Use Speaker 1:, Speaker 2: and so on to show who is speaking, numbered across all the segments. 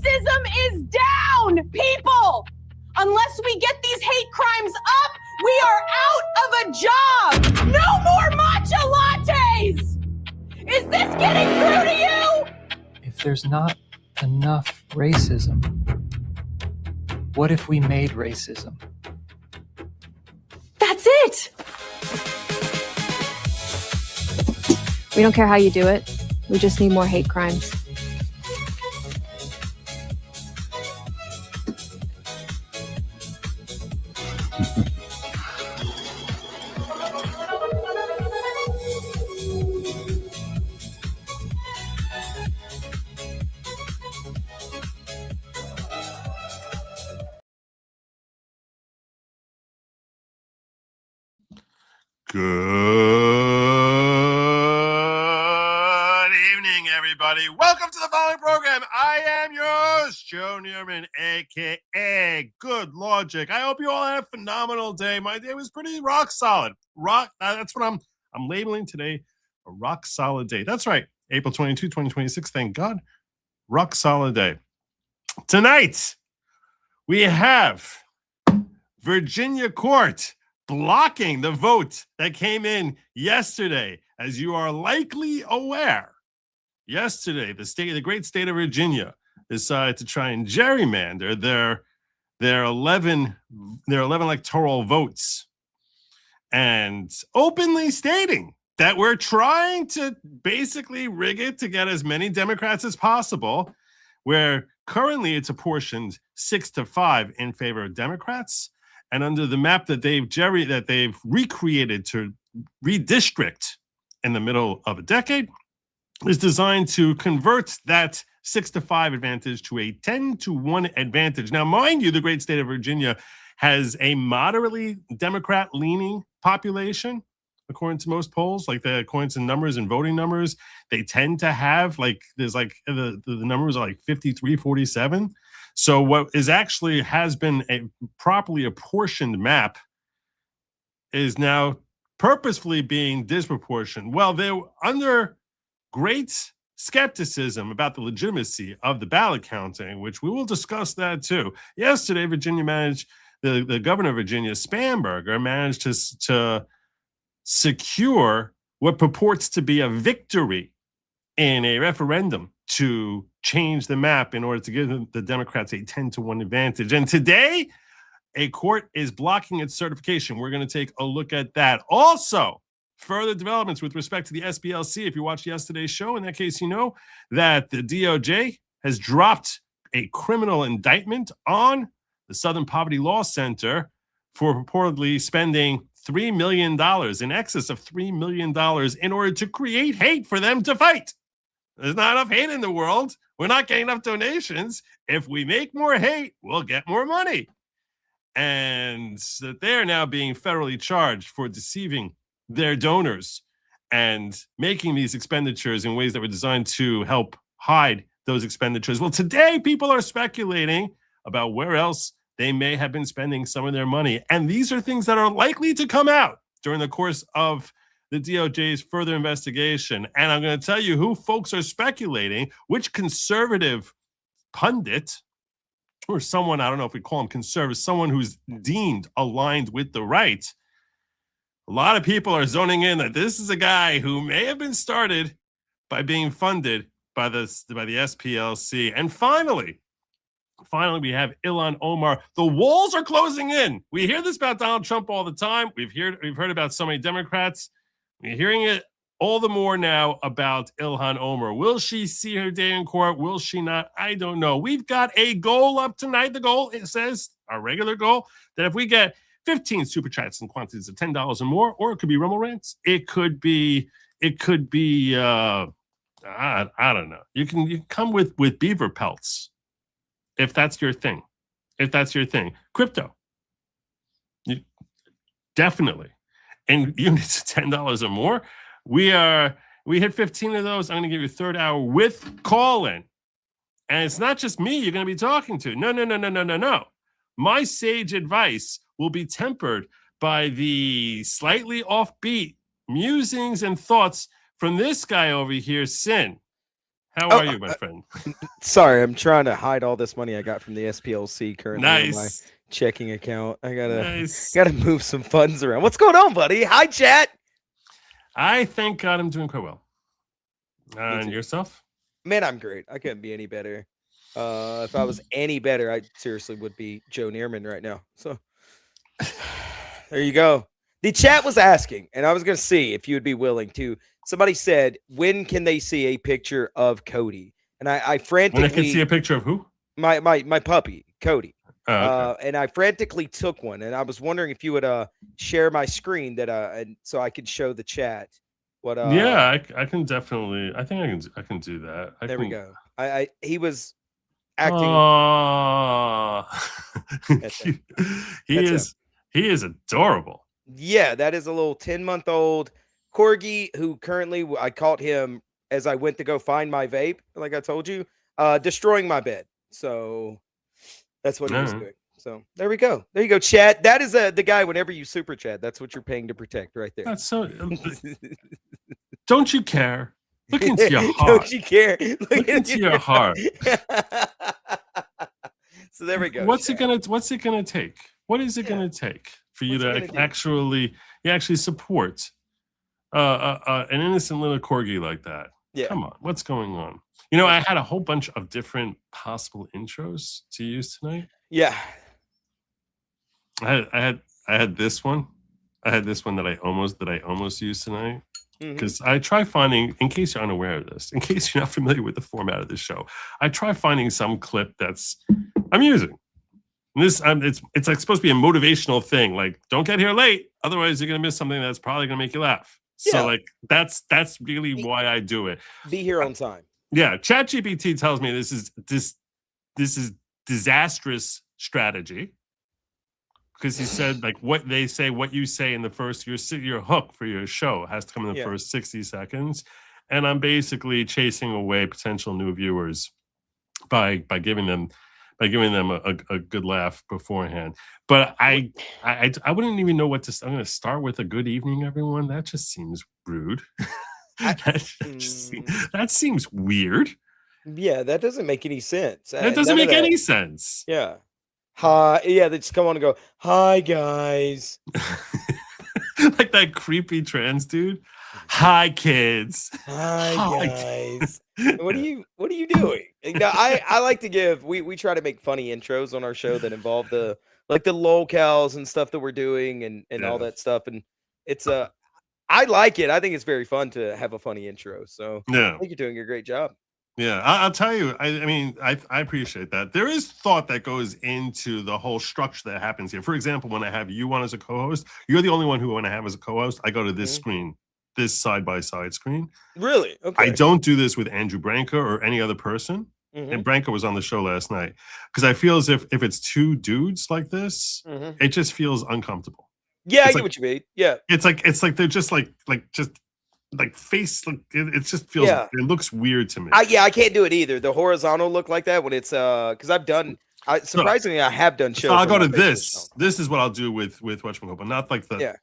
Speaker 1: Racism is down, people! Unless we get these hate crimes up, we are out of a job! No more matcha lattes! Is this getting through to you?
Speaker 2: If there's not enough racism, what if we made racism?
Speaker 1: That's it!
Speaker 3: We don't care how you do it. We just need more hate crimes.
Speaker 4: Good evening, everybody. Welcome to the following program. I am your host, Joe Neerman, a.k.a. Good Lawgic. I hope you all had a phenomenal day. My day was pretty rock solid. That's what I'm labeling today, a rock solid day. That's right, April 22, 2026. Thank God. Rock solid day. Tonight, we have Virginia Court blocking the vote that came in yesterday. As you are likely aware, yesterday, the great state of Virginia decided to try and gerrymander their 11 electoral votes, and openly stating that we're trying to basically rig it to get as many Democrats as possible, where currently it's apportioned 6-5 in favor of Democrats. And under the map that they've recreated to redistrict in the middle of a decade, is designed to convert that 6-5 advantage to a 10-1 advantage. Now, mind you, the great state of Virginia has a moderately Democrat-leaning population, according to most polls. According to numbers and voting numbers, they tend to have the numbers are like 53-47. So what is actually has been a properly apportioned map is now purposefully being disproportionate. Well, they're under great skepticism about the legitimacy of the ballot counting, which we will discuss that too. Yesterday, Virginia managed, the governor of Virginia, Spanberger, managed to secure what purports to be a victory in a referendum to change the map in order to give the Democrats a 10-1 advantage. And today, a court is blocking its certification. We're going to take a look at that. Also, further developments with respect to the SPLC. If you watched yesterday's show, in that case, you know that the DOJ has dropped a criminal indictment on the Southern Poverty Law Center for purportedly spending $3 million, in excess of $3 million, in order to create hate for them to fight. There's not enough hate in the world. We're not getting enough donations. If we make more hate, we'll get more money. And that they're now being federally charged for deceiving their donors and making these expenditures in ways that were designed to help hide those expenditures. Well, today people are speculating about where else they may have been spending some of their money. And these are things that are likely to come out during the course of the DOJ's further investigation. And I'm going to tell you who folks are speculating, which conservative pundit or someone, I don't know if we call him conservative, someone who's deemed aligned with the right. A lot of people are zoning in that this is a guy who may have been started by being funded by the SPLC. And finally, we have Ilhan Omar. The walls are closing in. We hear this about Donald Trump all the time. We've heard about so many Democrats. We're hearing it all the more now about Ilhan Omar. Will she see her day in court? Will she not? I don't know. We've got a goal up tonight. The goal, it says, our regular goal, that if we get 15 super chats in quantities of $10 or more, or it could be Rumble Rants. It could be I don't know. You can come with beaver pelts if that's your thing. Crypto. Definitely. And units of $10 or more. We hit 15 of those. I'm going to give you a third hour with call-in. And it's not just me you're going to be talking to. No. My sage advice will be tempered by the slightly offbeat musings and thoughts from this guy over here, Sin. How are you, my friend?
Speaker 5: Sorry, I'm trying to hide all this money I got from the SPLC currently in my
Speaker 4: Nice.
Speaker 5: checking account. I
Speaker 4: Nice.
Speaker 5: gotta move some funds around. What's going on, buddy? Hi, chat.
Speaker 4: I thank God I'm doing quite well. And
Speaker 5: too.
Speaker 4: yourself?
Speaker 5: Man, I'm great. I couldn't be any better. If I was any better, I seriously would be Joe Neerman right now. So there you go. The chat was asking, and I was going to see if you would be willing to. Somebody said, when can they see a picture of Cody? And I frantically...
Speaker 4: When I can see a picture of who?
Speaker 5: My puppy, Cody.
Speaker 4: Oh, okay.
Speaker 5: And I frantically took one, and I was wondering if you would share my screen and so I could show the chat. What?
Speaker 4: Yeah, I can definitely. I think I can do that.
Speaker 5: We go. He was acting.
Speaker 4: Oh, he is adorable.
Speaker 5: Yeah, that is a little 10-month-old corgi who currently I caught him as I went to go find my vape, like I told you, destroying my bed. So that's what he was doing. So there we go. There you go, chat. That is the guy. Whenever you super chat, that's what you're paying to protect, right there.
Speaker 4: That's so. Don't you care? Look into your heart.
Speaker 5: Don't you care?
Speaker 4: Look into your heart.
Speaker 5: So there we go.
Speaker 4: What's it gonna take? What is it gonna take for you to actually support an innocent little corgi like that?
Speaker 5: Yeah.
Speaker 4: Come on, what's going on? You know, I had a whole bunch of different possible intros to use tonight.
Speaker 5: Yeah.
Speaker 4: I had this one. I had this one that I almost used tonight. Because I try finding, in case you're unaware of this, in case you're not familiar with the format of this show, I try finding some clip that's amusing. And this, it's like supposed to be a motivational thing. Like, don't get here late, otherwise you're gonna miss something that's probably gonna make you laugh.
Speaker 5: Yeah.
Speaker 4: So like, that's really why I do it.
Speaker 5: Be here on time.
Speaker 4: Yeah, ChatGPT tells me this is disastrous strategy. Because he said, like, what they say, what you say in the first, your hook for your show has to come in the first 60 seconds. And I'm basically chasing away potential new viewers by giving them a good laugh beforehand. But I wouldn't even know what to. I'm going to start with a good evening, everyone. That just seems rude. That seems weird.
Speaker 5: Yeah, that doesn't make any sense.
Speaker 4: That doesn't make any sense.
Speaker 5: Yeah. Hi, yeah, they just come on and go, hi guys.
Speaker 4: Like that creepy trans dude. Hi kids.
Speaker 5: Hi guys. What are you doing? Now, I like to give we try to make funny intros on our show that involve the locales and stuff that we're doing and all that stuff. And it's I like it. I think it's very fun to have a funny intro. So I think you're doing a great job.
Speaker 4: Yeah, I'll tell you. I mean, I appreciate that. There is thought that goes into the whole structure that happens here. For example, when I have you on as a co-host, you're the only one who I want to have as a co-host. I go to this screen, this side-by-side screen.
Speaker 5: Really? Okay.
Speaker 4: I don't do this with Andrew Branca or any other person. And Branca was on the show last night because I feel as if it's two dudes like this, it just feels uncomfortable.
Speaker 5: Yeah, I get what you mean. Yeah,
Speaker 4: it's like they're just like face, like it just feels it looks weird to me.
Speaker 5: I can't do it either. The horizontal look like that when it's because I've done surprisingly I have done shows.
Speaker 4: So I'll go to this. This is what I'll do with whatchamacallit, but not like the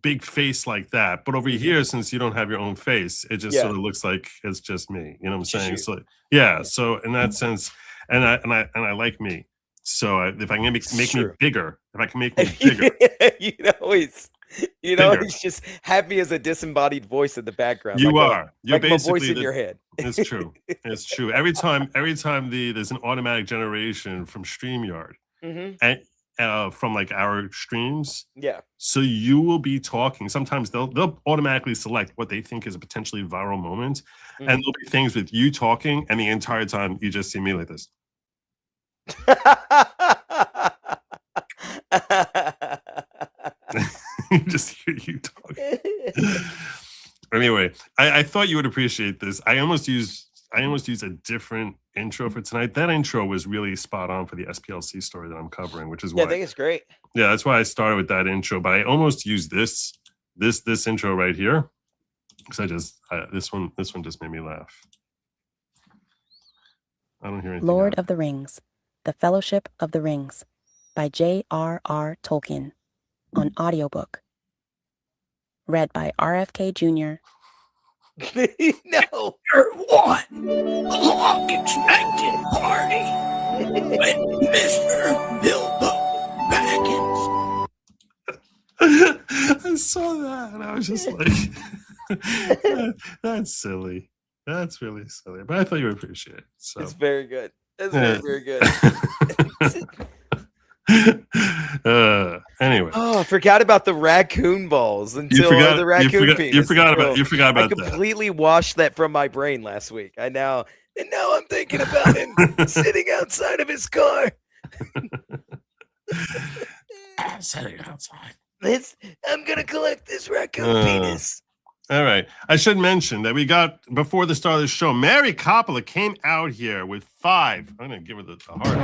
Speaker 4: big face like that. But over here, since you don't have your own face, it just sort of looks like it's just me. You know what I'm saying? So so in that sense, and I like me. So if I can make me bigger, if I can make me bigger,
Speaker 5: he's just have me as a disembodied voice in the background.
Speaker 4: You're like basically
Speaker 5: my voice in your head.
Speaker 4: It's true. It's true. Every time there's an automatic generation from StreamYard and from like our streams.
Speaker 5: Yeah.
Speaker 4: So you will be talking. Sometimes they'll automatically select what they think is a potentially viral moment, and there'll be things with you talking, and the entire time you just see me like this. Just hear you talking. Anyway, I thought you would appreciate this. I almost used a different intro for tonight. That intro was really spot on for the SPLC story that I'm covering, which is why
Speaker 5: I think it's great.
Speaker 4: Yeah, that's why I started with that intro. But I almost used this intro right here because this one just made me laugh. I don't hear anything.
Speaker 6: Lord of the Rings, The Fellowship of the Rings by J.R.R. Tolkien on audiobook. Read by RFK Jr.
Speaker 5: No.
Speaker 7: One long-expected party with Mr. Bilbo Baggins.
Speaker 4: I saw that and I was just like, that's silly. That's really silly. But I thought you would appreciate it. So
Speaker 5: It's very good. That's very, very good.
Speaker 4: Anyway.
Speaker 5: Oh, I forgot about the raccoon balls until the raccoon penis.
Speaker 4: You forgot about
Speaker 5: I
Speaker 4: that.
Speaker 5: completely washed that from my brain last week. And now I'm thinking about him sitting outside of his car.
Speaker 4: Sitting outside.
Speaker 5: I'm gonna collect this raccoon penis.
Speaker 4: All right. I should mention that we got, before the start of the show, Mary Coppola came out here with 5. I'm going to give her the hard part.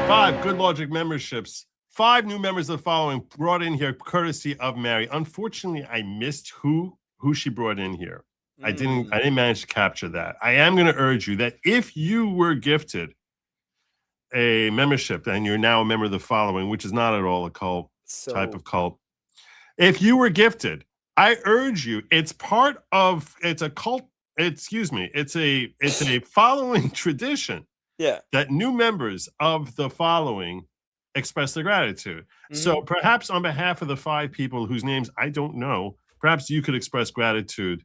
Speaker 4: 5 Good Lawgic memberships. 5 new members of the following brought in here courtesy of Mary. Unfortunately, I missed who she brought in here. I didn't manage to capture that. I am going to urge you that if you were gifted a membership and you're now a member of the following, which is not at all a cult type of cult. If you were gifted, I urge you, it's a following tradition.
Speaker 5: Yeah.
Speaker 4: That new members of the following express their gratitude. So perhaps on behalf of the 5 people whose names I don't know, perhaps you could express gratitude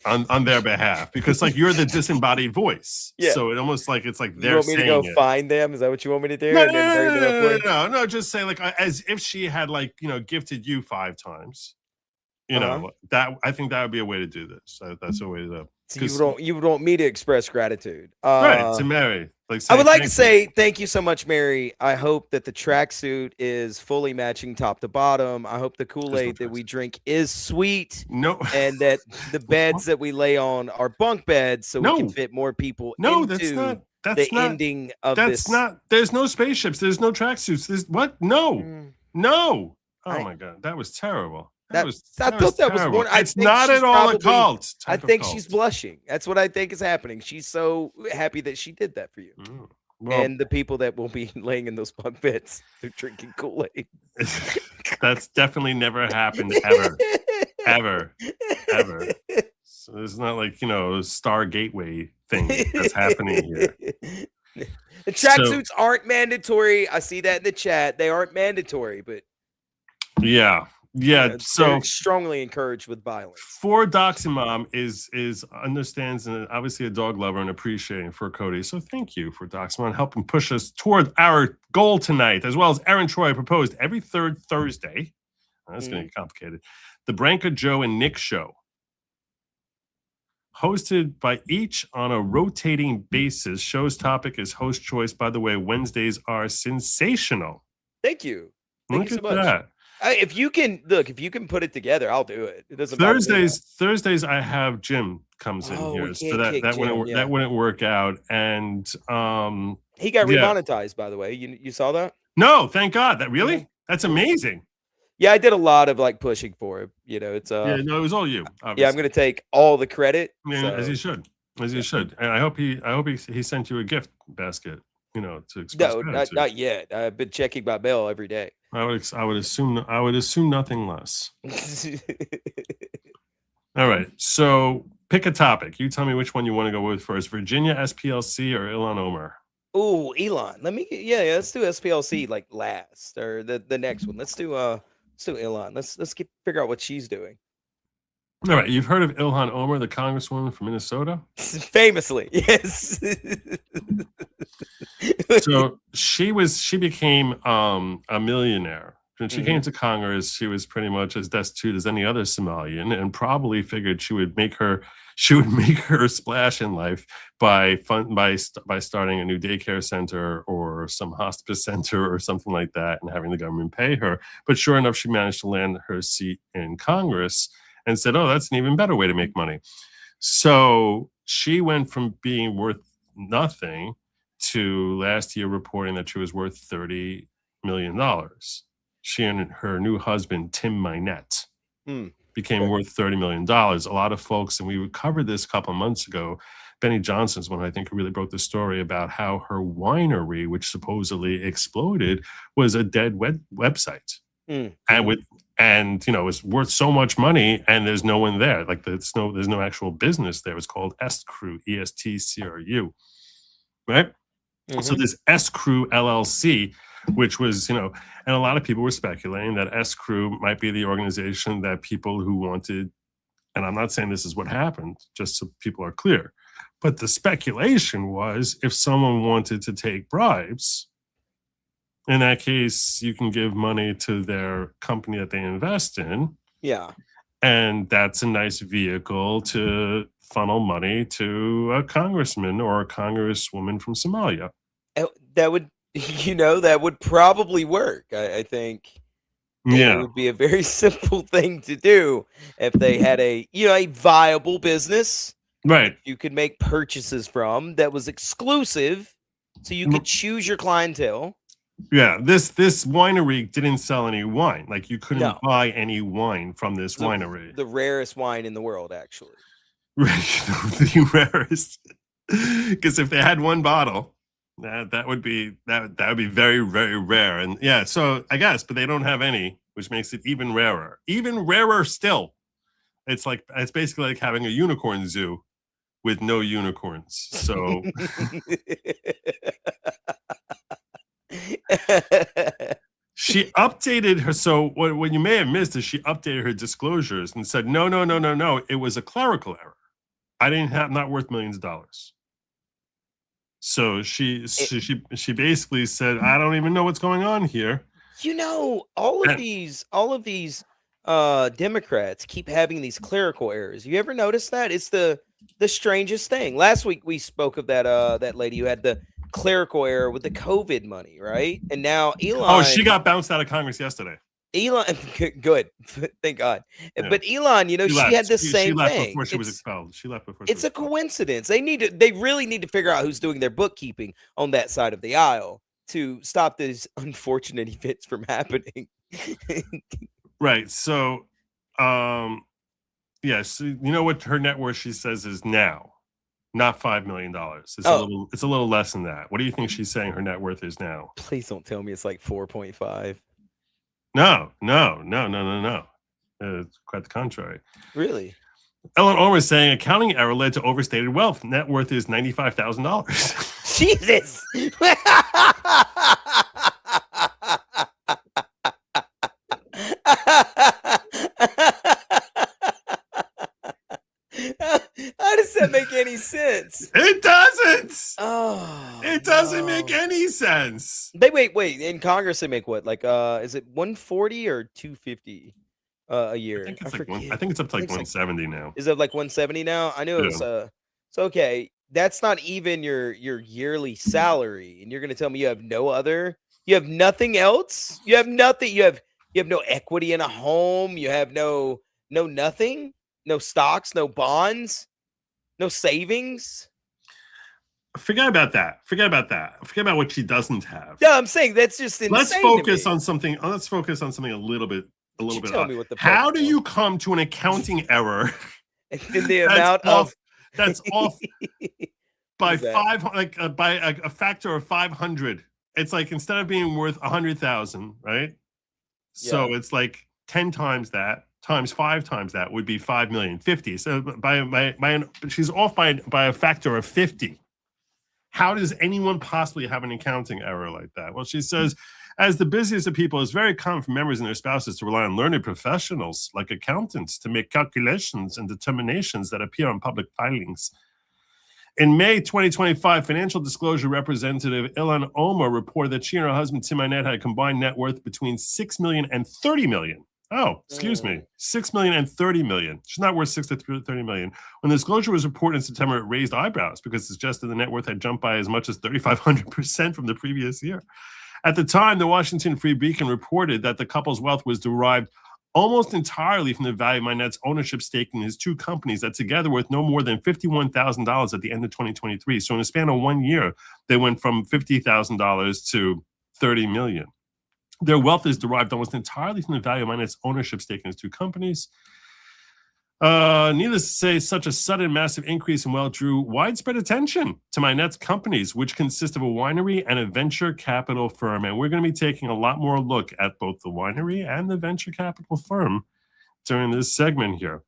Speaker 4: on their behalf, because like you're the disembodied voice.
Speaker 5: Yeah.
Speaker 4: So it almost like it's like they're saying it.
Speaker 5: You want me to go find them? Is that what you want me to do?
Speaker 4: No, just say like as if she had like, gifted you 5 times. That I think that would be a way to do this. That's a way to.
Speaker 5: So you would want me to express gratitude,
Speaker 4: right? To Mary,
Speaker 5: I would like to say thank you so much, Mary. I hope that the tracksuit is fully matching top to bottom. I hope the Kool-Aid that we drink is sweet.
Speaker 4: No,
Speaker 5: and that the beds that we lay on are bunk beds, so we can fit more people.
Speaker 4: No,
Speaker 5: into
Speaker 4: that's not
Speaker 5: ending of this.
Speaker 4: That's not. There's no spaceships. There's no tracksuits. What? No. Oh my God, that was terrible. I thought that was one.
Speaker 5: It's
Speaker 4: not at all a cult.
Speaker 5: I think she's blushing. That's what I think is happening. She's so happy that she did that for you.
Speaker 4: Well,
Speaker 5: and the people that will be laying in those bunk beds, they're drinking Kool-Aid.
Speaker 4: That's definitely never happened ever. So it's not like, Star Gateway thing that's happening here.
Speaker 5: The tracksuits aren't mandatory. I see that in the chat. They aren't mandatory, but
Speaker 4: yeah. So
Speaker 5: strongly encouraged with violence.
Speaker 4: For Doximom is understands and obviously a dog lover and appreciating for Cody. So thank you for Doximom helping push us toward our goal tonight, as well as Aaron Troy proposed every 3rd Thursday. That's going to get complicated. The Branca, Joe, and Nick show, hosted by each on a rotating basis. Show's topic is host choice. By the way, Wednesdays are sensational.
Speaker 5: Thank you. Thank you so much.
Speaker 4: That.
Speaker 5: If you can put it together, I'll do it. It doesn't
Speaker 4: Thursdays I have Jim comes in here, so that wouldn't work out. And
Speaker 5: he got remonetized, by the way. You saw that?
Speaker 4: No, thank God. That's amazing.
Speaker 5: Yeah, I did a lot of like pushing for it. It's
Speaker 4: it was all you. Obviously.
Speaker 5: Yeah, I'm gonna take all the credit.
Speaker 4: As he should. And I hope he sent you a gift basket. To express gratitude.
Speaker 5: Not yet. I've been checking my mail every day.
Speaker 4: I would assume nothing less. All right. So pick a topic. You tell me which one you want to go with first. Virginia, SPLC, or Ilhan Omar?
Speaker 5: Oh, Elon. Let's do SPLC like last, or the next one. Let's do Elon. Let's figure out what she's doing.
Speaker 4: All right. You've heard of Ilhan Omar, the congresswoman from Minnesota?
Speaker 5: Famously, yes.
Speaker 4: So she became a millionaire. When she came to Congress, she was pretty much as destitute as any other Somalian, and probably figured she would make her splash in life by starting a new daycare center or some hospice center or something like that, and having the government pay her. But sure enough, she managed to land her seat in Congress and said, "Oh, that's an even better way to make money." So she went from being worth nothing to last year reporting that she was worth $30 million. She and her new husband, Tim Minette, became worth $30 million. A lot of folks, and we covered this a couple of months ago, Benny Johnson's one, I think, who really broke the story about how her winery, which supposedly exploded, was a dead website. And and it's worth so much money, and there's no one there. Like there's no actual business there. It's called Estcrew, ESTCRU, right? So this Estcrew LLC, which was, and a lot of people were speculating that Estcrew might be the organization that people who wanted, and I'm not saying this is what happened, just so people are clear, but the speculation was if someone wanted to take bribes, in that case, you can give money to their company that they invest in.
Speaker 5: Yeah.
Speaker 4: And that's a nice vehicle to funnel money to a congressman or a congresswoman from Somalia.
Speaker 5: That would, that would probably work. I think.
Speaker 4: Yeah.
Speaker 5: It would be a very simple thing to do if they had a viable business.
Speaker 4: Right.
Speaker 5: You could make purchases from that was exclusive, so you could choose your clientele.
Speaker 4: Yeah, this winery didn't sell any wine. Like you couldn't buy any wine from this winery.
Speaker 5: The rarest wine in the world, actually.
Speaker 4: Right, the rarest. Because if they had one bottle, that would be very, very rare. And yeah, so I guess, but they don't have any, which makes it even rarer. Even rarer still. It's basically like having a unicorn zoo with no unicorns. So she updated her. So what you may have missed is she updated her disclosures and said, no, it was a clerical error. Not worth millions of dollars. So she basically said, I don't even know what's going on here.
Speaker 5: All of these Democrats keep having these clerical errors. You ever notice that? It's the strangest thing. Last week we spoke of that lady who had the clerical error with the COVID money, right? And now Elon.
Speaker 4: Oh, she got bounced out of Congress yesterday.
Speaker 5: Elon, good, thank God. Yeah. But Elon, she had the same
Speaker 4: she left
Speaker 5: thing.
Speaker 4: Before she was expelled. She left before.
Speaker 5: It's a coincidence. They really need to figure out who's doing their bookkeeping on that side of the aisle to stop these unfortunate events from happening.
Speaker 4: Right. So, yes, you know what her net worth she says is now, not $5 million. It's a little less than that. What do you think she's saying her net worth is now?
Speaker 5: Please don't tell me it's like 4.5.
Speaker 4: No. It's quite the contrary.
Speaker 5: Really?
Speaker 4: Ilhan Omar is saying accounting error led to overstated wealth. Net worth is $95,000.
Speaker 5: Jesus. How does that make any sense?
Speaker 4: It doesn't.
Speaker 5: Oh,
Speaker 4: it doesn't make any sense.
Speaker 5: They wait. In Congress, they make what? Like, is it 140 or 250 a year?
Speaker 4: I think it's up to like 170 now.
Speaker 5: Is it like 170 now? I knew it was. So okay, that's not even your yearly salary, and you're gonna tell me you have nothing else. You have nothing. You have no equity in a home. You have no nothing. No stocks, no bonds, no savings.
Speaker 4: Forget about that. Forget about what she doesn't have.
Speaker 5: Yeah, I'm saying that's just insane.
Speaker 4: Let's focus on something a little bit.
Speaker 5: Tell me what the
Speaker 4: How do you come to an accounting error?
Speaker 5: In the amount
Speaker 4: that's off by by a factor of 500. It's like instead of being worth 100,000, right? So it's like 10 times that. Times 5 times that would be 5 million, 50. So she's off by a factor of 50. How does anyone possibly have an accounting error like that? Well, she says, as the busiest of people, it's very common for members and their spouses to rely on learned professionals like accountants to make calculations and determinations that appear on public filings. In May 2025, financial disclosure representative Ilhan Omar reported that she and her husband Tim Arnett had a combined net worth between $6 million and $30 million. Oh, excuse me. 6 million and 30 million. She's not worth 6 to 30 million. When the disclosure was reported in September, it raised eyebrows because it suggested the net worth had jumped by as much as 3,500% from the previous year. At the time, the Washington Free Beacon reported that the couple's wealth was derived almost entirely from the value of Arnett's ownership stake in his two companies that together worth no more than $51,000 at the end of 2023. So in a span of 1 year, they went from $50,000 to $30 million. Their wealth is derived almost entirely from the value of Arnett's ownership stake in his two companies. Needless to say, such a sudden, massive increase in wealth drew widespread attention to my next companies, which consist of a winery and a venture capital firm. And we're going to be taking a lot more look at both the winery and the venture capital firm during this segment here.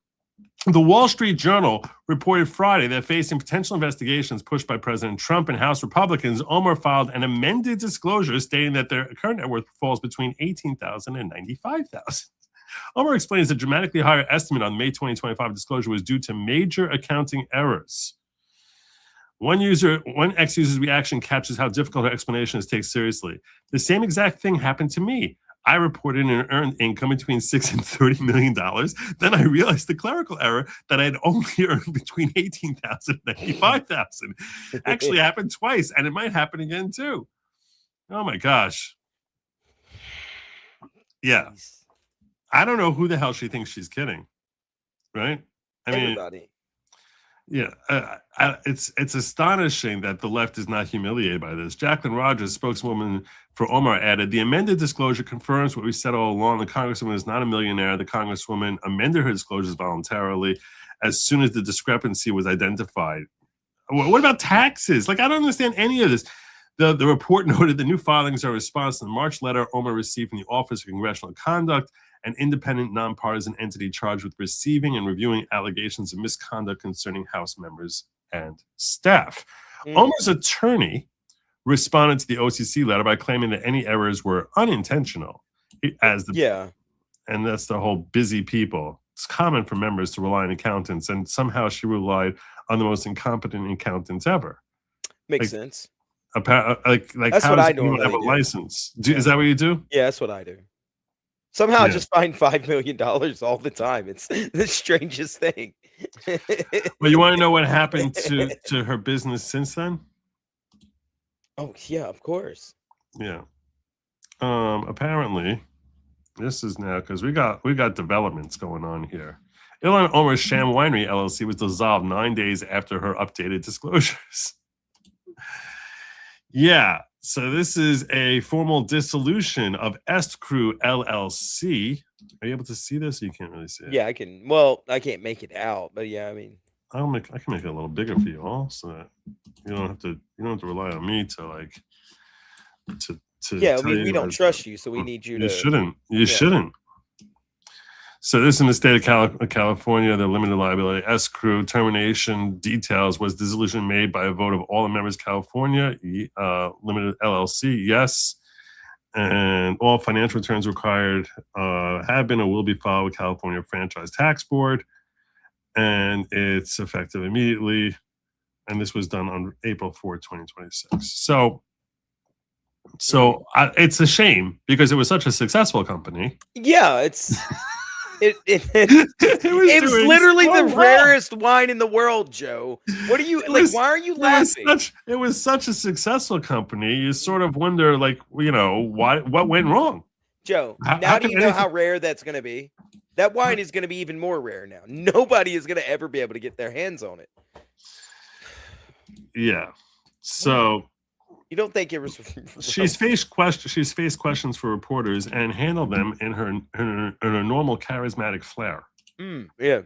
Speaker 4: The Wall Street Journal reported Friday that facing potential investigations pushed by President Trump and House Republicans, Omar filed an amended disclosure stating that their current net worth falls between $18,000 and $95,000. Omar explains the dramatically higher estimate on May 2025 disclosure was due to major accounting errors. One ex-user's reaction captures how difficult her explanation is taken seriously. The same exact thing happened to me. I reported an earned income between $6 and $30 million. Then I realized the clerical error that I had only earned between $18,000 and $95,000. Actually happened twice, and it might happen again too. Oh my gosh. Yeah. I don't know who the hell she thinks she's kidding, right? I mean,
Speaker 5: Everybody.
Speaker 4: Yeah, it's astonishing that the left is not humiliated by this. Jacqueline Rogers, spokeswoman for Omar, added, the amended disclosure confirms what we said all along. The Congresswoman is not a millionaire. The Congresswoman amended her disclosures voluntarily as soon as the discrepancy was identified. What about taxes? Like, I don't understand any of this. The report noted the new filings are a response to the March letter Omar received from the Office of Congressional Conduct, an independent, nonpartisan entity charged with receiving and reviewing allegations of misconduct concerning House members and staff. Omar's attorney responded to the OCC letter by claiming that any errors were unintentional. And that's the whole busy people. It's common for members to rely on accountants, and somehow she relied on the most incompetent accountants ever.
Speaker 5: Makes sense.
Speaker 4: Like
Speaker 5: that's
Speaker 4: how
Speaker 5: what
Speaker 4: does
Speaker 5: I
Speaker 4: anyone
Speaker 5: normally
Speaker 4: have a
Speaker 5: do.
Speaker 4: license? Is that what you do?
Speaker 5: Yeah, that's what I do. Somehow I just find $5 million all the time. It's the strangest thing.
Speaker 4: Well, you want to know what happened to her business since then?
Speaker 5: Oh, yeah, of course.
Speaker 4: Yeah. Apparently, this is now because we got developments going on here. Ilhan Omar's Sham Winery LLC was dissolved 9 days after her updated disclosures. Yeah. So this is a formal dissolution of Crew LLC. Are you able to see this? You can't really see it.
Speaker 5: Yeah, I can. Well, I can't make it out, but yeah, I mean,
Speaker 4: I can make it a little bigger for you all, so that you don't have to rely on me to like to.
Speaker 5: Yeah, I mean, we don't trust you, so we need you to.
Speaker 4: You shouldn't. So this in the state of California, the limited liability escrow termination details was dissolution made by a vote of all the members of California, limited LLC, yes. And all financial returns required have been or will be filed with California Franchise Tax Board. And it's effective immediately. And this was done on April 4th, 2026. So it's a shame because it was such a successsul company.
Speaker 5: Yeah, it's literally the rarest wine in the world, Joe. What are you why are you laughing?
Speaker 4: It was such a successful company. You sort of wonder, like, what went wrong?
Speaker 5: Joe, now do you know how rare that's going to be? That wine is going to be even more rare now. Nobody is going to ever be able to get their hands on it.
Speaker 4: Yeah. So
Speaker 5: you don't think it was?
Speaker 4: She's faced questions for reporters and handled them in her normal charismatic flair.
Speaker 5: Yeah.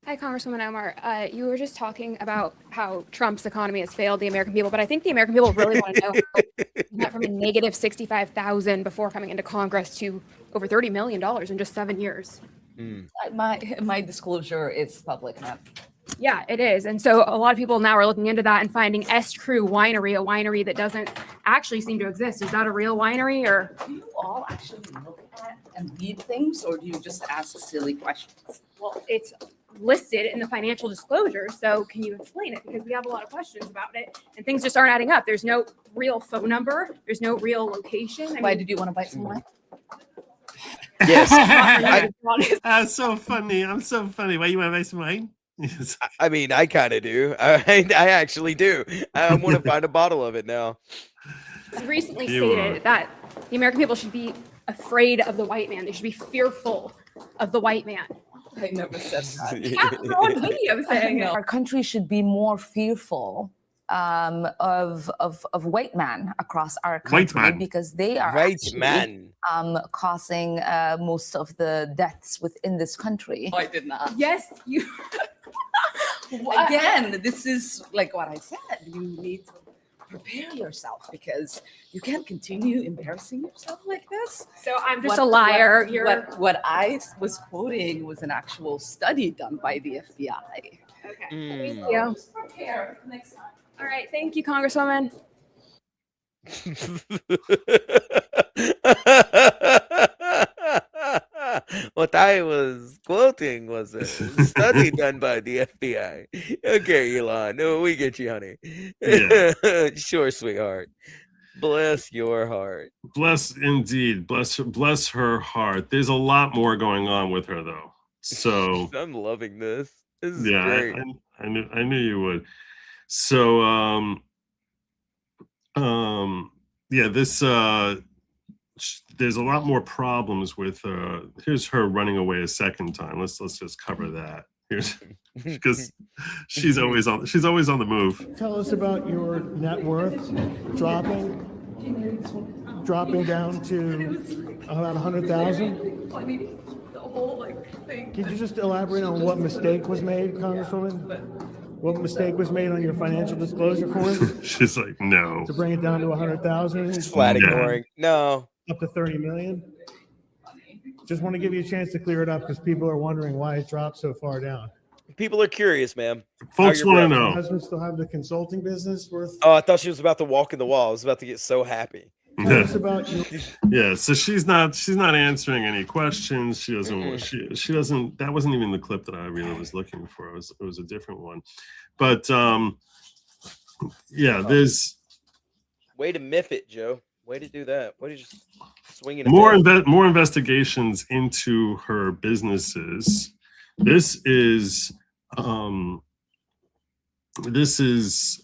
Speaker 3: Hi, Congresswoman Omar. You were just talking about how Trump's economy has failed the American people, but I think the American people really want to know how he went from a negative 65,000 before coming into Congress to over $30 million in just 7 years.
Speaker 8: My disclosure is public now.
Speaker 3: Yeah, it is. And so a lot of people now are looking into that and finding Crew Winery, a winery that doesn't actually seem to exist. Is that a real winery, or?
Speaker 8: Do you all actually look at and read things, or do you just ask silly questions?
Speaker 3: Well, it's listed in the financial disclosure. So can you explain it? Because we have a lot of questions about it and things just aren't adding up. There's no real phone number. There's no real location.
Speaker 8: Why did you want to buy some wine?
Speaker 5: Yes.
Speaker 4: That's so funny. I'm so funny. Why you want to buy some wine?
Speaker 5: I mean, I kind of do. I actually do. I want to find a bottle of it now.
Speaker 3: It's recently stated that the American people should be afraid of the white man. They should be fearful of the white man.
Speaker 8: I never said that.
Speaker 3: Yeah, we're on video saying it.
Speaker 8: Our country should be more fearful
Speaker 9: of white men across our
Speaker 4: White
Speaker 9: country
Speaker 4: man.
Speaker 9: because they are
Speaker 5: White
Speaker 9: actually,
Speaker 5: man.
Speaker 9: causing most of the deaths within this country.
Speaker 8: No, I did not.
Speaker 1: Yes, you.
Speaker 8: Again, this is like what I said. You need to prepare yourself because you can't continue embarrassing yourself like this.
Speaker 3: So I'm just a liar. You're
Speaker 8: What I was quoting was an actual study done by the FBI.
Speaker 3: okay.
Speaker 5: Mm.
Speaker 3: Thank you.
Speaker 8: Just prepare for next time.
Speaker 3: All right. Thank you, Congresswoman.
Speaker 5: What I was quoting was a study done by the FBI. Okay, Elon, no, we get you, honey.
Speaker 4: Yeah.
Speaker 5: Sure, sweetheart. Bless your heart.
Speaker 4: Bless indeed. Bless her heart. There's a lot more going on with her though. So
Speaker 5: I'm loving this. This is
Speaker 4: yeah,
Speaker 5: great.
Speaker 4: I knew you would. So yeah, this there's a lot more problems with here's her running away a second time. Let's just cover that. Here's because she's always on the move.
Speaker 10: Tell us about your net worth dropping down to about 100,000.
Speaker 8: I mean, the whole thing.
Speaker 10: Could you just elaborate on what mistake was made, Congresswoman? What mistake was made on your financial disclosure forms
Speaker 4: She's like, no.
Speaker 10: to bring it down to 100,000?
Speaker 5: Just flat
Speaker 4: Yeah.
Speaker 5: ignoring. No.
Speaker 10: Up to 30 million? Just want to give you a chance to clear it up because people are wondering why it dropped so far down.
Speaker 5: People are curious, ma'am.
Speaker 4: Folks
Speaker 5: How
Speaker 4: want to
Speaker 5: your
Speaker 10: Does
Speaker 4: know.
Speaker 10: your husband still have the consulting business worth?
Speaker 5: Oh, I thought she was about to walk in the wall. I was about to get so happy.
Speaker 10: Tell us about your
Speaker 4: Yeah, so she's not answering any questions. She doesn't
Speaker 5: Mm-mm.
Speaker 4: she doesn't that wasn't even the clip that I really was looking for. It was a different one. But yeah, there's
Speaker 5: Way to miff it, Joe. Way to do that. Way to just swing it.
Speaker 4: more investigations into her businesses. This is and this is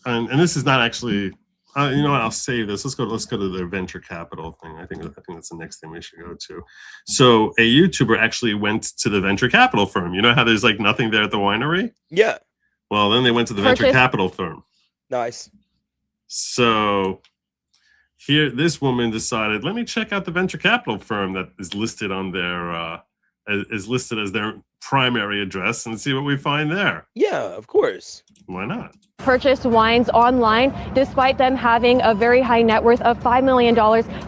Speaker 4: not actually you know what, I'll save this. Let's go to the venture capital thing. I think that's the next thing we should go to. So a YouTuber actually went to the venture capital firm. You know how there's like nothing there at the winery?
Speaker 5: Yeah.
Speaker 4: Well, then they went to the venture capital firm.
Speaker 5: Nice.
Speaker 4: So here, this woman decided, let me check out the venture capital firm that is listed on their is listed as their primary address and see what we find there.
Speaker 5: Yeah, of course.
Speaker 4: Why not?
Speaker 11: Purchase wines online despite them having a very high net worth of $5 million.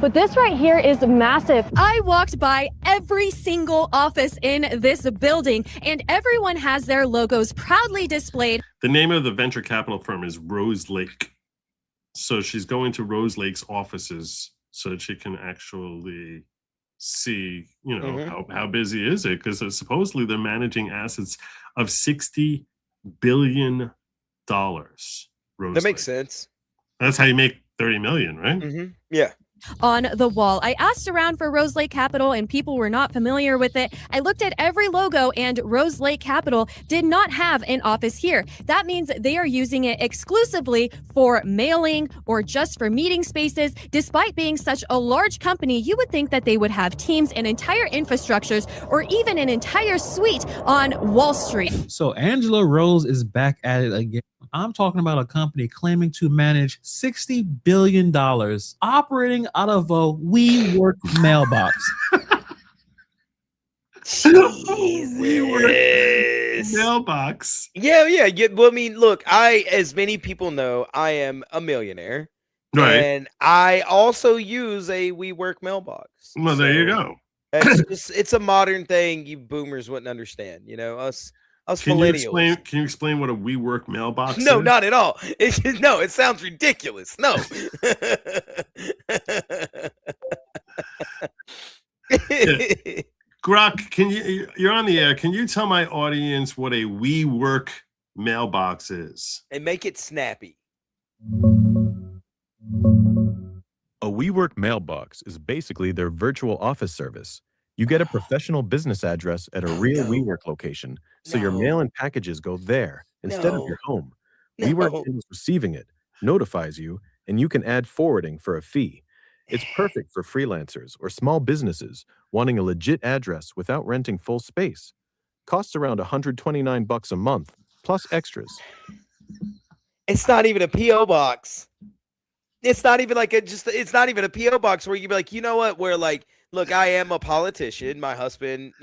Speaker 11: But this right here is massive.
Speaker 12: I walked by every single office in this building and everyone has their logos proudly displayed.
Speaker 4: The name of the venture capital firm is Rose Lake. So she's going to Rose Lake's offices so that she can actually see, you know, how busy is it? Because supposedly they're managing assets of $60 billion. Rose
Speaker 5: That makes
Speaker 4: Lake.
Speaker 5: sense.
Speaker 4: That's how you make 30 million, right?
Speaker 5: Yeah.
Speaker 12: On the wall. I asked around for Rose Lake Capital and people were not familiar with it. I looked at every logo and Rose Lake Capital did not have an office here. That means they are using it exclusively for mailing or just for meeting spaces. Despite being such a large company, you would think that they would have teams and entire infrastructures or even an entire suite on Wall Street.
Speaker 13: So Angela Rose is back at it again. I'm talking about a company claiming to manage $60 billion operating out of a WeWork mailbox.
Speaker 5: Jesus.
Speaker 4: Mailbox.
Speaker 5: Yeah. Well, I mean, look, as many people know, I am a millionaire.
Speaker 4: Right.
Speaker 5: And I also use a WeWork mailbox.
Speaker 4: Well, there you go.
Speaker 5: It's a modern thing you boomers wouldn't understand. You know, us millennials.
Speaker 4: Can you explain what a WeWork mailbox
Speaker 5: No,
Speaker 4: is?
Speaker 5: not at all. No, it sounds ridiculous. No.
Speaker 4: Grok, you're on the air. Can you tell my audience what a WeWork mailbox is?
Speaker 5: And make it snappy.
Speaker 14: A WeWork mailbox is basically their virtual office service. You get a professional business address at a real WeWork location, so your mail and packages go there instead of your home. WeWork is receiving it, notifies you, and you can add forwarding for a fee. It's perfect for freelancers or small businesses wanting a legit address without renting full space. Costs around $129 a month, plus extras.
Speaker 5: It's not even a PO box. It's not even like it's not even a PO box where you can be like, you know what? Where like, look, I am a politician. My husband,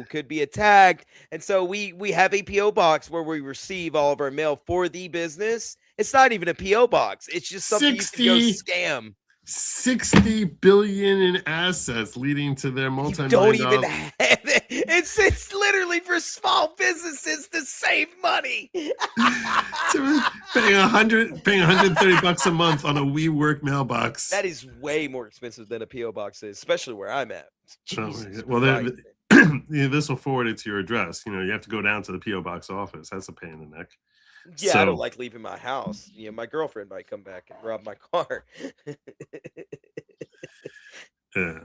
Speaker 5: could be attacked, and so we have a PO box where we receive all of our mail for the business. It's not even a PO box. It's just something you can go scam.
Speaker 4: 60 billion in assets leading to their multi-million
Speaker 5: Don't even
Speaker 4: dollar.
Speaker 5: have it. It's literally for small businesses to save money.
Speaker 4: paying $130 a month on a WeWork mailbox.
Speaker 5: That is way more expensive than a PO box is, especially where I'm at. Jesus
Speaker 4: Well,
Speaker 5: Christ.
Speaker 4: this will forward it to your address. You have to go down to the PO box office. That's a pain in the neck.
Speaker 5: Yeah, I don't like leaving my house. My girlfriend might come back and rob my car.
Speaker 4: Yeah.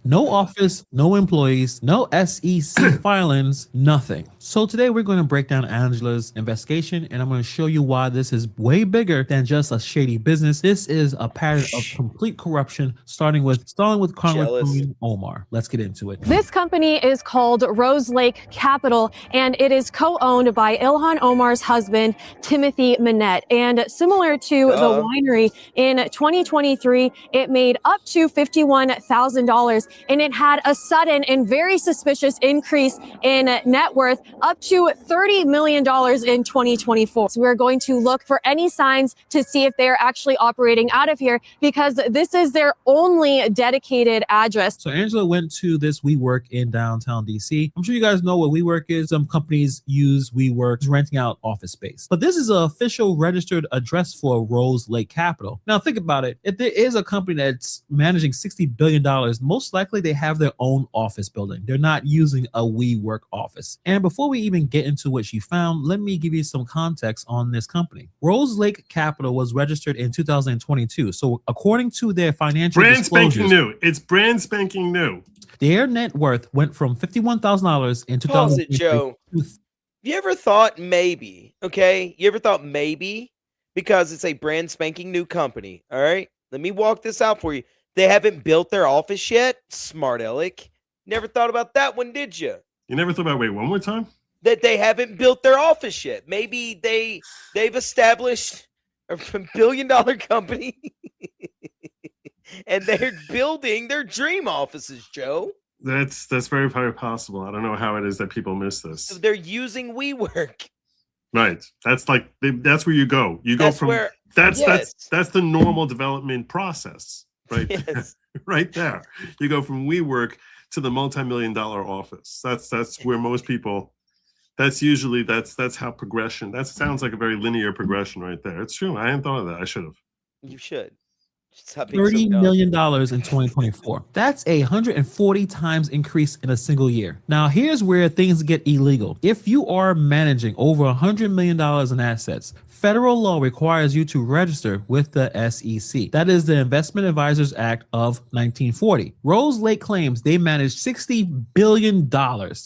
Speaker 13: No office, no employees, no SEC filings, nothing. So today we're going to break down Angela's investigation, and I'm going to show you why this is way bigger than just a shady business. This is a pattern of complete corruption, starting with Congresswoman Omar. Let's get into it.
Speaker 11: This company is called Rose Lake Capital, and it is co-owned by Ilhan Omar's husband, Timothy Minette. And similar to the winery, in 2023, it made up to $51,000, and it had a sudden and very suspicious increase in net worth up to $30 million in 2024. So we're going to look for any signs to see if they're actually operating out of here, because this is their only dedicated address.
Speaker 13: So Angela went to this WeWork in downtown DC. I'm sure you guys know what WeWork is. Some companies use WeWork renting out office space, but this is an official registered address for Rose Lake Capital. Now think about it. If there is a company that's managing $60 billion, most likely they have their own office building. They're not using a WeWork office. And before we even get into what she found, let me give you some context on this company. Rose Lake Capital was registered in 2022. So according to their financial
Speaker 4: spanking new. It's brand spanking new.
Speaker 13: Their net worth went from $51,000 in 2023.
Speaker 5: Pause it, Joe. You ever thought maybe, because it's a brand spanking new company, all right? Let me walk this out for you. They haven't built their office yet? Smart aleck. Never thought about that one, did you?
Speaker 4: You never thought about, wait, one more time?
Speaker 5: That they haven't built their office yet. Maybe they've established a billion-dollar company and they're building their dream offices, Joe.
Speaker 4: That's very, very possible. I don't know how it is that people miss this.
Speaker 5: So they're using WeWork.
Speaker 4: Right. That's where you go. You go from that's the normal development process. Right.
Speaker 5: Yes.
Speaker 4: Right there. You go from WeWork to the multi-million-dollar office. That's where most people. That's how progression. That sounds like a very linear progression right there. It's true. I hadn't thought of that. I should have.
Speaker 5: You should.
Speaker 13: $30 million in 2024. That's a 140 times increase in a single year. Now, here's where things get illegal. If you are managing over $100 million in assets, federal law requires you to register with the SEC. That is the Investment Advisors Act of 1940. Rose Lake claims they manage $60 billion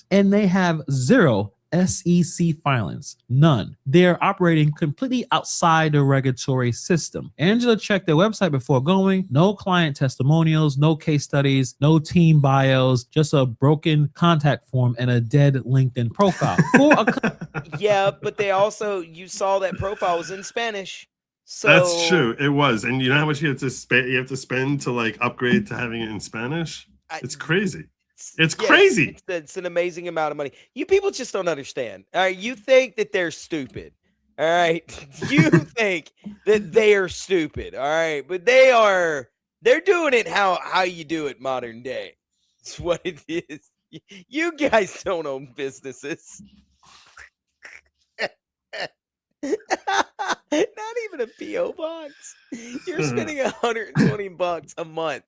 Speaker 13: and they have zero SEC filings, none. They're operating completely outside the regulatory system. Angela checked their website before going. No client testimonials, no case studies, no team bios, just a broken contact form and a dead LinkedIn profile.
Speaker 5: Yeah, but they also, you saw that profile was in Spanish. So
Speaker 4: that's true. It was. And you know how much you have to spend to like upgrade to having it in Spanish? It's crazy. It's crazy.
Speaker 5: It's an amazing amount of money. You people just don't understand. All right. You think that they're stupid. All right. You think that they are stupid. All right. But they're doing it how you do it modern day. It's what it is. You guys don't own businesses. Not even a P.O. box. You're spending $120 a month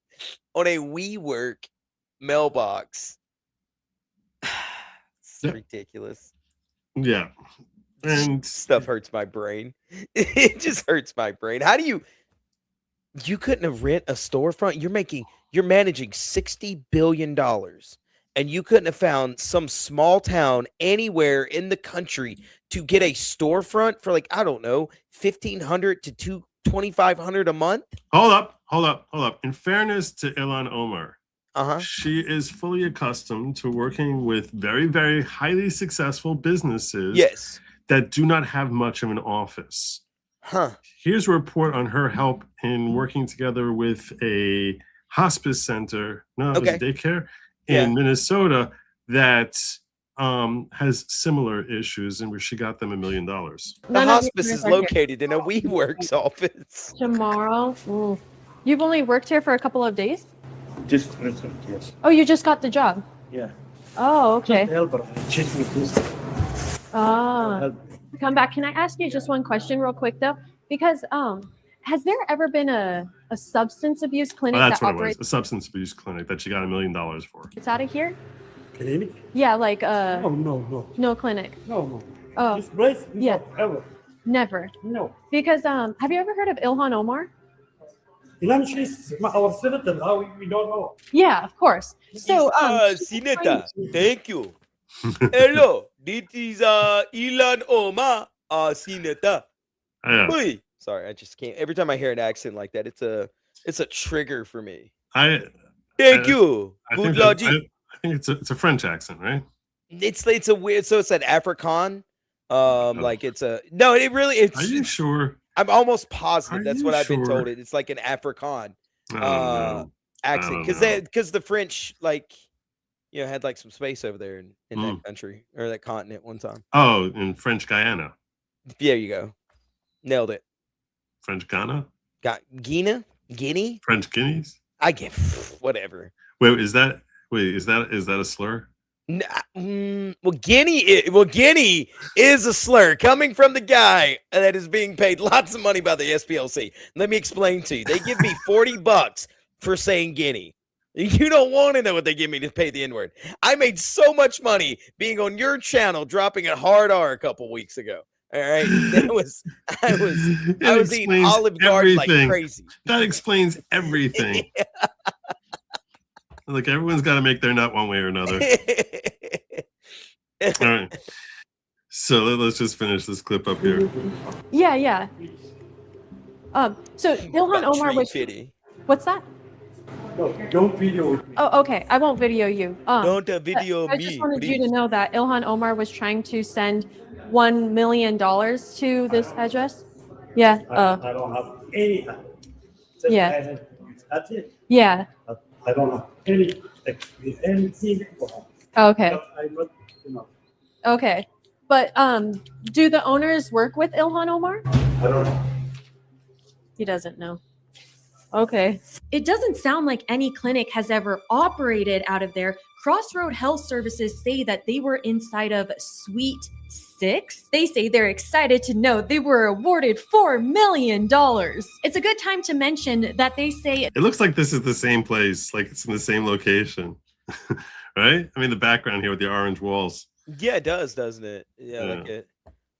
Speaker 5: on a WeWork mailbox. It's ridiculous.
Speaker 4: Yeah. And
Speaker 5: stuff hurts my brain. It just hurts my brain. How do you couldn't rent a storefront? You're managing $60 billion and you couldn't have found some small town anywhere in the country to get a storefront for like, I don't know, $1,500 to $2,500 a month?
Speaker 4: Hold up. In fairness to Ilhan Omar, she is fully accustomed to working with very, very highly successful businesses that do not have much of an office.
Speaker 5: Huh.
Speaker 4: Here's a report on her help in working together with a hospice center. No, it was a daycare in Minnesota that has similar issues, and where she got them $1 million.
Speaker 5: The hospice is located in a WeWorks office.
Speaker 11: Tomorrow. You've only worked here for a couple of days?
Speaker 10: Just listen, yes.
Speaker 11: Oh, you just got the job?
Speaker 10: Yeah.
Speaker 11: Oh, okay.
Speaker 10: Just help her. Check me, please.
Speaker 11: Come back. Can I ask you just one question real quick though? Because has there ever been a substance abuse clinic
Speaker 4: Well, that's
Speaker 11: that
Speaker 4: what it was.
Speaker 11: operates?
Speaker 4: A substance abuse clinic that she got $1 million for.
Speaker 11: It's out of here?
Speaker 10: Clinic?
Speaker 11: Yeah, like
Speaker 10: No.
Speaker 11: no clinic.
Speaker 10: No.
Speaker 11: Oh.
Speaker 10: This place?
Speaker 11: Yeah.
Speaker 10: Ever.
Speaker 11: Never.
Speaker 10: No.
Speaker 11: Because have you ever heard of Ilhan Omar?
Speaker 10: Ilhan, she's our senator. How we don't know.
Speaker 11: Yeah, of course. So
Speaker 5: Senator, thank you. Hello, this is Ilhan Omar, Senator.
Speaker 4: Yeah.
Speaker 5: Sorry, I just can't. Every time I hear an accent like that, it's a trigger for me.
Speaker 4: Thank
Speaker 5: you. Good Lawgic.
Speaker 4: I think it's a French accent, right?
Speaker 5: It's a weird. So it's an Afrikaan. Like it's a no. It really. It's.
Speaker 4: Are you sure?
Speaker 5: I'm almost positive
Speaker 4: Are
Speaker 5: that's
Speaker 4: you
Speaker 5: what I've been
Speaker 4: sure?
Speaker 5: told. It's like an Afrikaan accent
Speaker 4: know.
Speaker 5: because the French had like some space over there in that country or that continent one time.
Speaker 4: Oh, in French Guyana.
Speaker 5: There you go. Nailed it.
Speaker 4: French Ghana?
Speaker 5: Got Guinea?
Speaker 4: French Guineas?
Speaker 5: I get whatever.
Speaker 4: Wait, is that a slur?
Speaker 5: Well, Guinea is a slur coming from the guy that is being paid lots of money by the SPLC. Let me explain to you. They give me $40 for saying Guinea. You don't want to know what they give me to pay the N-word. I made so much money being on your channel, dropping a hard R a couple weeks ago. All right, I was eating Olive Garden like crazy.
Speaker 4: That explains everything. Like everyone's got to make their nut one way or another. All right. So let's just finish this clip up here.
Speaker 11: Yeah. So Ilhan Omar was. What's that?
Speaker 10: No, don't video.
Speaker 11: Oh, okay. I won't video you.
Speaker 5: Don't video me.
Speaker 11: I just wanted you to know that Ilhan Omar was trying to send $1 million to this address. Yeah.
Speaker 10: I don't have any.
Speaker 11: Yeah.
Speaker 10: That's it.
Speaker 11: Yeah.
Speaker 10: I don't have anything.
Speaker 11: Okay.
Speaker 10: But
Speaker 11: Okay. But do the owners work with Ilhan Omar?
Speaker 10: I don't know.
Speaker 11: He doesn't know. Okay.
Speaker 12: It doesn't sound like any clinic has ever operated out of there. Crossroad Health Services say that they were inside of Suite 6. They say they're excited to know they were awarded $4 million. It's a good time to mention that they say
Speaker 4: it looks like this is the same place, like it's in the same location, right? I mean, the background here with the orange walls.
Speaker 5: Yeah, it does, doesn't it? Yeah, like it.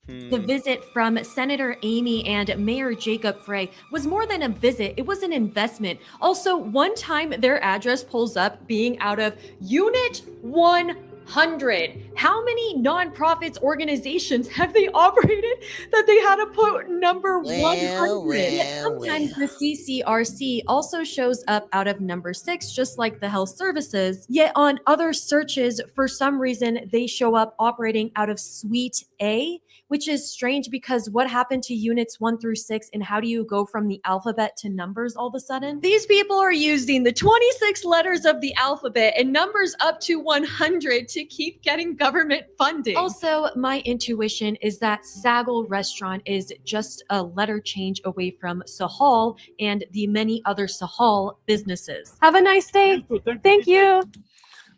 Speaker 12: the visit from Senator Amy and Mayor Jacob Frey was more than a visit, it was an investment. Also, one time their address pulls up being out of Unit 100. How many nonprofits organizations have they operated that they had to put number 100? Yet sometimes the CCRC also shows up out of number 6, just like the health services. Yet on other searches, for some reason, they show up operating out of Suite A, which is strange because what happened to units 1 through 6 and how do you go from the alphabet to numbers all of a sudden? These people are using the 26 letters of the alphabet and numbers up to 100 to keep getting government funding. Also, my intuition is that Sagel Restaurant is just a letter change away from Sahal and the many other Sahal businesses.
Speaker 11: Have a nice day. Thank you.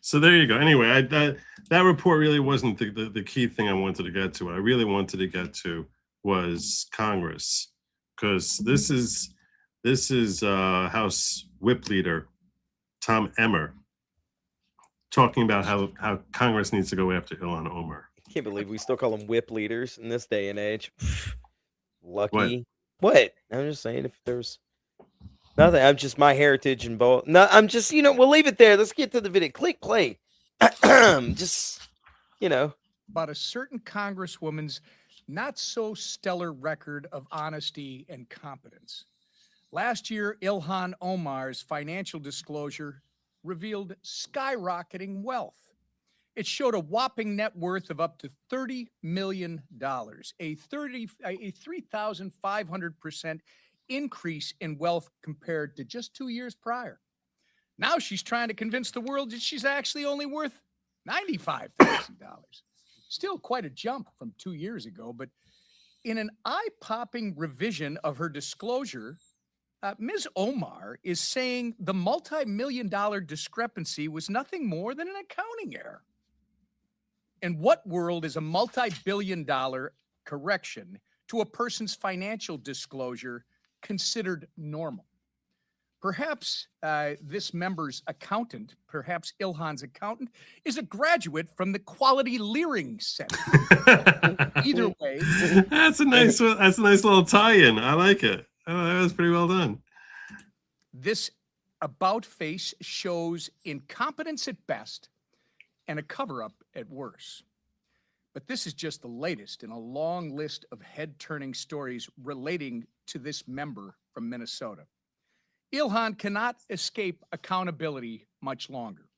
Speaker 4: So there you go. Anyway, that report really wasn't the key thing I wanted to get to. What I really wanted to get to was Congress, because this is House Whip Leader Tom Emmer talking about how Congress needs to go after Ilhan Omar.
Speaker 5: I can't believe we still call them whip leaders in this day and age. Lucky. What? I'm just saying, if there's nothing, I'm just my heritage and both. No, I'm just, we'll leave it there. Let's get to the video. Click play. Just,
Speaker 15: about a certain congresswoman's not so stellar record of honesty and competence. Last year, Ilhan Omar's financial disclosure revealed skyrocketing wealth. It showed a whopping net worth of up to $30 million, a 3,500% increase in wealth compared to just 2 years prior. Now she's trying to convince the world that she's actually only worth $95,000. Still quite a jump from 2 years ago, but in an eye-popping revision of her disclosure, Ms. Omar is saying the multi-million-dollar discrepancy was nothing more than an accounting error. In what world is a multi-billion-dollar correction to a person's financial disclosure considered normal? Perhaps this member's accountant, perhaps Ilhan's accountant, is a graduate from the Quality Leering Center. Either way,
Speaker 4: that's a nice little tie-in. I like it. Oh, that was pretty well done.
Speaker 15: This about face shows incompetence at best and a cover-up at worst. But this is just the latest in a long list of head-turning stories relating to this member from Minnesota. Ilhan cannot escape accountability much longer.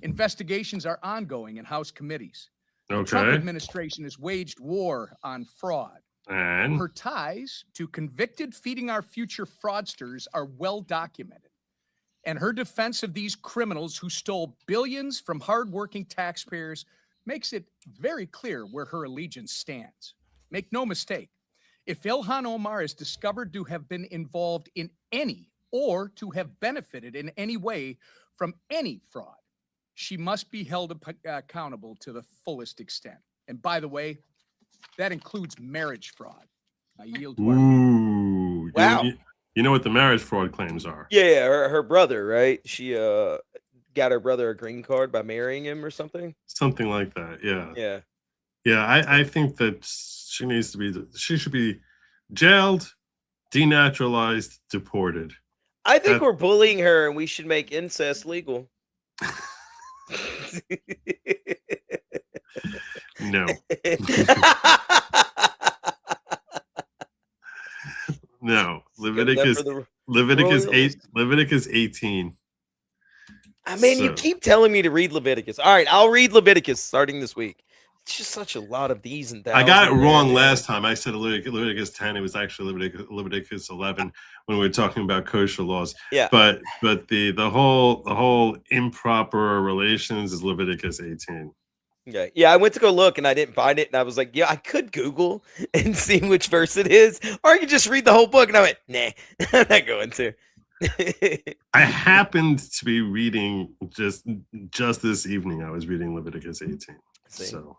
Speaker 15: Investigations are ongoing in House committees. The Trump administration has waged war on fraud.
Speaker 4: And
Speaker 15: her ties to convicted feeding our future fraudsters are well documented. And her defense of these criminals who stole billions from hardworking taxpayers makes it very clear where her allegiance stands. Make no mistake, if Ilhan Omar is discovered to have been involved in any or to have benefited in any way from any fraud, she must be held accountable to the fullest extent. And by the way, that includes marriage fraud. I yield to our
Speaker 4: Ooh,
Speaker 5: Wow.
Speaker 4: You know what the marriage fraud claims are?
Speaker 5: Yeah, her brother, right? She got her brother a green card by marrying him or something.
Speaker 4: Something like that. Yeah.
Speaker 5: Yeah.
Speaker 4: Yeah, I think that she should be jailed, denaturalized, deported.
Speaker 5: I think we're bullying her and we should make incest legal.
Speaker 4: No. No. Leviticus 18.
Speaker 5: I mean, you keep telling me to read Leviticus. All right, I'll read Leviticus starting this week. It's just such a lot of these and that.
Speaker 4: I got it wrong last time. I said Leviticus 10. It was actually Leviticus 11 when we were talking about kosher laws.
Speaker 5: Yeah.
Speaker 4: But the whole improper relations is Leviticus 18.
Speaker 5: Okay. Yeah, I went to go look and I didn't find it, and I was like, yeah, I could Google and see which verse it is, or I could just read the whole book. And I went, nah, I'm not going to.
Speaker 4: I happened to be reading just this evening. I was reading Leviticus 18. So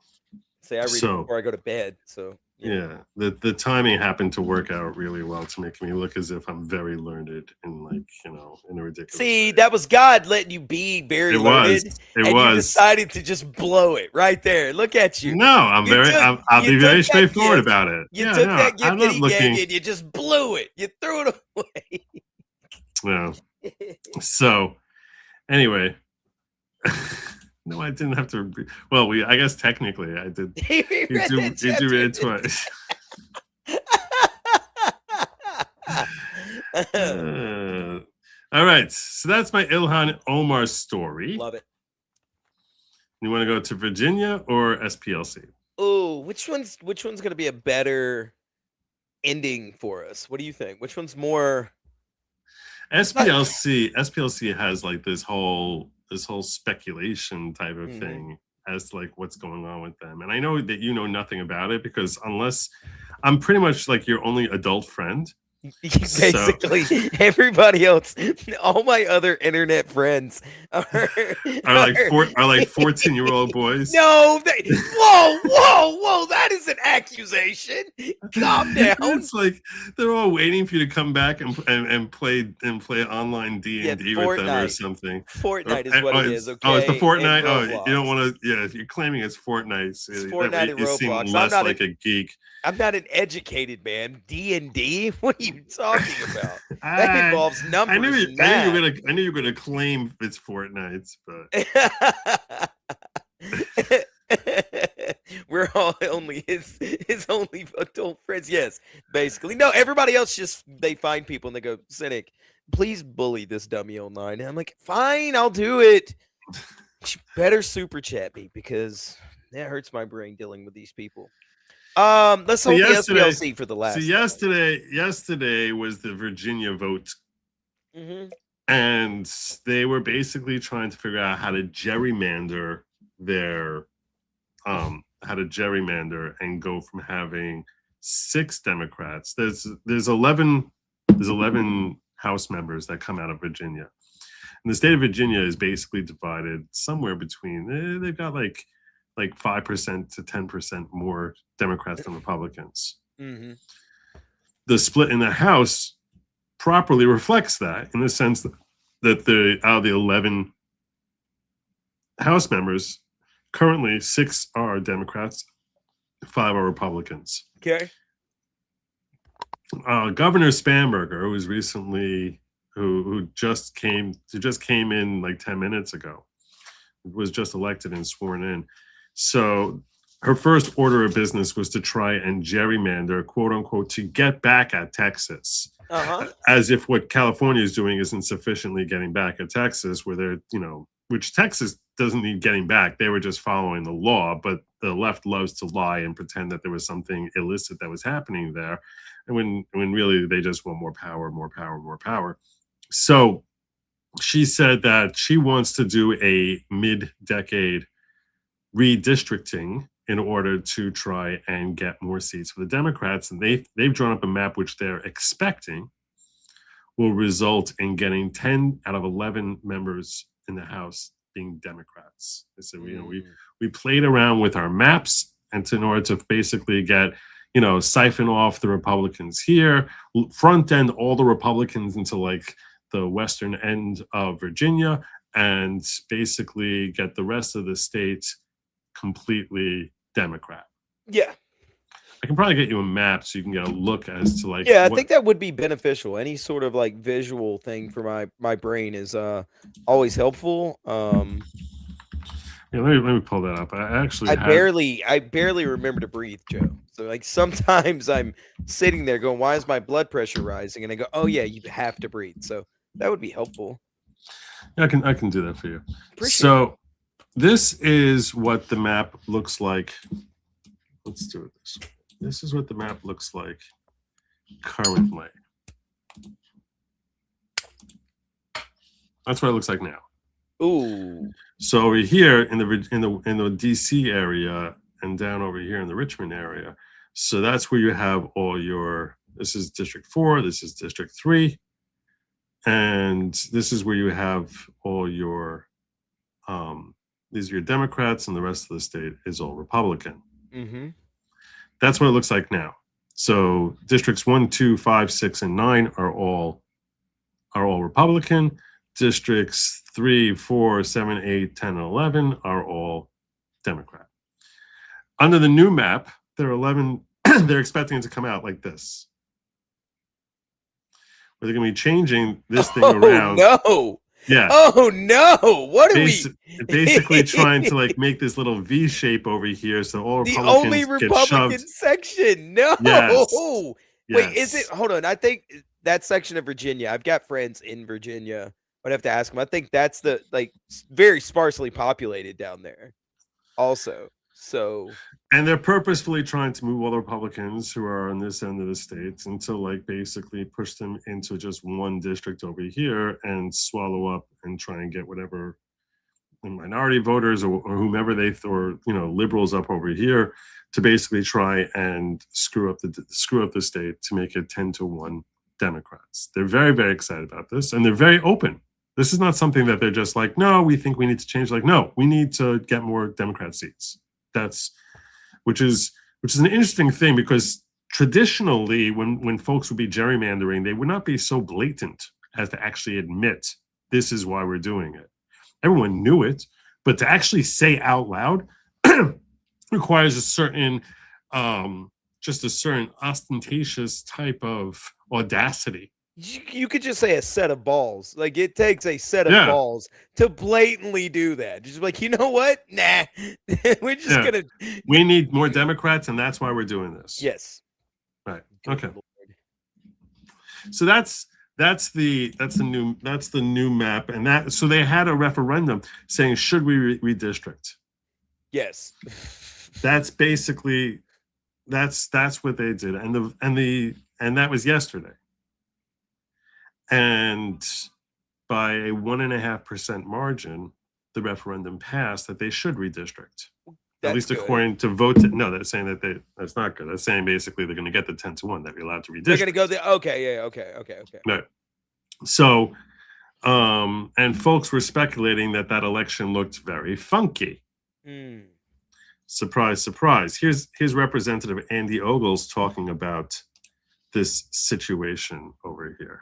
Speaker 5: I read it before I go to bed. So
Speaker 4: yeah, the timing happened to work out really well to make me look as if I'm very learned in in a ridiculous
Speaker 5: See, that was God letting you be very learned. You decided to just blow it right there. Look at you.
Speaker 4: No, I'll be very straightforward about it.
Speaker 5: You took that gift that he gave you and you just blew it. You threw it away.
Speaker 4: Yeah. So anyway. No, I didn't have to. Well, I guess technically I did. You do read it twice. All right, so that's my Ilhan Omar story.
Speaker 5: Love it.
Speaker 4: You want to go to Virginia or SPLC?
Speaker 5: Oh, which one's going to be a better ending for us? What do you think? Which one's more?
Speaker 4: SPLC has like this whole speculation type of thing as to like what's going on with them. And I know that you know nothing about it because unless I'm pretty much like your only adult friend.
Speaker 5: Basically, everybody else, all my internet internet friends are
Speaker 4: like 14-year-old boys.
Speaker 5: No, whoa! That is an accusation. Calm down.
Speaker 4: It's like they're all waiting for you to come back and play online D&D with them or something.
Speaker 5: Fortnite is what it is. Okay.
Speaker 4: Oh, it's the Fortnite. Oh, you don't want to. Yeah, you're claiming it's Fortnite.
Speaker 5: It's Fortnite and Roblox.
Speaker 4: Seem less like a geek.
Speaker 5: I'm not an educated man. D&D? What are you talking about? That involves numbers.
Speaker 4: I knew you were gonna claim it's Fortnite, but
Speaker 5: we're all only his only adult friends. Yes, basically. No, everybody else they find people and they go, Cynic, please bully this dummy online. And I'm like, fine, I'll do it. She better super chat me because that hurts my brain dealing with these people. Let's hold the SPLC for the last.
Speaker 4: So yesterday was the Virginia vote. And they were basically trying to figure out how to gerrymander and go from having 6 Democrats. There's 11 House members that come out of Virginia. And the state of Virginia is basically divided somewhere between, they've got like 5% to 10% more Democrats than Republicans. The split in the House properly reflects that, in the sense that out of the 11 House members, currently 6 are Democrats, 5 are Republicans.
Speaker 5: Okay.
Speaker 4: Governor Spanberger, who just came in like 10 minutes ago, was just elected and sworn in. So her first order of business was to try and gerrymander, quote unquote, to get back at Texas. As if what California is doing isn't sufficiently getting back at Texas, where they're, which Texas doesn't need getting back. They were just following the law, but the left loves to lie and pretend that there was something illicit that was happening there. And when really they just want more power, more power, more power. So she said that she wants to do a mid-decade redistricting in order to try and get more seats for the Democrats. And they've drawn up a map which they're expecting will result in getting 10 out of 11 members in the House being Democrats. So we played around with our maps, and in order to basically get, siphon off the Republicans here, front end all the Republicans into like the western end of Virginia, and basically get the rest of the state completely Democrat.
Speaker 5: Yeah.
Speaker 4: I can probably get you a map so you can get a look as to like.
Speaker 5: Yeah, I think that would be beneficial. Any sort of like visual thing for my brain is always helpful.
Speaker 4: Yeah, let me pull that up. I
Speaker 5: barely remember to breathe, Joe. So like sometimes I'm sitting there going, "Why is my blood pressure rising?" And I go, "Oh yeah, you have to breathe." So that would be helpful.
Speaker 4: Yeah, I can do that for you. So this is what the map looks like. Let's do it this way. This is what the map looks like currently. That's what it looks like now.
Speaker 5: Ooh.
Speaker 4: So over here in the DC area and down over here in the Richmond area. So that's where you have all your, this is District 4, this is District 3. And this is where you have all your, these are your Democrats, and the rest of the state is all Republican. That's what it looks like now. So districts 1, 2, 5, 6, and 9 are all Republican. Districts 3, 4, 7, 8, 10, and 11 are all Democrat. Under the new map, there are 11. They're expecting it to come out like this. Where they're going to be changing this thing around.
Speaker 5: No.
Speaker 4: Yeah.
Speaker 5: Oh no! What are we
Speaker 4: basically trying to like make this little V shape over here, so all
Speaker 5: the
Speaker 4: Republicans
Speaker 5: only Republican
Speaker 4: get shoved.
Speaker 5: section? No.
Speaker 4: Yes.
Speaker 5: Wait, is it? Hold on. I think that section of Virginia. I've got friends in Virginia. I'd have to ask them. I think that's the like very sparsely populated down there. Also, so.
Speaker 4: And they're purposefully trying to move all the Republicans who are on this end of the states and to like basically push them into just one district over here and swallow up and try and get whatever minority voters or whomever they or liberals up over here to basically try and screw up the state to make it 10-1 Democrats. They're very, very excited about this, and they're very open. This is not something that they're just like, no, we think we need to change. Like, no, we need to get more Democrat seats. Which is an interesting thing, because traditionally when folks would be gerrymandering, they would not be so blatant as to actually admit this is why we're doing it. Everyone knew it, but to actually say out loud requires a certain ostentatious type of audacity.
Speaker 5: You could just say a set of balls. Like, it takes a set of balls to blatantly do that. Just like, you know what? Nah, we're just gonna.
Speaker 4: We need more Democrats, and that's why we're doing this.
Speaker 5: Yes.
Speaker 4: Right. Okay. So that's That's the new map, and that so they had a referendum saying should we redistrict?
Speaker 5: Yes.
Speaker 4: That's basically that's what they did, and that was yesterday, and by a 1.5% margin, the referendum passed that they should redistrict. At least according to vote. No, they're saying that that's not good. That's saying basically they're going to get the 10-1 that we're allowed to redistrict.
Speaker 5: They're going to go there. Okay, yeah, okay.
Speaker 4: Right. So, and folks were speculating that election looked very funky. Surprise, surprise. Here's Representative Andy Ogles talking about this situation over here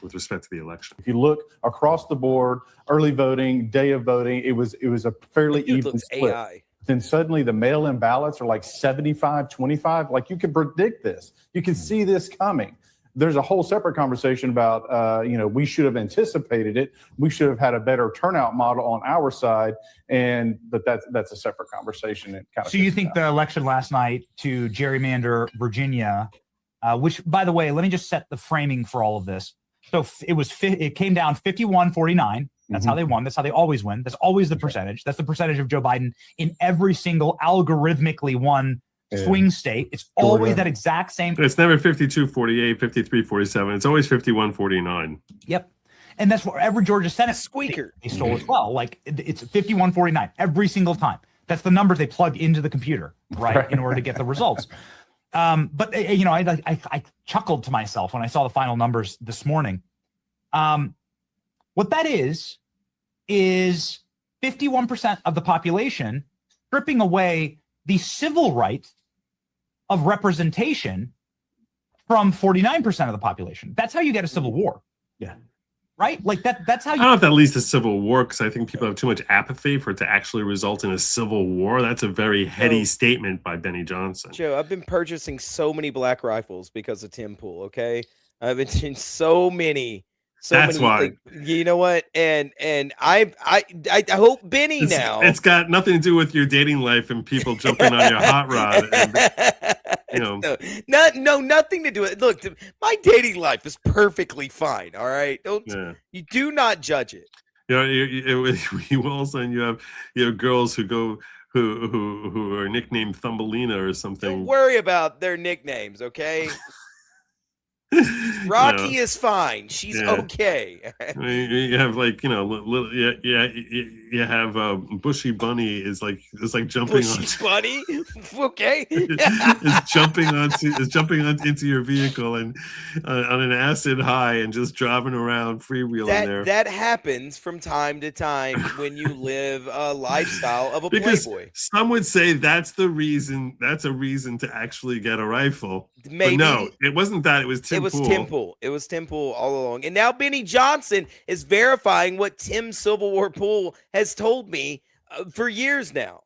Speaker 4: with respect to the election.
Speaker 16: If you look across the board, early voting, day of voting, it was a fairly even split.
Speaker 5: AI.
Speaker 16: Then suddenly the mail-in ballots are like 75-25. Like you can predict this. You can see this coming. There's a whole separate conversation about, we should have anticipated it. We should have had a better turnout model on our side. But that's a separate conversation. It kind of
Speaker 17: so you think the election last night to gerrymander Virginia, which, by the way, let me just set the framing for all of this. So it came down 51-49. That's how they won. That's how they always win. That's always the percentage. That's the percentage of Joe Biden in every single algorithmically won swing state. It's always that exact same.
Speaker 4: It's never 52-48, 53-47. It's always 51-49.
Speaker 17: Yep. And that's what every Georgia Senate
Speaker 5: squeaker
Speaker 17: they stole as well. Like it's 51-49 every single time. That's the numbers they plug into the computer, right, in order to get the results. But I chuckled to myself when I saw the final numbers this morning. What that is 51% of the population stripping away the civil right of representation from 49% of the population. That's how you get a civil war.
Speaker 16: Yeah.
Speaker 17: Right? Like that's how you
Speaker 4: I don't know if that leads to civil war, because I think people have too much apathy for it to actually result in a civil war. That's a very heady statement by Benny Johnson.
Speaker 5: Joe, I've been purchasing so many black rifles because of Tim Pool, okay? I've been seeing so many.
Speaker 4: That's why.
Speaker 5: Like, you know what? And I hope Benny
Speaker 4: it's got nothing to do with your dating life and people jumping on your hot rod. And,
Speaker 5: nothing to do with it. Look, my dating life is perfectly fine. All right, you do not judge it.
Speaker 4: You also you have girls who are nicknamed Thumbelina or something.
Speaker 5: Don't worry about their nicknames, okay? Rocky is fine. She's okay.
Speaker 4: I mean, you have you have Bushy Bunny is like jumping on
Speaker 5: Bunny. Okay.
Speaker 4: is jumping into your vehicle and on an acid high and just driving around freewheeling there.
Speaker 5: That happens from time to time when you live a lifestyle of a playboy.
Speaker 4: Some would say that's a reason to actually get a rifle.
Speaker 5: Maybe.
Speaker 4: But no, it wasn't that. It was Tim Pool.
Speaker 5: It was Tim Pool all along. And now Benny Johnson is verifying what Tim Civil War Pool has told me for years now.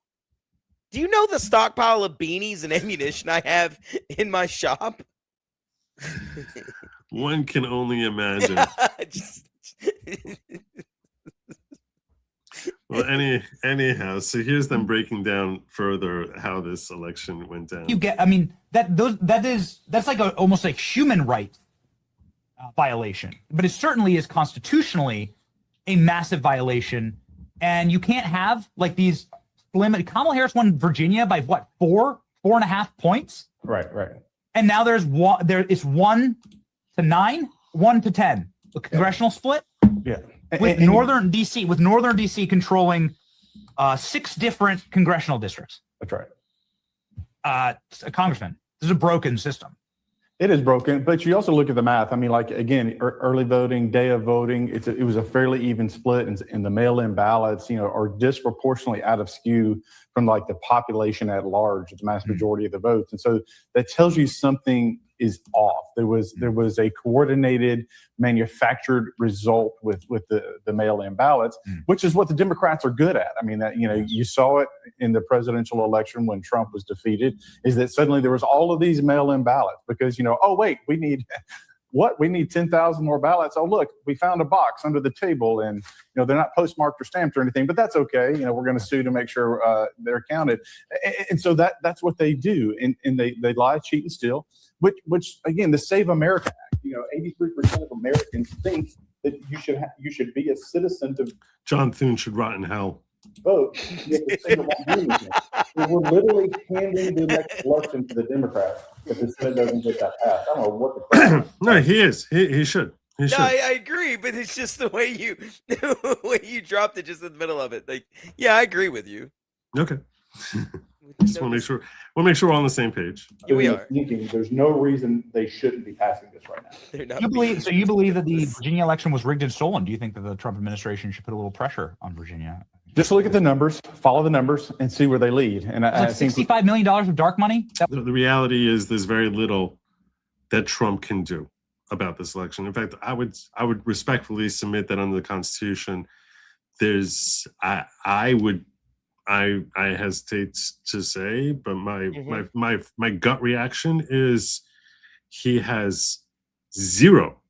Speaker 5: Do you know the stockpile of beanies and ammunition I have in my shop?
Speaker 4: One can only imagine. Well, anyhow, so here's them breaking down further how this election went down.
Speaker 17: That's like almost like human rights violation, but it certainly is constitutionally a massive violation. And you can't have like these limited. Kamala Harris won Virginia by what, 4.5 points?
Speaker 16: Right.
Speaker 17: And now it's 1-9, 1-10. The congressional split.
Speaker 16: Yeah.
Speaker 17: With Northern DC controlling 6 different congressional districts.
Speaker 16: That's right.
Speaker 17: A congressman. This is a broken system.
Speaker 16: It is broken, but you also look at the math. I mean, like, again, early voting, day of voting, it was a fairly even split, and the mail-in ballots, are disproportionately out of skew from like the population at large, the mass majority of the votes. And so that tells you something is off. There was a coordinated, manufactured result with the mail-in ballots, which is what the Democrats are good at. I mean, that you saw it in the presidential election when Trump was defeated, is that suddenly there was all of these mail-in ballots because we need 10,000 more ballots. Oh, look, we found a box under the table, and they're not postmarked or stamped or anything, but that's okay. We're going to sue to make sure they're counted. And so that's what they do, and they lie, cheat, and steal. Which again, the Save America Act, 83% of Americans think that you should be a citizen to
Speaker 4: John Thune should rot in hell.
Speaker 16: vote. Yet the Senate won't do anything. So we're literally handing the next election to the Democrats if the Senate doesn't get that passed. I don't know what the crap.
Speaker 4: No, he is. He should. He should.
Speaker 5: No, I agree, but it's just the way you dropped it just in the middle of it. Like, yeah, I agree with you.
Speaker 4: Okay. Just want to make sure. We'll make sure we're on the same page.
Speaker 5: Yeah, we are.
Speaker 16: There's no reason they shouldn't be passing this right now.
Speaker 5: They're not
Speaker 17: You believe that the Virginia election was rigged and stolen? Do you think that the Trump administration should put a little pressure on Virginia?
Speaker 16: Just look at the numbers, follow the numbers, and see where they lead. And I think
Speaker 17: $65 million of dark money.
Speaker 4: The reality is there's very little that Trump can do about this election. In fact, I would respectfully submit that under the Constitution, there's I hesitate to say, but my gut reaction is he has zero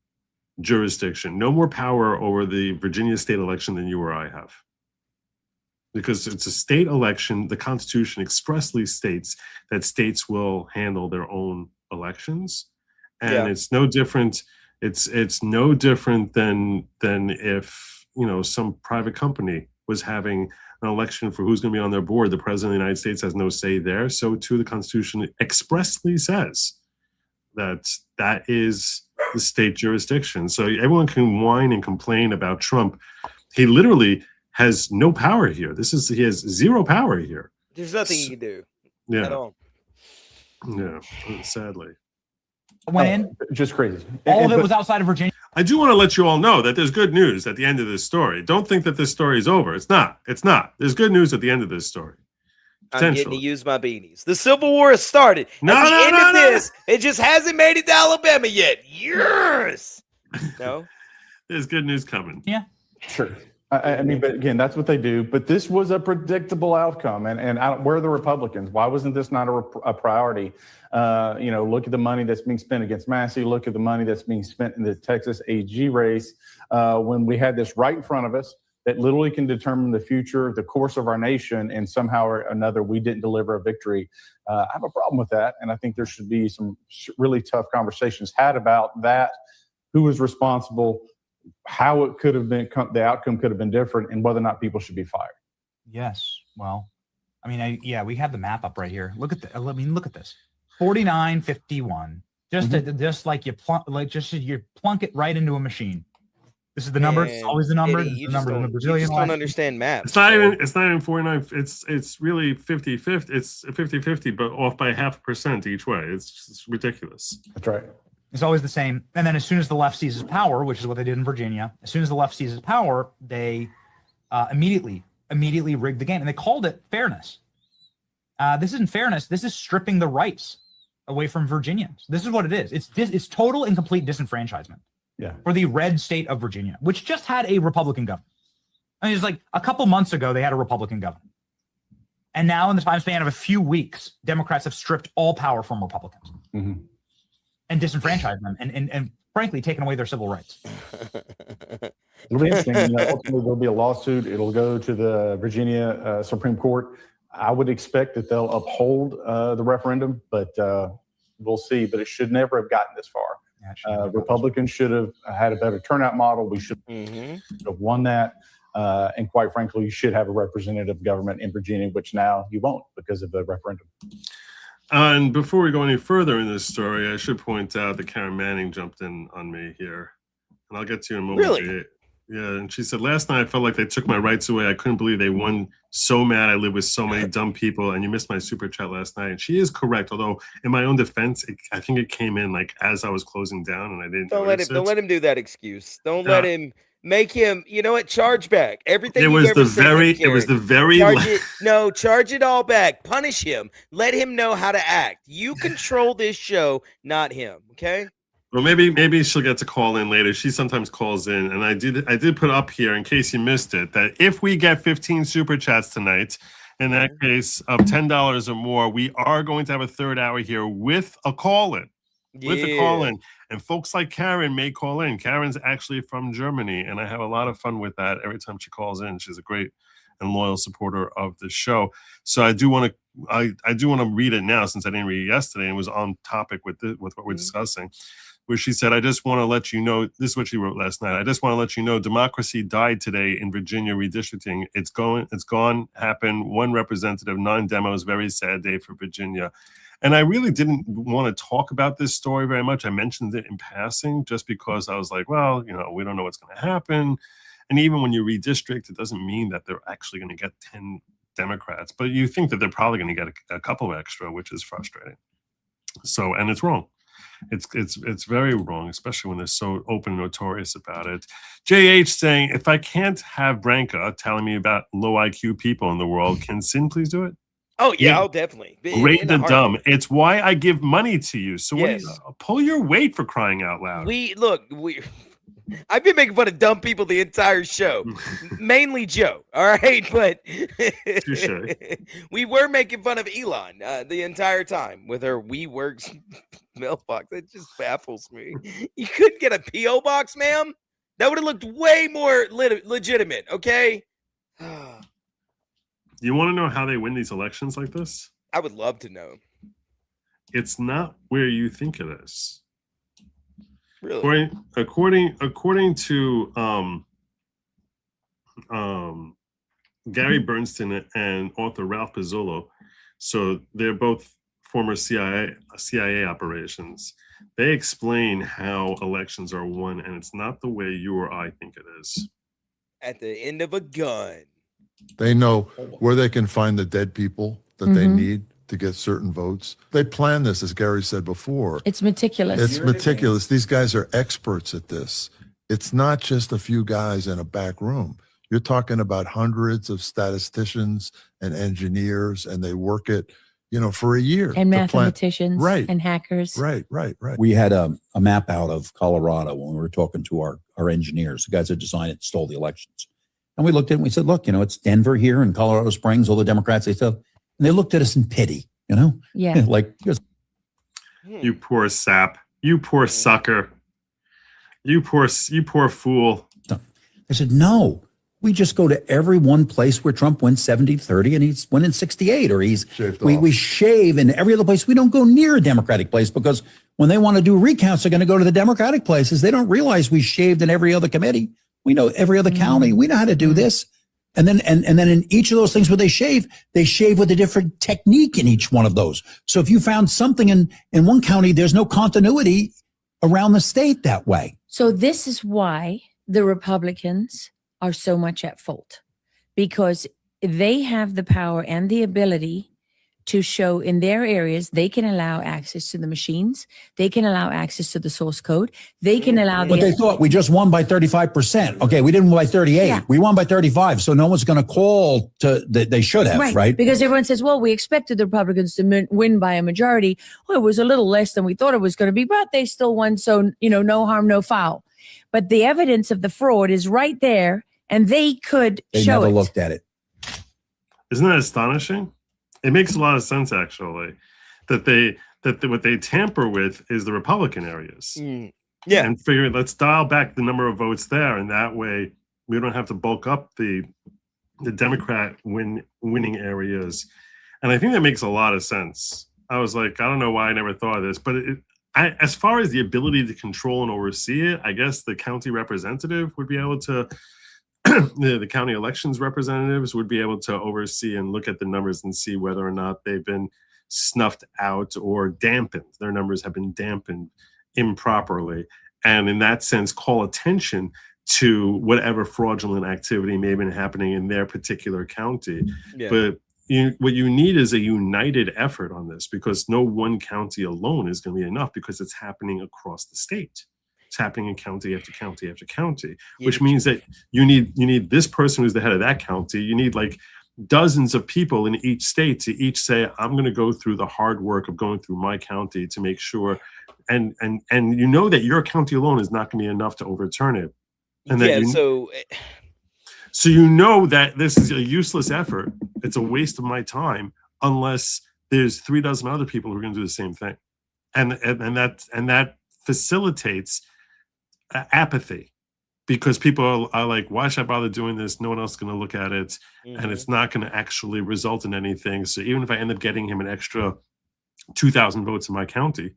Speaker 4: jurisdiction, no more power over the Virginia state election than you or I have. Because it's a state election, the Constitution expressly states that states will handle their own elections, and it's no different. It's no different than if some private company was having an election for who's going to be on their board. The president of the United States has no say there. So too, the Constitution expressly says that is the state jurisdiction. So everyone can whine and complain about Trump. He literally has no power here. He has zero power here.
Speaker 5: There's nothing he can do
Speaker 4: Yeah.
Speaker 5: at all.
Speaker 4: Yeah, sadly.
Speaker 17: Went in.
Speaker 16: Just crazy.
Speaker 17: All of it was outside of Virginia.
Speaker 4: I do want to let you all know that there's good news at the end of this story. Don't think that this story is over. It's not. It's not. There's good news at the end of this story.
Speaker 5: I'm getting to use my beanies. The Civil War has started. At the end of this, it just hasn't made it to Alabama yet. Yes. No.
Speaker 4: There's good news coming.
Speaker 17: Yeah.
Speaker 16: Sure. I mean, but again, that's what they do. But this was a predictable outcome. And where are the Republicans? Why wasn't this not a priority? Look at the money that's being spent against Massey. Look at the money that's being spent in the Texas AG race. When we had this right in front of us that literally can determine the future, the course of our nation, and somehow or another we didn't deliver a victory. I have a problem with that. And I think there should be some really tough conversations had about that. Who was responsible? How it could have been, the outcome could have been different, and whether or not people should be fired.
Speaker 17: Yes. Well, I mean, we have the map up right here. Look at the. I mean, look at this. 49-51. Just like you plunk it right into a machine. This is the number. It's always the number.
Speaker 5: You
Speaker 17: the number in the
Speaker 5: just
Speaker 17: Brazilian
Speaker 5: don't understand maps.
Speaker 4: It's not even 49. It's really 50-50. It's 50-50, but off by 0.5% each way. It's just ridiculous.
Speaker 16: That's right.
Speaker 17: It's always the same. And then as soon as the left seizes power, which is what they did in Virginia, as soon as the left seizes power, they immediately rigged the game. And they called it fairness. This isn't fairness. This is stripping the rights away from Virginians. This is what it is. It's total and complete disenfranchisement for the red state of Virginia, which just had a Republican governor. I mean, it's like a couple months ago, they had a Republican governor. And now in the time span of a few weeks, Democrats have stripped all power from Republicans.
Speaker 16: Mm-hmm.
Speaker 17: And disenfranchise them and frankly taken away their civil rights.
Speaker 16: It'll be interesting. Ultimately, there'll be a lawsuit. It'll go to the Virginia Supreme Court. I would expect that they'll uphold the referendum, but we'll see. But it should never have gotten this far. Republicans should have had a better turnout model. We should have won that. And quite frankly, you should have a representative government in Virginia, which now you won't because of the referendum.
Speaker 4: And before we go any further in this story, I should point out that Karen Manning jumped in on me here. And I'll get to you in a moment.
Speaker 5: Really?
Speaker 4: Yeah, and she said, last night I felt like they took my rights away. I couldn't believe they won. So mad. I live with so many dumb people. And you missed my super chat last night. And she is correct. Although in my own defense, I think it came in like as I was closing down and I didn't
Speaker 5: Don't let him do that excuse. Don't let him make him, you know what, charge back everything.
Speaker 4: It was the very
Speaker 5: charge it all back. Punish him. Let him know how to act. You control this show, not him. Okay.
Speaker 4: Well, maybe she'll get to call in later. She sometimes calls in, and I did put up here in case you missed it that if we get 15 super chats tonight, in that case of $10 or more, we are going to have a third hour here with a call in. With a call in. And folks like Karen may call in. Karen's actually from Germany, and I have a lot of fun with that every time she calls in. She's a great and loyal supporter of the show. So I do want to read it now since I didn't read it yesterday and it was on topic with what we're discussing. where she said, I just want to let you know, this is what she wrote last night. I just want to let you know, democracy died today in Virginia redistricting. It's gone, happened. One representative, 9 demos, very sad day for Virginia. And I really didn't want to talk about this story very much. I mentioned it in passing just because I was like, well, we don't know what's going to happen. And even when you redistrict, it doesn't mean that they're actually going to get 10 Democrats, but you think that they're probably going to get a couple of extra, which is frustrating. So, and it's wrong. It's very wrong, especially when they're so open and notorious about it. JH saying, if I can't have Branca telling me about low IQ people in the world, can Sin please do it?
Speaker 5: Oh yeah, I'll definitely.
Speaker 4: Great the dumb. It's why I give money to you. So
Speaker 5: Yes.
Speaker 4: pull your weight for crying out loud.
Speaker 5: I've been making fun of dumb people the entire show, mainly Joe. All right, but we were making fun of Elon the entire time with her WeWorks mailbox. It just baffles me. You couldn't get a PO box, ma'am. That would have looked way more legitimate. Okay.
Speaker 4: You want to know how they win these elections like this?
Speaker 5: I would love to know.
Speaker 4: It's not where you think it is.
Speaker 5: Really?
Speaker 4: According to Gary Bernstein and author Ralph Pizzolo, so they're both former CIA operations. They explain how elections are won, and it's not the way you or I think it is.
Speaker 5: At the end of a gun.
Speaker 18: They know where they can find the dead people that they need to get certain votes. They plan this, as Gary said before.
Speaker 19: It's meticulous.
Speaker 18: It's meticulous. These guys are experts at this. It's not just a few guys in a back room. You're talking about hundreds of statisticians and engineers, and they work it, for a year.
Speaker 19: And mathematicians,
Speaker 18: right,
Speaker 19: and hackers.
Speaker 18: Right.
Speaker 20: We had a map out of Colorado when we were talking to our engineers, the guys that designed it, stole the elections. And we looked at it and we said, look, it's Denver here and Colorado Springs, all the Democrats, they said, and they looked at us in pity,
Speaker 19: Yeah.
Speaker 20: like,
Speaker 4: you poor sap, you poor sucker, you poor fool.
Speaker 20: I said, no, we just go to every one place where Trump wins 70-30 and he's winning 68, or we shave in every other place. We don't go near a Democratic place because when they want to do recounts, they're going to go to the Democratic places. They don't realize we shaved in every other committee. We know every other county. We know how to do this. And then in each of those things where they shave with a different technique in each one of those. So if you found something in one county, there's no continuity around the state that way.
Speaker 19: So this is why the Republicans are so much at fault, because they have the power and the ability to show in their areas, they can allow access to the machines. They can allow access to the source code. They can allow
Speaker 20: But they thought we just won by 35%. Okay, we didn't win by 38. Yeah. We won by 35. So no one's going to call they should have, right?
Speaker 19: Because everyone says, well, we expected the Republicans to win by a majority. Well, it was a little less than we thought it was going to be, but they still won. So, no harm, no foul. But the evidence of the fraud is right there, and they could show it. They
Speaker 20: never looked at it.
Speaker 4: Isn't that astonishing? It makes a lot of sense, actually, that what they tamper with is the Republican areas.
Speaker 5: Yeah.
Speaker 4: And figure, let's dial back the number of votes there, and that way we don't have to bulk up the Democrat winning areas. And I think that makes a lot of sense. I was like, I don't know why I never thought of this, but as far as the ability to control and oversee it, I guess the county representative would be able to. The county elections representatives would be able to oversee and look at the numbers and see whether or not they've been snuffed out or dampened. Their numbers have been dampened improperly. And in that sense, call attention to whatever fraudulent activity may have been happening in their particular county. Yeah. But what you need is a united effort on this, because no one county alone is going to be enough, because it's happening across the state. It's happening in county after county after county, which means that you need this person who's the head of that county. You need like dozens of people in each state to each say, I'm going to go through the hard work of going through my county to make sure, and that your county alone is not going to be enough to overturn it. And
Speaker 5: so
Speaker 4: that this is a useless effort. It's a waste of my time unless there's 3 dozen other people who are going to do the same thing, and that facilitates apathy, because people are like, why should I bother doing this? No one else is going to look at it, and it's not going to actually result in anything. So even if I end up getting him an extra 2,000 votes in my county,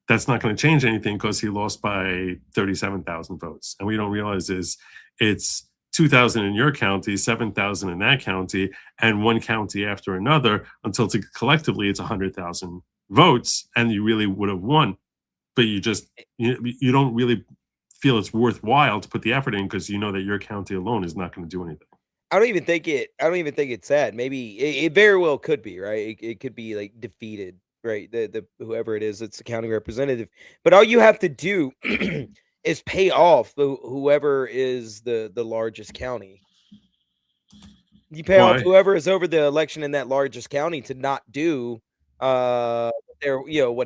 Speaker 4: that's not going to change anything because he lost by 37,000 votes. And we don't realize is it's 2,000 in your county, 7,000 in that county, and one county after another until collectively it's 100,000 votes, and you really would have won. But you don't really feel it's worthwhile to put the effort in because you know that your county alone is not going to do anything.
Speaker 5: I don't even think it's that. Maybe it very well could be, right? It could be like defeated, right? The whoever it is, it's the county representative. But all you have to do is pay off whoever is the largest county. You pay off whoever is over the election in that largest county to not do what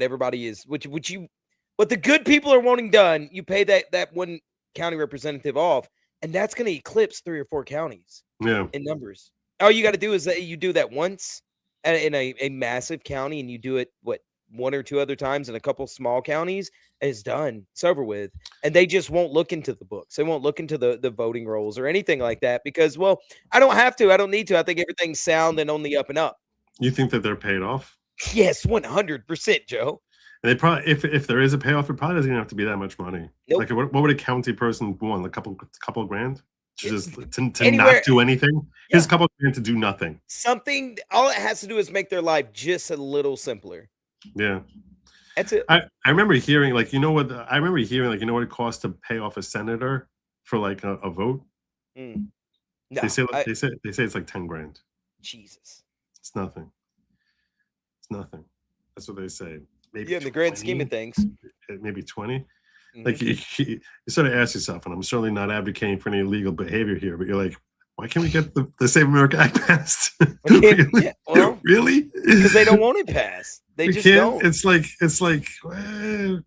Speaker 5: everybody is, what the good people are wanting done. You pay that one county representative off, and that's going to eclipse 3 or 4 counties.
Speaker 4: Yeah,
Speaker 5: in numbers. All you got to do is that you do that once in a massive county, and you do it 1 or 2 other times in a couple small counties, and it's done. It's over with. And they just won't look into the books. They won't look into the voting rolls or anything like that because, well, I don't have to. I don't need to. I think everything's sound and on the up and up.
Speaker 4: You think that they're paid off?
Speaker 5: Yes, 100%, Joe.
Speaker 4: And they probably, if there is a payoff, it probably doesn't even have to be that much money.
Speaker 5: Nope.
Speaker 4: Like, what would a county person want? A couple grand? Just to
Speaker 5: Anywhere,
Speaker 4: not do anything?
Speaker 5: Yeah.
Speaker 4: Here's a couple grand to do nothing.
Speaker 5: Something, all it has to do is make their life just a little simpler.
Speaker 4: Yeah.
Speaker 5: That's it.
Speaker 4: I remember hearing, like, you know what it costs to pay off a senator for like a vote?
Speaker 5: No,
Speaker 4: they say it's like 10 grand.
Speaker 5: Jesus.
Speaker 4: It's nothing. It's nothing. That's what they say. Maybe
Speaker 5: in the grand scheme of things.
Speaker 4: Maybe 20. Like you sort of ask yourself, and I'm certainly not advocating for any illegal behavior here, but you're like, why can't we get the Save America Act passed? Really?
Speaker 5: Yeah, well,
Speaker 4: really?
Speaker 5: Because they don't want it passed. They just don't.
Speaker 4: It's like I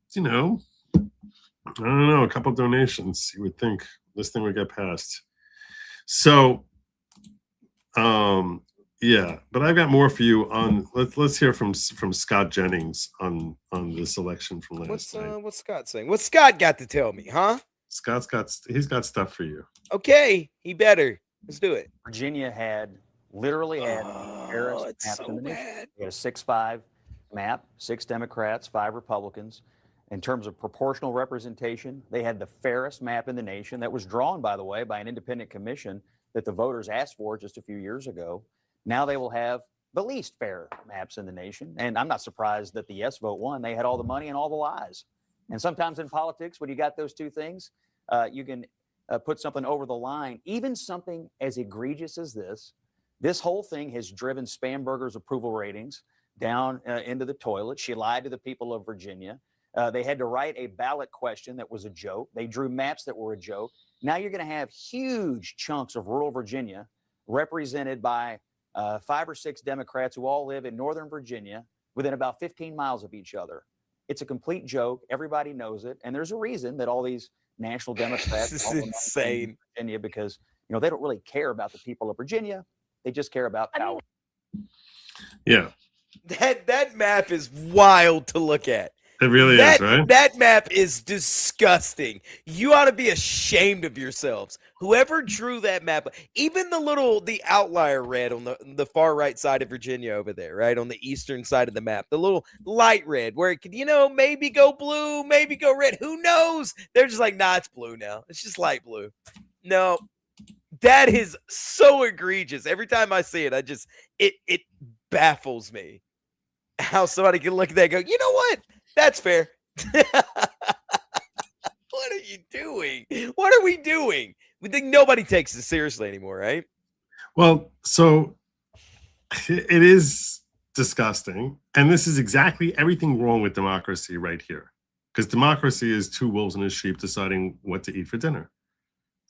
Speaker 4: don't know, a couple donations, you would think this thing would get passed. So, yeah, but I've got more for you on. Let's hear from Scott Jennings on this election from last night.
Speaker 5: What's Scott saying? What's Scott got to tell me, huh?
Speaker 4: He's got stuff for you.
Speaker 5: Okay, he better. Let's do it.
Speaker 21: Virginia literally had fairest maps in the nation. We had a 6-5 map, 6 Democrats, 5 Republicans. In terms of proportional representation, they had the fairest map in the nation that was drawn, by the way, by an independent commission that the voters asked for just a few years ago. Now they will have the least fair maps in the nation. And I'm not surprised that the yes vote won. They had all the money and all the lies. And sometimes in politics, when you got those two things, you can put something over the line. Even something as egregious as this whole thing has driven Spamberger's approval ratings down into the toilet. She lied to the people of Virginia. They had to write a ballot question that was a joke. They drew maps that were a joke. Now you're going to have huge chunks of rural Virginia represented by 5 or 6 Democrats who all live in Northern Virginia within about 15 miles of each other. It's a complete joke. Everybody knows it. And there's a reason that all these national Democrats
Speaker 5: this is insane.
Speaker 21: Virginia because, they don't really care about the people of Virginia. They just care about power.
Speaker 4: Yeah.
Speaker 5: That map is wild to look at.
Speaker 4: It really is, right?
Speaker 5: That map is disgusting. You ought to be ashamed of yourselves. Whoever drew that map, even the outlier red on the far right side of Virginia over there, right? On the eastern side of the map, the little light red where it could, maybe go blue, maybe go red. Who knows? They're just like, nah, it's blue now. It's just light blue. No, that is so egregious. Every time I see it, it baffles me how somebody can look at that and go, you know what? That's fair. What are you doing? What are we doing? We think nobody takes this seriously anymore, right?
Speaker 4: Well, so it is disgusting. And this is exactly everything wrong with democracy right here. Because democracy is 2 wolves and a sheep deciding what to eat for dinner.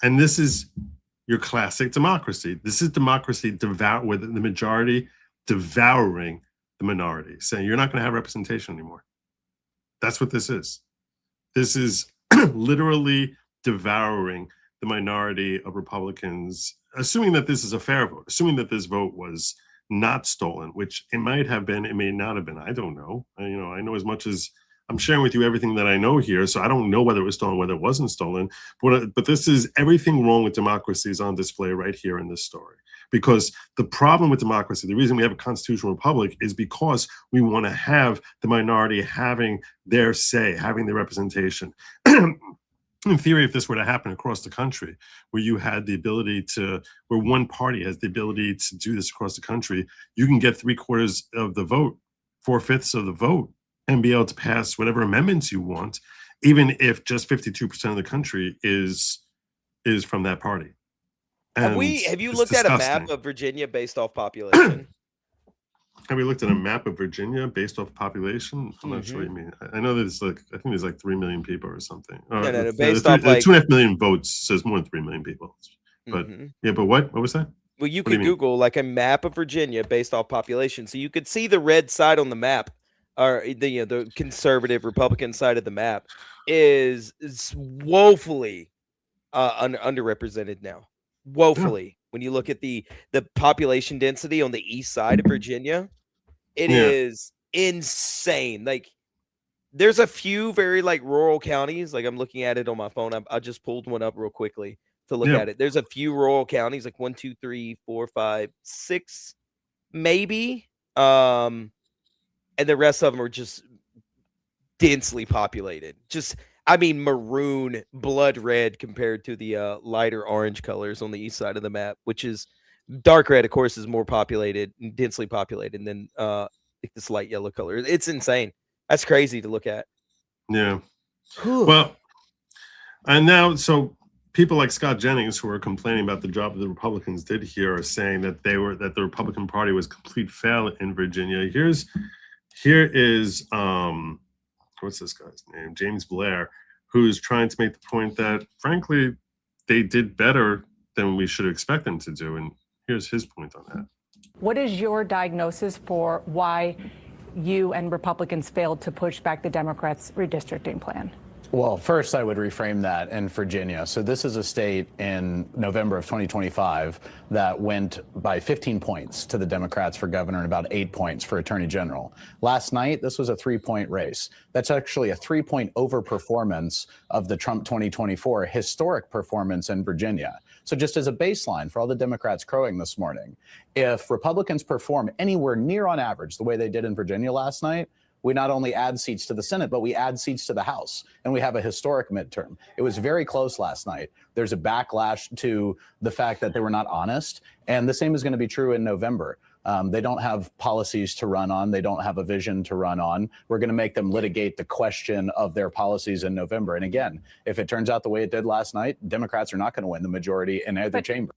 Speaker 4: And this is your classic democracy. This is democracy with the majority devouring the minority, saying you're not going to have representation anymore. That's what this is. This is literally devouring the minority of Republicans, assuming that this is a fair vote, assuming that this vote was not stolen, which it might have been, it may not have been. I don't know. I know as much as I'm sharing with you everything that I know here, so I don't know whether it was stolen, whether it wasn't stolen. But this is everything wrong with democracy is on display right here in this story. Because the problem with democracy, the reason we have a constitutional republic, is because we want to have the minority having their say, having their representation. In theory, if this were to happen across the country, where you had the ability to, where one party has the ability to do this across the country, you can get 3/4 of the vote, 4/5 of the vote, and be able to pass whatever amendments you want, even if just 52% of the country is from that party.
Speaker 5: Have you looked at a map of Virginia based off population?
Speaker 4: Have we looked at a map of Virginia based off population? I'm not sure what you mean. I know there's I think there's 3 million people or something.
Speaker 5: No, based off
Speaker 4: 2.5 million votes says more than 3 million people. But yeah, but what was that?
Speaker 5: Well, you could Google like a map of Virginia based off population, so you could see the red side on the map, or the conservative Republican side of the map is woefully underrepresented now. Woefully. When you look at the population density on the east side of Virginia, it is insane. Like, there's a few very rural counties. Like, I'm looking at it on my phone. I just pulled one up real quickly to look at it. There's a few rural counties, like 1, 2, 3, 4, 5, 6, maybe. And the rest of them are just densely populated. Maroon, blood red compared to the lighter orange colors on the east side of the map, which is dark red, of course, is more populated and densely populated than this light yellow color. It's insane. That's crazy to look at.
Speaker 4: Yeah. Well, and now, so people like Scott Jennings, who are complaining about the job the Republicans did here, are saying that the Republican Party was complete fail in Virginia. Here is what's this guy's name? James Blair, who's trying to make the point that, frankly, they did better than we should expect them to do. And here's his point on that.
Speaker 2: What is your diagnosis for why you and Republicans failed to push back the Democrats' redistricting plan?
Speaker 22: Well, first, I would reframe that in Virginia. So this is a state in November of 2025 that went by 15 points to the Democrats for governor and about 8 points for attorney general. Last night, this was a 3-point race. That's actually a 3-point overperformance of the Trump 2024 historic performance in Virginia. So just as a baseline for all the Democrats crowing this morning, if Republicans perform anywhere near on average the way they did in Virginia last night, we not only add seats to the Senate, but we add seats to the House, and we have a historic midterm. It was very close last night. There's a backlash to the fact that they were not honest, and the same is going to be true in November. They don't have policies to run on. They don't have a vision to run on. We're going to make them litigate the question of their policies in November. And again, if it turns out the way it did last night, Democrats are not going to win the majority in either chamber.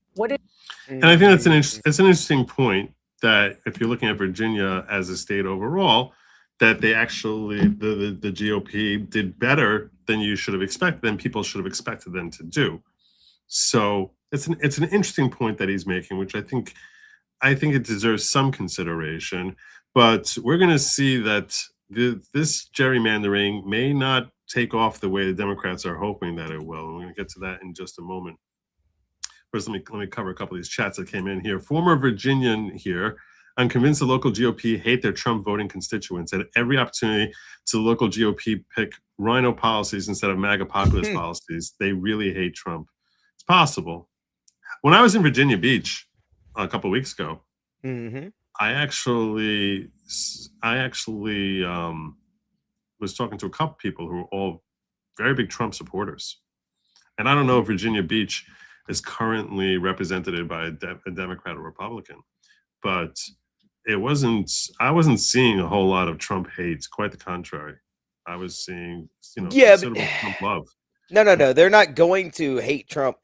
Speaker 4: And I think that's an interesting point, that if you're looking at Virginia as a state overall, that they actually, the GOP did better than you should have expected, than people should have expected them to do. So it's an interesting point that he's making, which I think it deserves some consideration. But we're going to see that this gerrymandering may not take off the way the Democrats are hoping that it will. We're going to get to that in just a moment. First, let me cover a couple of these chats that came in here. Former Virginian here. I'm convinced the local GOP hate their Trump voting constituents. At every opportunity to the local GOP pick rhino policies instead of MAGA populist policies, they really hate Trump. It's possible. When I was in Virginia Beach a couple of weeks ago, I actually was talking to a couple people who were all very big Trump supporters. And I don't know if Virginia Beach is currently represented by a Democrat or Republican, but I wasn't seeing a whole lot of Trump hate. Quite the contrary. I was seeing, considerable Trump love.
Speaker 5: No. They're not going to hate Trump.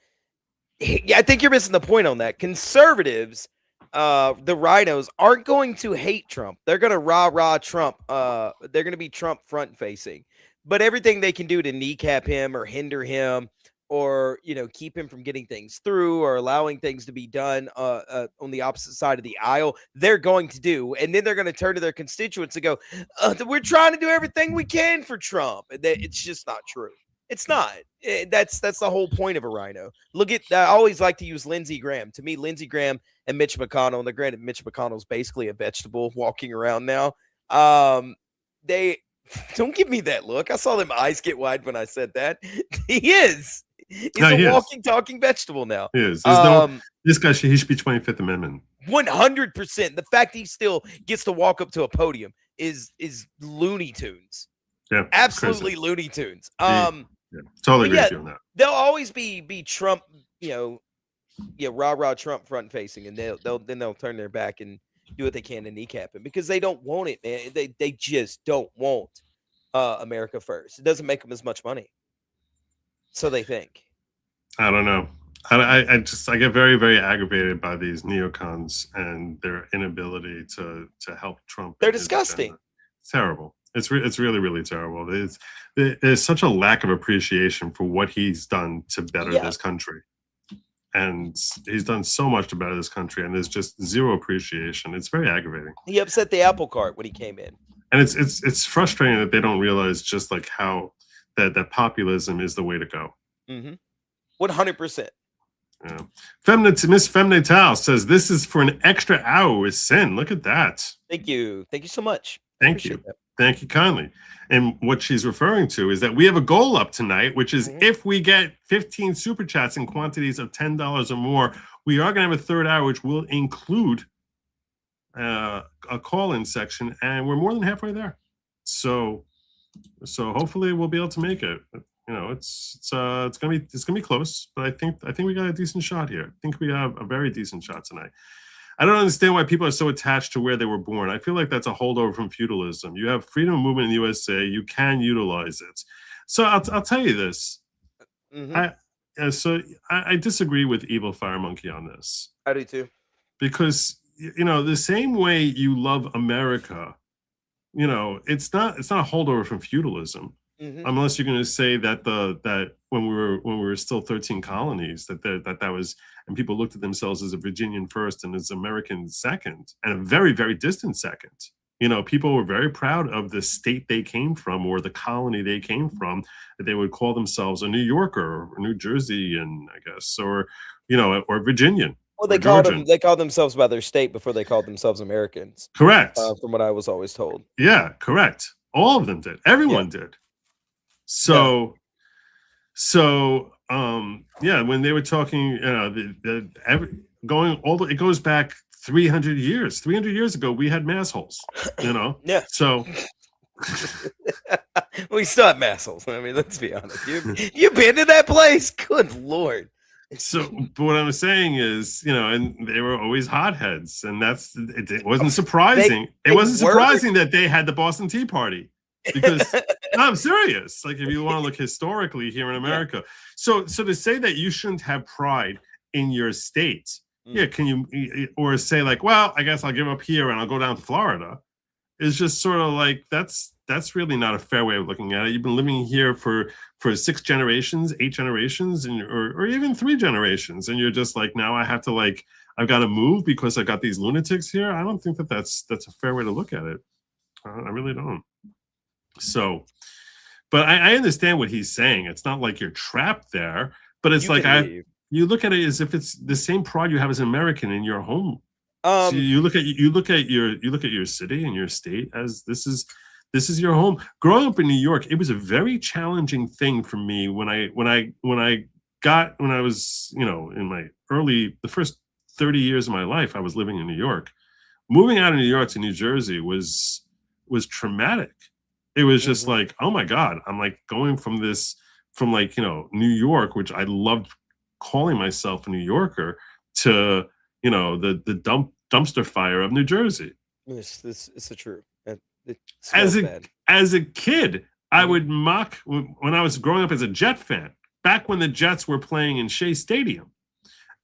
Speaker 5: Yeah, I think you're missing the point on that. Conservatives, the rhinos, aren't going to hate Trump. They're going to rah Trump. They're going to be Trump front facing. But everything they can do to kneecap him or hinder him, or keep him from getting things through, or allowing things to be done on the opposite side of the aisle, they're going to do. And then they're going to turn to their constituents and go, we're trying to do everything we can for Trump. It's just not true. It's not. That's the whole point of a rhino. Look at, I always like to use Lindsey Graham. To me, Lindsey Graham and Mitch McConnell, and granted, Mitch McConnell's basically a vegetable walking around now. They don't give me that look. I saw them eyes get wide when I said that. He is. He's a walking, talking vegetable now.
Speaker 4: He is. This guy, he should be 25th Amendment.
Speaker 5: 100%. The fact he still gets to walk up to a podium is Looney Tunes.
Speaker 4: Yeah,
Speaker 5: absolutely Looney Tunes.
Speaker 4: Totally agree with you on that.
Speaker 5: They'll always be Trump, rah Trump front facing, and they'll turn their back and do what they can to kneecap him because they don't want it, man. They just don't want America first. It doesn't make them as much money, so they think.
Speaker 4: I don't know. I get very, very aggravated by these neocons and their inability to help Trump.
Speaker 5: They're disgusting.
Speaker 4: It's terrible. It's really, really terrible. There's such a lack of appreciation for what he's done to better this country. And he's done so much to better this country, and there's just zero appreciation. It's very aggravating.
Speaker 5: He upset the apple cart when he came in.
Speaker 4: And it's frustrating that they don't realize just like how that populism is the way to go.
Speaker 5: 100%.
Speaker 4: Yeah. Miss Femnatal says this is for an extra hour with sin. Look at that.
Speaker 5: Thank you so much.
Speaker 4: Thank you. Thank you kindly. And what she's referring to is that we have a goal up tonight, which is if we get 15 super chats in quantities of $10 or more, we are going to have a third hour, which will include a call-in section, and we're more than halfway there. So hopefully we'll be able to make it. It's gonna be close, but I think we got a decent shot here. I think we have a very decent shot tonight. I don't understand why people are so attached to where they were born. I feel like that's a holdover from feudalism. You have freedom of movement in the USA. You can utilize it. So I'll tell you this. I disagree with Evil Fire Monkey on this.
Speaker 5: I do too.
Speaker 4: Because the same way you love America, it's not a holdover from feudalism. Unless you're going to say that that when we were still 13 colonies, that was, and people looked at themselves as a Virginian first and as American second, and a very, very distant second. People were very proud of the state they came from or the colony they came from, that they would call themselves a New Yorker or New Jerseyan, I guess, or Virginian.
Speaker 5: Well, they called themselves by their state before they called themselves Americans.
Speaker 4: Correct.
Speaker 5: From what I was always told.
Speaker 4: Yeah, correct. All of them did. Everyone did. So when they were talking, it goes back 300 years. 300 years ago, we had mass holes.
Speaker 5: Yeah.
Speaker 4: So
Speaker 5: we still have mass holes. I mean, let's be honest. You've been to that place? Good Lord.
Speaker 4: So, but what I'm saying is, and they were always hotheads, and it wasn't surprising. It wasn't surprising that they had the Boston Tea Party. Because no, I'm serious. Like, if you want to look historically here in America, so to say that you shouldn't have pride in your state, can you, or say like, well, I guess I'll give up here and I'll go down to Florida, is just sort of like that's really not a fair way of looking at it. You've been living here for 6 generations, 8 generations, and or even 3 generations, and you're just like, now I have to I've got to move because I got these lunatics here. I don't think that's a fair way to look at it. I really don't. So, but I understand what he's saying. It's not like you're trapped there, but it's you look at it as if it's the same pride you have as an American in your home. So you look at your city and your state as this is your home. Growing up in New York, it was a very challenging thing for me when I was in the first 30 years of my life. I was living in New York. Moving out of New York to New Jersey was traumatic. It was just like, oh my God, I'm like going from New York, which I loved calling myself a New Yorker, to, the dumpster fire of New Jersey.
Speaker 5: It's the truth.
Speaker 4: As a kid, I would mock when I was growing up as a Jet fan, back when the Jets were playing in Shea Stadium.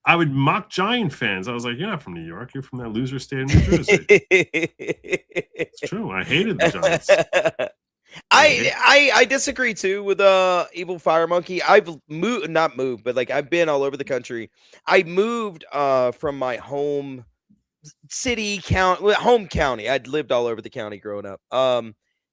Speaker 4: I would mock Giant fans. I was like, you're not from New York. You're from that loser state of New Jersey. It's true. I hated the Giants.
Speaker 5: I disagree too with Evil Fire Monkey. I've I've been all over the country. I moved from my home county. I'd lived all over the county growing up.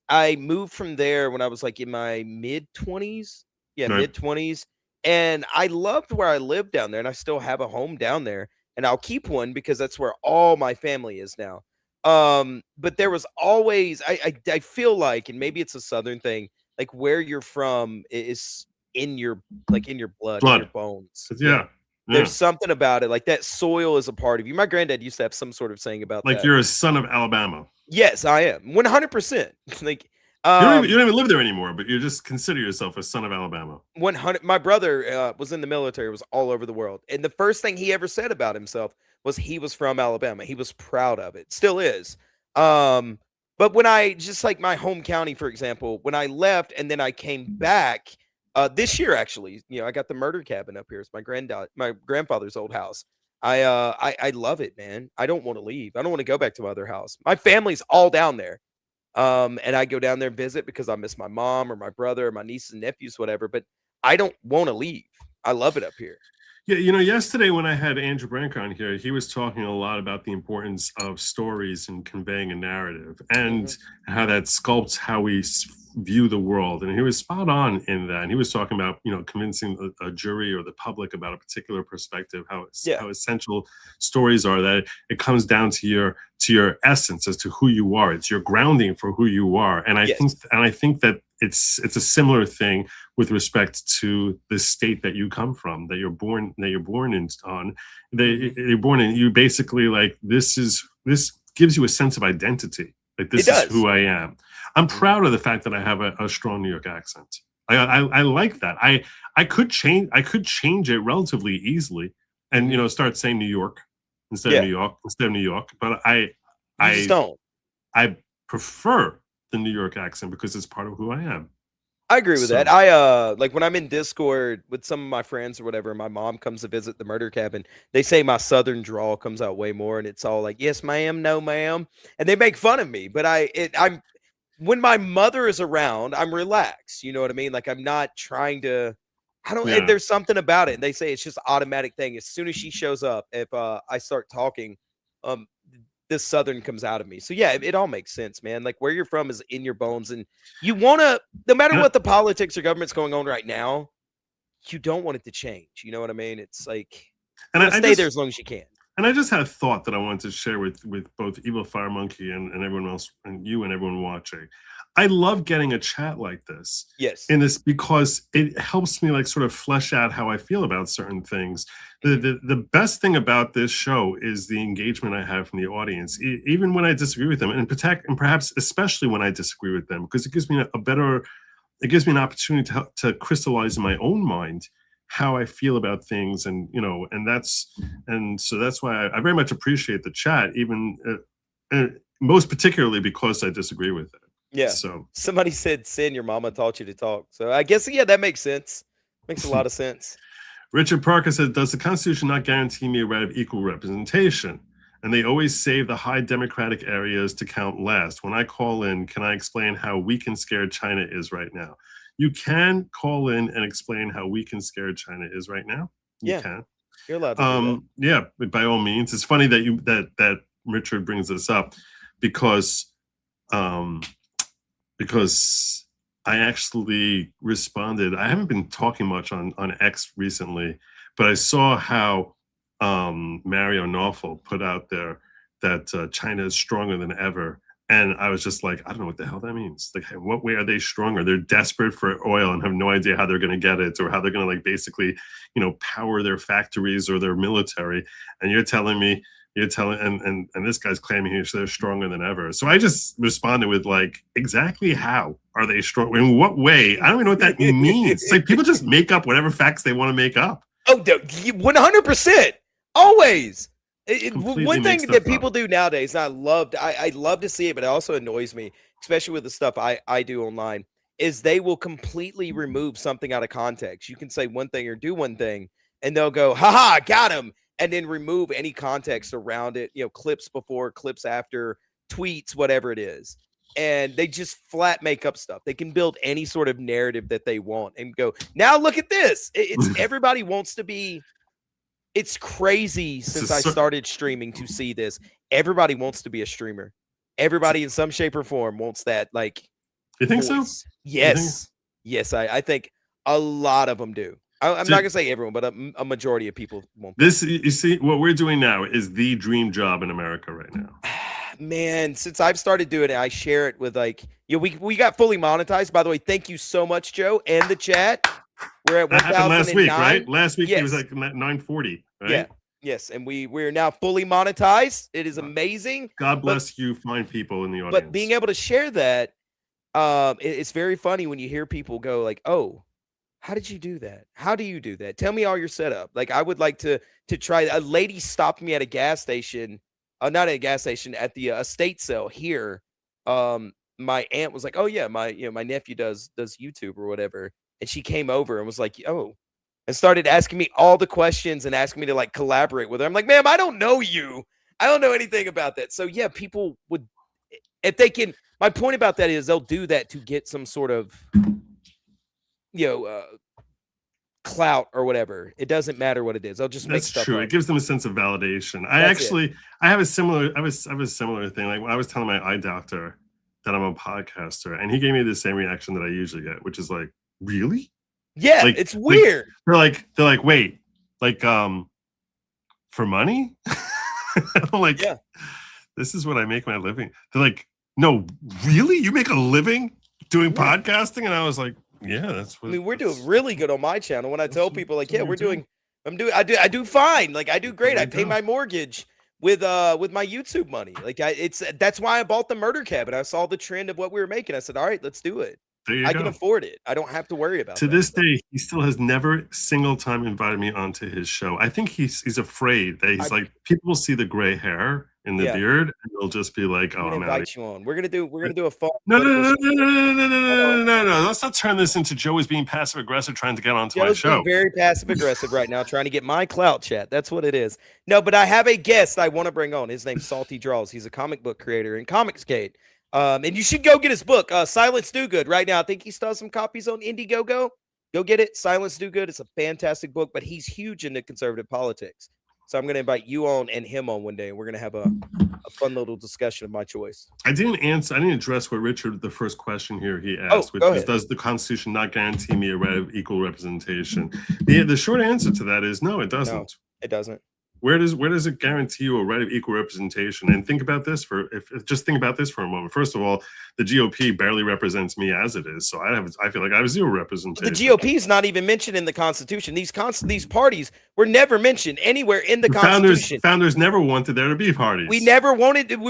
Speaker 5: I moved from there when I was like in my mid-20s. Yeah, right. Mid-20s. And I loved where I lived down there, and I still have a home down there, and I'll keep one because that's where all my family is now. But there was always, I feel like, and maybe it's a Southern thing, like where you're from is in your blood, in your bones.
Speaker 4: Yeah.
Speaker 5: There's something about it. Like that soil is a part of you. My granddad used to have some sort of saying about
Speaker 4: like
Speaker 5: that.
Speaker 4: you're a son of Alabama.
Speaker 5: Yes, I am. 100%. Like
Speaker 4: you don't even live there anymore, but you just consider yourself a son of Alabama.
Speaker 5: 100. My brother was in the military, was all over the world. And the first thing he ever said about himself was he was from Alabama. He was proud of it. Still is. But when I just like my home county, for example, when I left and then I came back this year, actually, I got the murder cabin up here. It's my grandfather's old house. I love it, man. I don't want to leave. I don't want to go back to my other house. My family's all down there. And I go down there and visit because I miss my mom or my brother or my nieces and nephews, whatever. But I don't want to leave. I love it up here.
Speaker 4: Yeah, yesterday when I had Andrew Brank on here, he was talking a lot about the importance of stories and conveying a narrative and how that sculpts how we view the world. And he was spot on in that. And he was talking about, convincing a jury or the public about a particular perspective, how essential stories are, that it comes down to your essence as to who you are. It's your grounding for who you are. And I think that it's a similar thing with respect to the state that you come from, that you're born in on. You're born in. You basically like this gives you a sense of identity. Like this is who I am. I'm proud of the fact that I have a strong New York accent. I like that. I could change it relatively easily, and start saying New York instead of New York. But I prefer the New York accent because it's part of who I am.
Speaker 5: I agree with that. I like when I'm in Discord with some of my friends or whatever, my mom comes to visit the murder cabin, they say my southern drawl comes out way more, and it's all like, yes, ma'am, no, ma'am. And they make fun of me, but I'm when my mother is around, I'm relaxed. You know what I mean? Like I'm not trying to, there's something about it. And they say it's just an automatic thing. As soon as she shows up, if I start talking, this southern comes out of me. So yeah, it all makes sense, man. Like where you're from is in your bones, and you want to, no matter what the politics or government's going on right now, you don't want it to change. You know what I mean? It's like, I stay there as long as you can.
Speaker 4: And I just had a thought that I wanted to share with both Evil Fire Monkey and everyone else, and you and everyone watching. I love getting a chat like this.
Speaker 5: Yes.
Speaker 4: In this, because it helps me like sort of flesh out how I feel about certain things. The best thing about this show is the engagement I have from the audience, even when I disagree with them, and perhaps especially when I disagree with them, because it gives me an opportunity to crystallize in my own mind how I feel about things, and so that's why I very much appreciate the chat, even most particularly because I disagree with it.
Speaker 5: Yeah.
Speaker 4: So
Speaker 5: somebody said, "Sin, your mama taught you to talk." So I guess that makes sense. Makes a lot of sense.
Speaker 4: Richard Parker said, "Does the Constitution not guarantee me a right of equal representation? And they always save the high Democratic areas to count last. When I call in, can I explain how weak and scared China is right now?" You can call in and explain how weak and scared China is right now. You can.
Speaker 5: You're allowed to do that.
Speaker 4: Yeah, by all means. It's funny that that Richard brings this up because I actually responded. I haven't been talking much on X recently, but I saw how Mario Nawfal put out there that China is stronger than ever. And I was just like, I don't know what the hell that means. Like, in what way are they stronger? They're desperate for oil and have no idea how they're going to get it, or how they're going to like basically, power their factories or their military. And you're telling me, and this guy's claiming they're stronger than ever. So I just responded with like, exactly how are they strong? In what way? I don't even know what that means. It's like people just make up whatever facts they want to make up.
Speaker 5: Oh, 100%. Always. One thing that people do nowadays, and I love to see it, but it also annoys me, especially with the stuff I do online, is they will completely remove something out of context. You can say one thing or do one thing, and they'll go, haha, got him, and then remove any context around it, clips before, clips after, tweets, whatever it is. And they just flat make up stuff. They can build any sort of narrative that they want and go, now look at this. It's everybody wants to be. It's crazy since I started streaming to see this. Everybody wants to be a streamer. Everybody in some shape or form wants that. Like,
Speaker 4: you think
Speaker 5: voice.
Speaker 4: so?
Speaker 5: Yes. Yes, I think a lot of them do. I'm not going to say everyone, but a majority of people want
Speaker 4: this. You see, what we're doing now is the dream job in America right now.
Speaker 5: Man, since I've started doing it, I share it with we got fully monetized. By the way, thank you so much, Joe, and the chat. We're at
Speaker 4: That happened last week,
Speaker 5: 1,009.
Speaker 4: right? Last week it was
Speaker 5: Yes.
Speaker 4: like 940, right?
Speaker 5: Yeah. Yes, and we're now fully monetized. It is amazing.
Speaker 4: God bless you, fine people in the audience.
Speaker 5: But being able to share that, it's very funny when you hear people go like, "Oh, how did you do that? How do you do that? Tell me all your setup." Like, I would like to try. A lady stopped me at a gas station, not at a gas station, at the estate sale here. My aunt was like, "Oh yeah, my nephew does YouTube or whatever," and she came over and was like, "Oh," and started asking me all the questions and asking me to like collaborate with her. I'm like, "Ma'am, I don't know you. I don't know anything about that." So yeah, people would, if they can. My point about that is they'll do that to get some sort of, clout or whatever. It doesn't matter what it is. They'll just make
Speaker 4: That's
Speaker 5: stuff
Speaker 4: true.
Speaker 5: up.
Speaker 4: It gives them a sense of validation. I have a similar thing. Like when I was telling my eye doctor that I'm a podcaster, and he gave me the same reaction that I usually get, which is like, really?
Speaker 5: Yeah,
Speaker 4: Like,
Speaker 5: it's weird.
Speaker 4: They're like, wait, like, for money? I'm like,
Speaker 5: yeah,
Speaker 4: this is what I make my living. They're like, no, really? You make a living doing podcasting? And I was like, yeah, that's what.
Speaker 5: I mean, we're doing really good on my channel. When I tell people like, yeah, I do fine. Like, I do great. I pay my mortgage with my YouTube money. Like, that's why I bought the murder cabin. I saw the trend of what we were making. I said, all right, let's do it. I can afford it. I don't have to worry about it.
Speaker 4: To this day, he still has never single time invited me onto his show. I think he's afraid that he's like, people will see the gray hair in the beard and they'll just be like, oh, I'm out.
Speaker 5: Invite you on. We're gonna do a phone.
Speaker 4: No. Let's not turn this into Joe is being passive aggressive trying to get onto my show.
Speaker 5: Very passive aggressive right now, trying to get my clout chat. That's what it is. No, but I have a guest I want to bring on. His name's Salty Draws. He's a comic book creator in Comicsgate. And you should go get his book, Silence Do Good, right now. I think he still has some copies on Indiegogo. Go get it. Silence Do Good. It's a fantastic book, but he's huge into conservative politics. So I'm going to invite you on and him on one day, and we're going to have a fun little discussion of my choice.
Speaker 4: I didn't address what Richard, the first question here he asked, which is, does the Constitution not guarantee me a right of equal representation? The short answer to that is no, it doesn't.
Speaker 5: No, it doesn't.
Speaker 4: Where does it guarantee you a right of equal representation? And think about this just think about this for a moment. First of all, the GOP barely represents me as it is, so I feel like I have zero representation.
Speaker 5: The GOP is not even mentioned in the Constitution. These parties were never mentioned anywhere in the Constitution.
Speaker 4: Founders never wanted there to be parties.
Speaker 5: We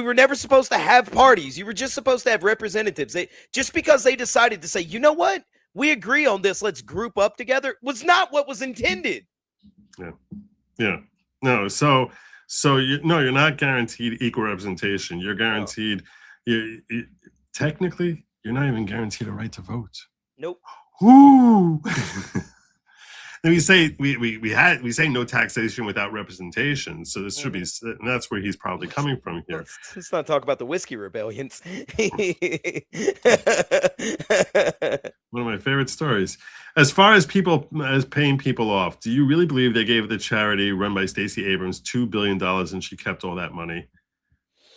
Speaker 5: were never supposed to have parties. You were just supposed to have representatives. Just because they decided to say, you know what, we agree on this, let's group up together, was not what was intended.
Speaker 4: Yeah. No, so you're not guaranteed equal representation. You're guaranteed, technically, you're not even guaranteed a right to vote.
Speaker 5: Nope.
Speaker 4: Ooh. And we say no taxation without representation. So this should be, and that's where he's probably coming from here.
Speaker 5: Let's not talk about the whiskey rebellions.
Speaker 4: One of my favorite stories. As far as paying people off, do you really believe they gave the charity run by Stacey Abrams $2 billion and she kept all that money?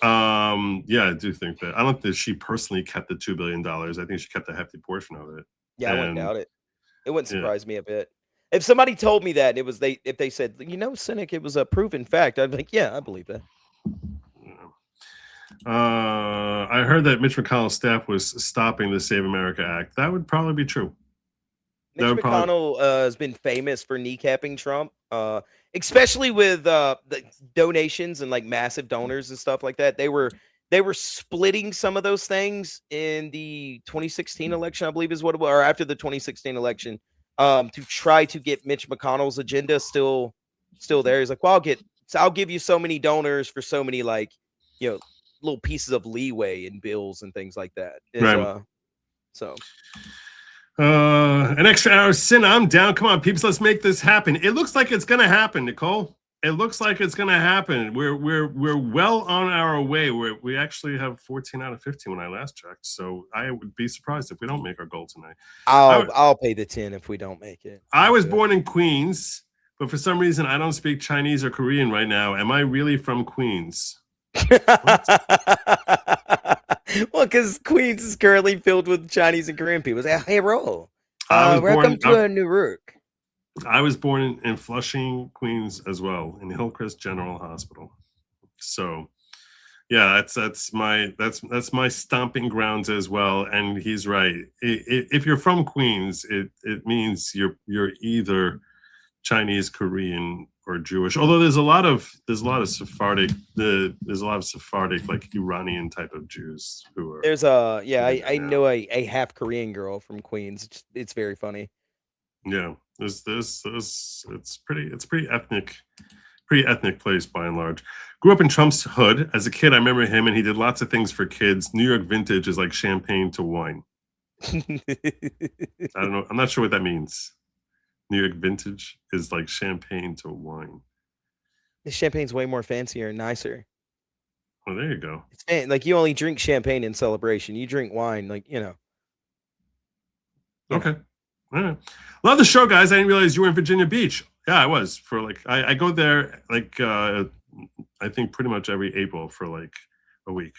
Speaker 4: Yeah, I do think that. I don't think she personally kept the $2 billion. I think she kept a hefty portion of it.
Speaker 5: Yeah, I wouldn't doubt it. It wouldn't surprise me a bit. If somebody told me that, if they said, Cynic, it was a proven fact, I'd be like, yeah, I believe that.
Speaker 4: I heard that Mitch McConnell's staff was stopping the Save America Act. That would probably be true.
Speaker 5: Mitch McConnell has been famous for kneecapping Trump, especially with the donations and like massive donors and stuff like that. They were splitting some of those things in the 2016 election, I believe is what it was, or after the 2016 election, to try to get Mitch McConnell's agenda still there. He's like, well, I'll give you so many donors for so many little pieces of leeway in bills and things like that.
Speaker 4: Right. An extra hour, Sin, I'm down. Come on, peeps, let's make this happen. It looks like it's gonna happen, Nicole. It looks like it's gonna happen. We're well on our way. We actually have 14 out of 15 when I last checked. So I would be surprised if we don't make our goal tonight.
Speaker 5: I'll pay the 10 if we don't make it.
Speaker 4: I was born in Queens, but for some reason I don't speak Chinese or Korean right now. Am I really from Queens?
Speaker 5: Well, because Queens is currently filled with Chinese and Korean people. Say, hey, roll. Welcome to New York.
Speaker 4: I was born in Flushing, Queens as well, in Hillcrest General Hospital. So, Yeah, that's my stomping grounds as well. And he's right. If you're from Queens, it means you're either Chinese, Korean, or Jewish. Although there's a lot of Sephardic, like Iranian type of Jews who are.
Speaker 5: There's I know a half Korean girl from Queens. It's very funny.
Speaker 4: Yeah, there's it's pretty ethnic place by and large. Grew up in Trump's hood. As a kid, I remember him, and he did lots of things for kids. New York vintage is like champagne to wine. I don't know. I'm not sure what that means. New York vintage is like champagne to wine.
Speaker 5: The champagne's way more fancier and nicer.
Speaker 4: Well, there you go.
Speaker 5: It's like you only drink champagne in celebration. You drink wine, like, you know.
Speaker 4: Okay. All right. Love the show, guys. I didn't realize you were in Virginia Beach. Yeah, I was for like I go there like I think pretty much every April for like a week.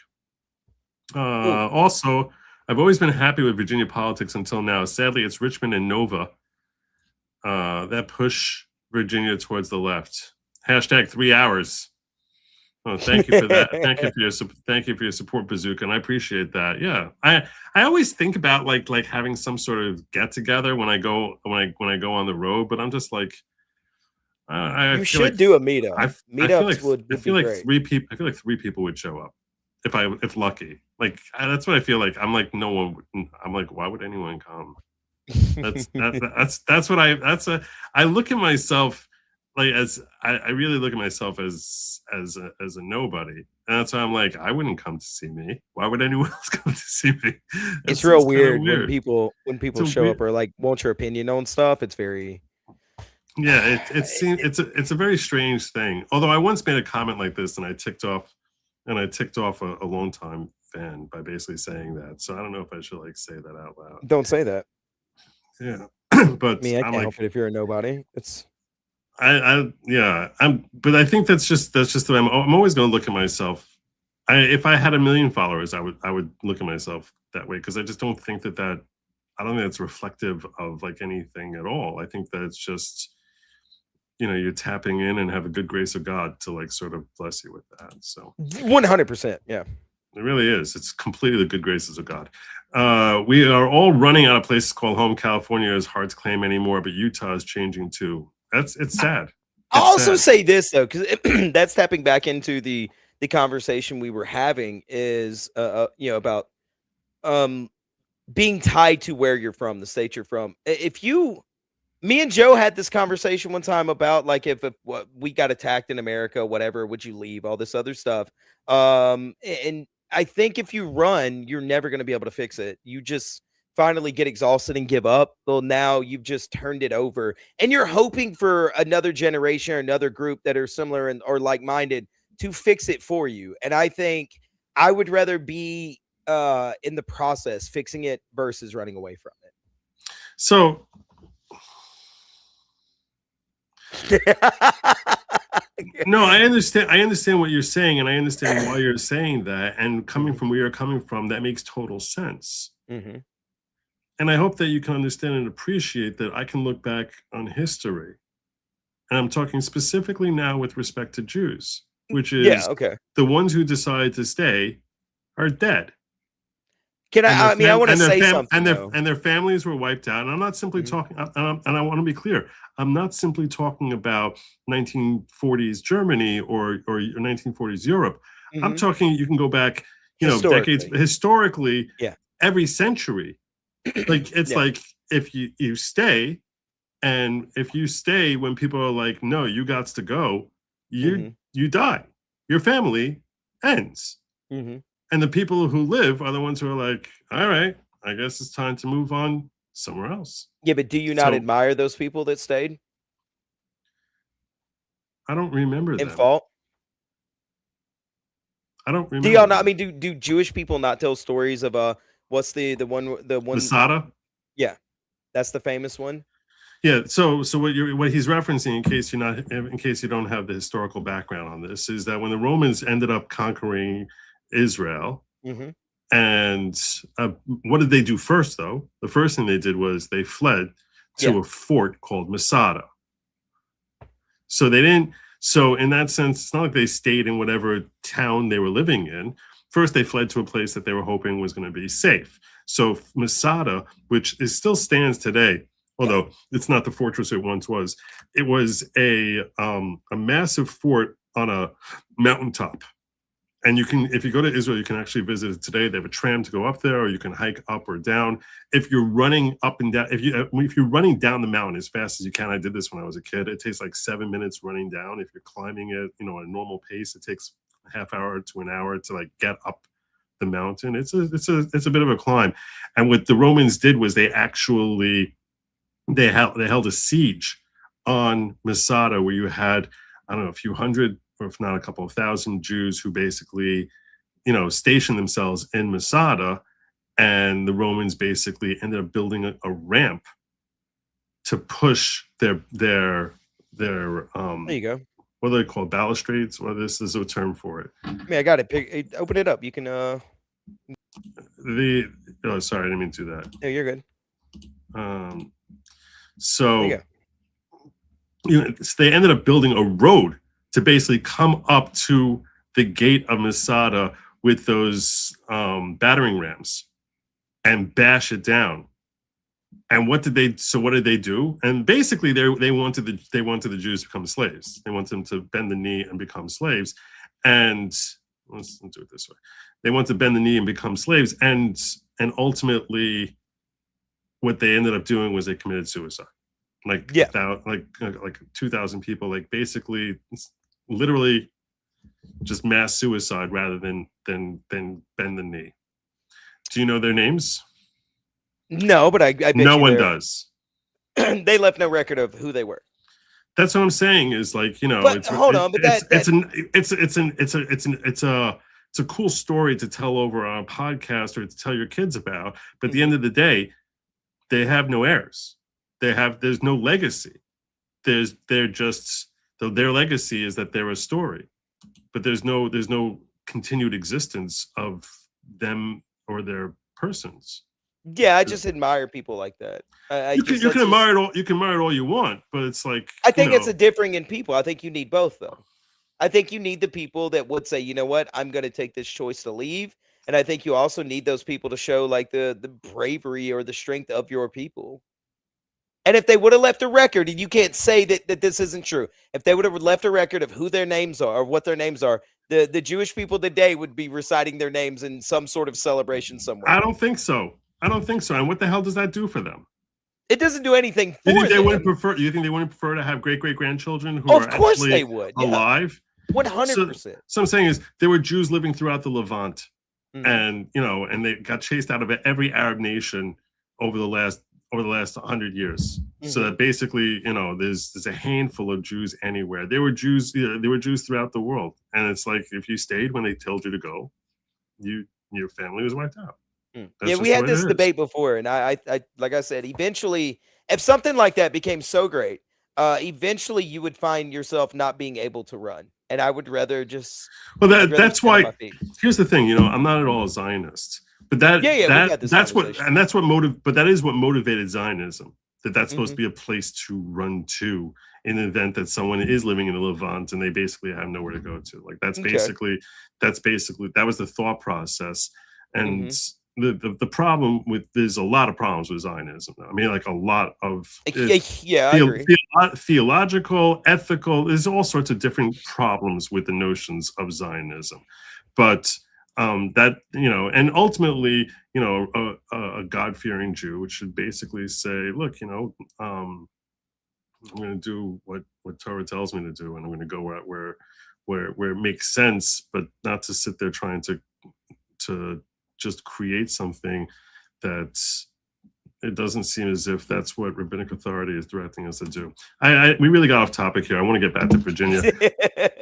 Speaker 4: Also, I've always been happy with Virginia politics until now. Sadly, it's Richmond and Nova that push Virginia towards the left. Hashtag 3 hours. Oh, thank you for that. Thank you for your support, Bazooka, and I appreciate that. Yeah, I always think about like having some sort of get together when I go on the road, but I'm just like.
Speaker 5: You should do a meetup. Meetups would be great.
Speaker 4: I feel like three people would show up if lucky. Like that's what I feel like. I'm like no one. I'm like, why would anyone come? That's what I look at myself like as I really look at myself as a nobody, and that's why I'm like I wouldn't come to see me. Why would anyone else come to see me?
Speaker 5: It's real weird when people show up or like want your opinion on stuff. It's very.
Speaker 4: Yeah, it's a very strange thing. Although I once made a comment like this, and I ticked off a longtime fan by basically saying that. So I don't know if I should like say that out loud.
Speaker 5: Don't say that.
Speaker 4: Yeah, but
Speaker 5: I can't help it if you're a nobody. It's.
Speaker 4: But I think that's just the way I'm always going to look at myself. If I had 1 million followers, I would look at myself that way because I just don't think that I don't think it's reflective of like anything at all. I think that it's just. You're tapping in and have a good grace of God to like sort of bless you with that. So
Speaker 5: 100%. Yeah,
Speaker 4: it really is. It's completely the good graces of God. We are all running out of places called home. California is hard to claim anymore, but Utah is changing too. It's sad.
Speaker 5: I'll also say this though, because that's tapping back into the conversation we were having is about being tied to where you're from, the state you're from. Me and Joe had this conversation one time about like if we got attacked in America, whatever, would you leave? All this other stuff. And I think if you run, you're never going to be able to fix it. You just finally get exhausted and give up. Well, now you've just turned it over, and you're hoping for another generation or another group that are similar or like-minded to fix it for you. And I think I would rather be in the process fixing it versus running away from it.
Speaker 4: So. No, I understand what you're saying, and I understand why you're saying that. And coming from where you're coming from, that makes total sense.
Speaker 5: Mm-hmm.
Speaker 4: And I hope that you can understand and appreciate that I can look back on history, and I'm talking specifically now with respect to Jews, which is the ones who decide to stay are dead.
Speaker 5: I want to say something.
Speaker 4: And their families were wiped out. And I'm not simply talking, and I want to be clear, I'm not simply talking about 1940s Germany or 1940s Europe.
Speaker 5: Mm-hmm.
Speaker 4: I'm talking, you can go back, decades, historically, every century. Like, it's like, if you stay, and if you stay when people are like, no, you got to go, you die. Your family ends.
Speaker 5: Mm-hmm.
Speaker 4: And the people who live are the ones who are like, all right, I guess it's time to move on somewhere else.
Speaker 5: Yeah, but do you not admire those people that stayed?
Speaker 4: I don't remember
Speaker 5: In fault?
Speaker 4: I don't remember.
Speaker 5: Do y'all not? I mean, do Jewish people not tell stories of what's the one
Speaker 4: Masada?
Speaker 5: Yeah, that's the famous one.
Speaker 4: Yeah. So what he's referencing, in case you don't have the historical background on this, is that when the Romans ended up conquering Israel, and what did they do first? Though the first thing they did was they fled to a fort called Masada. So they didn't. So in that sense, it's not like they stayed in whatever town they were living in. First, they fled to a place that they were hoping was going to be safe. So Masada, which still stands today, although it's not the fortress it once was, it was a massive fort on a mountaintop. And you can, if you go to Israel, you can actually visit it today. They have a tram to go up there, or you can hike up or down. If you're running up and down, if you're running down the mountain as fast as you can, I did this when I was a kid. It takes like 7 minutes running down. If you're climbing it, at a normal pace, it takes a half hour to an hour to like get up the mountain. It's a bit of a climb. And what the Romans did was they held a siege on Masada, where you had, I don't know, a few hundred, or if not a couple of thousand Jews who basically, stationed themselves in Masada, and the Romans basically ended up building a ramp to push their
Speaker 5: there you go.
Speaker 4: What are they called? Balustrades? Well, this is a term for it.
Speaker 5: I got it. Open it up. You can
Speaker 4: sorry, I didn't mean to do that.
Speaker 5: No, you're good.
Speaker 4: So they ended up building a road to basically come up to the gate of Masada with those battering rams and bash it down. And what did they do? And basically they wanted the Jews to become slaves. They wanted them to bend the knee and become slaves. And let's do it this way. They want to bend the knee and become slaves. And ultimately what they ended up doing was they committed suicide. Like 2,000 people, like basically literally just mass suicide rather than bend the knee. Do you know their names?
Speaker 5: No, but I bet
Speaker 4: no one does.
Speaker 5: They left no record of who they were.
Speaker 4: That's what I'm saying. Is like,
Speaker 5: But
Speaker 4: it's a cool story to tell over on a podcast or to tell your kids about. But at the end of the day, they have no heirs. There's no legacy. Their legacy is that they're a story, but there's no continued existence of them or their persons.
Speaker 5: Yeah, I just admire people like that.
Speaker 4: You can admire it all you want, but it's like,
Speaker 5: I think it's a differing in people. I think you need both, though. I think you need the people that would say, you know what, I'm going to take this choice to leave, and I think you also need those people to show like the bravery or the strength of your people. And if they would have left a record, and you can't say that this isn't true, if they would have left a record of who their names are or what their names are, the Jewish people today would be reciting their names in some sort of celebration somewhere.
Speaker 4: I don't think so. And what the hell does that do for them?
Speaker 5: It doesn't do anything for them.
Speaker 4: You think they wouldn't prefer to have great-great-grandchildren who
Speaker 5: of
Speaker 4: are
Speaker 5: course
Speaker 4: actually
Speaker 5: they would.
Speaker 4: alive?
Speaker 5: 100%.
Speaker 4: So I'm saying is there were Jews living throughout the Levant, and and they got chased out of every Arab nation over the last 100 years. So that basically, there's a handful of Jews anywhere. There were Jews throughout the world, and it's like if you stayed when they told you to go, your family was wiped out.
Speaker 5: Yeah, we had this debate before, and I like I said, eventually, if something like that became so great, eventually you would find yourself not being able to run, and I would rather just.
Speaker 4: Well, that's why. Here's the thing, I'm not at all a Zionist, but that is what motivated Zionism. That's supposed to be a place to run to in the event that someone is living in the Levant and they basically have nowhere to go to. Like that was the thought process, and. The problem there's a lot of problems with Zionism. I mean, like a lot of
Speaker 5: I agree.
Speaker 4: Theological, ethical. There's all sorts of different problems with the notions of Zionism, but that and ultimately, a God-fearing Jew, which should basically say, look, I'm going to do what Torah tells me to do, and I'm going to go where it makes sense, but not to sit there trying to just create something that it doesn't seem as if that's what rabbinic authority is directing us to do. We really got off topic here. I want to get back to Virginia.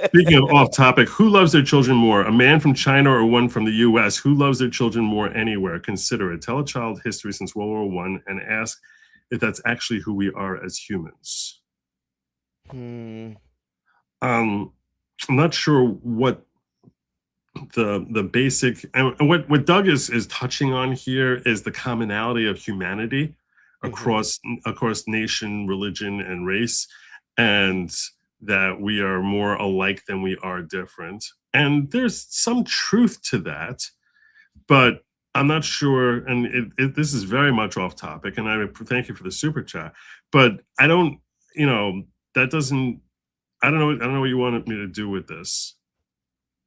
Speaker 4: Speaking of off topic, who loves their children more? A man from China or one from the US? Who loves their children more anywhere? Consider it. Tell a child history since World War I and ask if that's actually who we are as humans. I'm not sure what the basic, and what Doug is touching on here is the commonality of humanity across nation, religion, and race. And that we are more alike than we are different. And there's some truth to that, but I'm not sure, and this is very much off topic, and I thank you for the super chat, but I don't, that doesn't, I don't know what you wanted me to do with this.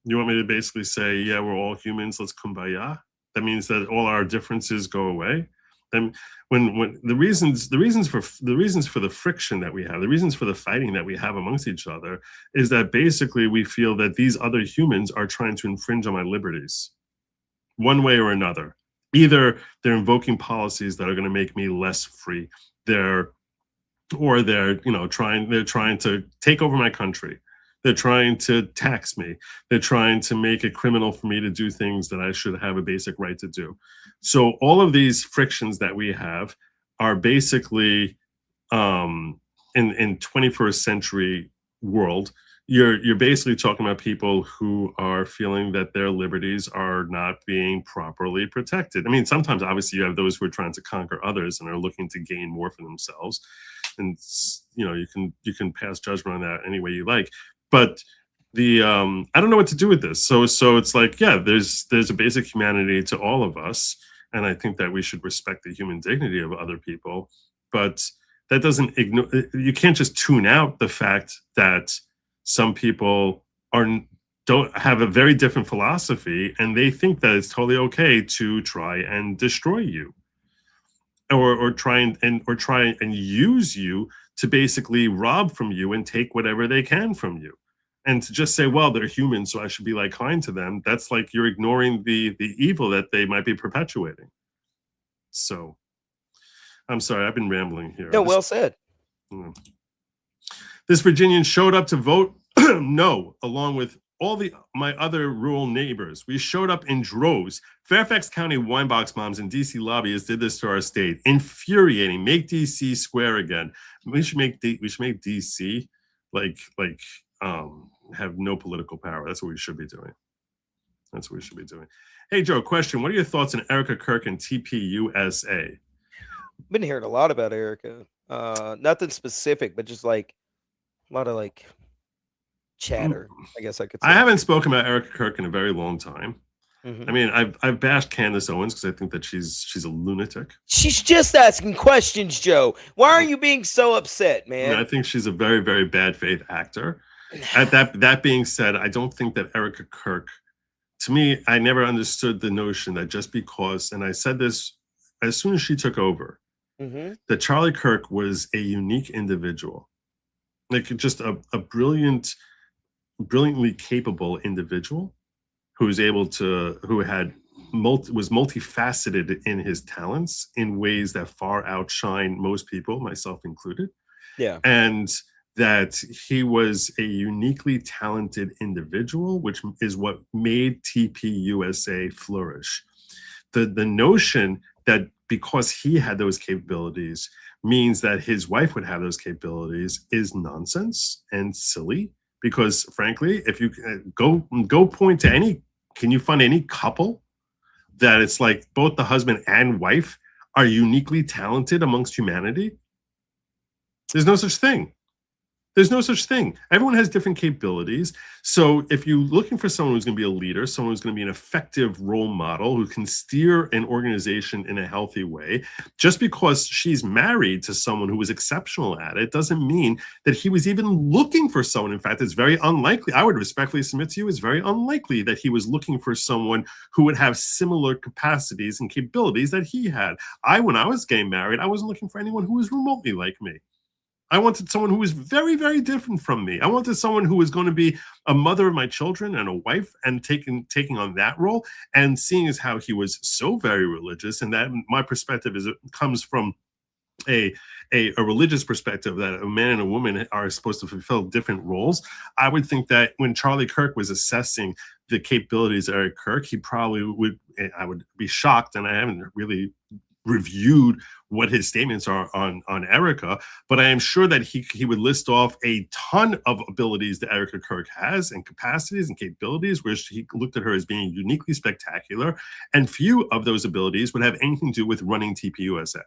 Speaker 4: You want me to basically say, yeah, we're all humans, let's kumbaya? That means that all our differences go away? And when the reasons for the friction that we have, the reasons for the fighting that we have amongst each other, is that basically we feel that these other humans are trying to infringe on my liberties, one way or another. Either they're invoking policies that are going to make me less free, they're trying to take over my country. They're trying to tax me. They're trying to make it criminal for me to do things that I should have a basic right to do. So all of these frictions that we have are basically in 21st century world, you're basically talking about people who are feeling that their liberties are not being properly protected. I mean, sometimes obviously you have those who are trying to conquer others and are looking to gain more for themselves. And you can pass judgment on that any way you like. But the I don't know what to do with this. So it's like, yeah, there's a basic humanity to all of us, and I think that we should respect the human dignity of other people. But that doesn't ignore. You can't just tune out the fact that some people don't have a very different philosophy, and they think that it's totally okay to try and destroy you, or try and use you to basically rob from you and take whatever they can from you. And to just say, well, they're human, so I should be kind to them, that's like you're ignoring the evil that they might be perpetuating. So I'm sorry, I've been rambling here.
Speaker 5: No, well said.
Speaker 4: This Virginian showed up to vote no, along with all my other rural neighbors. We showed up in droves. Fairfax County wine box moms and DC lobbyists did this to our state. Infuriating. Make DC square again. We should make DC have no political power. That's what we should be doing. That's what we should be doing. Hey, Joe, question. What are your thoughts on Erica Kirk and TPUSA?
Speaker 5: I've been hearing a lot about Erica. Nothing specific, but just a lot of chatter, I guess I could say.
Speaker 4: I haven't spoken about Erica Kirk in a very long time. I mean, I've bashed Candace Owens because I think that she's a lunatic.
Speaker 5: She's just asking questions, Joe. Why are you being so upset, man?
Speaker 4: I think she's a very, very bad faith actor. That being said, I don't think that Erica Kirk, to me, I never understood the notion that just because, and I said this as soon as she took over, that Charlie Kirk was a unique individual, just a brilliantly capable individual who was was multifaceted in his talents in ways that far outshine most people, myself included.
Speaker 5: Yeah.
Speaker 4: And that he was a uniquely talented individual, which is what made TPUSA flourish. The notion that because he had those capabilities means that his wife would have those capabilities is nonsense and silly. Because frankly, if you go point to can you find any couple that it's like both the husband and wife are uniquely talented amongst humanity? There's no such thing. There's no such thing. Everyone has different capabilities. So if you're looking for someone who's going to be a leader, someone who's going to be an effective role model, who can steer an organization in a healthy way, just because she's married to someone who was exceptional at it doesn't mean that he was even looking for someone. In fact, it's very unlikely. I would respectfully submit to you, it's very unlikely that he was looking for someone who would have similar capacities and capabilities that he had. When I was getting married, I wasn't looking for anyone who was remotely like me. I wanted someone who was very, very different from me. I wanted someone who was going to be a mother of my children and a wife, and taking on that role. And seeing as how he was so very religious, and that my perspective is it comes from a religious perspective, that a man and a woman are supposed to fulfill different roles. I would think that when Charlie Kirk was assessing the capabilities of Eric Kirk, he probably would. I would be shocked, and I haven't really reviewed what his statements are on Erica, but I am sure that he would list off a ton of abilities that Erica Kirk has, and capacities and capabilities, which he looked at her as being uniquely spectacular, and few of those abilities would have anything to do with running TPUSA.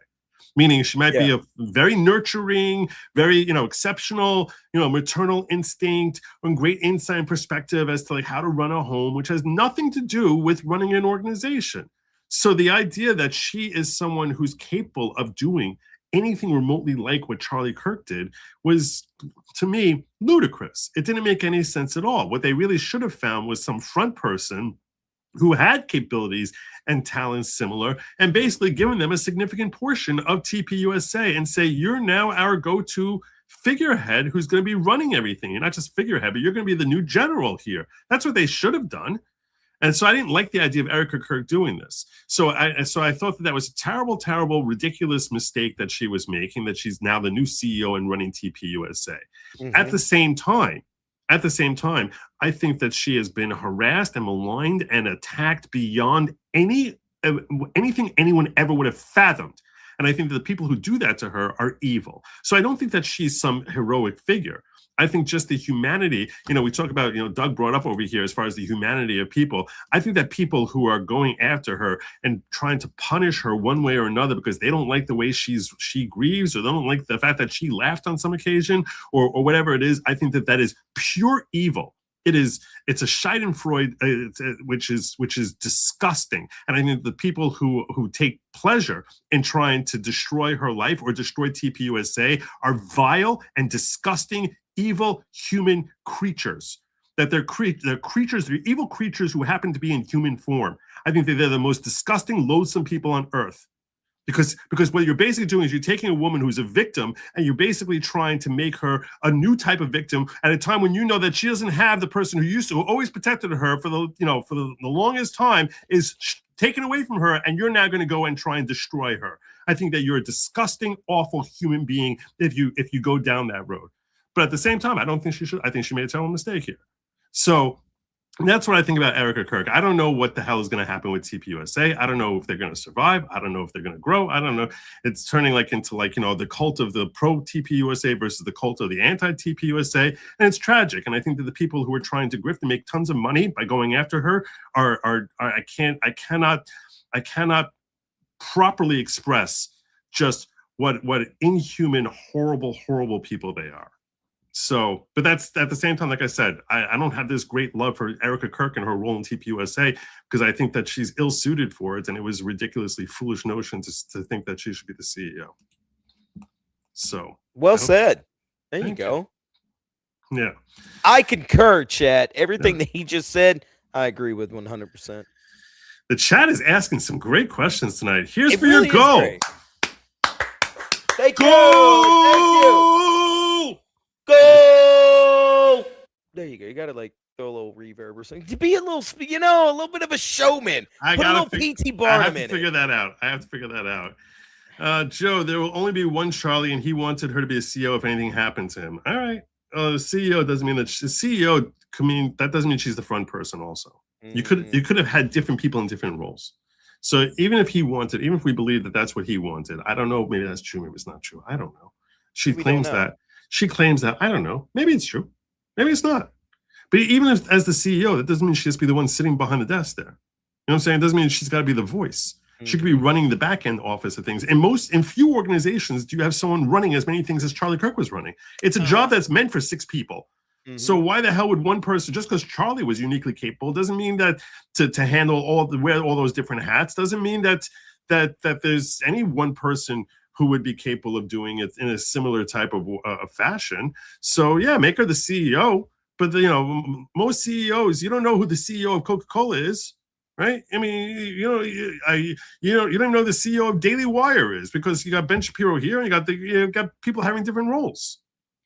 Speaker 4: Meaning she might be a very nurturing, very, exceptional, maternal instinct and great insight and perspective as to like how to run a home, which has nothing to do with running an organization. So the idea that she is someone who's capable of doing anything remotely like what Charlie Kirk did was, to me, ludicrous. It didn't make any sense at all. What they really should have found was some front person who had capabilities and talents similar, and basically given them a significant portion of TPUSA and say, you're now our go-to figurehead who's going to be running everything. You're not just figurehead, but you're going to be the new general here. That's what they should have done. And so I didn't like the idea of Erica Kirk doing this. So I thought that was a terrible, terrible, ridiculous mistake that she was making, that she's now the new CEO and running TPUSA. At the same time, I think that she has been harassed and maligned and attacked beyond anything anyone ever would have fathomed. And I think that the people who do that to her are evil. So I don't think that she's some heroic figure. I think just the humanity, we talk about, Doug brought up over here as far as the humanity of people. I think that people who are going after her and trying to punish her one way or another because they don't like the way she grieves, or they don't like the fact that she laughed on some occasion, or whatever it is, I think that is pure evil. It's a Schadenfreude, which is disgusting. And I think the people who take pleasure in trying to destroy her life or destroy TPUSA are vile and disgusting, evil human creatures. That they're creatures, they're evil creatures who happen to be in human form. I think that they're the most disgusting, loathsome people on earth. Because what you're basically doing is you're taking a woman who's a victim and you're basically trying to make her a new type of victim at a time when you know that she doesn't have the person who always protected her for the longest time is taken away from her, and you're now going to go and try and destroy her. I think that you're a disgusting, awful human being if you go down that road. But at the same time, I don't think she should. I think she made a terrible mistake here. So that's what I think about Erica Kirk. I don't know what the hell is going to happen with TPUSA. I don't know if they're going to survive. I don't know if they're going to grow. I don't know. It's turning into the cult of the pro TPUSA versus the cult of the anti TPUSA, and it's tragic. And I think that the people who are trying to grift and make tons of money by going after her are I cannot properly express just what inhuman, horrible people they are. So, but that's at the same time, like I said, I don't have this great love for Erica Kirk and her role in TPUSA because I think that she's ill-suited for it, and it was a ridiculously foolish notion to think that she should be the CEO. So,
Speaker 5: well said. There you go.
Speaker 4: Yeah,
Speaker 5: I concur, Chad. Everything that he just said, I agree with 100%.
Speaker 4: The chat is asking some great questions tonight. Here's for your goal.
Speaker 5: Thank you. Go! There you go. You gotta throw a little reverb or something to be a little bit of a showman. Put a little P.T. Barnum in it.
Speaker 4: I have to figure that out. Joe, there will only be one Charlie, and he wanted her to be a CEO if anything happened to him. All right. The CEO doesn't mean that the CEO. That doesn't mean she's the front person. Also, you could have had different people in different roles. So even if we believe that that's what he wanted, I don't know. Maybe that's true. Maybe it's not true. I don't know. She claims that. I don't know. Maybe it's true. Maybe it's not. But even if, as the CEO, that doesn't mean she has to be the one sitting behind the desk there. You know what I'm saying? It doesn't mean she's got to be the voice. She could be running the back end office of things. In few organizations do you have someone running as many things as Charlie Kirk was running. It's a job that's meant for 6 people. So why the hell would one person, just because Charlie was uniquely capable, doesn't mean that to handle wear all those different hats, doesn't mean that there's any one person who would be capable of doing it in a similar type of fashion. So yeah, make her the CEO. But most CEOs, you don't know who the CEO of Coca-Cola is, right? I mean, you don't even know the CEO of Daily Wire is, because you got Ben Shapiro here, and you got people having different roles.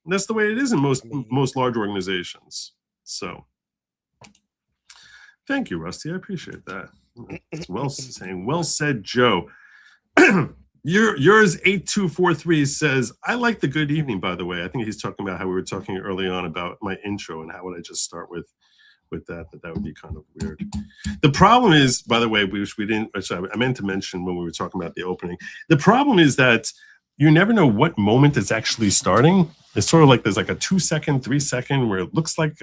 Speaker 4: And that's the way it is in most large organizations. So, thank you, Rusty. I appreciate that. It's well said, Joe. Yours 8243 says, I like the good evening, by the way. I think he's talking about how we were talking early on about my intro and how would I just start with that would be kind of weird. The problem is, by the way, which I meant to mention when we were talking about the opening, the problem is that you never know what moment it's actually starting. It's sort of like there's like a 2-second, 3-second where it looks like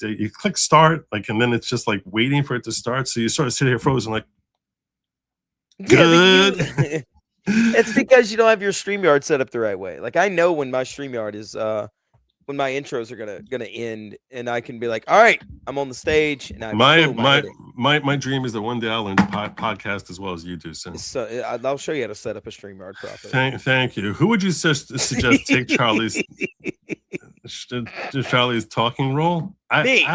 Speaker 4: you click start, and then it's just like waiting for it to start. So you sort of sit here frozen, like, good.
Speaker 5: It's because you don't have your StreamYard set up the right way. Like I know when my StreamYard is when my intros are gonna end, and I can be like, all right, I'm on the stage, and I
Speaker 4: my dream is that one day I'll learn to podcast as well as you do. So
Speaker 5: I'll show you how to set up a StreamYard properly.
Speaker 4: Thank you. Who would you suggest take Charlie's talking role?
Speaker 5: Me.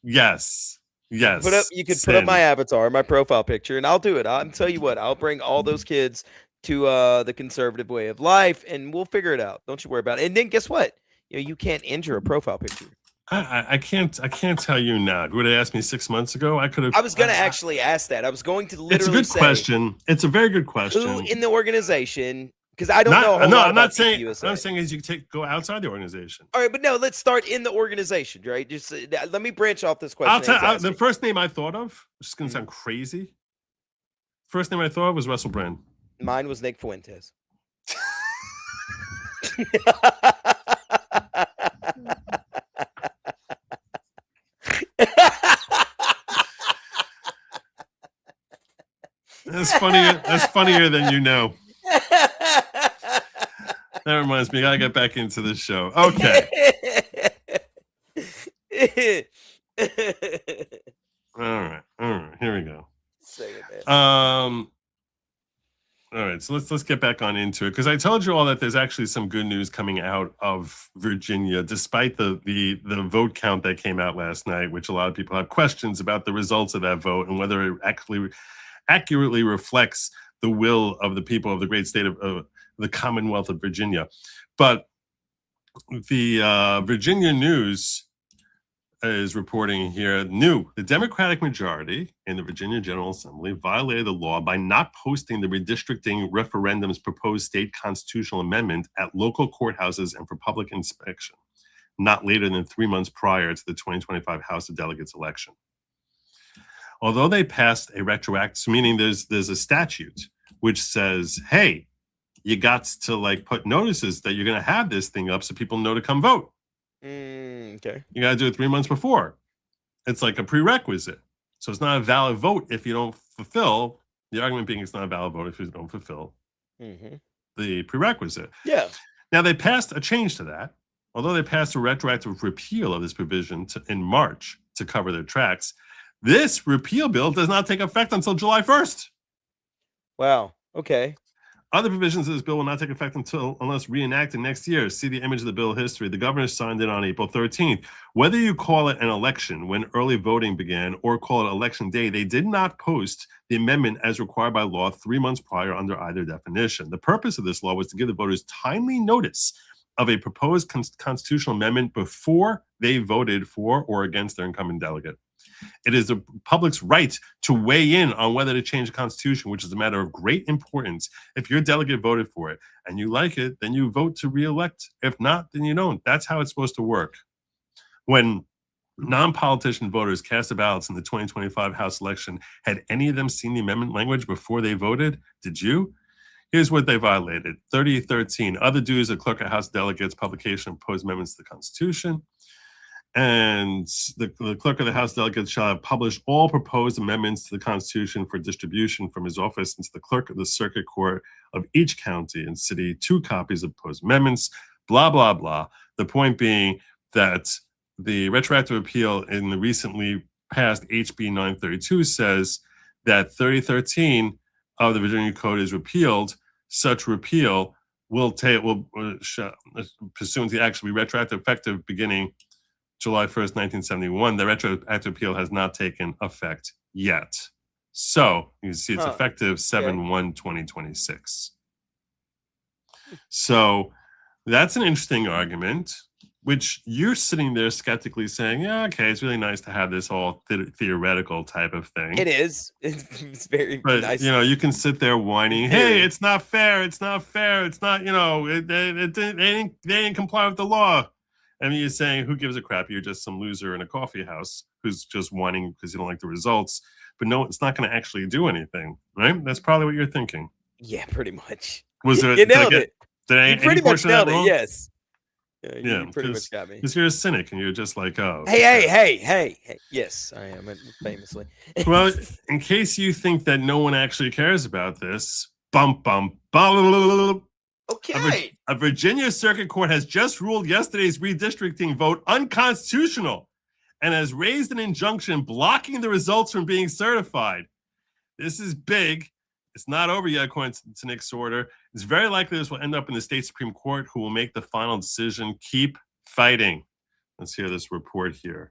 Speaker 4: Yes.
Speaker 5: You could put up my avatar, my profile picture, and I'll do it. I'll tell you what, I'll bring all those kids to the conservative way of life, and we'll figure it out. Don't you worry about it. And then guess what? You can't enter a profile picture.
Speaker 4: I can't tell you now. Would have asked me 6 months ago. I could have.
Speaker 5: I was going to actually ask that. I was going to literally.
Speaker 4: It's a good question. It's a very good question.
Speaker 5: Who in the organization? Because I don't know.
Speaker 4: I'm not saying. What I'm saying is you go outside the organization.
Speaker 5: All right, but no. Let's start in the organization, right? Just let me branch off this question.
Speaker 4: The first name I thought of, which is going to sound crazy. First name I thought of was Russell Brand.
Speaker 5: Mine was Nick Fuentes.
Speaker 4: That's funnier. That's funnier than you know. That reminds me, I gotta get back into this show. Okay. All right. Here we go. All right, so let's get back on into it, because I told you all that there's actually some good news coming out of Virginia, despite the vote count that came out last night, which a lot of people have questions about the results of that vote and whether it actually accurately reflects the will of the people of the great state of the Commonwealth of Virginia. But the Virginia News is reporting here, the Democratic majority in the Virginia General Assembly violated the law by not posting the redistricting referendum's proposed state constitutional amendment at local courthouses and for public inspection, not later than 3 months prior to the 2025 House of Delegates election. Although they passed a retroactive, meaning there's a statute which says, hey, you got to put notices that you're going to have this thing up so people know to come vote.
Speaker 5: Okay.
Speaker 4: You got to do it 3 months before. It's like a prerequisite. So it's not a valid vote if you don't fulfill. The argument being it's not a valid vote if you don't fulfill the prerequisite.
Speaker 5: Yeah.
Speaker 4: Now they passed a change to that. Although they passed a retroactive repeal of this provision in March to cover their tracks, this repeal bill does not take effect until July 1st.
Speaker 5: Wow. Okay.
Speaker 4: Other provisions of this bill will not take effect unless reenacted next year. See the image of the bill history. The governor signed it on April 13th. Whether you call it an election when early voting began or call it election day, they did not post the amendment as required by law 3 months prior under either definition. The purpose of this law was to give the voters timely notice of a proposed constitutional amendment before they voted for or against their incumbent delegate. It is the public's right to weigh in on whether to change the Constitution, which is a matter of great importance. If your delegate voted for it and you like it, then you vote to re-elect. If not, then you don't. That's how it's supposed to work. When non-politician voters cast their ballots in the 2025 House election, had any of them seen the amendment language before they voted? Did you? Here's what they violated. 3013, other duties of clerk of House delegates, publication of proposed amendments to the Constitution. And the clerk of the House delegates shall have published all proposed amendments to the Constitution for distribution from his office into the clerk of the circuit court of each county and city 2 copies of proposed amendments, blah, blah, blah. The point being that the retroactive appeal in the recently passed HB 932 says that 3013 of the Virginia Code is repealed. Such repeal will pursuant to actually retroactive effective beginning July 1st, 1971, the retroactive appeal has not taken effect yet. So you can see it's effective 7/1/2026. So that's an interesting argument, which you're sitting there skeptically saying, yeah, okay, it's really nice to have this all theoretical type of thing.
Speaker 5: It is. It's very nice.
Speaker 4: You can sit there whining, hey, it's not fair. It's not fair. It's not, they didn't comply with the law. I mean, you're saying, who gives a crap? You're just some loser in a coffee house who's just whining because you don't like the results. But no, it's not going to actually do anything, right? That's probably what you're thinking.
Speaker 5: Yeah, pretty much.
Speaker 4: Was it?
Speaker 5: You nailed it.
Speaker 4: Did
Speaker 5: you pretty much nailed it, yes.
Speaker 4: Yeah,
Speaker 5: you pretty much got me.
Speaker 4: Because you're a cynic and you're just like, oh.
Speaker 5: Hey. Yes, I am, famously.
Speaker 4: Well, in case you think that no one actually cares about this, Bum, bum, bum.
Speaker 5: Okay.
Speaker 4: A Virginia Circuit Court has just ruled yesterday's redistricting vote unconstitutional and has raised an injunction blocking the results from being certified. This is big. It's not over yet, according to Nick's order. It's very likely this will end up in the state Supreme Court, who will make the final decision. Keep fighting. Let's hear this report here.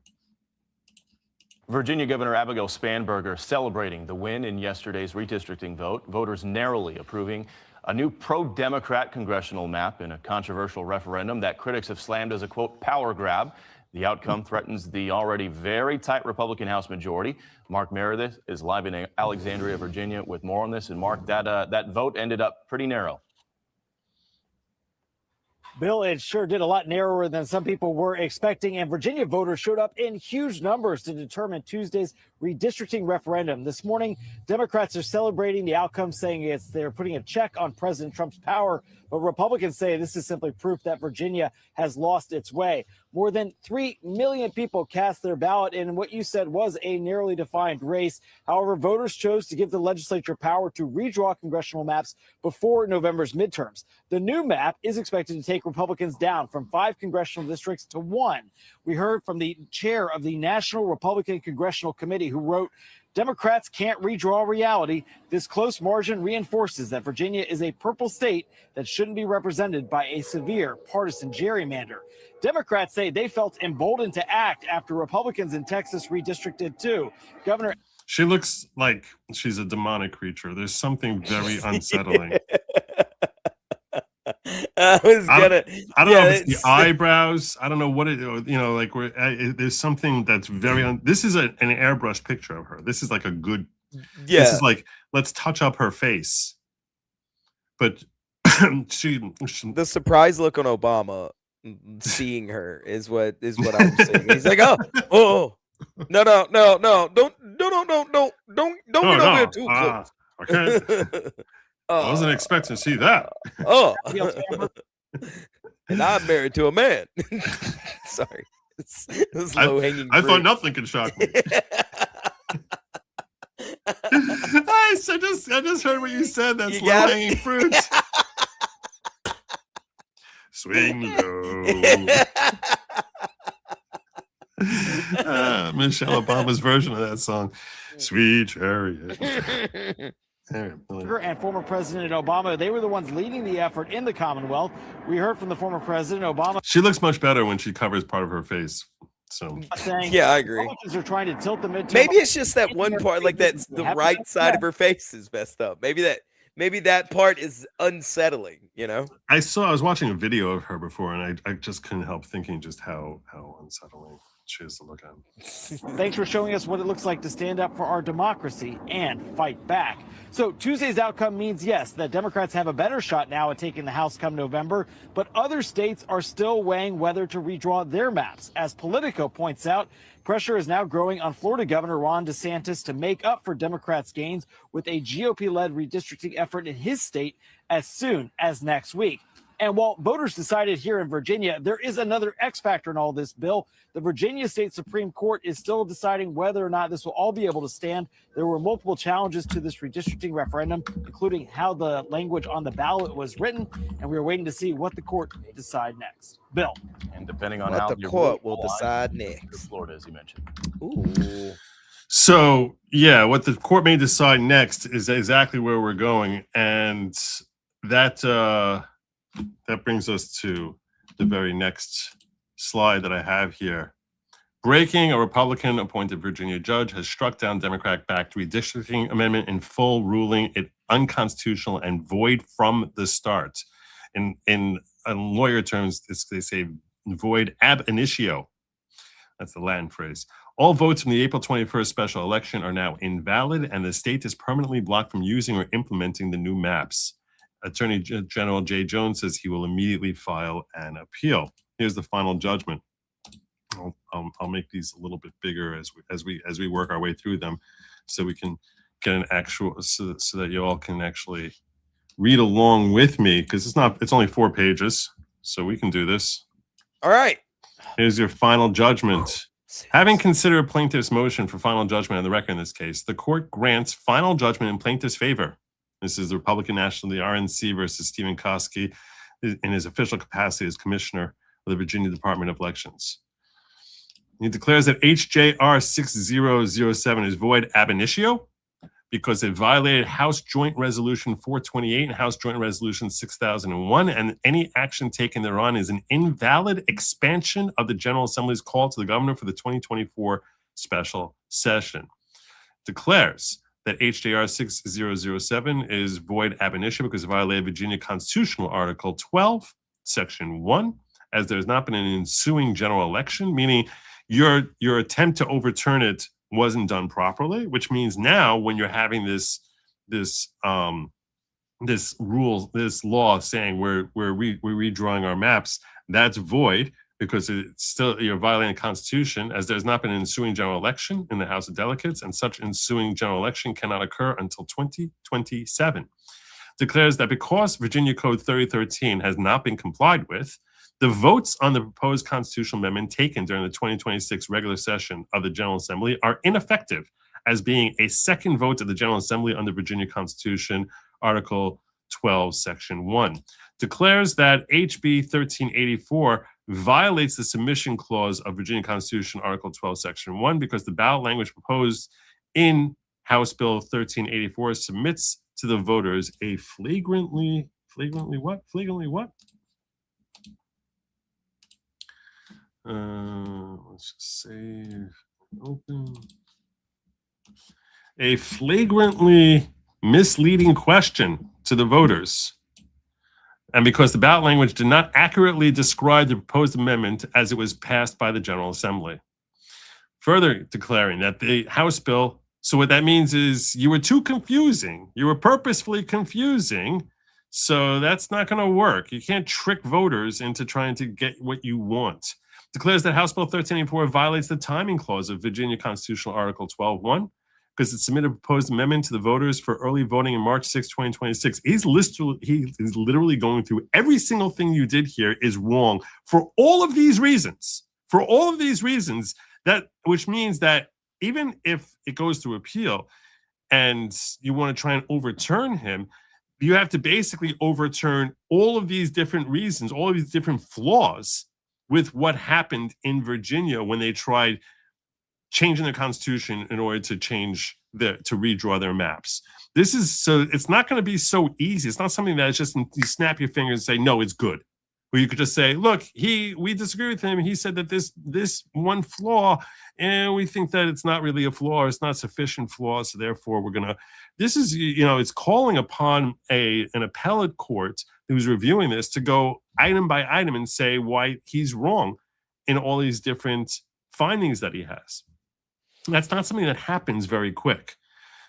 Speaker 6: Virginia Governor Abigail Spanberger celebrating the win in yesterday's redistricting vote. Voters narrowly approving a new pro-Democrat congressional map in a controversial referendum that critics have slammed as a, quote, power grab. The outcome threatens the already very tight Republican House majority. Mark Meredith is live in Alexandria, Virginia, with more on this. And Mark, that vote ended up pretty narrow.
Speaker 7: Bill, it sure did a lot narrower than some people were expecting, and Virginia voters showed up in huge numbers to determine Tuesday's redistricting referendum. This morning, Democrats are celebrating the outcome, saying they're putting a check on President Trump's power, but Republicans say this is simply proof that Virginia has lost its way. More than 3 million people cast their ballot in what you said was a narrowly defined race. However, voters chose to give the legislature power to redraw congressional maps before November's midterms. The new map is expected to take Republicans down from 5 congressional districts to 1. We heard from the chair of the National Republican Congressional Committee, who wrote, Democrats can't redraw reality. This close margin reinforces that Virginia is a purple state that shouldn't be represented by a severe partisan gerrymander. Democrats say they felt emboldened to act after Republicans in Texas redistricted too. Governor.
Speaker 4: She looks like she's a demonic creature. There's something very unsettling.
Speaker 5: I don't know if
Speaker 4: it's the eyebrows. I don't know what it, like there's something that's very, this is an airbrush picture of her. This is like a good, this is like, let's touch up her face. But
Speaker 5: the surprise look on Obama seeing her is what I'm saying. He's like, oh, no, don't get over here too close.
Speaker 4: Okay. I wasn't expecting to see that.
Speaker 5: And I'm married to a man. Sorry. It was low-hanging fruit.
Speaker 4: I thought nothing could shock me. I just heard what you said. That's low-hanging fruit. Swing low. Michelle Obama's version of that song. Sweet Chariot.
Speaker 7: And former President Obama, they were the ones leading the effort in the Commonwealth. We heard from the former President Obama.
Speaker 4: She looks much better when she covers part of her face. So
Speaker 5: yeah, I agree.
Speaker 7: Republicans are trying to tilt the midterm.
Speaker 5: Maybe it's just that one part, like that's the right side of her face is messed up. Maybe that part is unsettling.
Speaker 4: I was watching a video of her before, and I just couldn't help thinking just how unsettling she is to look at.
Speaker 7: Thanks for showing us what it looks like to stand up for our democracy and fight back. So Tuesday's outcome means, yes, that Democrats have a better shot now at taking the House come November, but other states are still weighing whether to redraw their maps. As Politico points out, pressure is now growing on Florida Governor Ron DeSantis to make up for Democrats' gains with a GOP-led redistricting effort in his state as soon as next week. And while voters decided here in Virginia, there is another X factor in all this, Bill. The Virginia State Supreme Court is still deciding whether or not this will all be able to stand. There were multiple challenges to this redistricting referendum, including how the language on the ballot was written, and we are waiting to see what the court decide next. Bill.
Speaker 6: And depending on
Speaker 5: what
Speaker 6: how
Speaker 5: the court will decide next.
Speaker 6: Florida, as you mentioned.
Speaker 5: Ooh.
Speaker 4: So, yeah, what the court may decide next is exactly where we're going. And that brings us to the very next slide that I have here. Breaking, a Republican-appointed Virginia judge has struck down Democrat-backed redistricting amendment in full, ruling it unconstitutional and void from the start. In lawyer terms, they say void ab initio. That's the Latin phrase. All votes from the April 21st special election are now invalid, and the state is permanently blocked from using or implementing the new maps. Attorney General Jay Jones says he will immediately file an appeal. Here's the final judgment. I'll make these a little bit bigger as we work our way through them, so we can get an actual so that you all can actually read along with me, because it's only 4 pages, so we can do this.
Speaker 5: All right.
Speaker 4: Here's your final judgment. Having considered plaintiff's motion for final judgment on the record in this case, the court grants final judgment in plaintiff's favor. This is the Republican National, the RNC versus Stephen Kosky in his official capacity as commissioner of the Virginia Department of Elections. He declares that HJR 6007 is void ab initio because it violated House Joint Resolution 428 and House Joint Resolution 6001, and any action taken thereon is an invalid expansion of the General Assembly's call to the governor for the 2024 special session. Declares that HJR 6007 is void ab initio because it violated Virginia Constitutional Article 12, Section 1, as there has not been an ensuing general election, meaning your attempt to overturn it wasn't done properly, which means now when you're having this law saying we're redrawing our maps, that's void because it's still, you're violating the Constitution, as there's not been an ensuing general election in the House of Delegates, and such ensuing general election cannot occur until 2027. Declares that because Virginia Code 3013 has not been complied with, the votes on the proposed constitutional amendment taken during the 2026 regular session of the General Assembly are ineffective as being a second vote of the General Assembly under Virginia Constitution, Article 12, Section 1. Declares that HB 1384 violates the submission clause of Virginia Constitution, Article 12, Section 1, because the ballot language proposed in House Bill 1384 submits to the voters a flagrantly what? Let's just save, open. A flagrantly misleading question to the voters. And because the ballot language did not accurately describe the proposed amendment as it was passed by the General Assembly. Further declaring that the House bill, so what that means is you were too confusing. You were purposefully confusing. So that's not going to work. You can't trick voters into trying to get what you want. Declares that House Bill 1384 violates the timing clause of Virginia Constitutional Article 12.1 because it submitted a proposed amendment to the voters for early voting in March 6, 2026. He is literally going through every single thing you did here is wrong for all of these reasons. For all of these reasons, which means that even if it goes through appeal and you want to try and overturn him, you have to basically overturn all of these different reasons, all of these different flaws with what happened in Virginia when they tried changing their constitution in order to to redraw their maps. It's not going to be so easy. It's not something that is just you snap your fingers and say, no, it's good. Or you could just say, look, we disagree with him. He said that this one flaw, and we think that it's not really a flaw, or it's not sufficient flaw, so therefore we're going to, it's calling upon an appellate court who's reviewing this to go item by item and say why he's wrong in all these different findings that he has. That's not something that happens very quick.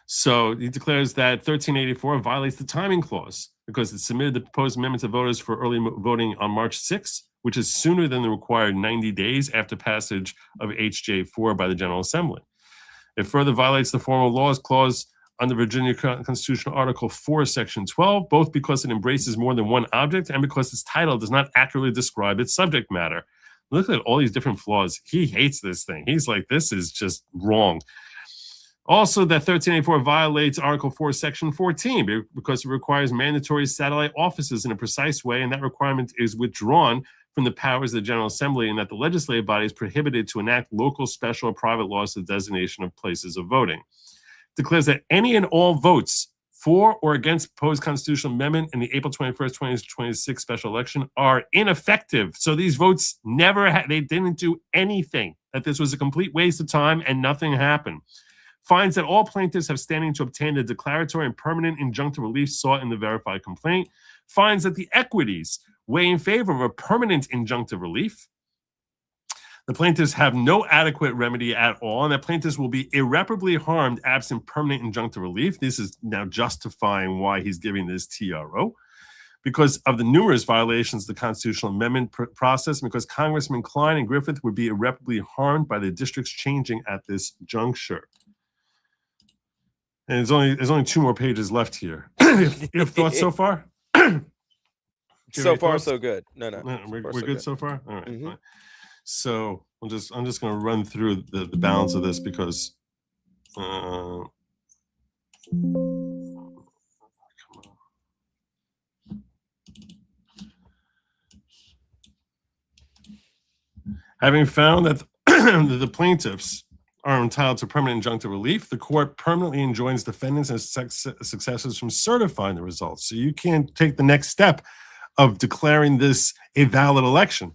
Speaker 4: So he declares that 1384 violates the timing clause because it submitted the proposed amendment to voters for early voting on March 6th, which is sooner than the required 90 days after passage of HJ4 by the General Assembly. It further violates the formal laws clause under Virginia Constitutional Article 4, Section 12, both because it embraces more than one object and because its title does not accurately describe its subject matter. Look at all these different flaws. He hates this thing. He's like, this is just wrong. Also, that 1384 violates Article 4, Section 14 because it requires mandatory satellite offices in a precise way, and that requirement is withdrawn from the powers of the General Assembly, and that the legislative body is prohibited to enact local, special, or private laws to the designation of places of voting. Declares that any and all votes for or against proposed constitutional amendment in the April 21st, 2026 special election are ineffective. So these votes they didn't do anything, that this was a complete waste of time and nothing happened. Finds that all plaintiffs have standing to obtain the declaratory and permanent injunctive relief sought in the verified complaint. Finds that the equities weigh in favor of a permanent injunctive relief. The plaintiffs have no adequate remedy at all, and that plaintiffs will be irreparably harmed absent permanent injunctive relief. This is now justifying why he's giving this TRO. Because of the numerous violations of the constitutional amendment process, and because Congressman Klein and Griffith would be irreparably harmed by the districts changing at this juncture. And there's only 2 more pages left here. You have thoughts so far?
Speaker 5: So far, so good. No.
Speaker 4: We're good so far? All right. Fine. So I'm just going to run through the balance of this because come Having found that the plaintiffs are entitled to permanent injunctive relief, the court permanently enjoins defendants and successors from certifying the results. So you can't take the next step of declaring this a valid election.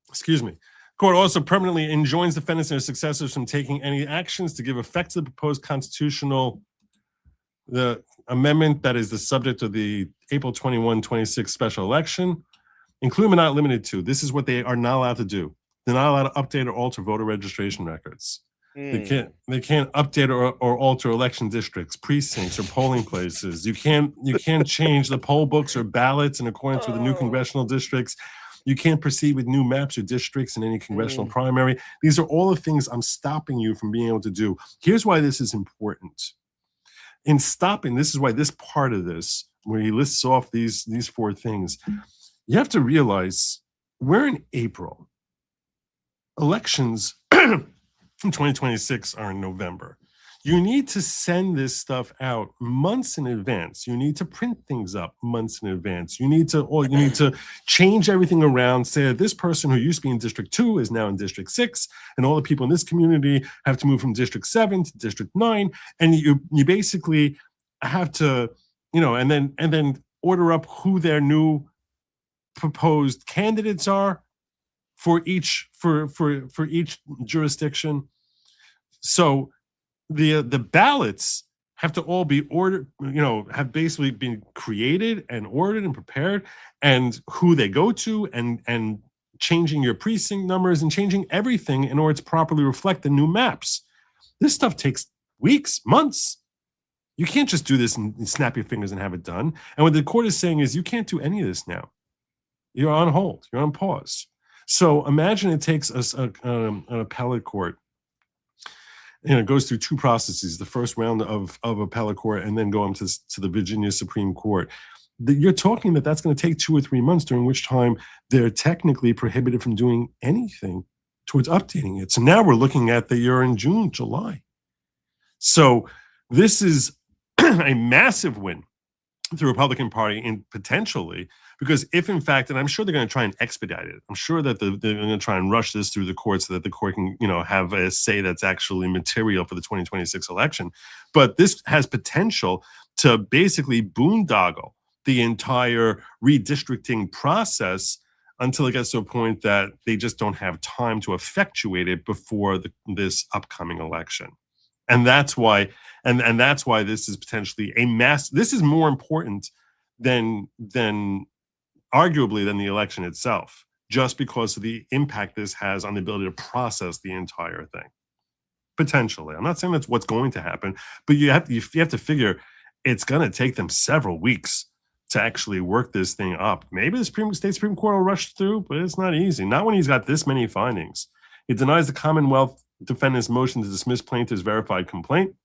Speaker 4: Excuse me. Court also permanently enjoins defendants and their successors from taking any actions to give effect to the proposed constitutional the amendment that is the subject of the April 21, 26 special election, including but not limited to. This is what they are not allowed to do. They're not allowed to update or alter voter registration records. They can't update or alter election districts, precincts, or polling places. You can't change the poll books or ballots in accordance with the new congressional districts. You can't proceed with new maps or districts in any congressional primary. These are all the things I'm stopping you from being able to do. Here's why this is important. In stopping, this is why this part of this, where he lists off these 4 things, you have to realize we're in April. Elections in 2026 are in November. You need to send this stuff out months in advance. You need to print things up months in advance. You need to change everything around, say that this person who used to be in District 2 is now in District 6, and all the people in this community have to move from District 7 to District 9, and you basically have to, and then order up who their new proposed candidates are for each jurisdiction. So the ballots have to all be ordered, have basically been created and ordered and prepared, and who they go to, and changing your precinct numbers and changing everything in order to properly reflect the new maps. This stuff takes weeks, months. You can't just do this and snap your fingers and have it done. And what the court is saying is you can't do any of this now. You're on hold. You're on pause. So imagine it takes us an appellate court, and it goes through 2 processes, the first round of appellate court and then going to the Virginia Supreme Court. You're talking that's going to take 2 or 3 months, during which time they're technically prohibited from doing anything towards updating it. So now we're looking at the year in June, July. So this is a massive win for the Republican Party, and potentially, because if in fact, and I'm sure they're going to try and expedite it. I'm sure that they're going to try and rush this through the court so that the court can, have a say that's actually material for the 2026 election. But this has potential to basically boondoggle the entire redistricting process until it gets to a point that they just don't have time to effectuate it before this upcoming election. And that's why, and that's why this is potentially this is more important than arguably than the election itself, just because of the impact this has on the ability to process the entire thing. Potentially. I'm not saying that's what's going to happen, but you have to figure it's going to take them several weeks to actually work this thing up. Maybe the state Supreme Court will rush through, but it's not easy. Not when he's got this many findings. It denies the Commonwealth defendant's motion to dismiss plaintiff's verified complaint,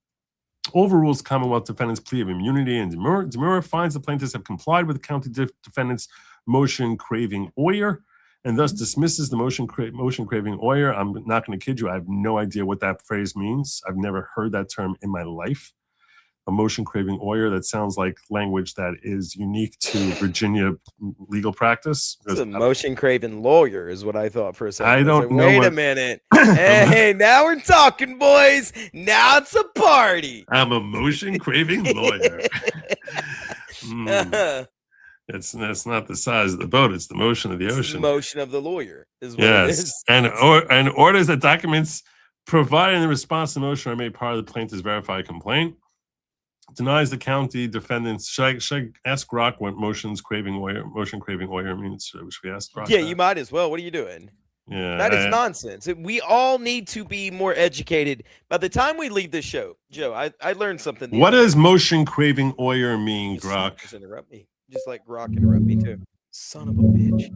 Speaker 4: overrules Commonwealth defendant's plea of immunity and demur, finds the plaintiffs have complied with the county defendant's motion craving OIR, and thus dismisses the motion craving OIR. I'm not going to kid you. I have no idea what that phrase means. I've never heard that term in my life. A motion craving OIR, that sounds like language that is unique to Virginia legal practice.
Speaker 5: It's a motion craving lawyer is what I thought for a second.
Speaker 4: I don't know.
Speaker 5: Wait a minute. Hey, now we're talking, boys. Now it's a party.
Speaker 4: I'm a motion craving lawyer. That's not the size of the boat. It's the motion of the ocean.
Speaker 5: It's the motion of the lawyer is what it is.
Speaker 4: And orders that documents provided in response to the motion are made part of the plaintiff's verified complaint. Denies the county defendants. Should I ask Grok what motion craving OIR means? Should we ask Grok?
Speaker 5: Yeah, you might as well. What are you doing?
Speaker 4: Yeah,
Speaker 5: that is nonsense. We all need to be more educated. By the time we leave this show, Joe, I learned something.
Speaker 4: What does motion craving OIR mean, Grok?
Speaker 5: Just interrupt me. Just like Grok interrupt me too. Son of a bitch.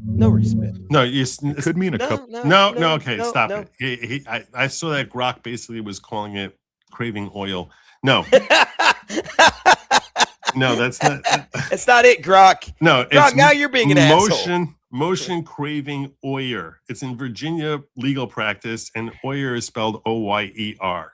Speaker 5: No respect.
Speaker 4: No, it
Speaker 14: could mean a couple.
Speaker 4: No. Okay, stop it. I saw that Grok basically was calling it craving oil. No. No, that's not.
Speaker 5: That's not it, Grok.
Speaker 4: No,
Speaker 5: Grok, now you're being an asshole.
Speaker 4: Motion craving OIR. It's in Virginia legal practice, and OIR is spelled OYER.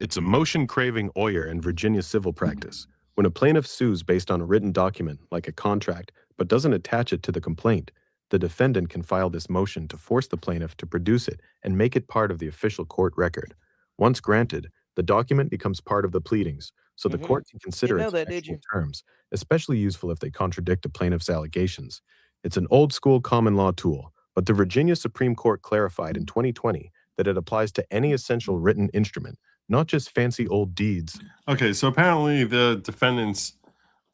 Speaker 14: It's a motion craving OIR in Virginia civil practice. When a plaintiff sues based on a written document, like a contract, but doesn't attach it to the complaint, the defendant can file this motion to force the plaintiff to produce it and make it part of the official court record. Once granted, the document becomes part of the pleadings, so the court can consider its actual terms, especially useful if they contradict a plaintiff's allegations. It's an old-school common law tool, but the Virginia Supreme Court clarified in 2020 that it applies to any essential written instrument, not just fancy old deeds.
Speaker 4: Okay, so apparently the defendants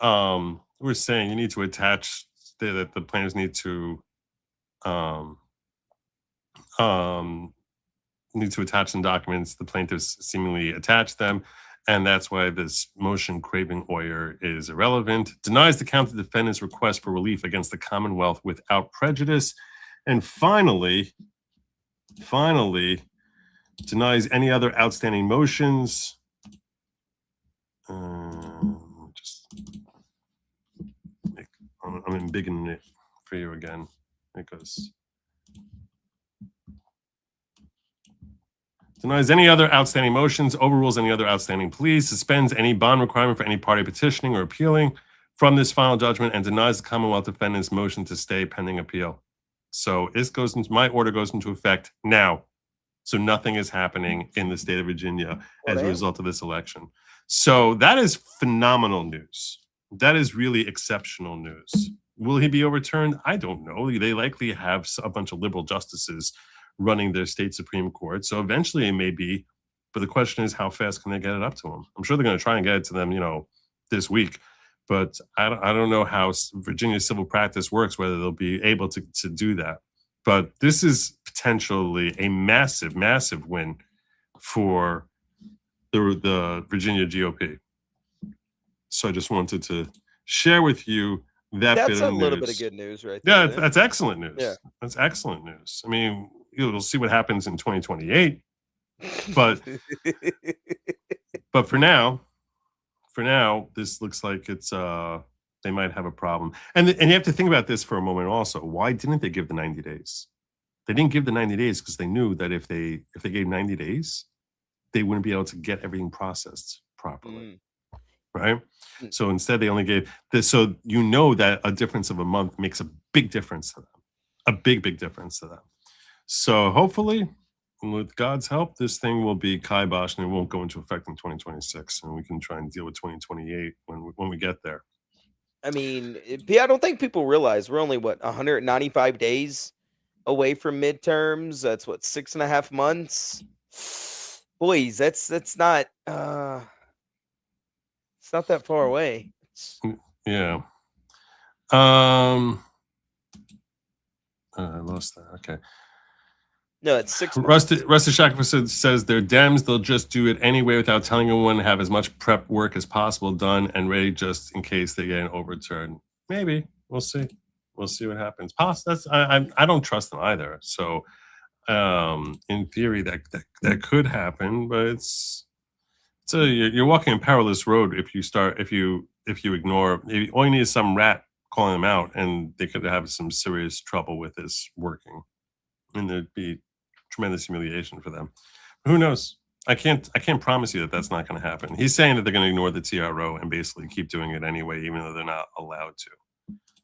Speaker 4: were saying you need to attach that the plaintiffs need to attach some documents. The plaintiffs seemingly attach them, and that's why this motion craving order is irrelevant. Denies the counter defendant's request for relief against the Commonwealth without prejudice, and finally denies any other outstanding motions. I'm embiggening it for you again. It goes. Denies any other outstanding motions, overrules any other outstanding pleas, suspends any bond requirement for any party petitioning or appealing from this final judgment, and denies the Commonwealth defendant's motion to stay pending appeal. So this goes into my order goes into effect now. So nothing is happening in the state of Virginia as a result of this election. So that is phenomenal news. That is really exceptional news. Will he be overturned? I don't know. They likely have a bunch of liberal justices running their state Supreme Court. So eventually it may be, but the question is how fast can they get it up to them? I'm sure they're going to try and get it to them, this week. But I don't know how Virginia civil practice works, whether they'll be able to do that. But this is potentially a massive, massive win for the Virginia GOP. So I just wanted to share with you that
Speaker 5: That's
Speaker 4: bit
Speaker 5: a
Speaker 4: of
Speaker 5: little
Speaker 4: news.
Speaker 5: Bit of good news right
Speaker 4: Yeah,
Speaker 5: there.
Speaker 4: that's excellent news.
Speaker 5: Yeah.
Speaker 4: That's excellent news. I mean, you'll see what happens in 2028. But for now, this looks like it's they might have a problem. And you have to think about this for a moment also. Why didn't they give the 90 days? They didn't give the 90 days because they knew that if they gave 90 days, they wouldn't be able to get everything processed properly. Right? So instead they only gave this. So that a difference of a month makes a big difference to them. A big, big difference to them. So hopefully, with God's help, this thing will be kibosh and it won't go into effect in 2026. And we can try and deal with 2028 when we get there.
Speaker 5: I mean, I don't think people realize we're only 195 days away from midterms. That's 6.5 months. Boys, that's not it's not that far away.
Speaker 4: Yeah. I lost that. Okay.
Speaker 5: No, it's 6
Speaker 4: months. Rusty Shackelford says they're Dems. They'll just do it anyway without telling anyone, have as much prep work as possible done and ready just in case they get an overturn. Maybe. We'll see. We'll see what happens. I don't trust them either. So in theory, that could happen, but you're walking a perilous road if you ignore. All you need is some rat calling them out, and they could have some serious trouble with this working, and there'd be tremendous humiliation for them. But who knows? I can't promise you that that's not going to happen. He's saying that they're going to ignore the TRO and basically keep doing it anyway, even though they're not allowed to.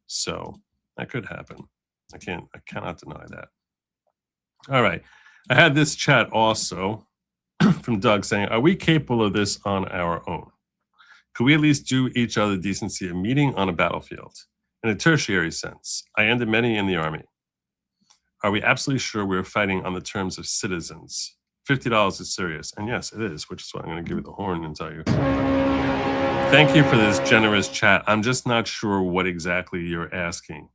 Speaker 4: So that could happen. I cannot deny that. All right. I had this chat also from Doug saying, are we capable of this on our own? Could we at least do each other decency a meeting on a battlefield? In a tertiary sense, I ended many in the Army. Are we absolutely sure we're fighting on the terms of citizens? $50 is serious. And yes, it is, which is why I'm going to give you the horn and tell you. Thank you for this generous chat. I'm just not sure what exactly you're asking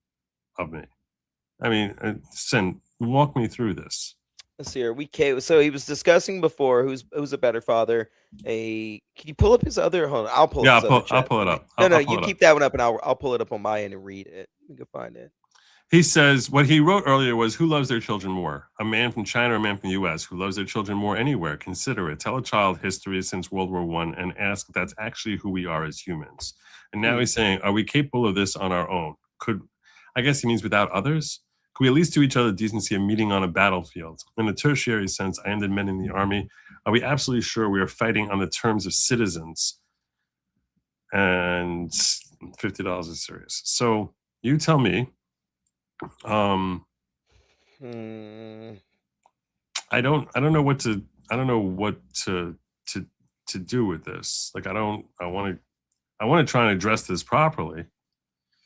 Speaker 4: of me. I mean, Sin, walk me through this.
Speaker 5: Let's see here. So he was discussing before who's a better father. Can you pull up his other? Hold on, I'll pull.
Speaker 4: Yeah,
Speaker 5: I'll
Speaker 4: pull it up.
Speaker 5: You keep that one up, and I'll pull it up on my end and read it. You can find it.
Speaker 4: He says what he wrote earlier was, who loves their children more? A man from China or a man from the U.S. Who loves their children more anywhere? Consider it. Tell a child history since World War I and ask if that's actually who we are as humans. And now he's saying, are we capable of this on our own? I guess he means without others? Could we at least do each other decency a meeting on a battlefield? In a tertiary sense, I ended men in the Army. Are we absolutely sure we are fighting on the terms of citizens? and $50 is serious. So you tell me. I don't know what to do with this. Like I want to try and address this properly.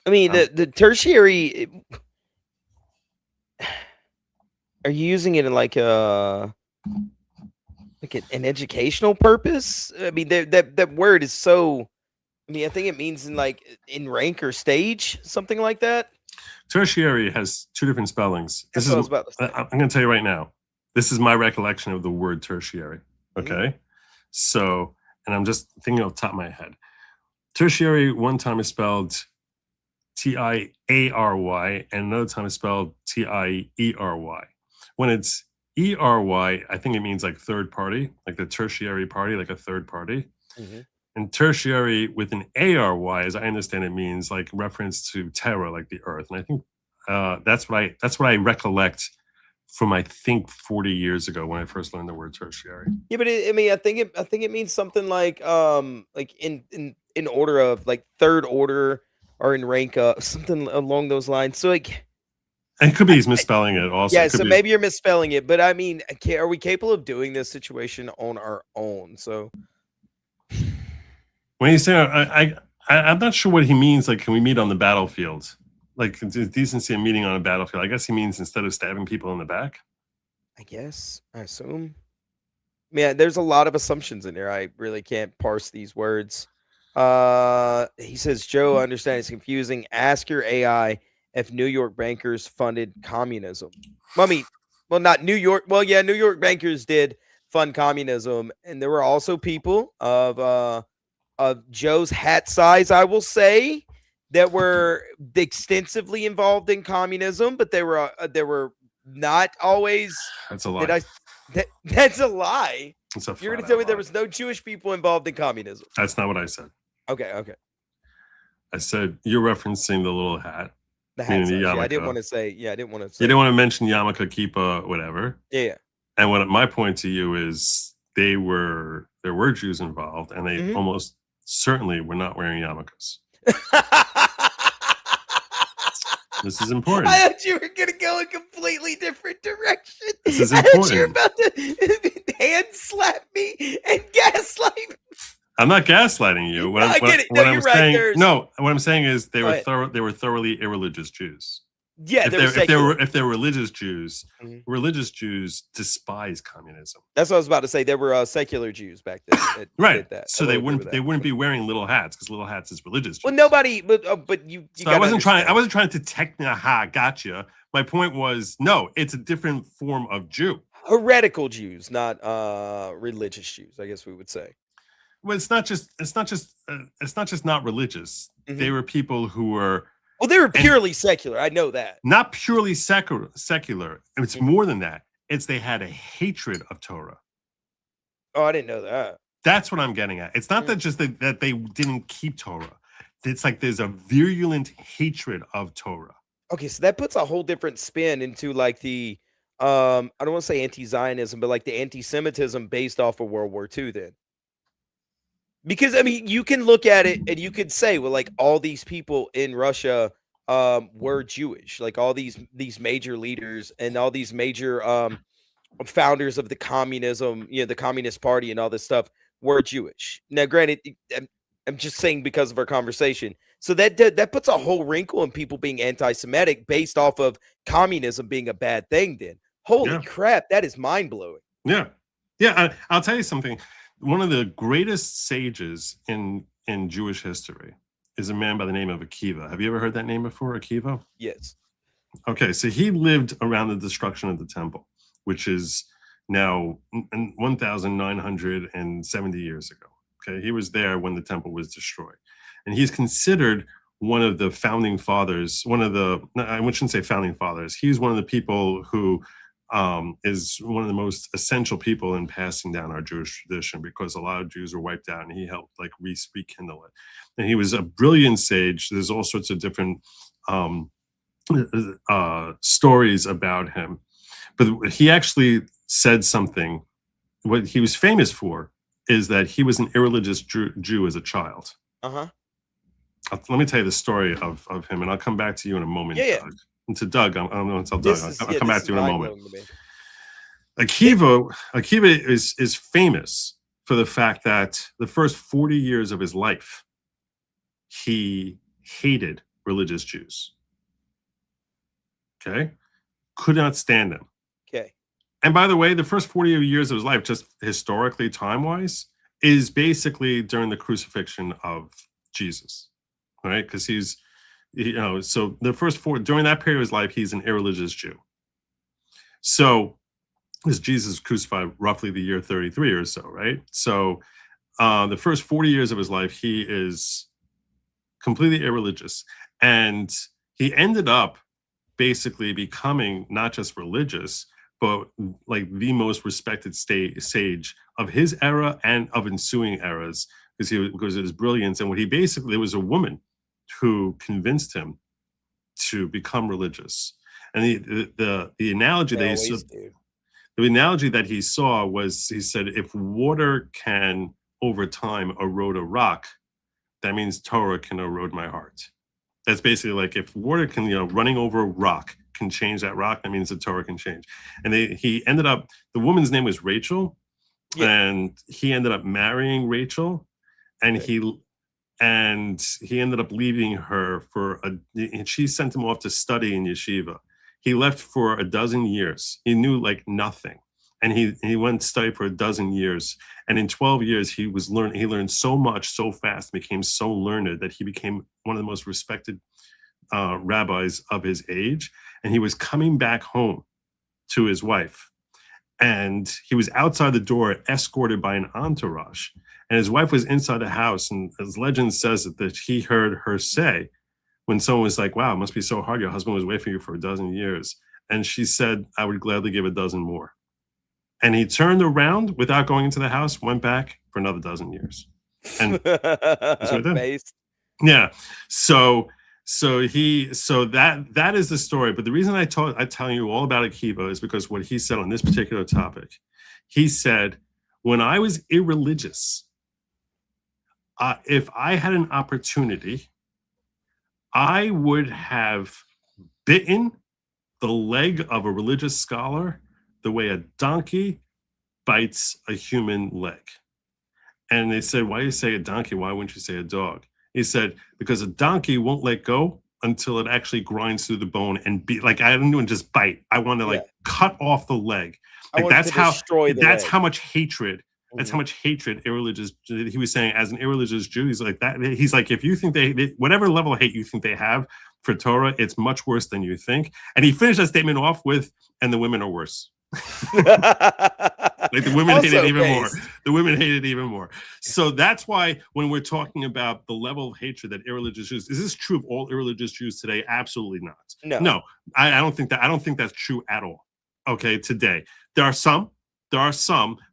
Speaker 5: I mean, the tertiary. Are you using it in like an educational purpose? I mean, that word is so. I mean, I think it means in rank or stage, something like that.
Speaker 4: Tertiary has two different spellings.
Speaker 5: That's what I was about to say.
Speaker 4: I'm going to tell you right now. This is my recollection of the word tertiary. Okay, so, and I'm just thinking off the top of my head. Tertiary one time is spelled Tiary, and another time is spelled Tiery. When it's ERY, I think it means like third party, like the tertiary party, like a third party. And tertiary with an ARY, as I understand it, means like reference to terra, like the earth. And I think that's what I recollect from I think 40 years ago when I first learned the word tertiary.
Speaker 5: Yeah, but I think it means something like in order of like third order or in rank, something along those lines. So like.
Speaker 4: And it could be he's misspelling it also.
Speaker 5: Yeah, so maybe you're misspelling it, but I mean, are we capable of doing this situation on our own? So
Speaker 4: when you say I'm not sure what he means. Like, can we meet on the battlefield? Like, decency of meeting on a battlefield. I guess he means instead of stabbing people in the back.
Speaker 5: I guess, I assume. Man, there's a lot of assumptions in there. I really can't parse these words. He says, Joe, I understand it's confusing. Ask your AI if New York bankers funded communism. I mean, well, not New York. Well, yeah, New York bankers did fund communism. And there were also people of Joe's hat size, I will say, that were extensively involved in communism, but they were not always.
Speaker 4: That's a lie.
Speaker 5: That's a lie. You're going to tell me
Speaker 4: lie.
Speaker 5: there was no Jewish people involved in communism?
Speaker 4: That's not what I said.
Speaker 5: Okay.
Speaker 4: I said you're referencing the little hat.
Speaker 5: The hat size. Yeah, I didn't want to say. Yeah, I didn't want to say.
Speaker 4: You didn't want to mention yarmulke, kippah, whatever.
Speaker 5: Yeah.
Speaker 4: And what my point to you is, there were Jews involved, and they almost certainly were not wearing yarmulkes. This is important.
Speaker 5: I thought you were going to go a completely different direction.
Speaker 4: This is
Speaker 5: I thought
Speaker 4: important.
Speaker 5: you were about to hand slap me and gaslight me.
Speaker 4: I'm not gaslighting you. What I'm saying is they were thoroughly irreligious Jews.
Speaker 5: Yeah,
Speaker 4: if they're religious Jews, religious Jews despise communism.
Speaker 5: That's what I was about to say. There were secular Jews back then. That
Speaker 4: Right.
Speaker 5: did that.
Speaker 4: So they wouldn't be wearing little hats, because little hats is religious Jews.
Speaker 5: Well, nobody. But you.
Speaker 4: So I wasn't trying to gotcha. My point was, no, it's a different form of Jew.
Speaker 5: Heretical Jews, not religious Jews, I guess we would say.
Speaker 4: Well, it's not just not religious. They were people who were.
Speaker 5: Well, they were purely secular. I know that.
Speaker 4: Not purely secular. It's more than that. It's they had a hatred of Torah.
Speaker 5: Oh, I didn't know that.
Speaker 4: That's what I'm getting at. It's not that they didn't keep Torah. It's like there's a virulent hatred of Torah.
Speaker 5: Okay, so that puts a whole different spin into like the I don't want to say anti-Zionism, but like the anti-Semitism based off of World War II then. Because, I mean, you can look at it and you could say, well, like all these people in Russia were Jewish, like all these major leaders and all these major founders of the communism, the Communist Party and all this stuff were Jewish. Now, granted, I'm just saying because of our conversation. So that puts a whole wrinkle in people being anti-Semitic based off of communism being a bad thing then. Holy crap, that is mind-blowing.
Speaker 4: Yeah. I'll tell you something. One of the greatest sages in Jewish history is a man by the name of Akiva. Have you ever heard that name before, Akiva?
Speaker 5: Yes.
Speaker 4: Okay, so he lived around the destruction of the temple, which is now 1,970 years ago. Okay, he was there when the temple was destroyed. And he's considered one of the founding fathers, I shouldn't say founding fathers. He's one of the people who is one of the most essential people in passing down our Jewish tradition, because a lot of Jews were wiped out and he helped like rekindle it. And he was a brilliant sage. There's all sorts of different stories about him. But he actually said something. What he was famous for is that he was an irreligious Jew as a child. let me tell you the story of him, and I'll come back to you in a moment.
Speaker 5: Yeah.
Speaker 4: Doug. And to Doug, I'm going to tell Doug. I'll come back to you in a moment. Akiva is famous for the fact that the first 40 years of his life, he hated religious Jews. Okay? Could not stand them.
Speaker 5: Okay.
Speaker 4: And by the way, the first 40 years of his life, just historically, time-wise, is basically during the crucifixion of Jesus, right? Because he's, so the first during that period of his life, he's an irreligious Jew. So, as Jesus was crucified roughly the year 33 or so, right? So, the first 40 years of his life, he is completely irreligious. And he ended up basically becoming not just religious, but like the most respected sage of his era and of ensuing eras, because of his brilliance. And what he basically, there was a woman who convinced him to become religious. And the analogy the analogy that he saw was, he said, if water can over time erode a rock, that means Torah can erode my heart. That's basically like, if water can, running over a rock can change that rock, that means the Torah can change. And he ended up, the woman's name was Rachel, and he ended up marrying Rachel, and he ended up leaving her and she sent him off to study in yeshiva. He left for 12 years. He knew like nothing. And he went to study for 12 years. And in 12 years, he learned so much so fast, became so learned that he became one of the most respected rabbis of his age. And he was coming back home to his wife. And he was outside the door, escorted by an entourage. And his wife was inside the house. And as legend says that he heard her say, when someone was like, wow, it must be so hard. Your husband was waiting for you for 12 years. And she said, I would gladly give 12 more. And he turned around without going into the house, went back for another 12 years. And that's what he did. Yeah. So that is the story. But the reason I'm telling you all about Akiva is because what he said on this particular topic. He said, when I was irreligious, if I had an opportunity, I would have bitten the leg of a religious scholar the way a donkey bites a human leg. And they said, why do you say a donkey? Why wouldn't you say a dog? He said, because a donkey won't let go until it actually grinds through the bone and like, I don't want to just bite. I want to cut off the leg. Like that's how much hatred. That's how much hatred irreligious. He was saying, as an irreligious Jew, he's like that. He's like, if you think they whatever level of hate you think they have for Torah, it's much worse than you think. And he finished that statement off with, and the women are worse. Like the women hate it even more. The women hate it even more. So that's why when we're talking about the level of hatred that irreligious Jews, is this true of all irreligious Jews today? Absolutely not. No, I don't think that. I don't think that's true at all. Okay, today there are some,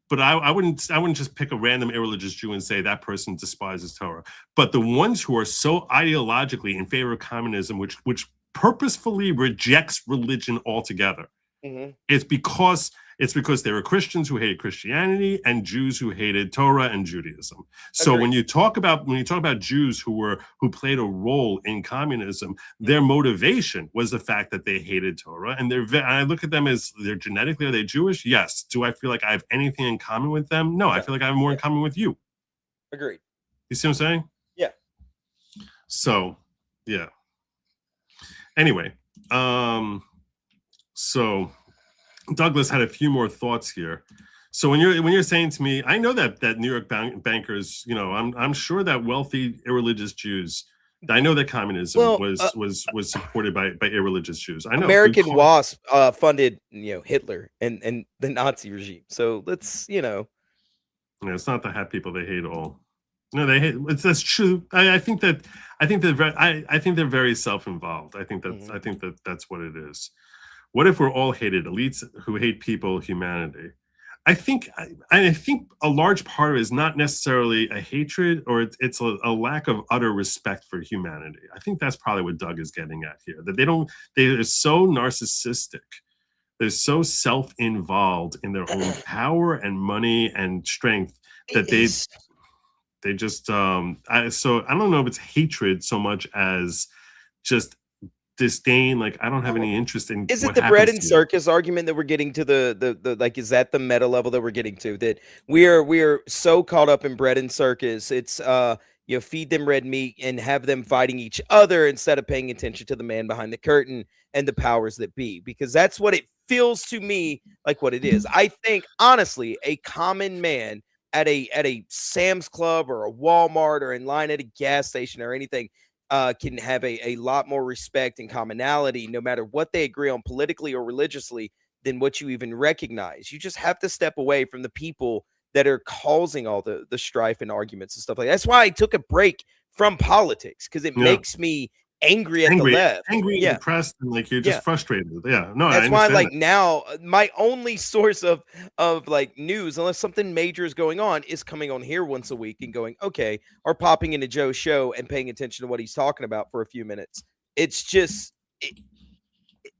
Speaker 4: but I wouldn't just pick a random irreligious Jew and say that person despises Torah. But the ones who are so ideologically in favor of communism, which purposefully rejects religion altogether, it's because there were Christians who hated Christianity and Jews who hated Torah and Judaism. So when you talk about Jews who played a role in communism, their motivation was the fact that they hated Torah, and I look at them as they're genetically, are they Jewish? Yes. Do I feel like I have anything in common with them? No, I feel like I have more in common with you.
Speaker 5: Agreed.
Speaker 4: You see what I'm saying?
Speaker 5: Yeah.
Speaker 4: So, yeah. Anyway, so Douglas had a few more thoughts here. So when you're saying to me, I know that New York bankers, I'm sure that wealthy irreligious Jews, I know that communism was supported by irreligious Jews. I know
Speaker 5: American WASP funded Hitler and the Nazi regime. So let's
Speaker 4: it's not the hat people they hate all. No, they hate. That's true. I think they're very self-involved. I think that's what it is. What if we're all hated? Elites who hate people, humanity. I think a large part of it is not necessarily a hatred, or it's a lack of utter respect for humanity. I think that's probably what Doug is getting at here. That they're so narcissistic. They're so self-involved in their own power and money and strength that They just so I don't know if it's hatred so much as just disdain. Like, I don't have any interest in
Speaker 5: Is it
Speaker 4: what
Speaker 5: the bread
Speaker 4: happens
Speaker 5: and
Speaker 4: to you.
Speaker 5: circus argument that we're getting to the like, is that the meta level that we're getting to, that we're so caught up in bread and circus? It's you know, feed them red meat and have them fighting each other instead of paying attention to the man behind the curtain and the powers that be, because that's what it feels to me like what it is. I think honestly, a common man at a Sam's Club or a Walmart or in line at a gas station or anything can have a lot more respect and commonality, no matter what they agree on politically or religiously, than what you even recognize. You just have to step away from the people that are causing all the strife and arguments and stuff like that. That's why I took a break from politics, because it makes me angry at the left.
Speaker 4: Angry and depressed, and like you're just frustrated. Yeah, no,
Speaker 5: That's
Speaker 4: I
Speaker 5: why,
Speaker 4: understand
Speaker 5: like,
Speaker 4: it.
Speaker 5: now my only source of like news, unless something major is going on, is coming on here once a week and going, okay, or popping into Joe's show and paying attention to what he's talking about for a few minutes. It's just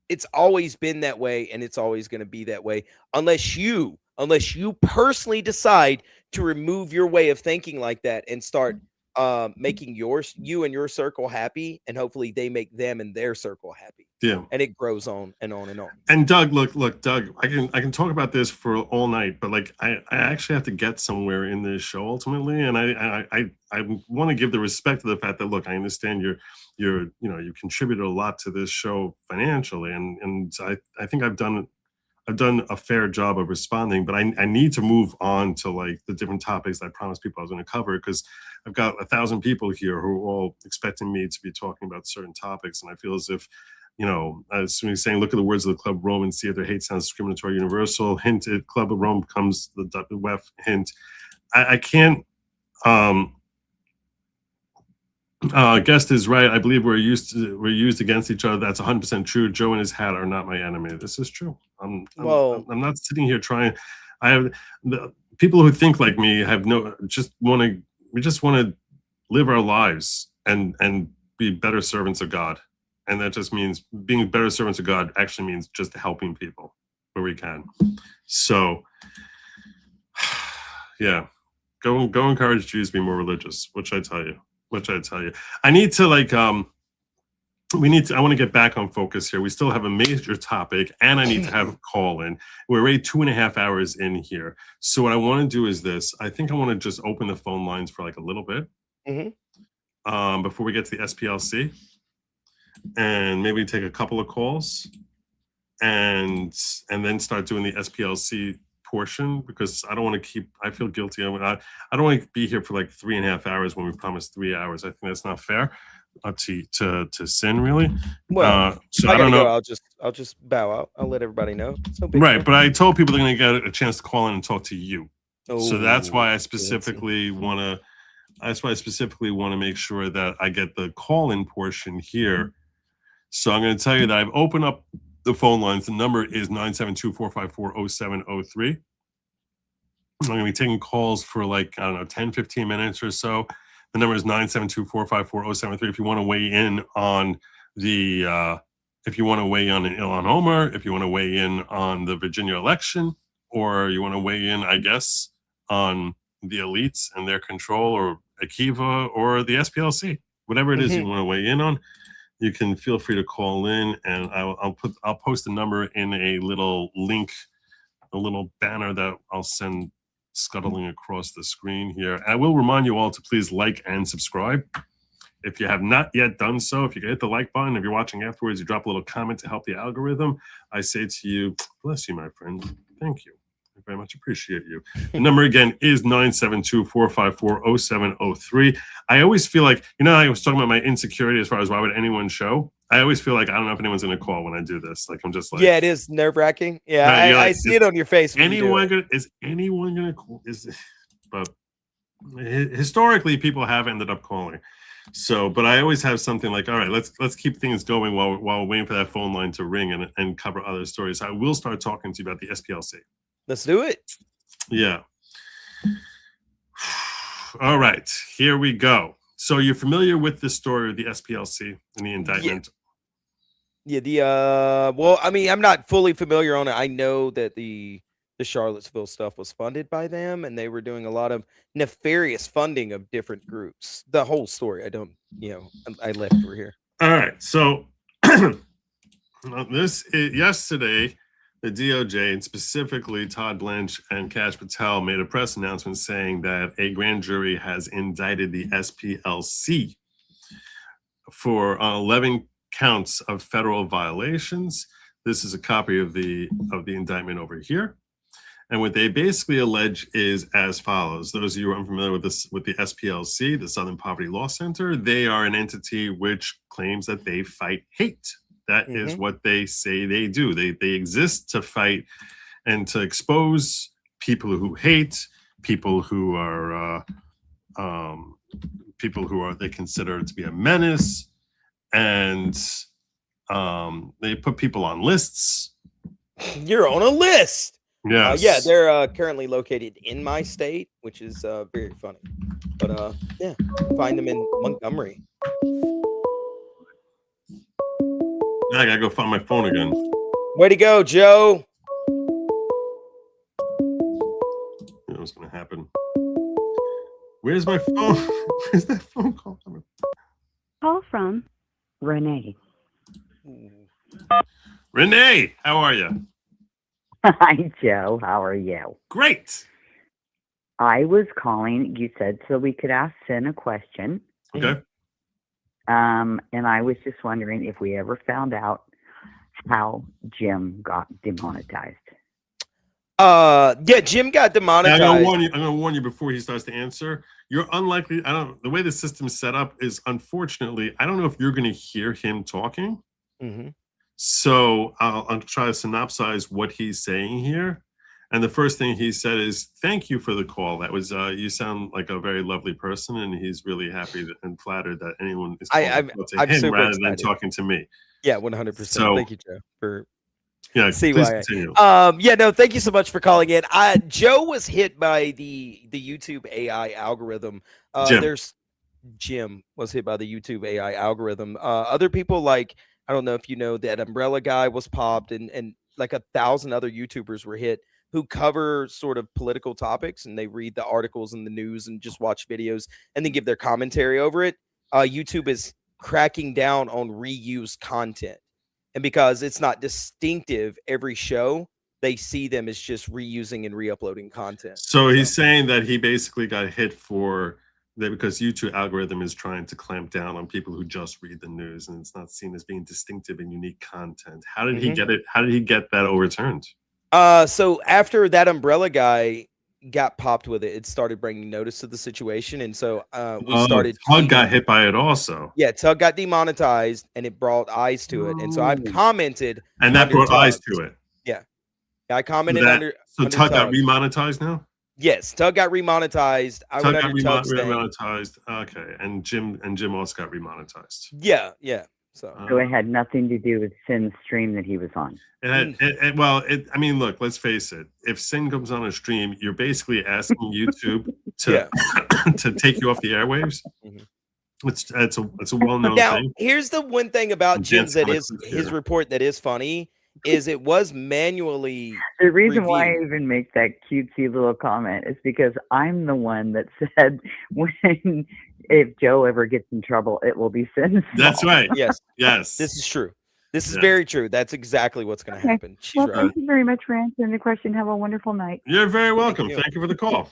Speaker 5: it's always been that way, and it's always going to be that way unless you personally decide to remove your way of thinking like that and start making you and your circle happy, and hopefully they make them and their circle happy.
Speaker 4: Yeah.
Speaker 5: And it grows on and on and on.
Speaker 4: And Doug, look, Doug, I can talk about this for all night, but like I actually have to get somewhere in this show ultimately, and I want to give the respect to the fact that, look, I understand you contributed a lot to this show financially, and I think I've done a fair job of responding, but I need to move on to like the different topics I promised people I was going to cover, because I've got 1,000 people here who are all expecting me to be talking about certain topics, and I feel as if, you know, as soon as saying, look at the words of the Club of Rome and see if their hate sounds discriminatory, universal. Hinted, Club of Rome becomes the WEF hint. I can't. Guest is right. I believe we're used against each other. That's 100% true. Joe and his hat are not my enemy. This is true. I'm not sitting here trying. I have the people who think like me we just want to live our lives and be better servants of God. And that just means being better servants of God actually means just helping people where we can. So yeah, go encourage Jews to be more religious, which I tell you. I need to I want to get back on focus here. We still have a major topic, and I need to have a call in. We're already 2.5 hours in here. So what I want to do is this. I think I want to just open the phone lines for like a little bit before we get to the SPLC, and maybe take a couple of calls and then start doing the SPLC portion, because I don't want to I feel guilty. I don't want to be here for like 3.5 hours when we promised 3 hours. I think that's not fair to sin, really.
Speaker 5: Well,
Speaker 4: so
Speaker 5: I
Speaker 4: don't know.
Speaker 5: I'll just bow out. I'll let everybody know. It's no big
Speaker 4: Right,
Speaker 5: deal.
Speaker 4: but I told people they're going to get a chance to call in and talk to you. So that's why I
Speaker 5: Oh,
Speaker 4: specifically want to. That's why I specifically want to make sure that I get the call-in portion here. So I'm going to tell you that I've opened up the phone lines. The number is 972-454-0703. I'm going to be taking calls for like, I don't know, 10, 15 minutes or so. The number is 972-454-0703. If you want to weigh in on if you want to weigh in on Ilhan Omar, if you want to weigh in on the Virginia election, or you want to weigh in, I guess, on the elites and their control, or Akiva, or the SPLC, whatever it is you want to weigh in on, you can feel free to call in, and I'll post the number in a little link, a little banner that I'll send scuttling across the screen here. And I will remind you all to please like and subscribe. If you have not yet done so, if you can hit the like button, if you're watching afterwards, you drop a little comment to help the algorithm. I say to you, bless you, my friend. Thank you. I very much appreciate you. The number again is 972-454-0703. I always feel like, I was talking about my insecurity as far as why would anyone show. I always feel like I don't know if anyone's going to call when I do this. Like, I'm just like,
Speaker 5: yeah, it is nerve-wracking. Yeah,
Speaker 4: right,
Speaker 5: I see it on your face. When
Speaker 4: is anyone going to call? But historically, people have ended up calling. So, but I always have something like, all right, let's keep things going while we're waiting for that phone line to ring and cover other stories. I will start talking to you about the SPLC.
Speaker 5: Let's do it.
Speaker 4: Yeah. All right, here we go. So you're familiar with the story of the SPLC and the indictment?
Speaker 5: Yeah, well, I mean, I'm not fully familiar on it. I know that the the Charlottesville stuff was funded by them, and they were doing a lot of nefarious funding of different groups. The whole story, I left for here.
Speaker 4: All right, so this is, yesterday, the DOJ, and specifically Todd Blanche and Kash Patel, made a press announcement saying that a grand jury has indicted the SPLC for 11 counts of federal violations. This is a copy of the indictment over here. And what they basically allege is as follows. Those of you who are unfamiliar with this, with the SPLC, the Southern Poverty Law Center, they are an entity which claims that they fight hate. That is what they say they do. They exist to fight and to expose people who hate, people who are they consider to be a menace, and they put people on lists.
Speaker 5: You're on a list.
Speaker 4: Yes.
Speaker 5: Yeah, they're currently located in my state, which is very funny. But yeah, find them in Montgomery.
Speaker 4: Now I gotta go find my phone again.
Speaker 5: Way to go, Joe.
Speaker 4: You know what's gonna happen. Where's my phone? Where's that phone call coming?
Speaker 1: Call from Renee.
Speaker 4: Renee, how are you?
Speaker 1: Hi, Joe. How are you?
Speaker 4: Great.
Speaker 1: I was calling, you said, so we could ask Sin a question.
Speaker 4: Okay.
Speaker 1: And I was just wondering if we ever found out how Jim got demonetized.
Speaker 5: Yeah, Jim got demonetized.
Speaker 4: I'm gonna warn you before he starts to answer. You're unlikely. The way the system's set up is, unfortunately, I don't know if you're gonna hear him talking. So I'll try to synopsize what he's saying here. And the first thing he said is, "Thank you for the call. That was you sound like a very lovely person," and he's really happy and flattered that anyone is calling to him rather than talking to me.
Speaker 5: Yeah, 100%.
Speaker 4: So,
Speaker 5: thank you, Joe, for
Speaker 4: please continue.
Speaker 5: Yeah, no, thank you so much for calling in. Joe was hit by the YouTube AI algorithm. Jim was hit by the YouTube AI algorithm. Other people, like, I don't know if you know, that Umbrella guy was popped, and like 1,000 other YouTubers were hit who cover sort of political topics, and they read the articles in the news and just watch videos and then give their commentary over it. YouTube is cracking down on reused content. And because it's not distinctive every show, they see them as just reusing and re-uploading content.
Speaker 4: So he's saying that he basically got hit for that because YouTube algorithm is trying to clamp down on people who just read the news, and it's not seen as being distinctive and unique content. How did he get it? How did he get that overturned?
Speaker 5: So after that Umbrella guy got popped with it, it started bringing notice to the situation, and so we started.
Speaker 4: Tug got hit by it also.
Speaker 5: Yeah, Tug got demonetized, and it brought eyes to it, and so I've commented.
Speaker 4: And that brought eyes to it.
Speaker 5: Yeah, I commented under.
Speaker 4: So Tug got remonetized now.
Speaker 5: Yes, Tug got remonetized.
Speaker 4: Tug got remonetized. Okay, and Jim also got remonetized.
Speaker 5: Yeah. So
Speaker 1: it had nothing to do with Sin's stream that he was on.
Speaker 4: I mean, look, let's face it. If Sin comes on a stream, you're basically asking YouTube to to take you off the airwaves. It's a well-known thing.
Speaker 5: Here's the one thing about Jim's that is his report that is funny. Is it was manually
Speaker 1: the reason why I even make that cutesy little comment is because I'm the one that said if Joe ever gets in trouble, it will be Sin's fault.
Speaker 4: That's right.
Speaker 5: Yes.
Speaker 4: This
Speaker 5: is true. This is very true. That's exactly what's going to happen. She's
Speaker 1: well,
Speaker 5: right.
Speaker 1: Thank you very much for answering the question. Have a wonderful night.
Speaker 4: You're very welcome. Thank you for the call.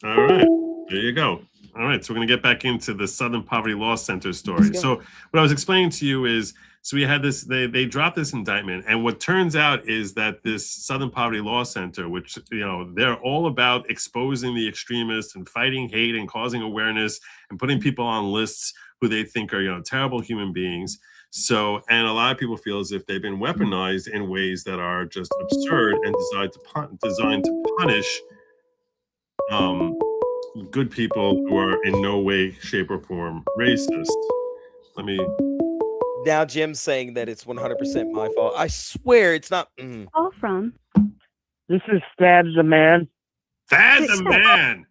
Speaker 4: All right, there you go. All right, so we're going to get back into the Southern Poverty Law Center story. So what I was explaining to you is, so we had this, they dropped this indictment, and what turns out is that this Southern Poverty Law Center, which, they're all about exposing the extremists and fighting hate and causing awareness and putting people on lists who they think are, terrible human beings. So, and a lot of people feel as if they've been weaponized in ways that are just absurd and designed to punish good people who are in no way, shape, or form racist.
Speaker 5: Now Jim's saying that it's 100% my fault. I swear it's not.
Speaker 1: Call from.
Speaker 9: This is Thad the Man.
Speaker 4: Thad the Man.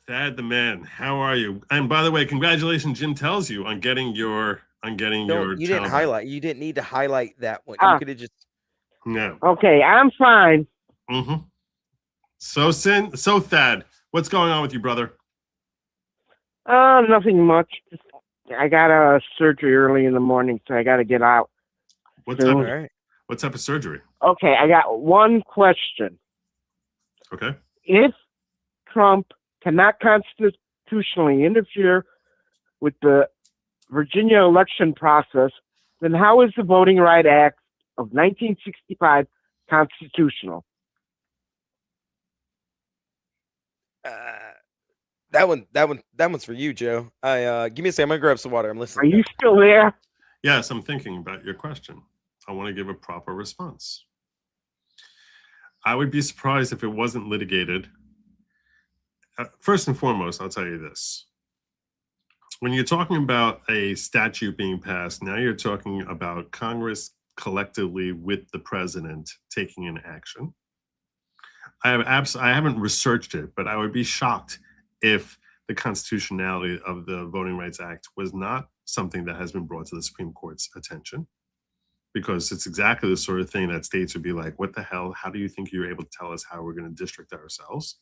Speaker 4: Thad the Man. How are you? And by the way, congratulations, Jim tells you, on getting your
Speaker 5: You didn't highlight. You didn't need to highlight that one. You could have just.
Speaker 4: No.
Speaker 9: Okay, I'm fine.
Speaker 4: Mm-hmm. So Thad, what's going on with you, brother?
Speaker 9: Nothing much. I got a surgery early in the morning, so I got to get out.
Speaker 4: What
Speaker 9: soon.
Speaker 4: type of surgery?
Speaker 9: Okay, I got one question.
Speaker 4: Okay.
Speaker 9: If Trump cannot constitutionally interfere with the Virginia election process, then how is the Voting Rights Act of 1965 constitutional?
Speaker 5: That one's for you, Joe. Give me a second. I'm gonna grab some water. I'm listening.
Speaker 9: Are you still there?
Speaker 4: Yes, I'm thinking about your question. I want to give a proper response. I would be surprised if it wasn't litigated. First and foremost, I'll tell you this. When you're talking about a statute being passed, now you're talking about Congress collectively with the president taking an action. I haven't researched it, but I would be shocked if the constitutionality of the Voting Rights Act was not something that has been brought to the Supreme Court's attention, because it's exactly the sort of thing that states would be like, what the hell? How do you think you're able to tell us how we're going to district ourselves?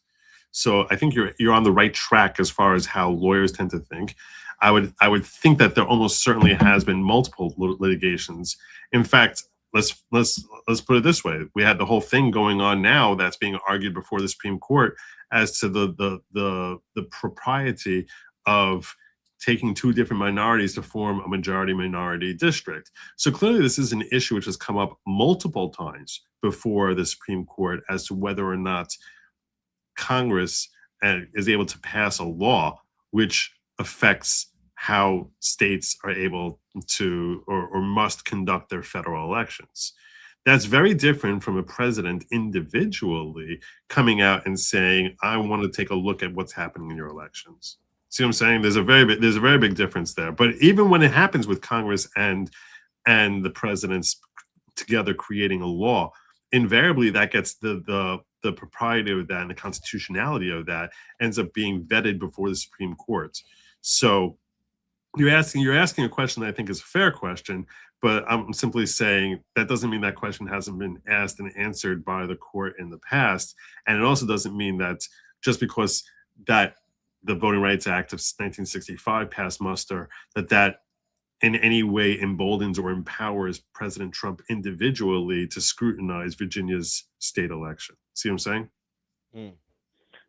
Speaker 4: So I think you're on the right track as far as how lawyers tend to think. I would think that there almost certainly has been multiple litigations. In fact, let's put it this way: we had the whole thing going on now that's being argued before the Supreme Court as to the propriety of taking two different minorities to form a majority-minority district. So clearly this is an issue which has come up multiple times before the Supreme Court as to whether or not Congress is able to pass a law which affects how states are able to or must conduct their federal elections. That's very different from a president individually coming out and saying, I want to take a look at what's happening in your elections. See what I'm saying? There's a very big difference there. But even when it happens with Congress and the presidents together creating a law, invariably that gets the propriety of that and the constitutionality of that ends up being vetted before the Supreme Court. So you're asking a question that I think is a fair question, but I'm simply saying that doesn't mean that question hasn't been asked and answered by the court in the past. And it also doesn't mean that just because that the Voting Rights Act of 1965 passed muster, that in any way emboldens or empowers President Trump individually to scrutinize Virginia's state election. See what I'm saying?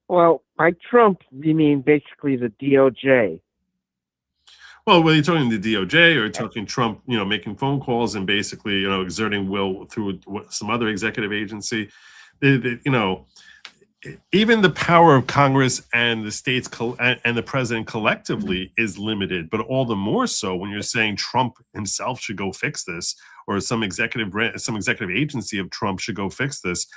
Speaker 9: Well, by Trump, you mean basically the DOJ.
Speaker 4: Well, whether you're talking the DOJ or talking Trump, making phone calls and basically, exerting will through some other executive agency, even the power of Congress and the states and the president collectively is limited, but all the more so when you're saying Trump himself should go fix this, or some executive agency of Trump should go fix this.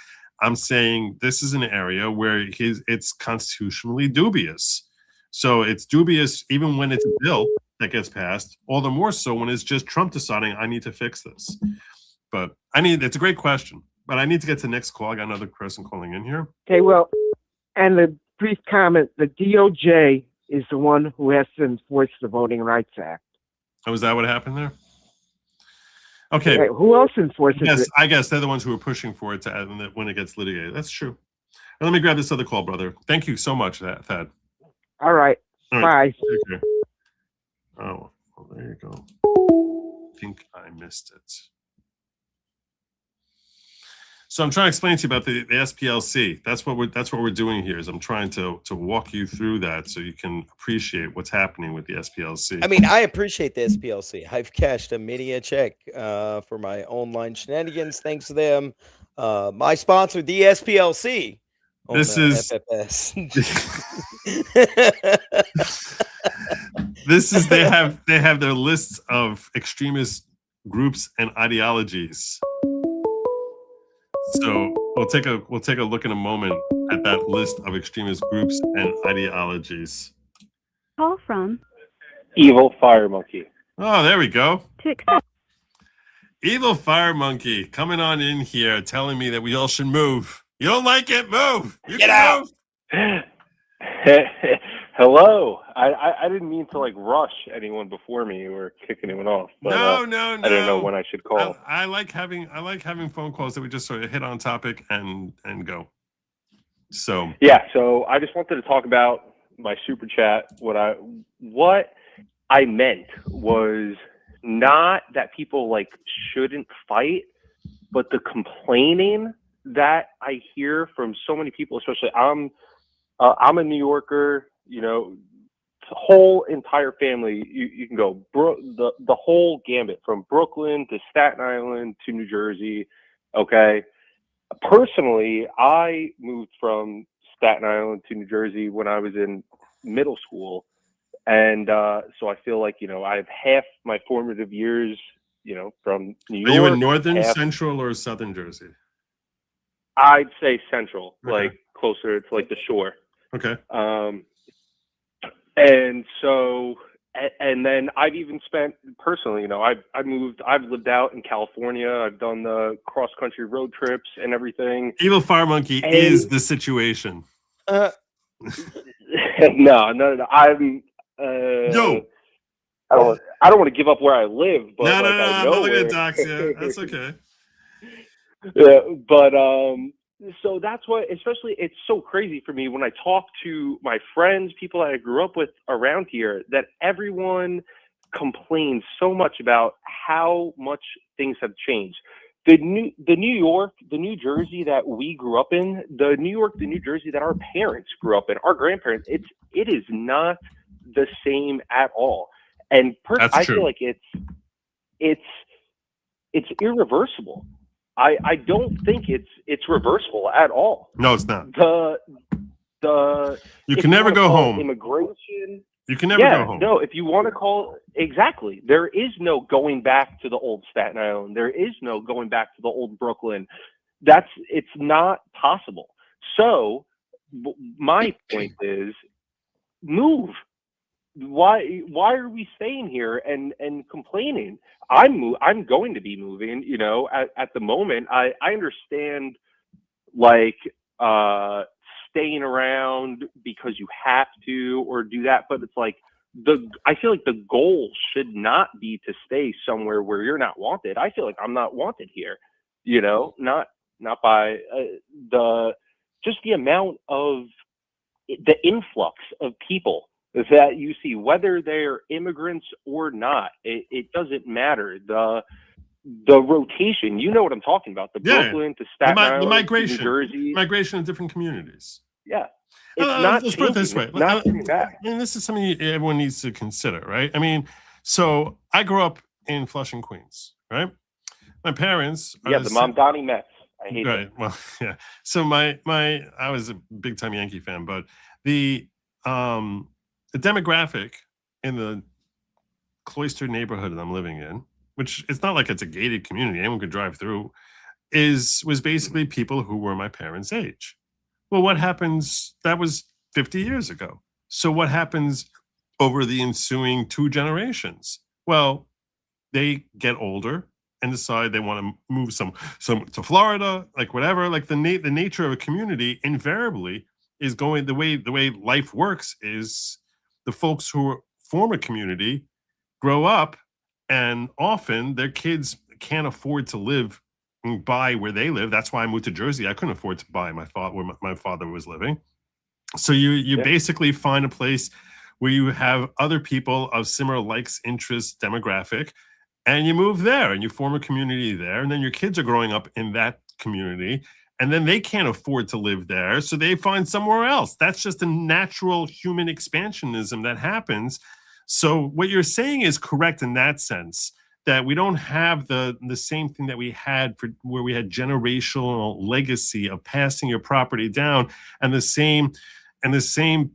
Speaker 4: I'm saying this is an area where it's constitutionally dubious. So it's dubious even when it's a bill that gets passed, all the more so when it's just Trump deciding I need to fix this. But it's a great question. But I need to get to the next call. I got another person calling in here.
Speaker 9: Okay, well, and the brief comment, the DOJ is the one who has to enforce the Voting Rights Act.
Speaker 4: Oh, is that what happened there? Okay.
Speaker 9: Right, who else enforces it?
Speaker 4: I guess they're the ones who are pushing for it to when it gets litigated. That's true. And let me grab this other call, brother. Thank you so much, Thad.
Speaker 9: All right. Bye.
Speaker 4: Take care. Oh, well, there you go. I think I missed it. So I'm trying to explain to you about the SPLC. That's what we're doing here. Is I'm trying to walk you through that so you can appreciate what's happening with the SPLC.
Speaker 5: I mean, I appreciate the SPLC. I've cashed a check for my online shenanigans. Thanks to them. My sponsor, the SPLC.
Speaker 4: This is
Speaker 5: FFS.
Speaker 4: This is they have their lists of extremist groups and ideologies. So we'll take a look in a moment at that list of extremist groups and ideologies.
Speaker 3: Call from
Speaker 8: Evil Fire Monkey.
Speaker 4: Oh, there we go.
Speaker 3: To accept.
Speaker 4: Evil Fire Monkey coming on in here telling me that we all should move. You don't like it? Move. You
Speaker 5: Get out.
Speaker 8: Hello. I didn't mean to like rush anyone before me or kick anyone off. But,
Speaker 4: No.
Speaker 8: I don't know when I should call.
Speaker 4: I like having phone calls that we just sort of hit on topic and go. So
Speaker 8: yeah, so I just wanted to talk about my super chat. What I meant was not that people like shouldn't fight, but the complaining that I hear from so many people, especially I'm a New Yorker, you know, whole entire family. You can go the whole gambit from Brooklyn to Staten Island to New Jersey. Okay. Personally, I moved from Staten Island to New Jersey when I was in middle school. And so I feel like, you know, I have half my formative years, you know, from New York.
Speaker 4: Are you in northern, central, or southern Jersey?
Speaker 8: I'd say central,
Speaker 4: Okay.
Speaker 8: like closer to like the shore.
Speaker 4: Okay.
Speaker 8: And so, and then I've even spent personally, you know, I've lived out in California. I've done the cross country road trips and everything.
Speaker 4: Evil Fire Monkey is the situation.
Speaker 8: No. I'm
Speaker 4: Yo.
Speaker 8: I don't want to give up where I live, but
Speaker 4: No,
Speaker 8: like, I
Speaker 4: I'm
Speaker 8: know
Speaker 4: not looking
Speaker 8: where...
Speaker 4: at docs yet. That's okay.
Speaker 8: Yeah, but so that's why, especially, it's so crazy for me when I talk to my friends, people that I grew up with around here, that everyone complains so much about how much things have changed. The New York, the New Jersey that we grew up in, the New York, the New Jersey that our parents grew up in, our grandparents, it is not the same at all. And I feel like it's irreversible. I don't think it's reversible at all.
Speaker 4: No, it's not.
Speaker 8: You
Speaker 4: can never go home.
Speaker 8: Immigration.
Speaker 4: You can never go home.
Speaker 8: No, if you want to call exactly, there is no going back to the old Staten Island. There is no going back to the old Brooklyn. It's not possible. So my point is, move. Why are we staying here and complaining? I'm going to be moving, you know, at the moment. I understand like staying around because you have to or do that, but it's like I feel like the goal should not be to stay somewhere where you're not wanted. I feel like I'm not wanted here, you know, not by just the amount of the influx of people that you see, whether they're immigrants or not. It doesn't matter. The rotation, you know what I'm talking about. Brooklyn to Staten Island,
Speaker 4: the migration,
Speaker 8: to New Jersey.
Speaker 4: migration of different communities.
Speaker 8: Yeah. It's not
Speaker 4: let's put it this way.
Speaker 8: Not coming back.
Speaker 4: I mean, this is something everyone needs to consider, right? I mean, so I grew up in Flushing, Queens, right? My parents are
Speaker 8: the Mamdani Mets. I hate
Speaker 4: right.
Speaker 8: them.
Speaker 4: Well, yeah. So I was a big time Yankee fan, but the demographic in the cloistered neighborhood that I'm living in, which it's not like it's a gated community, anyone could drive through, was basically people who were my parents' age. Well, what happens? That was 50 years ago. So what happens over the ensuing 2 generations? Well, they get older and decide they want to move some to Florida, like whatever. Like the nature of a community invariably is going the way life works is the folks who form a community grow up, and often their kids can't afford to live and buy where they live. That's why I moved to Jersey. I couldn't afford to buy where my father was living. So you basically find a place where you have other people of similar likes, interests, demographic, and you move there and you form a community there. And then your kids are growing up in that community, and then they can't afford to live there. So they find somewhere else. That's just a natural human expansionism that happens. So what you're saying is correct in that sense, that we don't have the same thing that we had where we had generational legacy of passing your property down, and the same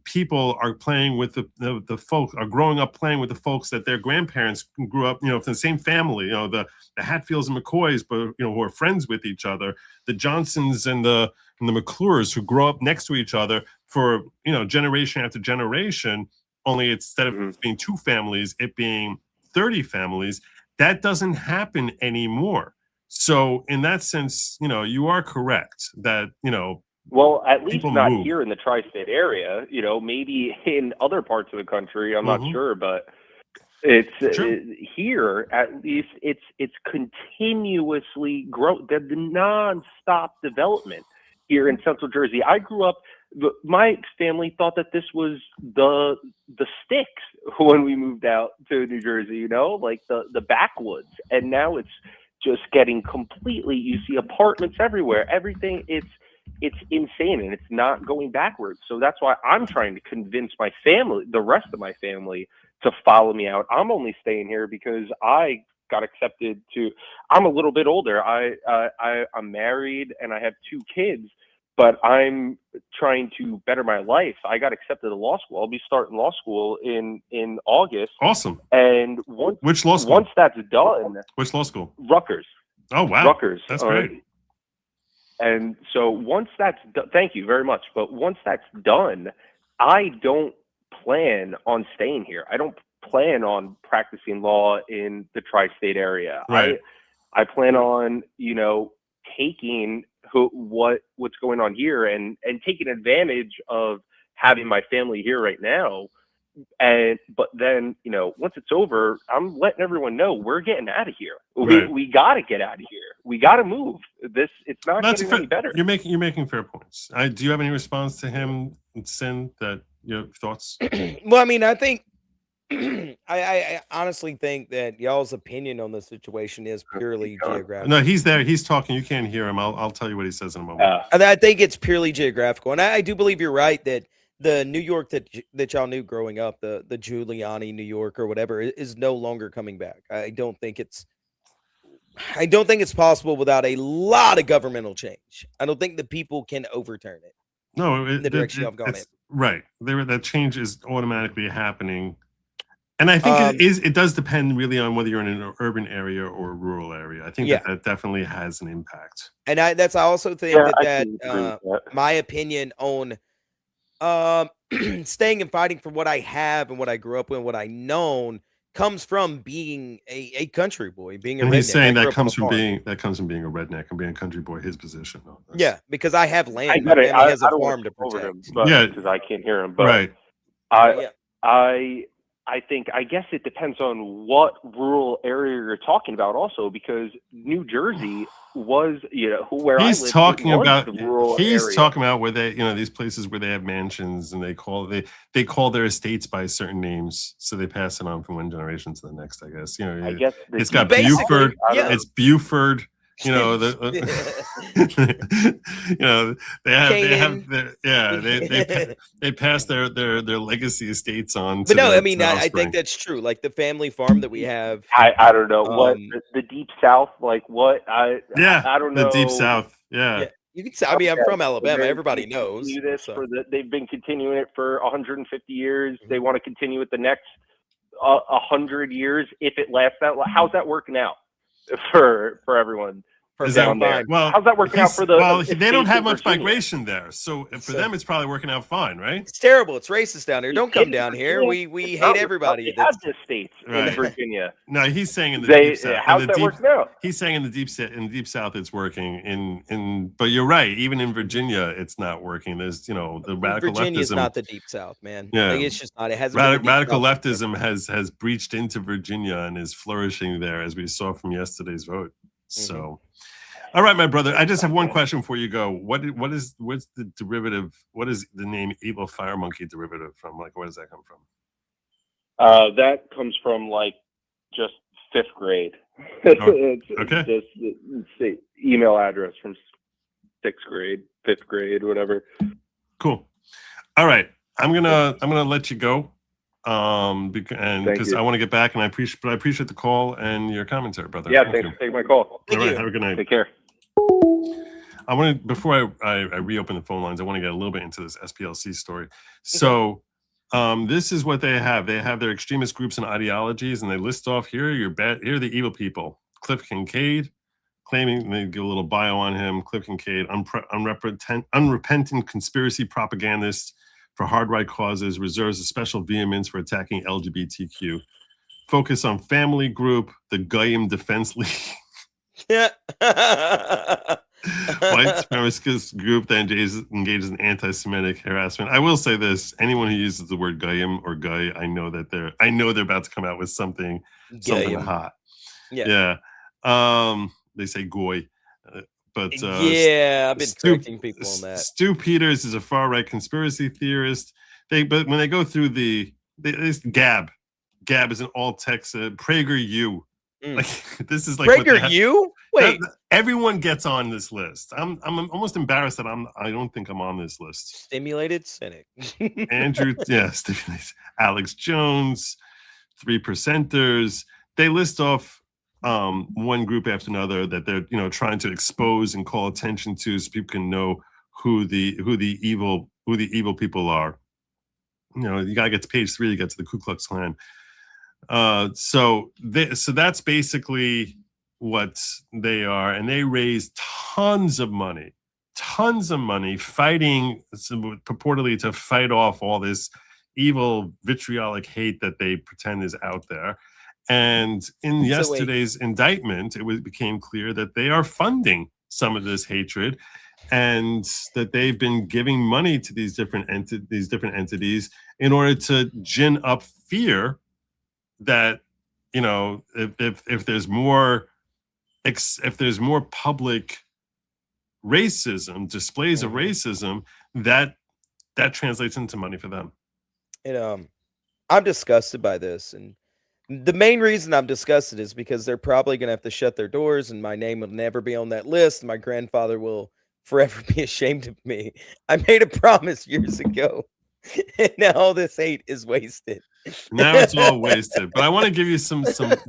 Speaker 4: people are playing with the folk are growing up playing with the folks that their grandparents grew up, you know, from the same family, you know, the Hatfields and McCoys, but you know, who are friends with each other, the Johnsons and the McClures who grow up next to each other for, you know, generation after generation. Only instead of being 2 families, it being 30 families. That doesn't happen anymore. So in that sense, you know, you are correct that, you know,
Speaker 8: Well, at least
Speaker 4: People
Speaker 8: not
Speaker 4: move.
Speaker 8: here in the tri-state area. You know, maybe in other parts of the country. I'm not sure, but it's here. At least it's continuously grow. The non-stop development here in Central Jersey. I grew up. My family thought that this was the sticks when we moved out to New Jersey. You know, like the backwoods, and now it's just getting completely. You see apartments everywhere. Everything. It's insane, and it's not going backwards. So that's why I'm trying to convince my family, the rest of my family, to follow me out. I'm only staying here because I got accepted to. I'm a little bit older. I'm married and I have 2 kids, but I'm trying to better my life. I got accepted to law school. I'll be starting law school in August.
Speaker 4: Awesome.
Speaker 8: And
Speaker 4: which law school?
Speaker 8: Once that's done,
Speaker 4: which law school?
Speaker 8: Rutgers.
Speaker 4: Oh wow,
Speaker 8: Rutgers.
Speaker 4: That's great.
Speaker 8: And so once that's done, thank you very much. But once that's done, I don't plan on staying here. I don't plan on practicing law in the tri-state area.
Speaker 4: Right.
Speaker 8: I plan on, you know, taking what's going on here and taking advantage of having my family here right now. But then, you know, once it's over, I'm letting everyone know we're getting out of here.
Speaker 4: Right.
Speaker 8: We got to get out of here. We got to move. It's not getting any better.
Speaker 4: You're making fair points. Do you have any response to him, Sin? That your thoughts?
Speaker 5: Well, I mean, I think I honestly think that y'all's opinion on the situation is purely geographical.
Speaker 4: No, he's there. He's talking. You can't hear him. I'll tell you what he says in a moment.
Speaker 5: I think it's purely geographical, and I do believe you're right that the New York that y'all knew growing up, the Giuliani New York or whatever, is no longer coming back. I don't think it's possible without a lot of governmental change. I don't think the people can overturn it.
Speaker 4: No,
Speaker 5: in the direction y'all gone in.
Speaker 4: Right. That change is automatically happening. And I think it does depend really on whether you're in an urban area or a rural area. I think that definitely has an impact.
Speaker 5: And I also think that my opinion on staying and fighting for what I have and what I grew up with and what I known comes from being a country boy, being a redneck.
Speaker 4: And he's saying that comes from being a redneck and being a country boy, his position.
Speaker 5: Yeah, because I have land. My family has a farm to protect.
Speaker 8: Because I can't hear him. But
Speaker 4: right.
Speaker 8: I guess it depends on what rural area you're talking about also, because New Jersey was, you know, where
Speaker 4: he's
Speaker 8: I lived.
Speaker 4: Talking about
Speaker 8: the rural
Speaker 4: he's
Speaker 8: area.
Speaker 4: talking about where they, you know, these places where they have mansions and they call their estates by certain names, so they pass it on from one generation to the next. I guess, you know,
Speaker 8: I guess
Speaker 4: it's got Buford, it's Buford. You know, you know, they pass their legacy estates on.
Speaker 5: But no, I mean, I think that's true. Like the family farm that we have.
Speaker 8: I don't know what the deep south, like what I don't know.
Speaker 4: The deep south. Yeah.
Speaker 5: You can say, I mean, I'm from Alabama. Everybody knows.
Speaker 8: They've been continuing it for 150 years. They want to continue it the next 100 years if it lasts that long. How's that working out for everyone?
Speaker 4: Is that fine? Well,
Speaker 8: how's that working out for the?
Speaker 4: Well, they don't have much migration there, so for them it's probably working out fine, right?
Speaker 5: It's terrible. It's racist down here. Don't come down here. We hate everybody.
Speaker 8: They have the states in Virginia.
Speaker 4: No, he's saying in the deep south.
Speaker 8: How's that working out?
Speaker 4: He's saying in the deep south it's working. But you're right. Even in Virginia, it's not working. There's, you know, the radical
Speaker 5: Virginia is
Speaker 4: leftism.
Speaker 5: not the deep south, man.
Speaker 4: Yeah,
Speaker 5: like, it's just not. It hasn't.
Speaker 4: Radical leftism has breached into Virginia and is flourishing there, as we saw from yesterday's vote. So. All right, my brother. I just have one question before you go. What's the derivative? What is the name Evil Fire Monkey derivative from? Like, where does that come from?
Speaker 8: That comes from like just 5th grade.
Speaker 4: Okay.
Speaker 8: It's email address from 6th grade, 5th grade, whatever.
Speaker 4: Cool. All right, I'm gonna let you go. Because I want to get back, and I appreciate the call and your commentary, brother.
Speaker 8: Yeah, thanks for taking my call.
Speaker 4: All right, have a good night.
Speaker 8: Take care.
Speaker 4: I want to, before I reopen the phone lines, I want to get a little bit into this SPLC story. So this is what they have. They have their extremist groups and ideologies, and they list off here are the evil people. Cliff Kincaid, claiming, they give a little bio on him. Cliff Kincaid, unrepentant conspiracy propagandist for hard right causes, reserves a special vehemence for attacking LGBTQ. Focus on family group, the Goyim Defense League. white supremacist group that engages in anti-Semitic harassment. I will say this: anyone who uses the word goyim or guy, I know they're about to come out with something
Speaker 5: Goyim.
Speaker 4: hot.
Speaker 5: Yeah.
Speaker 4: They say goy. But
Speaker 5: I've been correcting people on that.
Speaker 4: Stu Peters is a far-right conspiracy theorist. But when they go through Gab is an all-text PragerU. Like this is like
Speaker 5: PragerU. Wait,
Speaker 4: everyone gets on this list. I'm almost embarrassed that I don't think I'm on this list.
Speaker 5: Stimulated cynic.
Speaker 4: Andrew, stimulated. Alex Jones, 3%ers. They list off one group after another that they're trying to expose and call attention to, so people can know who the evil people are. You gotta get to page 3 to get to the Ku Klux Klan. So that's basically what they are, and they raise tons of money fighting purportedly to fight off all this evil vitriolic hate that they pretend is out there. And in yesterday's indictment, it became clear that they are funding some of this hatred, and that they've been giving money to these different entities in order to gin up fear that if there's more public racism, displays of racism, that translates into money for them.
Speaker 5: And I'm disgusted by this, and the main reason I'm disgusted is because they're probably going to have to shut their doors, and my name will never be on that list. My grandfather will forever be ashamed of me. I made a promise years ago, and now all this hate is wasted.
Speaker 4: Now it's all wasted. But I want to give you some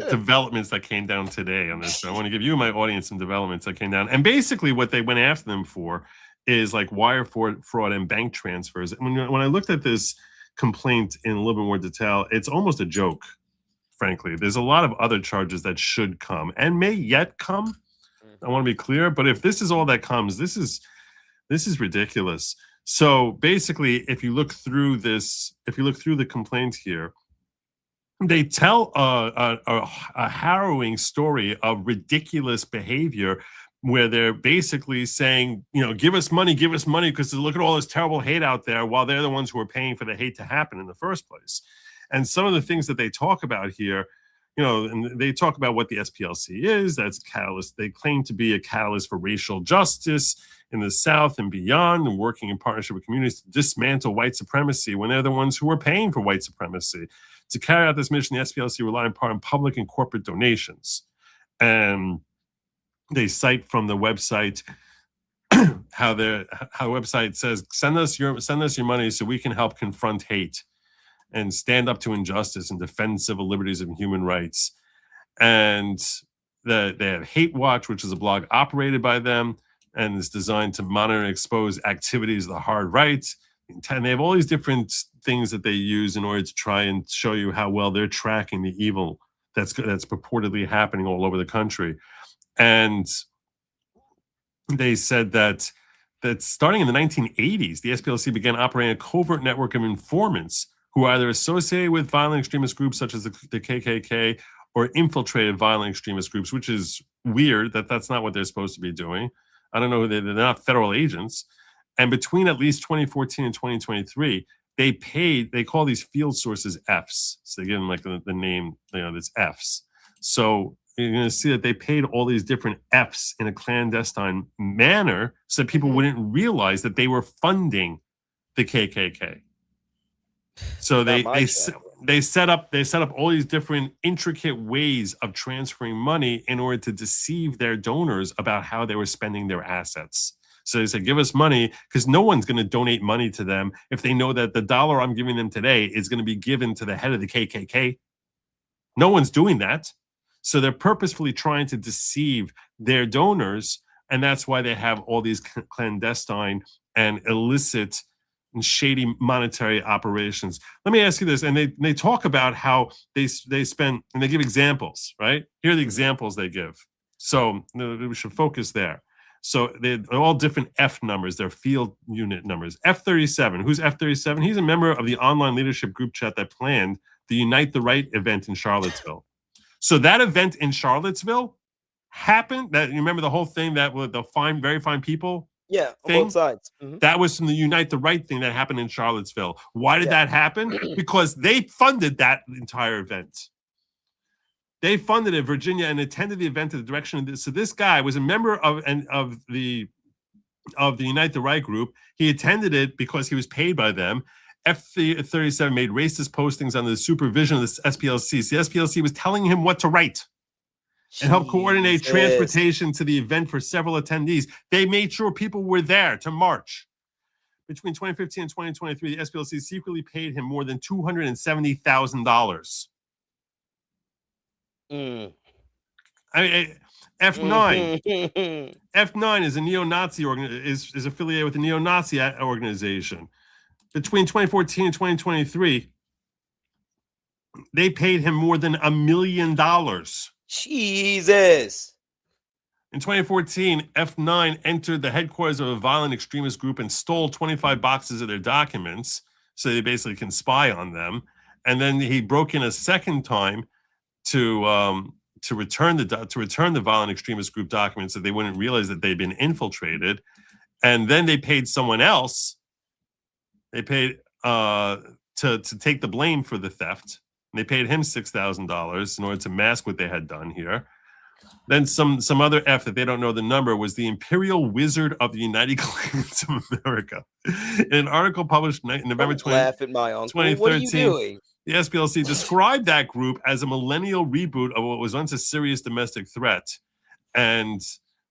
Speaker 4: developments that came down today on this. I want to give you and my audience some developments that came down. And basically what they went after them for is like wire fraud and bank transfers. When I looked at this complaint in a little bit more detail, it's almost a joke, frankly. There's a lot of other charges that should come and may yet come. I want to be clear, but if this is all that comes, this is ridiculous. So basically, if you look through the complaint here, they tell a harrowing story of ridiculous behavior where they're basically saying, give us money, because look at all this terrible hate out there, while they're the ones who are paying for the hate to happen in the first place. And some of the things that they talk about here, and they talk about what the SPLC is. That's a catalyst. They claim to be a catalyst for racial justice in the South and beyond, and working in partnership with communities to dismantle white supremacy when they're the ones who are paying for white supremacy. To carry out this mission, the SPLC rely in part on public and corporate donations. And they cite from the website how the website says, send us your money so we can help confront hate and stand up to injustice and defend civil liberties and human rights. And they have Hate Watch, which is a blog operated by them, and is designed to monitor and expose activities of the hard right. And they have all these different things that they use in order to try and show you how well they're tracking the evil that's purportedly happening all over the country. And they said that starting in the 1980s, the SPLC began operating a covert network of informants who are either associated with violent extremist groups such as the KKK or infiltrated violent extremist groups, which is weird that's not what they're supposed to be doing. I don't know, they're not federal agents. And between at least 2014 and 2023, they call these field sources Fs. So they give them like the name, that's Fs. So you're going to see that they paid all these different Fs in a clandestine manner so that people wouldn't realize that they were funding the KKK. So they set up all these different intricate ways of transferring money in order to deceive their donors about how they were spending their assets. So they said, give us money, because no one's going to donate money to them if they know that the dollar I'm giving them today is going to be given to the head of the KKK. No one's doing that. So they're purposefully trying to deceive their donors, and that's why they have all these clandestine and illicit and shady monetary operations. Let me ask you this, and they talk about how they spend, and they give examples, right? Here are the examples they give. So we should focus there. So they're all different F numbers. They're field unit numbers. F37, who's F37? He's a member of the online leadership group chat that planned the Unite the Right event in Charlottesville. So that event in Charlottesville happened, that you remember the whole thing that with the fine, very fine people.
Speaker 5: Yeah, on
Speaker 4: thing?
Speaker 5: both sides. Mm-hmm.
Speaker 4: That was from the Unite the Right thing that happened in Charlottesville. Why did that happen? Because they funded that entire event. They funded it, Virginia, and attended the event at the direction of this. So this guy was a member of the Unite the Right group. He attended it because he was paid by them. F-37 made racist postings under the supervision of the SPLC. So the SPLC was telling him what to write and help coordinate transportation to the event for several attendees. They made sure people were there to march. Between 2015 and 2023, the SPLC secretly paid him more than $270,000. I mean, F9. F9 is a neo-Nazi is affiliated with a neo-Nazi organization. Between 2014 and 2023, they paid him more than $1 million.
Speaker 5: Jesus.
Speaker 4: In 2014, F9 entered the headquarters of a violent extremist group and stole 25 boxes of their documents, so they basically can spy on them. And then he broke in a second time to return the violent extremist group documents, so they wouldn't realize that they'd been infiltrated. And then they paid someone else. They paid to take the blame for the theft. And they paid him $6,000 in order to mask what they had done here. Then some other F that they don't know the number was the Imperial Wizard of the United Clans of America. In an article published in November 2013,
Speaker 5: What are you doing?
Speaker 4: the SPLC described that group as a millennial reboot of what was once a serious domestic threat, and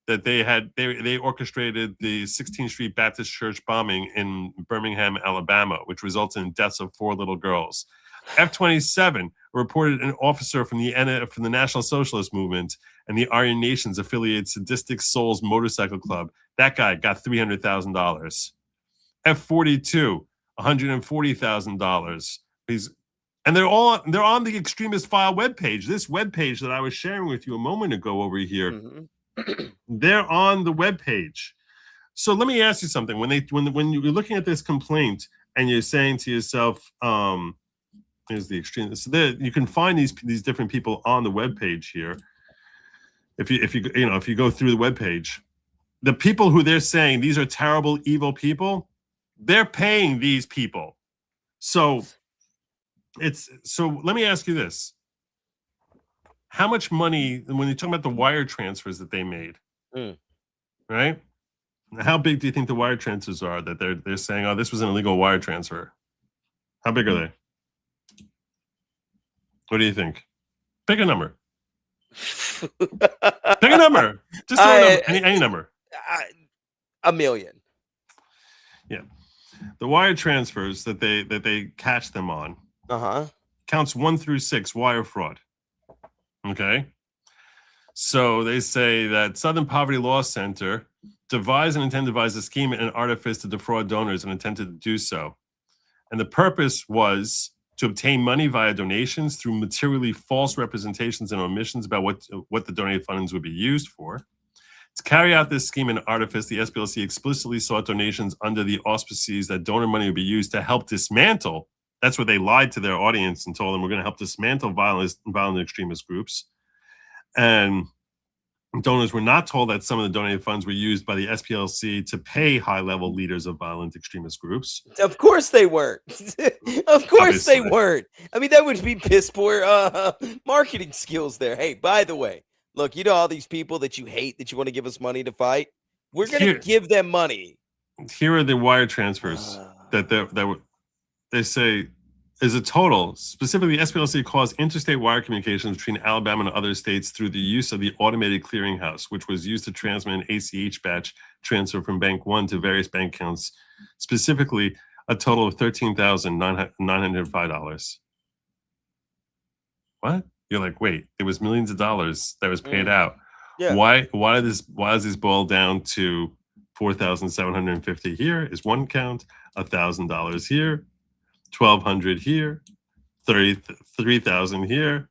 Speaker 4: that they orchestrated the 16th Street Baptist Church bombing in Birmingham, Alabama, which resulted in deaths of 4 little girls. F-27 reported an officer from the National Socialist Movement and the Aryan Nations affiliated Sadistic Souls Motorcycle Club. That guy got $300,000. F-42, $140,000. And they're on the Extremist File webpage. This webpage that I was sharing with you a moment ago over here. Mm-hmm. They're on the webpage. So let me ask you something. When you're looking at this complaint and you're saying to yourself, here's the extreme. So there, you can find these different people on the webpage here. If you go through the webpage, the people who they're saying these are terrible, evil people, they're paying these people. So let me ask you this. How much money, when you're talking about the wire transfers that they made, right? How big do you think the wire transfers are that they're saying, oh, this was an illegal wire transfer? How big are they? What do you think? Pick a number. Pick a number. Just throw a number. Any number.
Speaker 5: $1 million.
Speaker 4: Yeah. The wire transfers that they catch them on. Counts 1 through 6 wire fraud. Okay. So they say that Southern Poverty Law Center devised and intended to devise a scheme and artifice to defraud donors and intended to do so. And the purpose was to obtain money via donations through materially false representations and omissions about what the donated funds would be used for. To carry out this scheme and artifice, the SPLC explicitly sought donations under the auspices that donor money would be used to help dismantle. That's what they lied to their audience and told them we're going to help dismantle violent extremist groups. And donors were not told that some of the donated funds were used by the SPLC to pay high-level leaders of violent extremist groups.
Speaker 5: Of course they weren't. Of course they weren't. I mean, that would be piss poor marketing skills there. Hey, by the way, look, you know all these people that you hate that you want to give us money to fight? We're going to give them money.
Speaker 4: Here are the wire transfers that they say is a total. Specifically, SPLC caused interstate wire communications between Alabama and other states through the use of the automated clearinghouse, which was used to transmit an ACH batch transfer from Bank 1 to various bank accounts, specifically a total of $13,905. What? You're like, wait, it was millions of dollars that was paid out. Yeah. Why does this boil down to $4,750 here is one count, $1,000 here, $1,200 here, $3,000 here,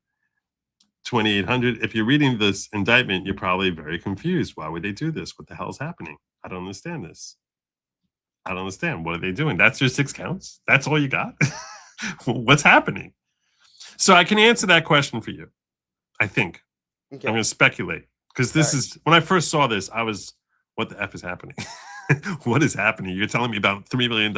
Speaker 4: $2,800. If you're reading this indictment, you're probably very confused. Why would they do this? What the hell is happening? I don't understand this. I don't understand. What are they doing? That's your 6 counts? That's all you got? What's happening? So I can answer that question for you, I think. Okay. I'm going to speculate Because this is, when I first saw this, I was, what the F is happening? What is happening? You're telling me about $3 million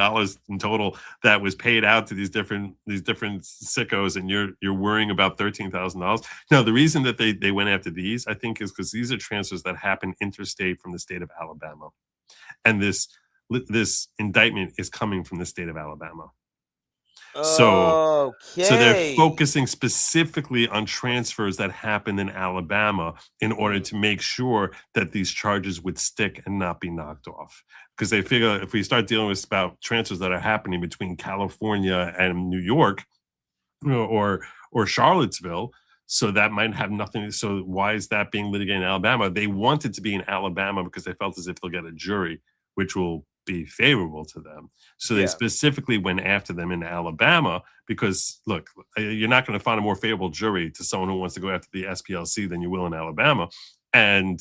Speaker 4: in total that was paid out to these different sickos, and you're worrying about $13,000. No, the reason that they went after these, I think, is because these are transfers that happen interstate from the state of Alabama, and this indictment is coming from the state of Alabama. So they're focusing specifically on transfers that happened in Alabama in order to make sure that these charges would stick and not be knocked off. Because they figure if we start dealing with about transfers that are happening between California and New York, or Charlottesville, so that might have nothing. So why is that being litigated in Alabama? They want it to be in Alabama because they felt as if they'll get a jury, which will be favorable to them. So they specifically went after them in Alabama because, look, you're not going to find a more favorable jury to someone who wants to go after the SPLC than you will in Alabama. And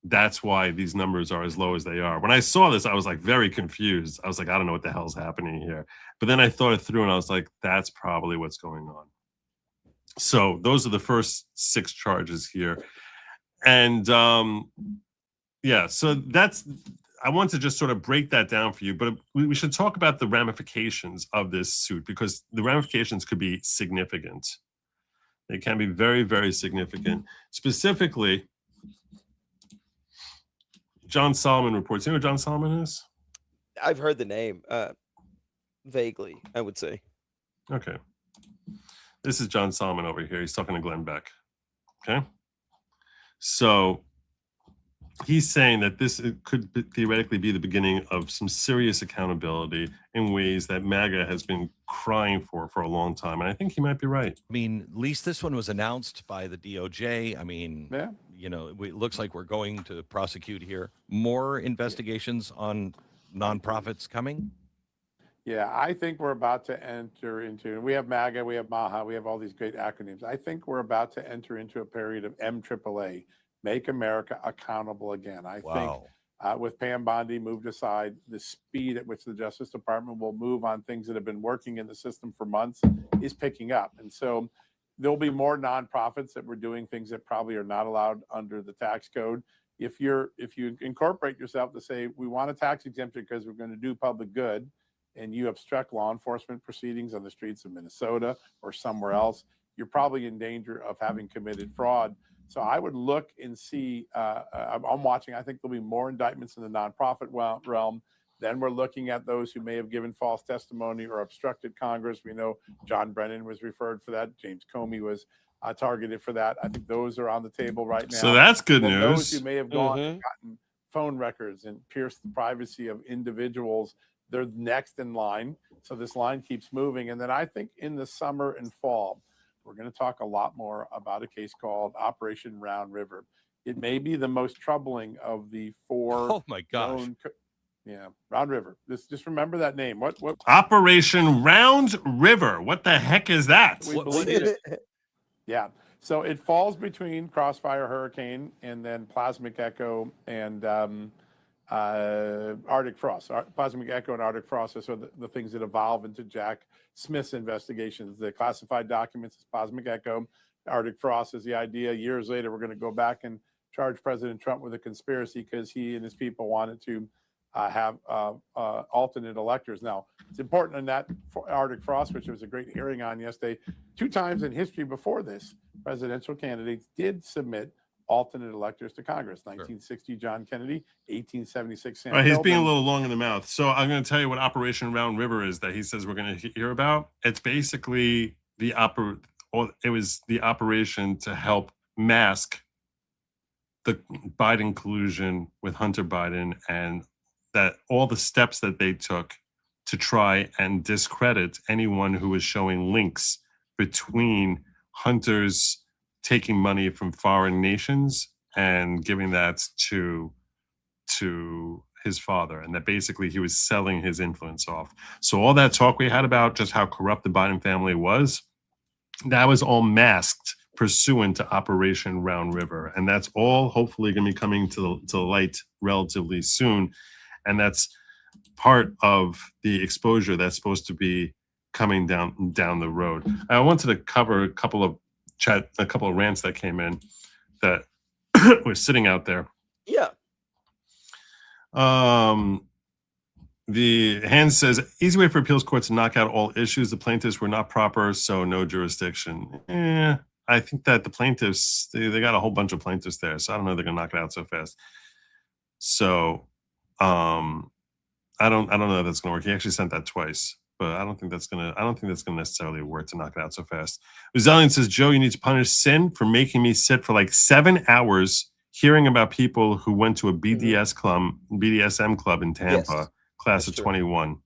Speaker 4: that's why these numbers are as low as they are. When I saw this, I was like very confused. I was like, I don't know what the hell's happening here. But then I thought it through and I was like, that's probably what's going on. So those are the first 6 charges here. And yeah, so that's, I want to just sort of break that down for you, but we should talk about the ramifications of this suit, because the ramifications could be significant. They can be very, very significant. Specifically, John Solomon reports. You know who John Solomon is?
Speaker 5: I've heard the name, vaguely, I would say.
Speaker 4: Okay. This is John Solomon over here. He's talking to Glenn Beck. Okay. So he's saying that this could theoretically be the beginning of some serious accountability in ways that MAGA has been crying for a long time. And I think he might be right.
Speaker 10: I mean, at least this one was announced by the DOJ. I mean, you know, it looks like we're going to prosecute here. More investigations on nonprofits coming?
Speaker 13: Yeah, I think we're about to enter into, we have MAGA, we have MAHA, we have all these great acronyms. I think we're about to enter into a period of MAAA, Make America Accountable Again. I think with Pam Bondi moved aside, the speed at which the Justice Department will move on things that have been working in the system for months is picking up. And so there'll be more nonprofits that were doing things that probably are not allowed under the tax code. If you incorporate yourself to say, we want a tax exemption because we're going to do public good, and you obstruct law enforcement proceedings on the streets of Minnesota or somewhere else, you're probably in danger of having committed fraud. So I would look and see, I'm watching, I think there'll be more indictments in the nonprofit realm. Then we're looking at those who may have given false testimony or obstructed Congress. We know John Brennan was referred for that. James Comey was targeted for that. I think those are on the table right now.
Speaker 4: So that's good news.
Speaker 13: Those who may have gone and gotten phone records and pierced the privacy of individuals, they're next in line. So this line keeps moving. And then I think in the summer and fall, we're going to talk a lot more about a case called Operation Round River. It may be the most troubling of the 4.
Speaker 10: Oh my gosh.
Speaker 13: Round River. Just remember that name. What?
Speaker 4: Operation Round River. What the heck is that?
Speaker 13: Yeah. So it falls between Crossfire Hurricane and then Plasmic Echo and Arctic Frost. Plasmic Echo and Arctic Frost are sort of the things that evolve into Jack Smith's investigations. The classified documents is Plasmic Echo. Arctic Frost is the idea. Years later, we're going to go back and charge President Trump with a conspiracy because he and his people wanted to have alternate electors. Now, it's important in that Arctic Frost, which there was a great hearing on yesterday, 2 times in history before this, presidential candidates did submit alternate electors to Congress. 1960, John Kennedy. 1876, Sam
Speaker 4: He's being a little long in the mouth. So I'm going to tell you what Operation Round River is that he says we're going to hear about. It's basically it was the operation to help mask the Biden collusion with Hunter Biden, and that all the steps that they took to try and discredit anyone who was showing links between Hunter's taking money from foreign nations and giving that to his father, and that basically he was selling his influence off. So all that talk we had about just how corrupt the Biden family was, that was all masked pursuant to Operation Round River. And that's all hopefully going to be coming to the light relatively soon. And that's part of the exposure that's supposed to be coming down the road. I wanted to cover a couple of chat, a couple of rants that came in that were sitting out there.
Speaker 5: Yeah.
Speaker 4: The hand says, easy way for appeals courts to knock out all issues. The plaintiffs were not proper, so no jurisdiction. I think that the plaintiffs, they got a whole bunch of plaintiffs there, so I don't know if they're gonna knock it out so fast. So I don't know if that's gonna work. He actually sent that twice, but I don't think that's gonna necessarily work to knock it out so fast. Resilient says, Joe, you need to punish sin for making me sit for like 7 hours hearing about people who went to a BDSM club in Tampa.
Speaker 5: Yes.
Speaker 4: Class of 21.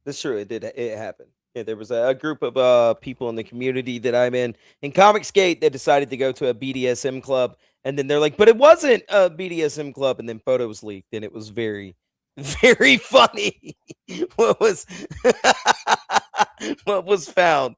Speaker 5: That's true. It happened. Yeah, there was a group of people in the community that I'm in Comicsgate that decided to go to a BDSM club, and then they're like, but it wasn't a BDSM club, and then photos leaked, and it was very, very funny what was found.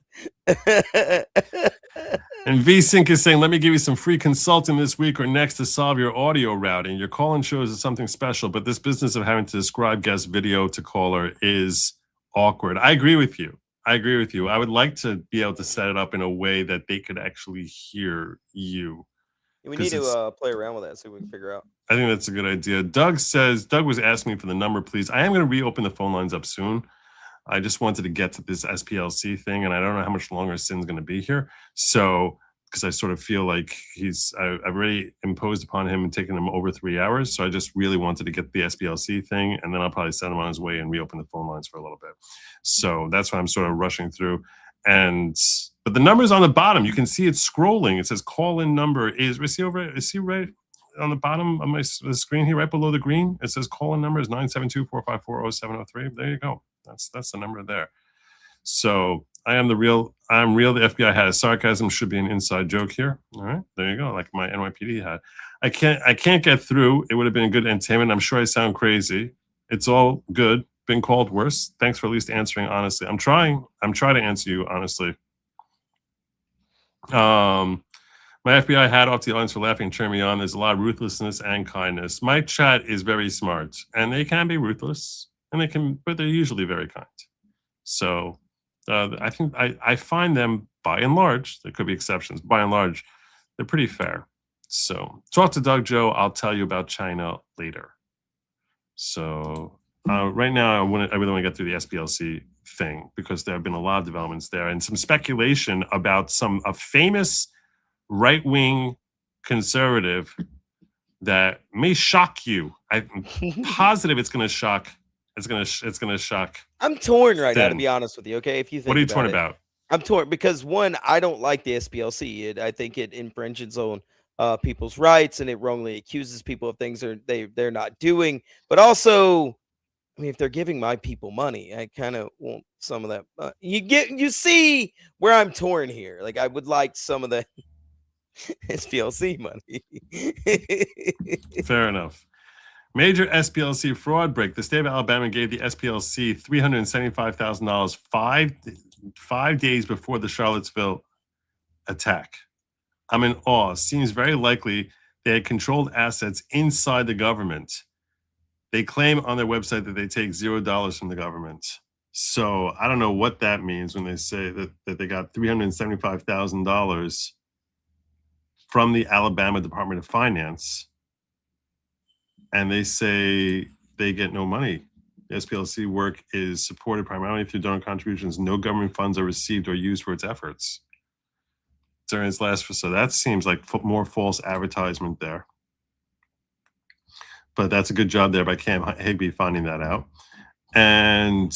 Speaker 4: And VSync is saying, let me give you some free consulting this week or next to solve your audio routing. Your call-in shows is something special, but this business of having to describe guest video to caller is awkward. I agree with you. I would like to be able to set it up in a way that they could actually hear you.
Speaker 5: We need to play around with that, see what we can figure out.
Speaker 4: I think that's a good idea. Doug was asking me for the number, please. I am going to reopen the phone lines up soon. I just wanted to get to this SPLC thing, and I don't know how much longer Sin's going to be here. So, because I sort of feel like I've already imposed upon him and taken him over 3 hours. So I just really wanted to get the SPLC thing, and then I'll probably send him on his way and reopen the phone lines for a little bit. So that's why I'm sort of rushing through. But the number's on the bottom. You can see it scrolling. It says call-in number is he right on the bottom of my screen here, right below the green? It says call-in number is 972-454-0703. There you go. That's the number there. So I'm real. The FBI has sarcasm should be an inside joke here. All right, there you go. Like my NYPD had. I can't get through. It would have been a good entertainment. I'm sure I sound crazy. It's all good. Been called worse. Thanks for at least answering honestly. I'm trying to answer you honestly. My FBI hat off to the audience for laughing and cheering me on. There's a lot of ruthlessness and kindness. My chat is very smart, and they can be ruthless, but they're usually very kind. So I think I find them, by and large, there could be exceptions, by and large, they're pretty fair. So talk to Doug Joe. I'll tell you about China later. So right now, I really want to get through the SPLC thing because there have been a lot of developments there and some speculation about a famous right-wing conservative that may shock you. I'm positive it's going to shock. It's gonna shock.
Speaker 5: I'm torn right now, to be honest with you. Okay, if you think
Speaker 4: what are you torn about?
Speaker 5: I'm torn because one, I don't like the SPLC. I think it infringes on people's rights and it wrongly accuses people of things they're not doing. But also, I mean, if they're giving my people money, I kind of want some of that. You see where I'm torn here. Like I would like some of the SPLC money.
Speaker 4: Fair enough. Major SPLC fraud break. The state of Alabama gave the SPLC $375,000 5 days before the Charlottesville attack. I'm in awe. Seems very likely they had controlled assets inside the government. They claim on their website that they take $0 from the government. So I don't know what that means when they say that they got $375,000 from the Alabama Department of Finance. And they say they get no money. The SPLC work is supported primarily through donor contributions. No government funds are received or used for its efforts during its last. So that seems like more false advertisement there. But that's a good job there by Cam Higby finding that out. And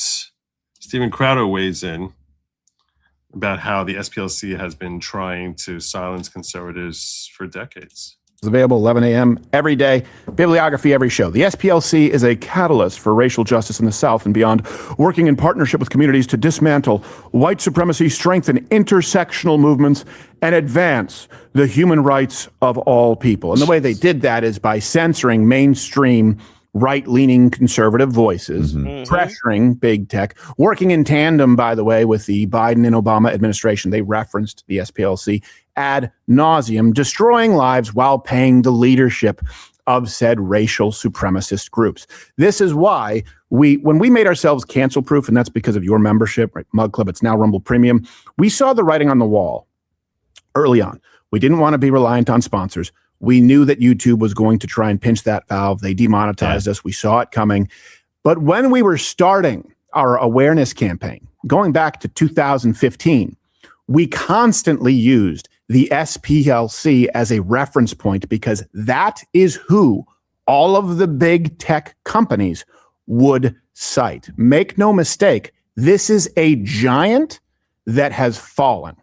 Speaker 4: Stephen Crowder weighs in about how the SPLC has been trying to silence conservatives for decades.
Speaker 11: It's available 11 a.m. every day. Bibliography every show. The SPLC is a catalyst for racial justice in the South and beyond, working in partnership with communities to dismantle white supremacy, strengthen intersectional movements, and advance the human rights of all people. And the way they did that is by censoring mainstream right-leaning conservative voices, pressuring big tech, working in tandem, by the way, with the Biden and Obama administration. They referenced the SPLC ad nauseum, destroying lives while paying the leadership of said racial supremacist groups. This is why when we made ourselves cancel-proof, and that's because of your membership, right? Mug Club, it's now Rumble Premium, we saw the writing on the wall. early on. We didn't want to be reliant on sponsors. We knew that YouTube was going to try and pinch that valve. They demonetized us. We saw it coming. But when we were starting our awareness campaign, going back to 2015, we constantly used the SPLC as a reference point because that is who all of the big tech companies would cite. Make no mistake, this is a giant that has fallen.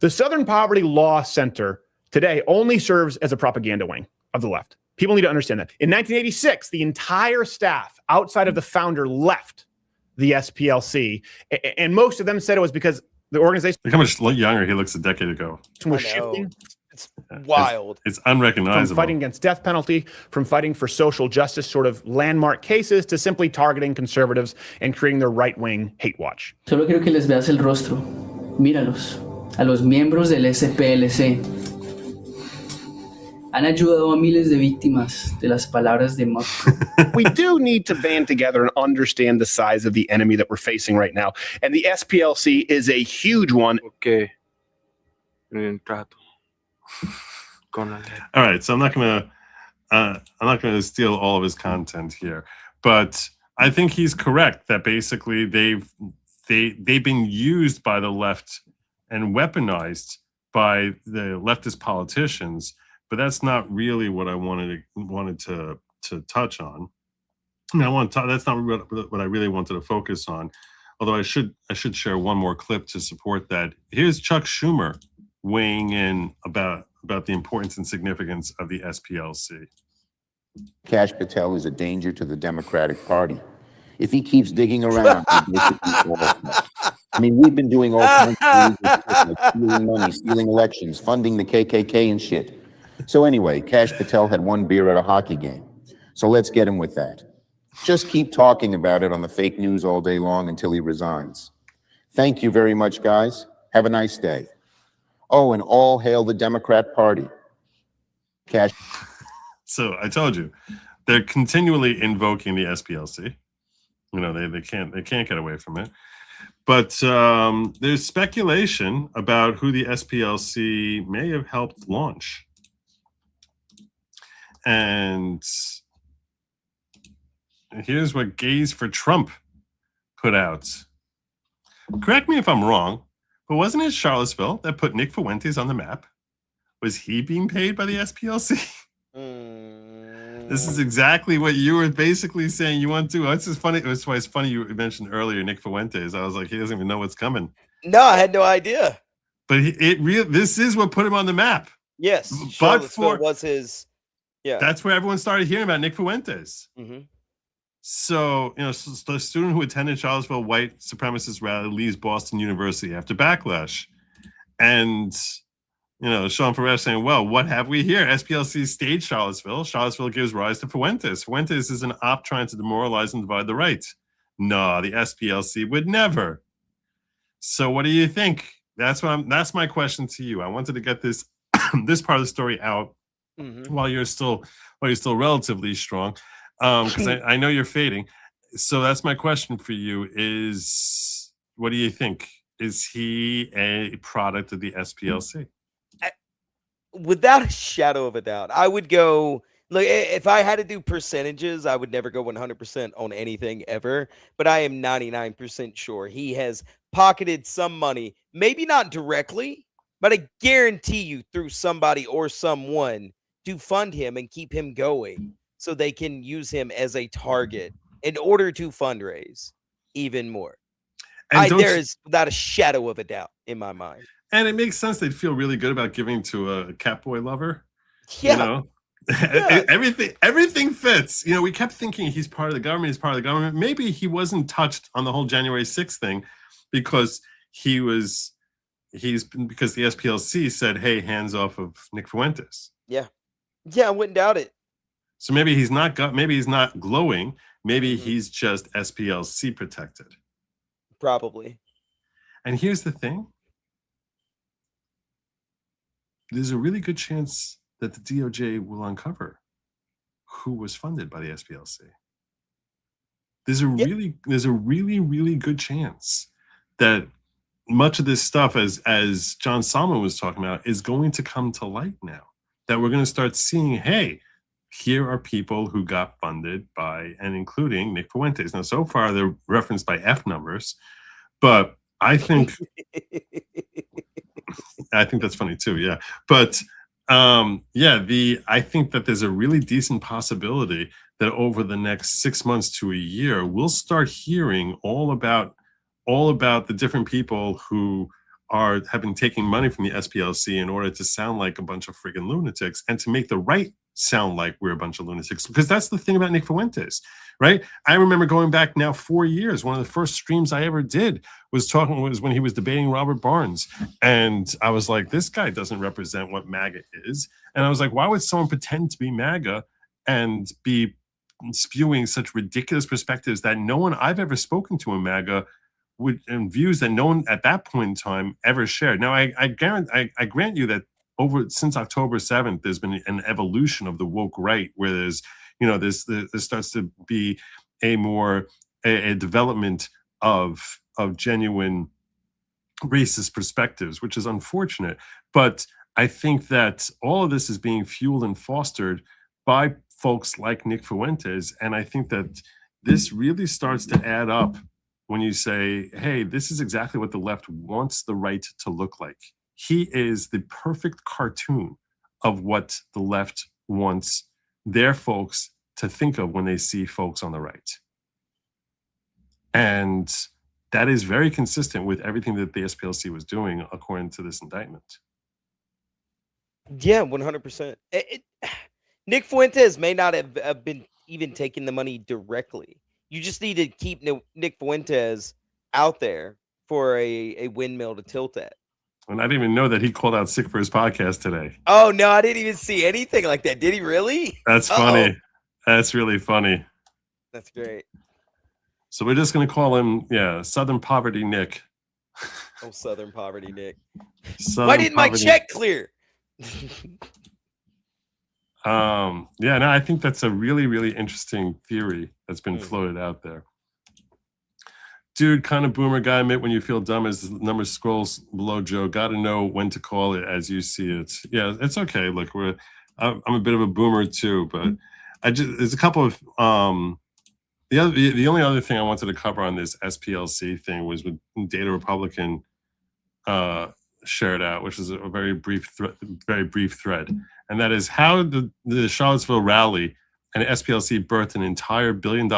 Speaker 11: The Southern Poverty Law Center today only serves as a propaganda wing of the left. People need to understand that. In 1986, the entire staff outside of the founder left the SPLC, and most of them said it was because the organization.
Speaker 4: Look how much younger he looks a decade ago.
Speaker 11: Was shifting.
Speaker 5: It's wild.
Speaker 4: It's unrecognizable.
Speaker 11: From fighting against death penalty, from fighting for social justice, sort of landmark cases, to simply targeting conservatives and creating their right-wing hate watch.
Speaker 12: Solo quiero que les veas el rostro. Míralos. A los miembros del SPLC. Han ayudado a miles de víctimas de las palabras de Musk.
Speaker 11: We do need to band together and understand the size of the enemy that we're facing right now. And the SPLC is a huge one.
Speaker 4: Okay. All right, so I'm not gonna steal all of his content here, but I think he's correct that basically they've been used by the left and weaponized by the leftist politicians. But that's not really what I wanted to touch on. I mean, that's not what I really wanted to focus on. Although I should share one more clip to support that. Here's Chuck Schumer weighing in about the importance and significance of the SPLC.
Speaker 15: Kash Patel is a danger to the Democratic Party. If he keeps digging around, I mean, we've been doing all kinds of things, like stealing money, stealing elections, funding the KKK and shit. So anyway, Kash Patel had one beer at a hockey game. So let's get him with that. Just keep talking about it on the fake news all day long until he resigns. Thank you very much, guys. Have a nice day. Oh, and all hail the Democrat Party. Kash.
Speaker 4: So I told you, they're continually invoking the SPLC. You know, they can't get away from it. But there's speculation about who the SPLC may have helped launch. And here's what Gays for Trump put out. Correct me if I'm wrong, but wasn't it Charlottesville that put Nick Fuentes on the map? Was he being paid by the SPLC? This is exactly what you were basically saying you want to do. It's just funny. That's why it's funny you mentioned earlier Nick Fuentes. I was like, he doesn't even know what's coming.
Speaker 5: No, I had no idea.
Speaker 4: But this is what put him on the map.
Speaker 5: Yes,
Speaker 4: but
Speaker 5: was his. Yeah,
Speaker 4: that's where everyone started hearing about Nick Fuentes.
Speaker 5: Mm-hmm.
Speaker 4: So, you know, the student who attended Charlottesville white supremacist rally leaves Boston University after backlash. And, you know, Sean Ferrer saying, well, what have we here? SPLC staged Charlottesville. Charlottesville gives rise to Fuentes. Fuentes is an op trying to demoralize and divide the right. No, the SPLC would never. So what do you think? That's my question to you. I wanted to get this this part of the story out. Mm-hmm. while you're still relatively strong, because I know you're fading. So that's my question for you: is what do you think? Is he a product of the SPLC?
Speaker 5: Without a shadow of a doubt, I would go. Like, if I had to do percentages, I would never go 100% on anything ever. But I am 99% sure he has pocketed some money, maybe not directly, but I guarantee you through somebody or someone to fund him and keep him going so they can use him as a target in order to fundraise even more. There is without a shadow of a doubt in my mind.
Speaker 4: And it makes sense. They'd feel really good about giving to a Catboy lover.
Speaker 5: Yeah.
Speaker 4: You know? Yeah. Everything fits. You know, we kept thinking he's part of the government. Maybe he wasn't touched on the whole January 6th thing because because the SPLC said, hey, hands off of Nick Fuentes.
Speaker 5: Yeah. Yeah, I wouldn't doubt it.
Speaker 4: So maybe he's not glowing. Maybe he's just SPLC protected.
Speaker 5: Probably.
Speaker 4: And here's the thing. There's a really good chance that the DOJ will uncover who was funded by the SPLC. There's a really, really good chance that much of this stuff, as John Solomon was talking about, is going to come to light now. That we're going to start seeing, hey, here are people who got funded by, and including Nick Fuentes. Now, so far, they're referenced by F numbers, but I think that's funny too. Yeah, but I think that there's a really decent possibility that over the next 6 months to a year, we'll start hearing all about the different people who have been taking money from the SPLC in order to sound like a bunch of friggin' lunatics and to make the right sound like we're a bunch of lunatics. Because that's the thing about Nick Fuentes, right? I remember going back now 4 years. One of the first streams I ever did was when he was debating Robert Barnes. And I was like, this guy doesn't represent what MAGA is. And I was like, why would someone pretend to be MAGA and be spewing such ridiculous perspectives that no one I've ever spoken to in MAGA and views that no one at that point in time ever shared. Now, I grant you that since October 7th, there's been an evolution of the woke right, where there's there starts to be a development of genuine racist perspectives, which is unfortunate. But I think that all of this is being fueled and fostered by folks like Nick Fuentes, and I think that this really starts to add up when you say, hey, this is exactly what the left wants the right to look like. He is the perfect cartoon of what the left wants their folks to think of when they see folks on the right. And that is very consistent with everything that the SPLC was doing, according to this indictment.
Speaker 5: Yeah, 100%. Nick Fuentes may not have been even taking the money directly. You just need to keep Nick Fuentes out there for a windmill to tilt at.
Speaker 4: And I didn't even know that he called out sick for his podcast today.
Speaker 5: Oh, no, I didn't even see anything like that. Did he really?
Speaker 4: That's funny. That's really funny.
Speaker 5: That's great.
Speaker 4: So we're just going to call him, Southern Poverty Nick.
Speaker 5: Oh, Southern Poverty Nick.
Speaker 4: Why
Speaker 5: didn't my check clear?
Speaker 4: I think that's a really, really interesting theory that's been floated out there. Dude, kind of boomer guy, admit when you feel dumb as the number scrolls below Joe. Got to know when to call it as you see it. Yeah, it's okay. Look, I'm a bit of a boomer too, but there's a couple of the only other thing I wanted to cover on this SPLC thing was with Data Republican shared out, which is a very brief thread, and that is how the Charlottesville rally and SPLC birthed an entire $1 billion+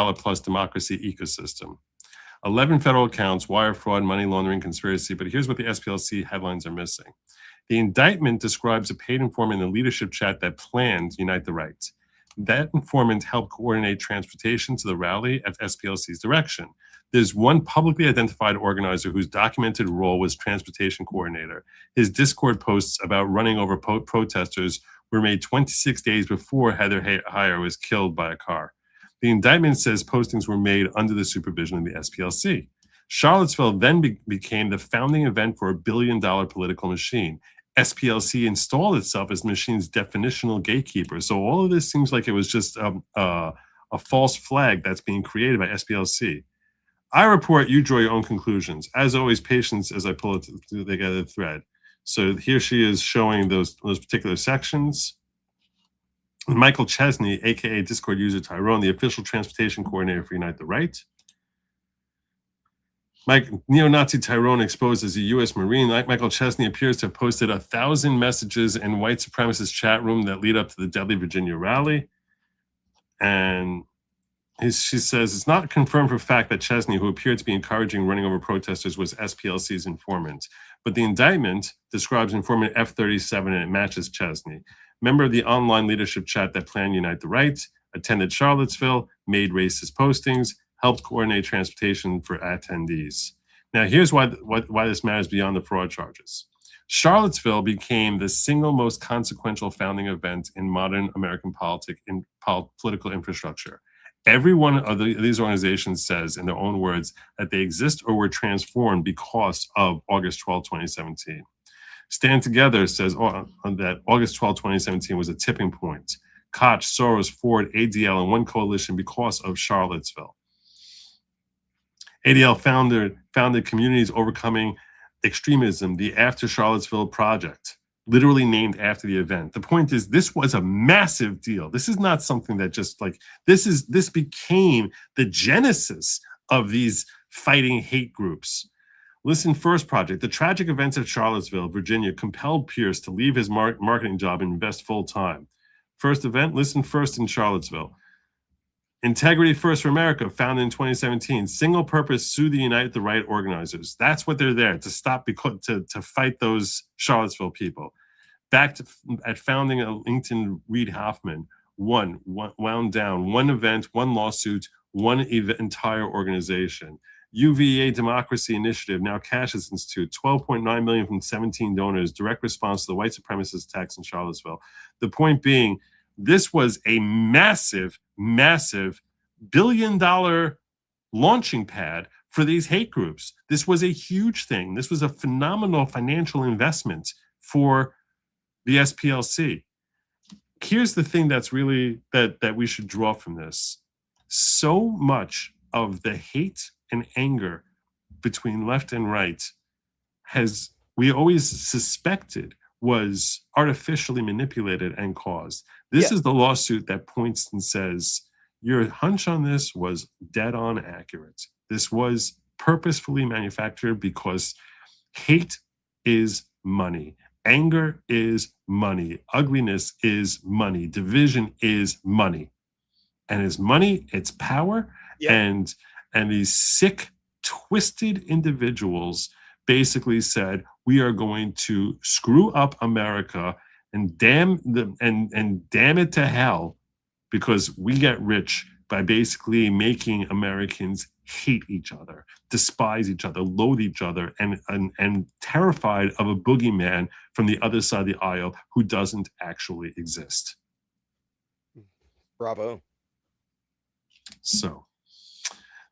Speaker 4: democracy ecosystem. 11 federal counts, wire fraud, money laundering, conspiracy. But here's what the SPLC headlines are missing. The indictment describes a paid informant in the leadership chat that planned Unite the Right. That informant helped coordinate transportation to the rally at SPLC's direction. There's one publicly identified organizer whose documented role was transportation coordinator. His Discord posts about running over protesters were made 26 days before Heather Heyer was killed by a car. The indictment says postings were made under the supervision of the SPLC. Charlottesville then became the founding event for a $1 billion political machine. SPLC installed itself as the machine's definitional gatekeeper. So all of this seems like it was just a false flag that's being created by SPLC. I report, you draw your own conclusions. As always, patience as I pull it together the thread. So here she is showing those particular sections. Michael Chesney, aka Discord user Tyrone, the official transportation coordinator for Unite the Right. Neo-Nazi Tyrone exposed as a U.S. Marine. Michael Chesney appears to have posted 1,000 messages in white supremacist chat room that lead up to the deadly Virginia rally. And she says it's not confirmed for fact that Chesney, who appeared to be encouraging running over protesters, was SPLC's informant. But the indictment describes informant F-37 and it matches Chesney. Member of the online leadership chat that planned Unite the Right, attended Charlottesville, made racist postings, helped coordinate transportation for attendees. Now, here's why this matters beyond the fraud charges. Charlottesville became the single most consequential founding event in modern American political infrastructure. Every one of these organizations says, in their own words, that they exist or were transformed because of August 12, 2017. Stand Together says that August 12, 2017 was a tipping point. Koch, Soros, Ford, ADL, and one coalition because of Charlottesville. ADL founded communities overcoming extremism, the After Charlottesville Project, literally named after the event. The point is, this was a massive deal. This is not something that just like, this became the genesis of these fighting hate groups. Listen First Project. The tragic events of Charlottesville, Virginia, compelled Pierce to leave his marketing job and invest full time. First event, Listen First in Charlottesville. Integrity First for America, founded in 2017. Single purpose, sue the Unite the Right organizers. That's what they're there to stop, to fight those Charlottesville people. Back to at founding of LinkedIn, Reid Hoffman, wound down, one event, one lawsuit, one entire organization. UVA Democracy Initiative, now Cash's Institute, $12.9 million from 17 donors, direct response to the white supremacist attacks in Charlottesville. The point being, this was a massive, massive billion-dollar launching pad for these hate groups. This was a huge thing. This was a phenomenal financial investment for the SPLC. Here's the thing that's really, that we should draw from this. So much of the hate and anger between left and right we always suspected was artificially manipulated and caused. This is the lawsuit that points and says, your hunch on this was dead on accurate. This was purposefully manufactured because hate is money. Anger is money. Ugliness is money. Division is money. And it's money, it's power, and these sick, twisted individuals basically said, we are going to screw up America and damn it to hell, because we get rich by basically making Americans hate each other, despise each other, loathe each other, and terrified of a boogeyman from the other side of the aisle who doesn't actually exist.
Speaker 5: Bravo.
Speaker 4: So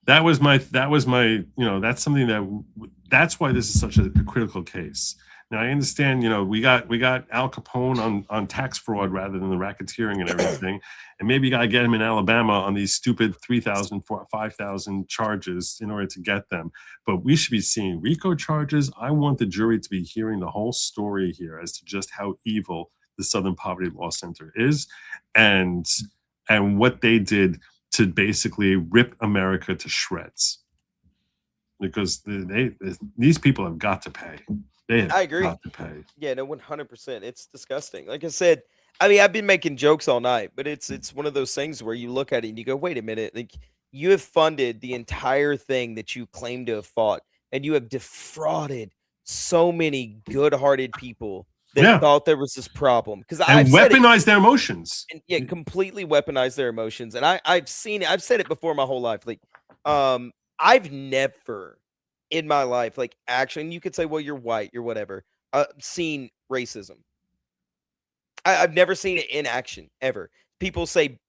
Speaker 4: that was my, that's something that's why this is such a critical case. Now I understand, we got Al Capone on tax fraud rather than the racketeering and everything. And maybe you got to get him in Alabama on these stupid 3,000, 5,000 charges in order to get them. But we should be seeing RICO charges. I want the jury to be hearing the whole story here as to just how evil the Southern Poverty Law Center is, and what they did to basically rip America to shreds. Because these people have got to pay.
Speaker 5: I agree.
Speaker 4: Got to pay.
Speaker 5: Yeah, no, 100%. It's disgusting. Like I said, I mean, I've been making jokes all night, but it's one of those things where you look at it and you go, wait a minute, like you have funded the entire thing that you claim to have fought, and you have defrauded so many good-hearted people that thought there was this problem. Because I've
Speaker 4: weaponized their emotions.
Speaker 5: And, completely weaponized their emotions. And I've seen it. I've said it before my whole life. Like, I've never in my life, like, actually, and you could say, well, you're white, you're whatever, seen racism. I've never seen it in action, ever. People say,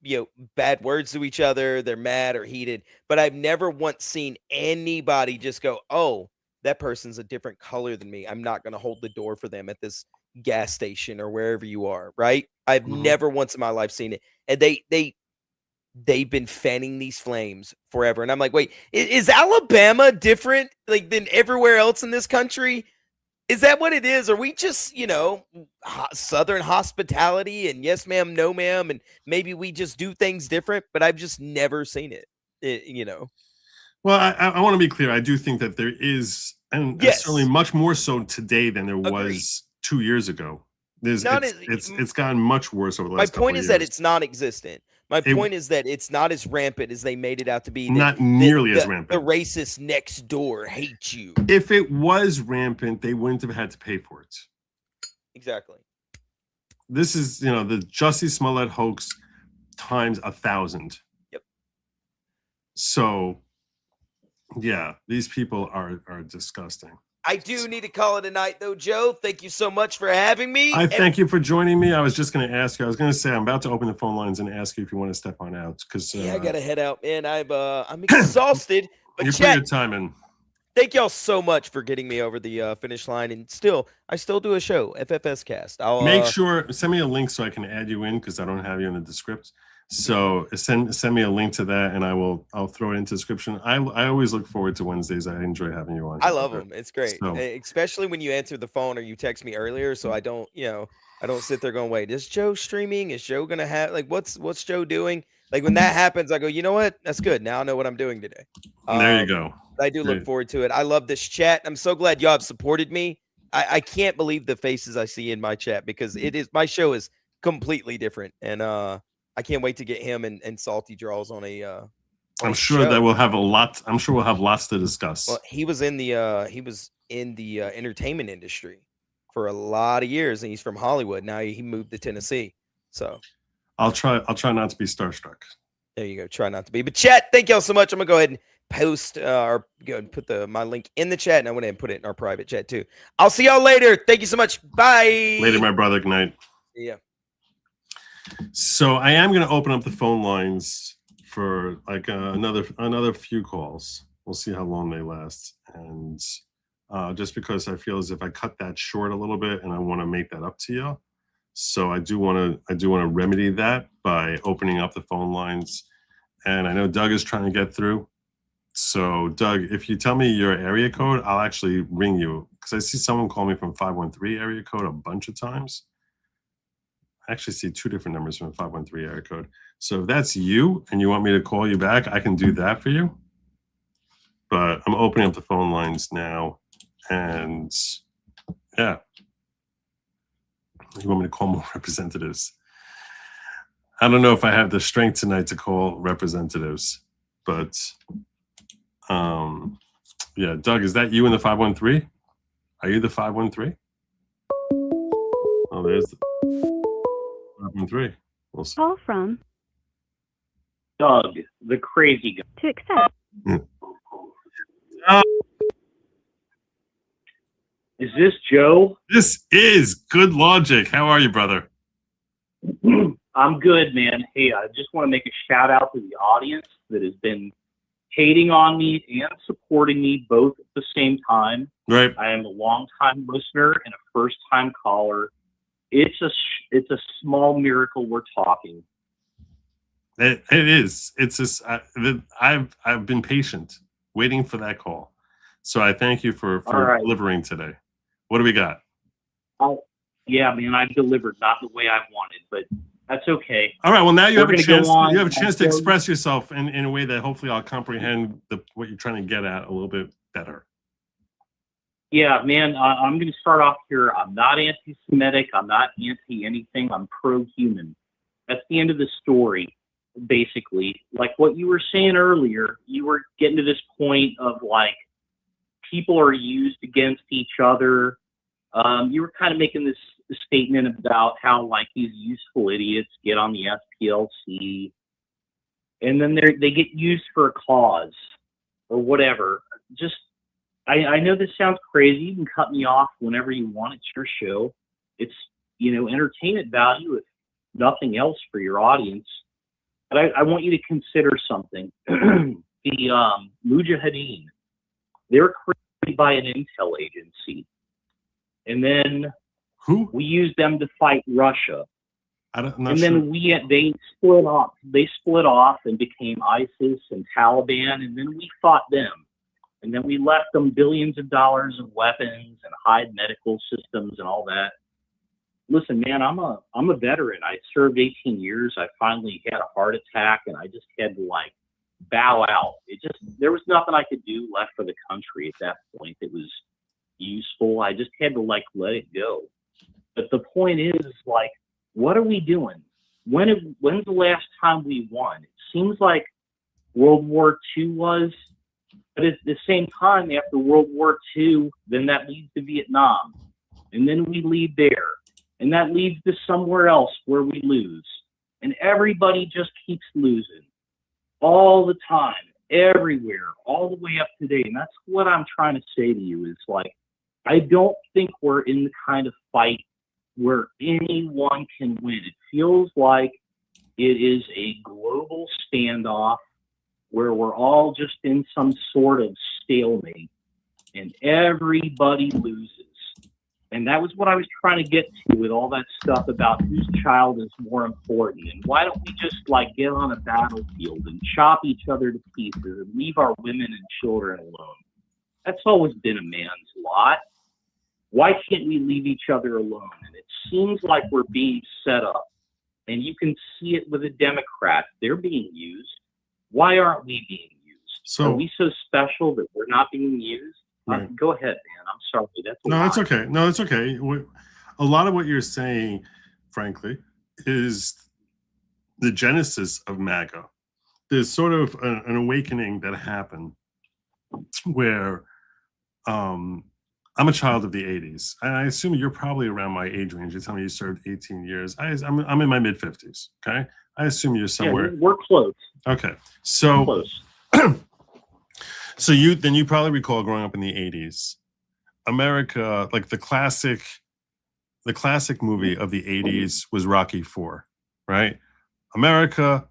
Speaker 5: bad words to each other, they're mad or heated, but I've never once seen anybody just go, oh, that person's a different color than me, I'm not going to hold the door for them at this gas station or wherever you are, right? I've never once in my life seen it. And they've been fanning these flames forever. And I'm like, wait, is Alabama different like than everywhere else in this country? Is that what it is? Are we just, Southern hospitality and yes, ma'am, no, ma'am, and maybe we just do things different, but I've just never seen it,
Speaker 4: Well, I want to be clear. I do think that there is, and certainly much more so today than there was 2 years ago. It's gotten much worse over the last couple of years.
Speaker 5: My point is that it's non-existent. My point is that it's not as rampant as they made it out to be.
Speaker 4: Not nearly as rampant.
Speaker 5: The racists next door hate you.
Speaker 4: If it was rampant, they wouldn't have had to pay for it.
Speaker 5: Exactly.
Speaker 4: This is, the Jussie Smollett hoax times 1,000.
Speaker 5: Yep.
Speaker 4: So, yeah, these people are disgusting.
Speaker 5: I do need to call it a night, though, Joe. Thank you so much for having me.
Speaker 4: I thank you for joining me. I was just going to ask you. I was going to say I'm about to open the phone lines and ask you if you want to step on out, because
Speaker 5: I got to head out, man. I'm exhausted. But
Speaker 4: you put your time in.
Speaker 5: Thank y'all so much for getting me over the finish line, and I still do a show, FFS Cast. I'll
Speaker 4: make sure send me a link so I can add you in, because I don't have you in the script. So send me a link to that, and I'll throw it into the description. I always look forward to Wednesdays. I enjoy having you on.
Speaker 5: I love them. It's great,
Speaker 4: So,
Speaker 5: especially when you answer the phone or you text me earlier, so I don't sit there going, wait, is Joe streaming? Is Joe gonna have what's Joe doing? Like when that happens, I go, you know what? That's good. Now I know what I'm doing today.
Speaker 4: There you go.
Speaker 5: I do look forward to it. I love this chat. I'm so glad y'all have supported me. I can't believe the faces I see in my chat because my show is completely different, and I can't wait to get him and Salty Draws on a.
Speaker 4: I'm sure that we'll have a lot. I'm sure we'll have lots to discuss.
Speaker 5: Well, he was in the entertainment industry for a lot of years, and he's from Hollywood. Now he moved to Tennessee. So
Speaker 4: I'll try not to be starstruck.
Speaker 5: There you go. Try not to be. But chat, thank y'all so much. I'm gonna go ahead and post or go ahead and put my link in the chat, and I went ahead and put it in our private chat too. I'll see y'all later. Thank you so much. Bye.
Speaker 4: Later, my brother. Good night.
Speaker 5: Yeah.
Speaker 4: So I am going to open up the phone lines for like another few calls. We'll see how long they last, and just because I feel as if I cut that short a little bit, and I want to make that up to you, so I do want to remedy that by opening up the phone lines. And I know Doug is trying to get through. So Doug, if you tell me your area code, I'll actually ring you because I see someone call me from 513 area code a bunch of times. I actually see two different numbers from 513 area code. So if that's you and you want me to call you back, I can do that for you. But I'm opening up the phone lines now. And yeah, you want me to call more representatives? I don't know if I have the strength tonight to call representatives, but yeah, Doug, is that you in the 513? Are you the 513? Oh, there's the 513. We'll see.
Speaker 3: Call from
Speaker 16: Doug, the crazy guy.
Speaker 3: To accept.
Speaker 16: Is this Joe?
Speaker 4: This is Good Logic. How are you, brother?
Speaker 16: I'm good, man. Hey, I just want to make a shout out to the audience that has been hating on me and supporting me both at the same time.
Speaker 4: Right.
Speaker 16: I am a long-time listener and a first-time caller. It's a small miracle we're talking.
Speaker 4: It is. It's just I've been patient, waiting for that call. So I thank you for delivering today. What do we got?
Speaker 16: Yeah, man, I delivered not the way I wanted, but that's okay.
Speaker 4: All right. Well, now you have a chance. You have a chance to
Speaker 16: Joe,
Speaker 4: express yourself in a way that hopefully I'll comprehend what you're trying to get at a little bit better.
Speaker 16: Yeah, man, I'm going to start off here. I'm not anti-Semitic. I'm not anti-anything. I'm pro-human. That's the end of the story, basically. Like what you were saying earlier, you were getting to this point of like people are used against each other. You were kind of making this statement about how like these useful idiots get on the SPLC and then they get used for a cause or whatever. Just I know this sounds crazy. You can cut me off whenever you want. It's your show. It's, entertainment value, if nothing else, for your audience. But I want you to consider something. The Mujahideen, they were created by an intel agency. And then we used them to fight Russia. Then they split off. They split off and became ISIS and Taliban, and then we fought them. And then we left them billions of dollars of weapons and high medical systems and all that. Listen, man, I'm a veteran. I served 18 years. I finally had a heart attack, and I just had to like bow out. There was nothing I could do left for the country at that point that was useful. I just had to like let it go. But the point is like, what are we doing? When's the last time we won? It seems like World War II was, but at the same time, after World War II, then that leads to Vietnam, and then we lead there, and that leads to somewhere else where we lose, and everybody just keeps losing all the time, everywhere, all the way up to date. And that's what I'm trying to say to you is like, I don't think we're in the kind of fight where anyone can win. It feels like it is a global standoff where we're all just in some sort of stalemate and everybody loses. And that was what I was trying to get to with all that stuff about whose child is more important. And why don't we just like get on a battlefield and chop each other to pieces and leave our women and children alone? That's always been a man's lot. Why can't we leave each other alone? And it seems like we're being set up. And you can see it with the Democrats. They're being used. Why aren't we being used?
Speaker 4: So,
Speaker 16: are we so special that we're not being used?
Speaker 4: Right.
Speaker 16: Go ahead, man. I'm sorry. That's a
Speaker 4: No,
Speaker 16: lot.
Speaker 4: that's okay. No, it's okay. A lot of what you're saying, frankly, is the genesis of MAGA. There's sort of an awakening that happened where I'm a child of the 80s. And I assume you're probably around my age range. You tell me you served 18 years. I'm in my mid-50s, okay? I assume you're somewhere.
Speaker 16: Yeah, we're close.
Speaker 4: Okay. So,
Speaker 16: close.
Speaker 4: So you probably recall growing up in the 80s, America, like the classic movie of the 80s was Rocky IV, right? America,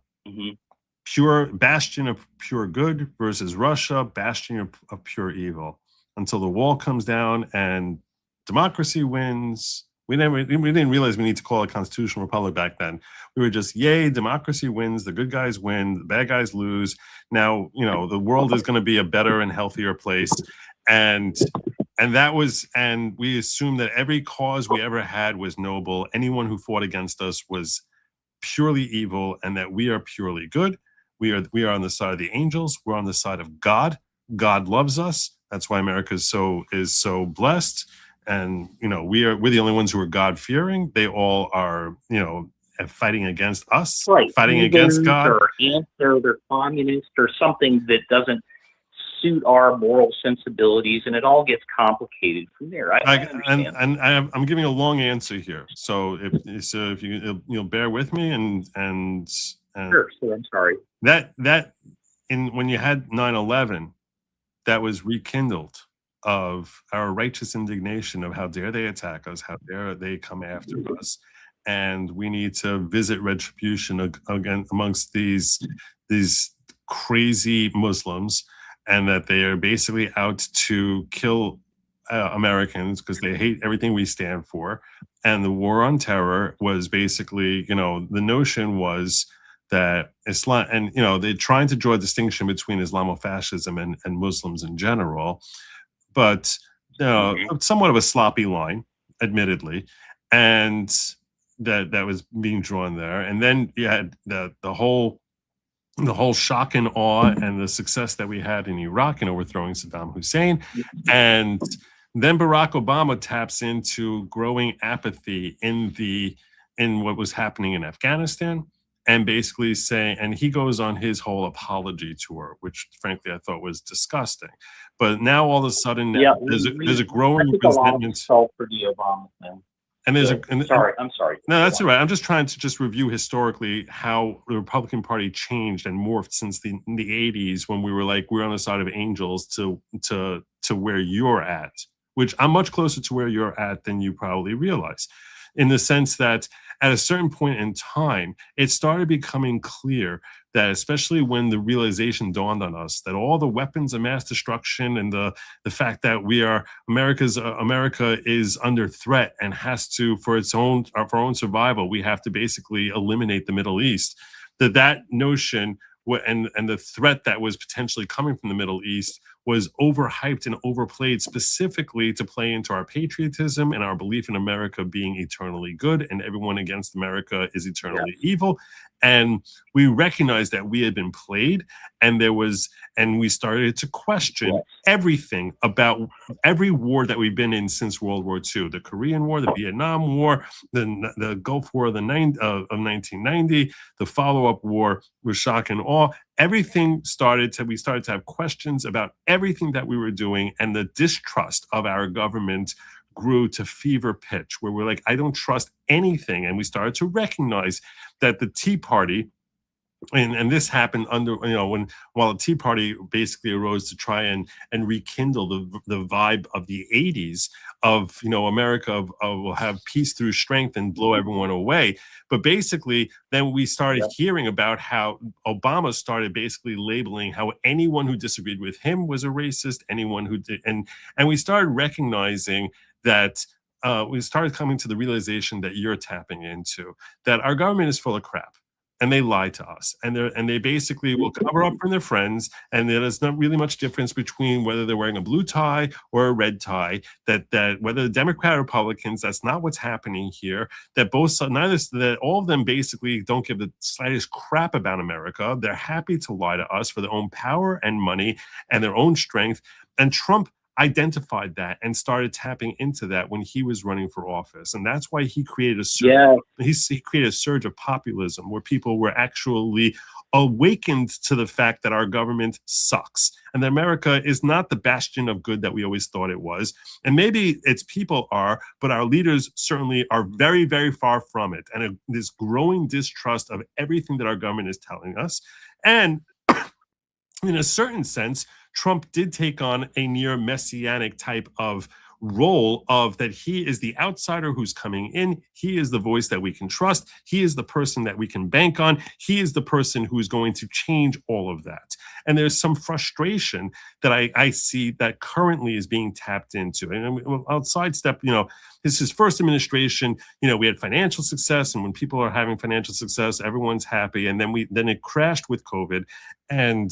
Speaker 4: pure bastion of pure good versus Russia, bastion of pure evil, until the wall comes down and democracy wins. We didn't realize we need to call it constitutional republic back then. We were just, yay, democracy wins, the good guys win, the bad guys lose. Now, the world is going to be a better and healthier place. And we assumed that every cause we ever had was noble. Anyone who fought against us was purely evil, and that we are purely good. We are on the side of the angels. We're on the side of God. God loves us. That's why America is so blessed. And we're the only ones who are God-fearing. They all are, fighting against us,
Speaker 16: right.
Speaker 4: Fighting against God.
Speaker 16: Or they're communist or something that doesn't suit our moral sensibilities, and it all gets complicated from there. I understand.
Speaker 4: And I'm giving a long answer here, so if you'll bear with me and
Speaker 16: sure. So I'm sorry.
Speaker 4: When you had 9/11, that was rekindled of our righteous indignation of how dare they attack us, how dare they come after us, and we need to visit retribution again amongst these crazy Muslims, and that they are basically out to kill Americans because they hate everything we stand for. And the war on terror was basically, the notion was that Islam, and they're trying to draw a distinction between Islamofascism and Muslims in general, but somewhat of a sloppy line, admittedly, and that was being drawn there. And then you had the whole shock and awe and the success that we had in Iraq in overthrowing Saddam Hussein, and then Barack Obama taps into growing apathy in what was happening in Afghanistan. And basically and he goes on his whole apology tour, which frankly I thought was disgusting. But now all of a sudden, there's a growing resentment
Speaker 16: for the Obama thing.
Speaker 4: And there's
Speaker 16: I'm sorry.
Speaker 4: No, that's all right. I'm just trying to review historically how the Republican Party changed and morphed since the 80s, when we were on the side of angels to where you're at, which I'm much closer to where you're at than you probably realize, in the sense that at a certain point in time, it started becoming clear that, especially when the realization dawned on us that all the weapons of mass destruction and the fact that America is under threat and has to, for our own survival, we have to basically eliminate the Middle East, that notion and the threat that was potentially coming from the Middle East was overhyped and overplayed, specifically to play into our patriotism and our belief in America being eternally good, and everyone against America is eternally evil. And we recognized that we had been played, and we started to question everything about every war that we've been in since World War II, the Korean War, the Vietnam War, the Gulf War of 1990, the follow-up war with shock and awe. Everything we started to have questions about everything that we were doing, and the distrust of our government grew to fever pitch, where we're like, I don't trust anything. And we started to recognize that the Tea Party, and this happened while the Tea Party basically arose to try and rekindle the vibe of the 80s of, America will have peace through strength and blow everyone away. But basically, then we started hearing about how Obama started basically labeling how anyone who disagreed with him was a racist, anyone who did, and we started recognizing that we started coming to the realization that you're tapping into, that our government is full of crap. And they lie to us, and they basically will cover up for their friends, and there's not really much difference between whether they're wearing a blue tie or a red tie. That whether the Democrat or Republicans, that's not what's happening here. That that all of them basically don't give the slightest crap about America. They're happy to lie to us for their own power and money and their own strength. And Trump identified that and started tapping into that when he was running for office, and that's why he created a surge. He created a surge of populism where people were actually awakened to the fact that our government sucks and that America is not the bastion of good that we always thought it was. And maybe its people are, but our leaders certainly are very, very far from it. And this growing distrust of everything that our government is telling us. And in a certain sense, Trump did take on a near messianic type of role of that he is the outsider who's coming in. He is the voice that we can trust. He is the person that we can bank on. He is the person who's going to change all of that. And there's some frustration that I see that currently is being tapped into. And I'll sidestep, this is first administration, we had financial success. And when people are having financial success, everyone's happy. And then it crashed with COVID. And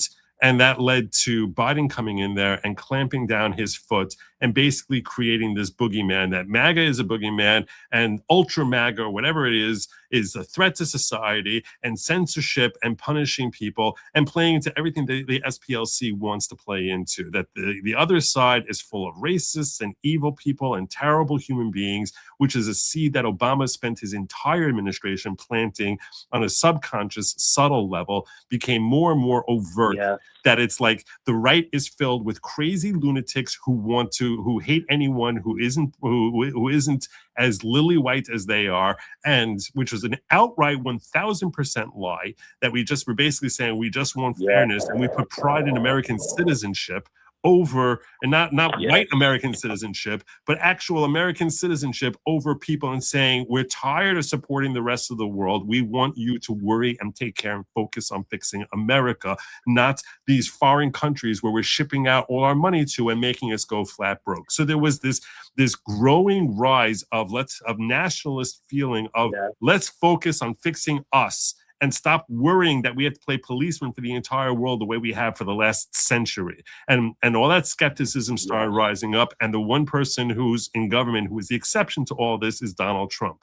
Speaker 4: that led to Biden coming in there and clamping down his foot and basically creating this boogeyman, that MAGA is a boogeyman and ultra MAGA or whatever it is a threat to society, and censorship and punishing people and playing into everything that the SPLC wants to play into, that the other side is full of racists and evil people and terrible human beings, which is a seed that Obama spent his entire administration planting on a subconscious, subtle level, became more and more overt. That it's like the right is filled with crazy lunatics who hate anyone who isn't as lily white as they are, and which was an outright 1,000% lie. That we're basically saying we just want fairness, and we put pride in American citizenship over, and not white American citizenship, but actual American citizenship over people, and saying we're tired of supporting the rest of the world. We want you to worry and take care and focus on fixing America, not these foreign countries where we're shipping out all our money to and making us go flat broke. So there was this growing rise of nationalist feeling of let's focus on fixing us and stop worrying that we have to play policeman for the entire world the way we have for the last century. And all that skepticism started rising up. And the one person who's in government who is the exception to all this is Donald Trump.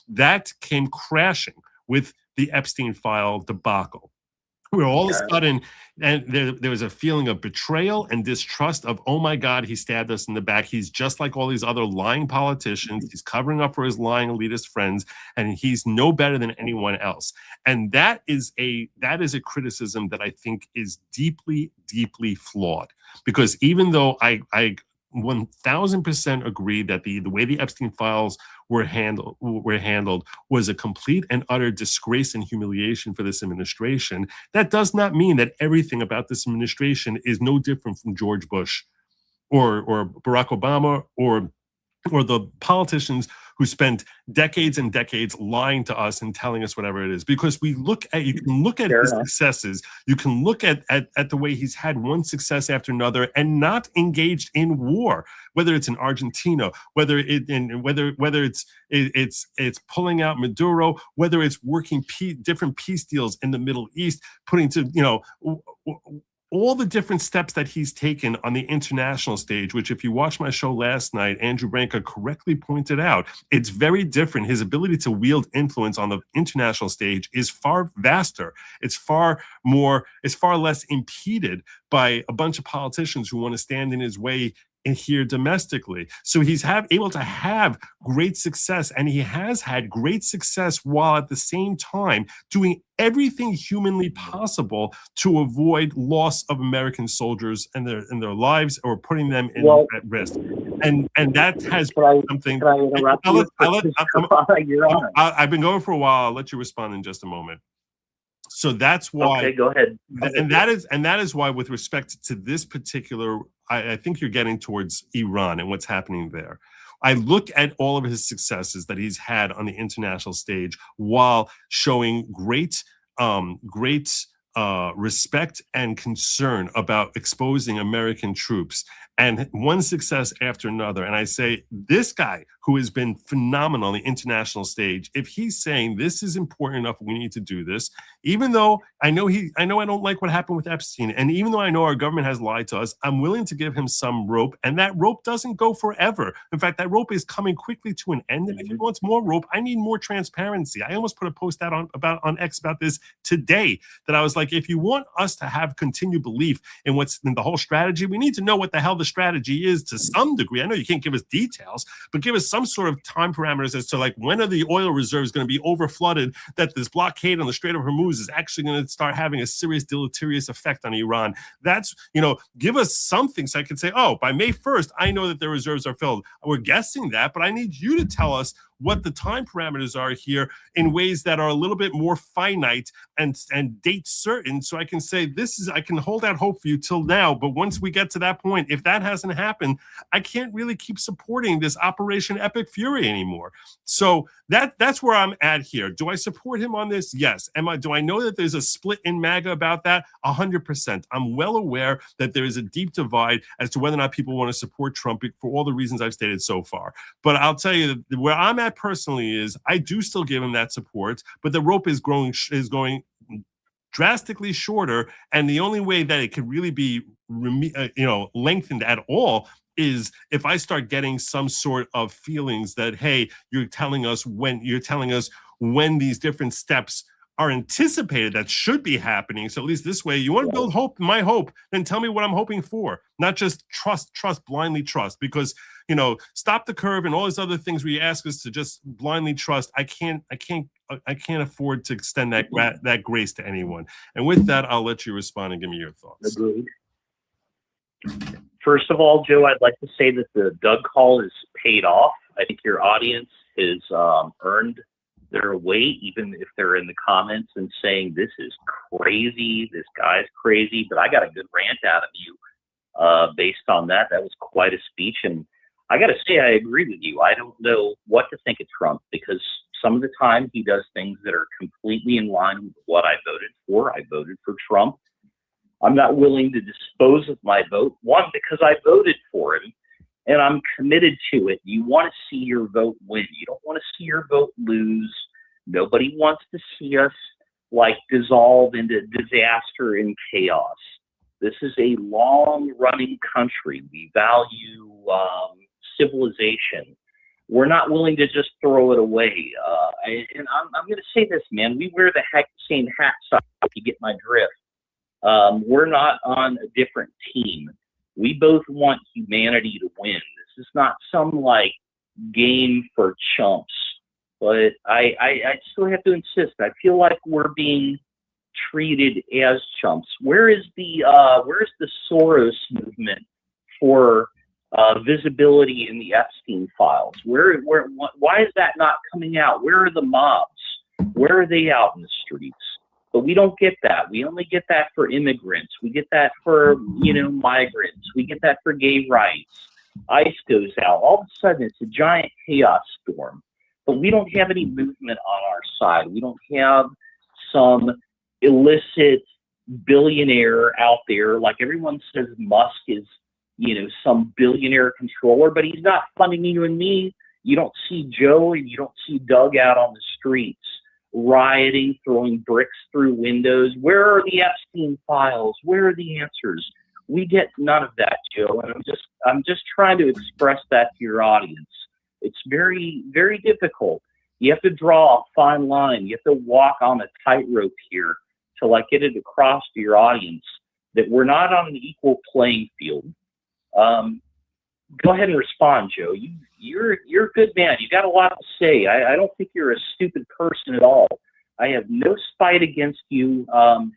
Speaker 4: That came crashing with the Epstein file debacle, where all of a sudden, and there was a feeling of betrayal and distrust of, oh my God, he stabbed us in the back. He's just like all these other lying politicians. He's covering up for his lying elitist friends, and he's no better than anyone else. And that is a criticism that I think is deeply, deeply flawed. Because even though I 1000% agree that the way the Epstein files were handled was a complete and utter disgrace and humiliation for this administration, that does not mean that everything about this administration is no different from George Bush or Barack Obama or the politicians who spent decades and decades lying to us and telling us whatever it is. Because you can look at his successes, you can look at the way he's had one success after another and not engaged in war, whether it's in Argentina, whether it's pulling out Maduro, whether it's working different peace deals in the Middle East, putting to, all the different steps that he's taken on the international stage, which if you watched my show last night, Andrew Branca correctly pointed out, it's very different. His ability to wield influence on the international stage is far vaster. It's far less impeded by a bunch of politicians who want to stand in his way in here domestically. So he's able to have great success, and he has had great success while at the same time doing everything humanly possible to avoid loss of American soldiers and their lives, or putting them at risk. And that has something. Can I interrupt you? I've been going for a while. I'll let you respond in just a moment. So that's why.
Speaker 16: Okay, go ahead.
Speaker 4: And that is why, with respect to this particular, I think you're getting towards Iran and what's happening there. I look at all of his successes that he's had on the international stage while showing great respect and concern about exposing American troops and one success after another. And I say, this guy who has been phenomenal on the international stage, if he's saying this is important enough, we need to do this, even though I know I don't like what happened with Epstein, and even though I know our government has lied to us, I'm willing to give him some rope, and that rope doesn't go forever. In fact, that rope is coming quickly to an end, and if he wants more rope, I need more transparency. I almost put a post out on X about this today, that I was like, if you want us to have continued belief in what's in the whole strategy, we need to know what the hell the strategy is to some degree. I know you can't give us details, but give us some sort of time parameters as to like, when are the oil reserves going to be over flooded, that this blockade on the Strait of Hormuz is actually going to start having a serious deleterious effect on Iran. That's, give us something so I can say, oh, by May 1st, I know that the reserves are filled. We're guessing that, but I need you to tell us what the time parameters are here in ways that are a little bit more finite and date certain, so I can say I can hold out hope for you till now, but once we get to that point, if that hasn't happened, I can't really keep supporting this Operation Epic Fury anymore. So that's where I'm at here. Do I support him on this? Yes. Do I know that there's a split in MAGA about that? 100%. I'm well aware that there is a deep divide as to whether or not people want to support Trump for all the reasons I've stated so far. But I'll tell you that where I'm at personally is I do still give him that support, but the rope is going drastically shorter, and the only way that it could really be lengthened at all is if I start getting some sort of feelings that, hey, you're telling us when these different steps are anticipated that should be happening. So at least this way, you want to build hope, my hope, then tell me what I'm hoping for, not just blindly trust, because, stop the curve and all these other things where you ask us to just blindly trust. I can't afford to extend that grace to anyone. And with that, I'll let you respond and give me your thoughts.
Speaker 16: Agreed. First of all, Joe, I'd like to say that the Doug call is paid off. I think your audience has earned their weight, even if they're in the comments and saying this is crazy, this guy's crazy. But I got a good rant out of you based on that. That was quite a speech, and I got to say I agree with you. I don't know what to think of Trump, because some of the time he does things that are completely in line with what I voted for. I voted for Trump. I'm not willing to dispose of my vote, one, because I voted for him and I'm committed to it. You want to see your vote win. You don't want to see your vote lose. Nobody wants to see us dissolve into disaster and chaos. This is a long-running country. We value civilization. We're not willing to just throw it away. And I'm going to say this, man. We wear the same hat size, if you get my drift. We're not on a different team. We both want humanity to win. This is not some game for chumps. But I still have to insist. I feel like we're being treated as chumps. Where's the Soros movement for visibility in the Epstein files? Why is that not coming out? Where are the mobs? Where are they out in the streets? But we don't get that. We only get that for immigrants. We get that for migrants. We get that for gay rights. ICE goes out. All of a sudden, it's a giant chaos storm. But we don't have any movement on our side. We don't have some illicit billionaire out there. Like everyone says Musk is, some billionaire controller, but he's not funding you and me. You don't see Joe and you don't see Doug out on the streets rioting, throwing bricks through windows. Where are the Epstein files? Where are the answers? We get none of that, Joe. And I'm just trying to express that to your audience. It's very, very difficult. You have to draw a fine line. You have to walk on a tightrope here to get it across to your audience that we're not on an equal playing field. Go ahead and respond, Joe. You're a good man. You got a lot to say. I don't think you're a stupid person at all. I have no spite against you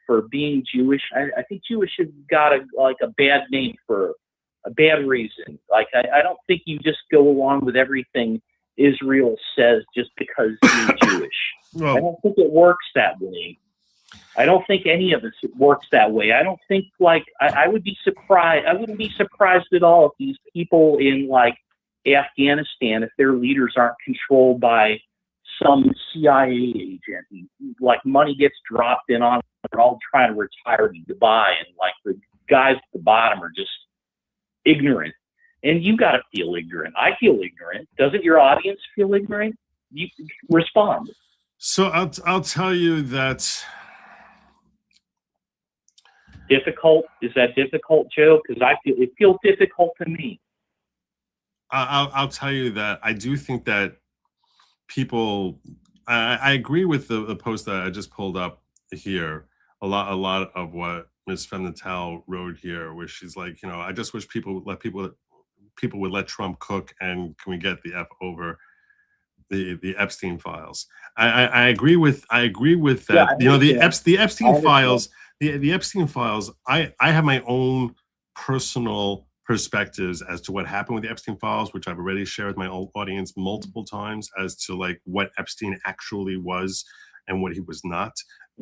Speaker 16: for being Jewish. I think Jewish has got a bad name for a bad reason. I don't think you just go along with everything Israel says just because you're Jewish. Well, I don't think it works that way. I don't think any of us works that way. I don't think I would be surprised. I wouldn't be surprised at all if these people in Afghanistan, if their leaders aren't controlled by some CIA agent, money gets dropped in on, they're all trying to retire to Dubai, and the guys at the bottom are just ignorant. And you got to feel ignorant. I feel ignorant. Doesn't your audience feel ignorant? You respond.
Speaker 4: So I'll tell you that.
Speaker 16: Difficult? Is that difficult, Joe? Because it feels difficult to me.
Speaker 4: I'll tell you that I do think that people. I agree with the post that I just pulled up here. A lot of what Ms. Femnatal wrote here, where she's like, I just wish people would let Trump cook, and can we get the F over the Epstein files? I agree with that.
Speaker 16: Yeah,
Speaker 4: the Epstein files. The Epstein files. I have my own personal perspectives as to what happened with the Epstein files, which I've already shared with my audience multiple times, as to like what Epstein actually was and what he was not.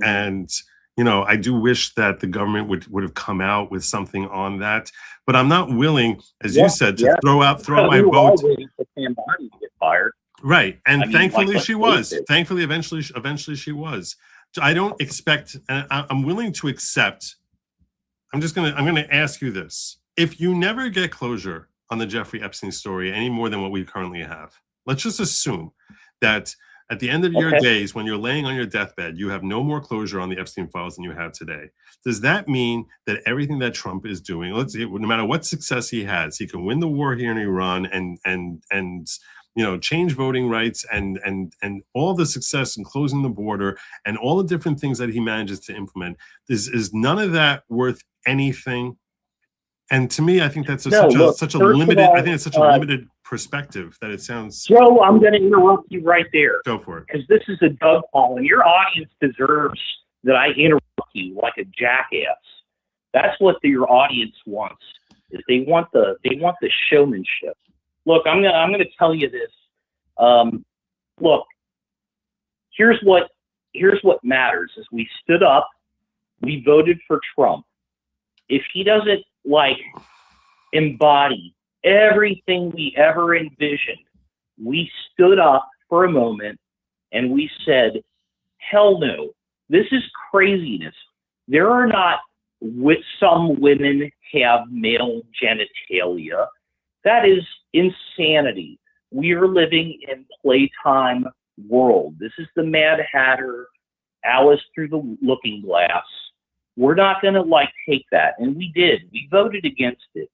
Speaker 4: And I do wish that the government would have come out with something on that, but I'm not willing, as you said, to throw out my vote.
Speaker 16: For Sam Biden to get fired.
Speaker 4: Right, and thankfully she was. Thankfully, eventually she was. I don't expect, and I'm willing to accept. I'm gonna ask you this: if you never get closure on the Jeffrey Epstein story any more than what we currently have, let's just assume that at the end of your days, when you're laying on your deathbed, you have no more closure on the Epstein files than you have today. Does that mean that everything that Trump is doing, no matter what success he has, he can win the war here in Iran and change voting rights and all the success in closing the border and all the different things that he manages to implement? Is none of that worth anything? And to me, I think that's such a limited. I think it's such a limited perspective that it sounds.
Speaker 16: Joe, I'm going to interrupt you right there.
Speaker 4: Go for it.
Speaker 16: Because this is a Doug call, and your audience deserves that I interrupt you like a jackass. That's what your audience wants. Is they want the showmanship. Look, I'm gonna tell you this. Look, here's what matters: is we stood up, we voted for Trump. If he doesn't embody everything we ever envisioned, we stood up for a moment and we said, hell no, this is craziness. There are not, some women have male genitalia. That is insanity. We are living in playtime world. This is the Mad Hatter, Alice through the looking glass. We're not going to take that. And we did. We voted against it.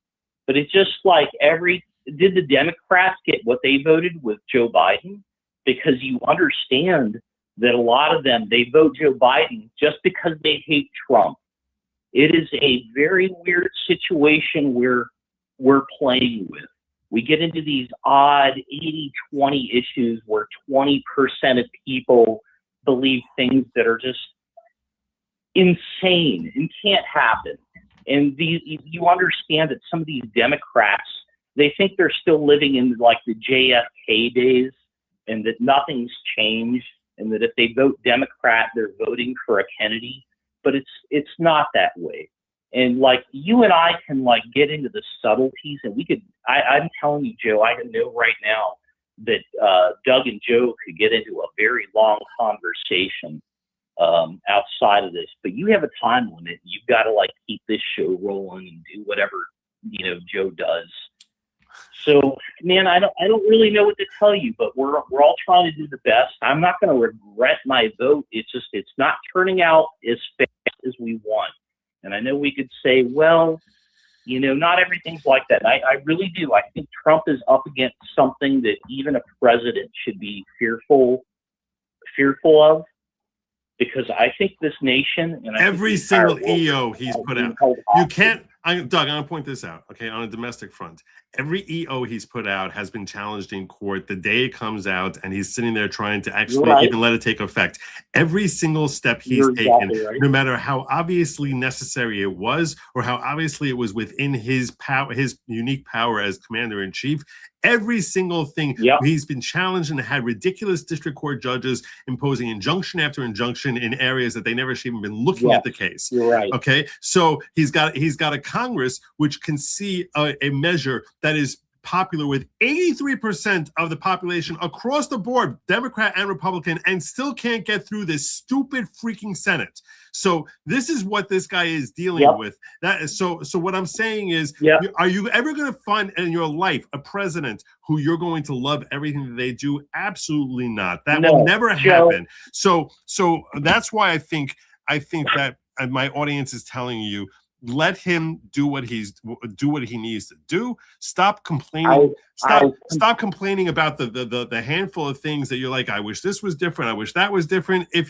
Speaker 16: But it's just did the Democrats get what they voted with Joe Biden? Because you understand that a lot of them, they vote Joe Biden just because they hate Trump. It is a very weird situation where we're playing with. We get into these odd 80-20 issues where 20% of people believe things that are just insane and can't happen. And you understand that some of these Democrats, they think they're still living in the JFK days, and that nothing's changed, and that if they vote Democrat, they're voting for a Kennedy. But it's not that way. And you and I can get into the subtleties, and we could. I'm telling you, Joe, I know right now that Doug and Joe could get into a very long conversation outside of this, but you have a time limit. You've got to keep this show rolling and do whatever Joe does. So, man, I don't really know what to tell you, but we're all trying to do the best. I'm not going to regret my vote. It's not turning out as fast as we want. And I know we could say, well, not everything's like that. I really do. I think Trump is up against something that even a president should be fearful of. Because I think this nation and
Speaker 4: every single EO he's put out, you can't. Doug, I'm gonna point this out. Okay, on a domestic front, every EO he's put out has been challenged in court the day it comes out, and he's sitting there trying to actually even let it take effect. Every single step he's taken, no matter how obviously necessary it was, or how obviously it was within his power, his unique power as commander in chief. Every single thing he's been challenged and had ridiculous district court judges imposing injunction after injunction in areas that they never should even been looking at the case.
Speaker 16: You're right.
Speaker 4: Okay, so he's got a Congress which can see a measure that is popular with 83% of the population across the board, Democrat and Republican, and still can't get through this stupid freaking Senate. So this is what this guy is dealing with. That is so what I'm saying is, are you ever going to find in your life a president who you're going to love everything that they do? Absolutely not. That will never happen. So that's why I think that my audience is telling you, let him do what he needs to do. Stop complaining. Stop complaining about the handful of things that you're like, I wish this was different. I wish that was different. If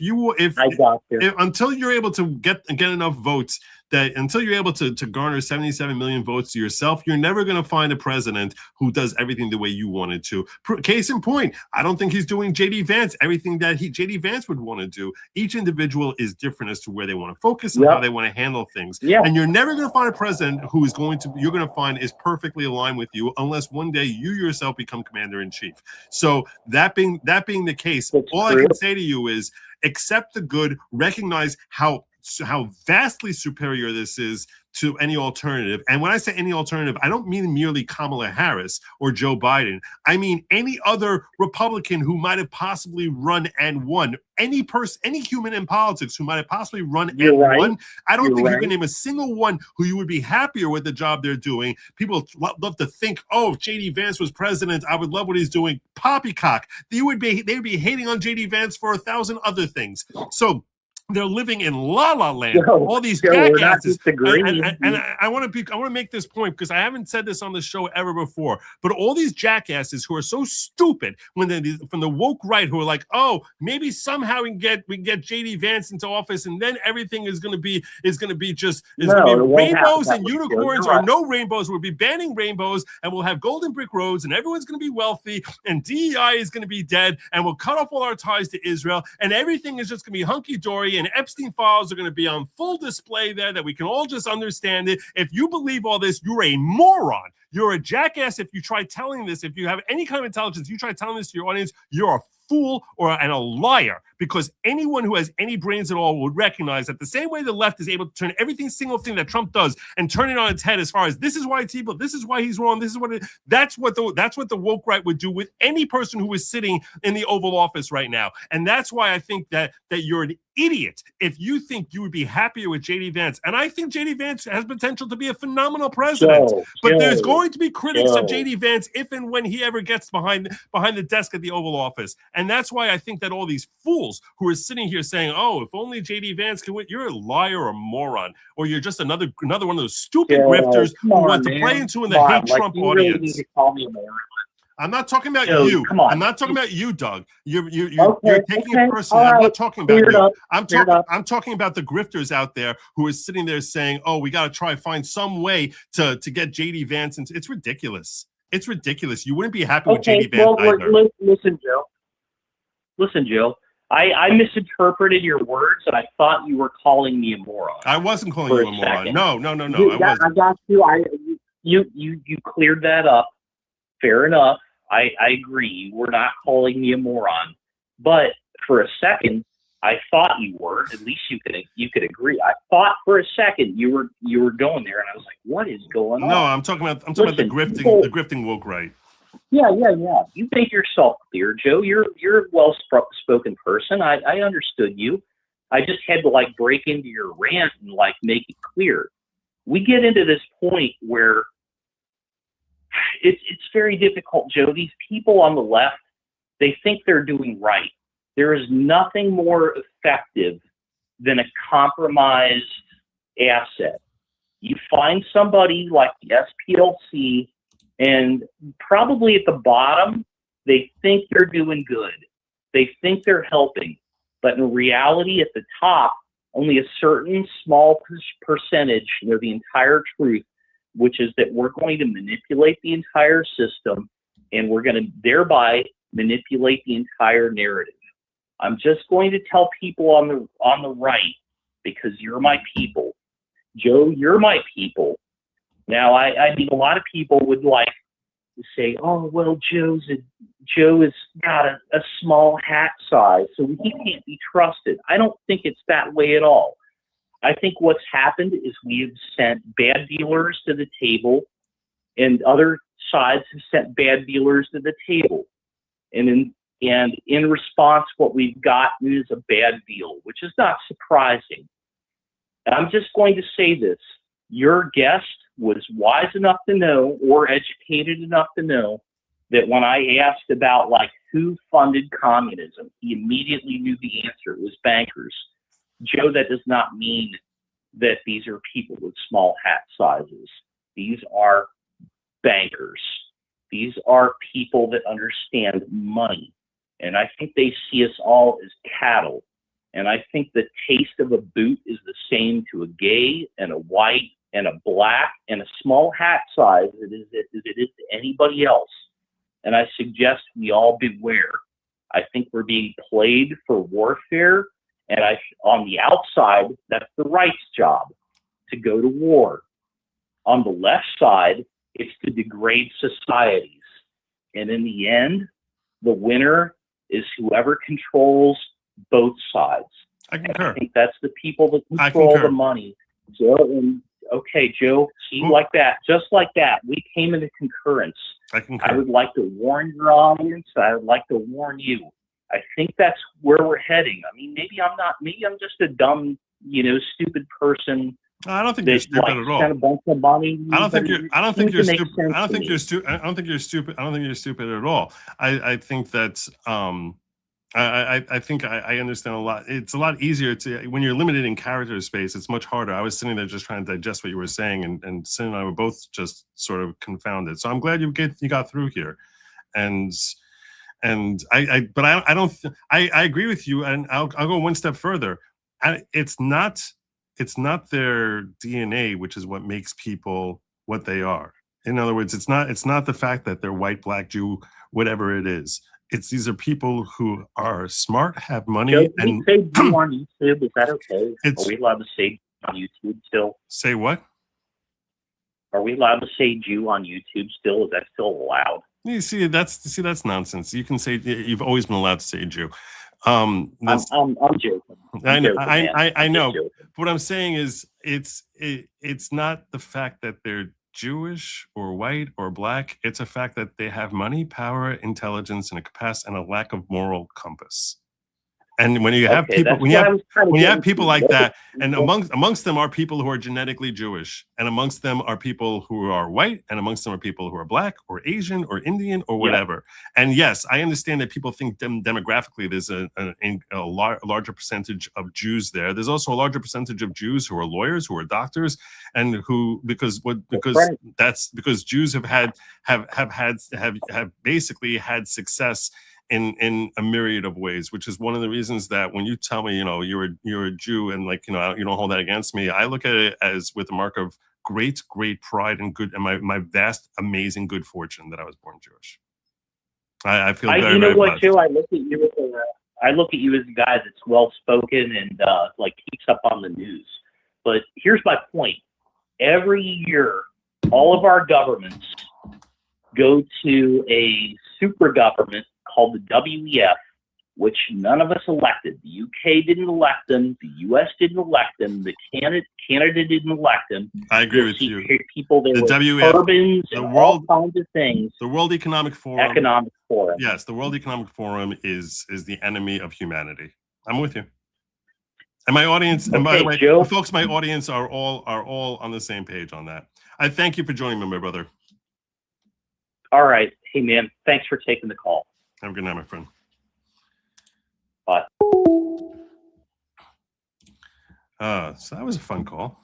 Speaker 4: until you're able to get enough votes, until you're able to garner 77 million votes to yourself, you're never going to find a president who does everything the way you wanted to. Case in point, I don't think he's doing J.D. Vance everything that J.D. Vance would want to do. Each individual is different as to where they want to focus and how they want to handle things. And you're never going to find a president who is you're going to find is perfectly aligned with you, unless one day you yourself become commander-in-chief. So that being the case, all I can say to you is accept the good, recognize how vastly superior this is to any alternative. And when I say any alternative, I don't mean merely Kamala Harris or Joe Biden. I mean any other Republican who might have possibly run and won. Any person, any human in politics who might have possibly run and won. I don't think you can name a single one who you would be happier with the job they're doing. People love to think, oh, if J.D. Vance was president, I would love what he's doing. Poppycock. They would be hating on J.D. Vance for 1,000 other things. So they're living in la la land. All these jackasses. And I want to make this point because I haven't said this on the show ever before. But all these jackasses who are so stupid from the woke right, who are like, oh, maybe somehow we can get J.D. Vance into office, and then everything is going to be rainbows and unicorns, or no rainbows. We'll be banning rainbows, and we'll have golden brick roads, and everyone's going to be wealthy, and DEI is going to be dead, and we'll cut off all our ties to Israel, and everything is just going to be hunky dory. And Epstein files are going to be on full display there that we can all just understand it. If you believe all this, you're a moron. You're a jackass if you try telling this. If you have any kind of intelligence, you try telling this to your audience, you're a fool and a liar, because anyone who has any brains at all would recognize that the same way the left is able to turn every single thing that Trump does and turn it on its head as far as this is why it's evil, this is why he's wrong, this is what that's what the woke right would do with any person who is sitting in the Oval Office right now. And that's why I think that you're an idiot if you think you would be happier with J.D. Vance. And I think J.D. Vance has potential to be a phenomenal president. But there's going to be critics of J.D. Vance if and when he ever gets behind the desk at the Oval Office. And that's why I think that all these fools who are sitting here saying, oh, if only J.D. Vance can win, you're a liar or a moron, or you're just another one of those stupid grifters who wants to play into the hate Trump audience. Really need to call me a moron. I'm not talking about you. I'm not talking about you, Doug. You're taking it personally. I'm not talking about you. I'm talking about the grifters out there who are sitting there saying, "Oh, we got to try find some way to get JD Vance." And it's ridiculous. It's ridiculous. You wouldn't be happy with JD Vance either.
Speaker 16: Listen, Joe. I misinterpreted your words, and I thought you were calling me a moron.
Speaker 4: I wasn't calling you a moron. No. I
Speaker 16: got you. You cleared that up. Fair enough. I agree. We're not calling me a moron. But for a second, I thought you were. At least you could agree. I thought for a second you were going there, and I was like, "What is going on?"
Speaker 4: No, I'm talking about the grifting woke right.
Speaker 16: Yeah. You make yourself clear, Joe. You're a well-spoken person. I understood you. I just had to break into your rant and make it clear. We get into this point where it's very difficult, Joe. These people on the left, they think they're doing right. There is nothing more effective than a compromised asset. You find somebody like the SPLC, and probably at the bottom, they think they're doing good. They think they're helping. But in reality, at the top, only a certain small percentage know the entire truth, which is that we're going to manipulate the entire system, and we're going to thereby manipulate the entire narrative. I'm just going to tell people on the right, because you're my people. Joe, you're my people. Now, I mean, a lot of people would like to say, oh, well, Joe has got a small hat size, so he can't be trusted. I don't think it's that way at all. I think what's happened is we've sent bad dealers to the table and other sides have sent bad dealers to the table. And in response, what we've gotten is a bad deal, which is not surprising. I'm just going to say this. Your guest was wise enough to know, or educated enough to know, that when I asked about like who funded communism, he immediately knew the answer. It was bankers. Joe, that does not mean that these are people with small hat sizes. These are bankers. These are people that understand money. And I think they see us all as cattle. And I think the taste of a boot is the same to a gay and a white and a black and a small hat size as it is to anybody else. And I suggest we all beware. I think we're being played for warfare. And on the outside, that's the right's job, to go to war. On the left side, it's to degrade societies. And in the end, the winner is whoever controls both sides.
Speaker 4: I concur.
Speaker 16: And I think that's the people that control the money. Joe, see, like that, just like that, we came into concurrence.
Speaker 4: I concur.
Speaker 16: I would like to warn your audience. I would like to warn you. I think that's where we're heading. I mean, maybe I'm just a dumb, stupid person.
Speaker 4: I don't think you're stupid at all.
Speaker 16: Spent a bunch of money.
Speaker 4: I don't think you're stupid at all. I think that's I think I understand a lot. It's a lot easier when you're limited in character space. It's much harder. I was sitting there just trying to digest what you were saying, and Sin and I were both just sort of confounded. So I'm glad you got through here, and I agree with you, and I'll go one step further. It's not their DNA which is what makes people what they are. In other words, it's not the fact that they're white, black, Jew, whatever it is. These are people who are smart, have money.
Speaker 16: Joe, can we say Jew on YouTube? Is that okay? Are we allowed to say on YouTube still?
Speaker 4: Say what?
Speaker 16: Are we allowed to say Jew on YouTube still? Is that still allowed?
Speaker 4: You see, that's nonsense. You can say you've always been allowed to say Jew.
Speaker 16: I'm joking.
Speaker 4: I know. What I'm saying is, it's not the fact that they're Jewish or white or black. It's a fact that they have money, power, intelligence, and a capacity and a lack of moral compass. And when you have people, when you have people like that, and amongst them are people who are genetically Jewish, and amongst them are people who are white, and amongst them are people who are black or Asian or Indian or whatever. Yeah. And yes, I understand that people think demographically there's a larger percentage of Jews there. There's also a larger percentage of Jews who are lawyers, who are doctors, and because Jews have basically had success in a myriad of ways, which is one of the reasons that when you tell me, you're a Jew and you don't hold that against me, I look at it as with a mark of great pride and good, and my vast, amazing good fortune that I was born Jewish. I feel very, very blessed.
Speaker 16: Joe, I look at you as a guy that's well spoken and keeps up on the news. But here's my point: every year, all of our governments go to a super government called the WEF, which none of us elected. The UK didn't elect them. The US didn't elect them. The Canada didn't elect them.
Speaker 4: I agree with you.
Speaker 16: People there with turbans and all kinds of things.
Speaker 4: The World Economic Forum. Yes, the World Economic Forum is the enemy of humanity. I'm with you. And my audience, and by the way, Joe, folks, my audience are all on the same page on that. I thank you for joining me, my brother.
Speaker 16: All right. Hey, man, thanks for taking the call.
Speaker 4: Have a good night, my friend.
Speaker 16: Bye.
Speaker 4: So that was a fun call.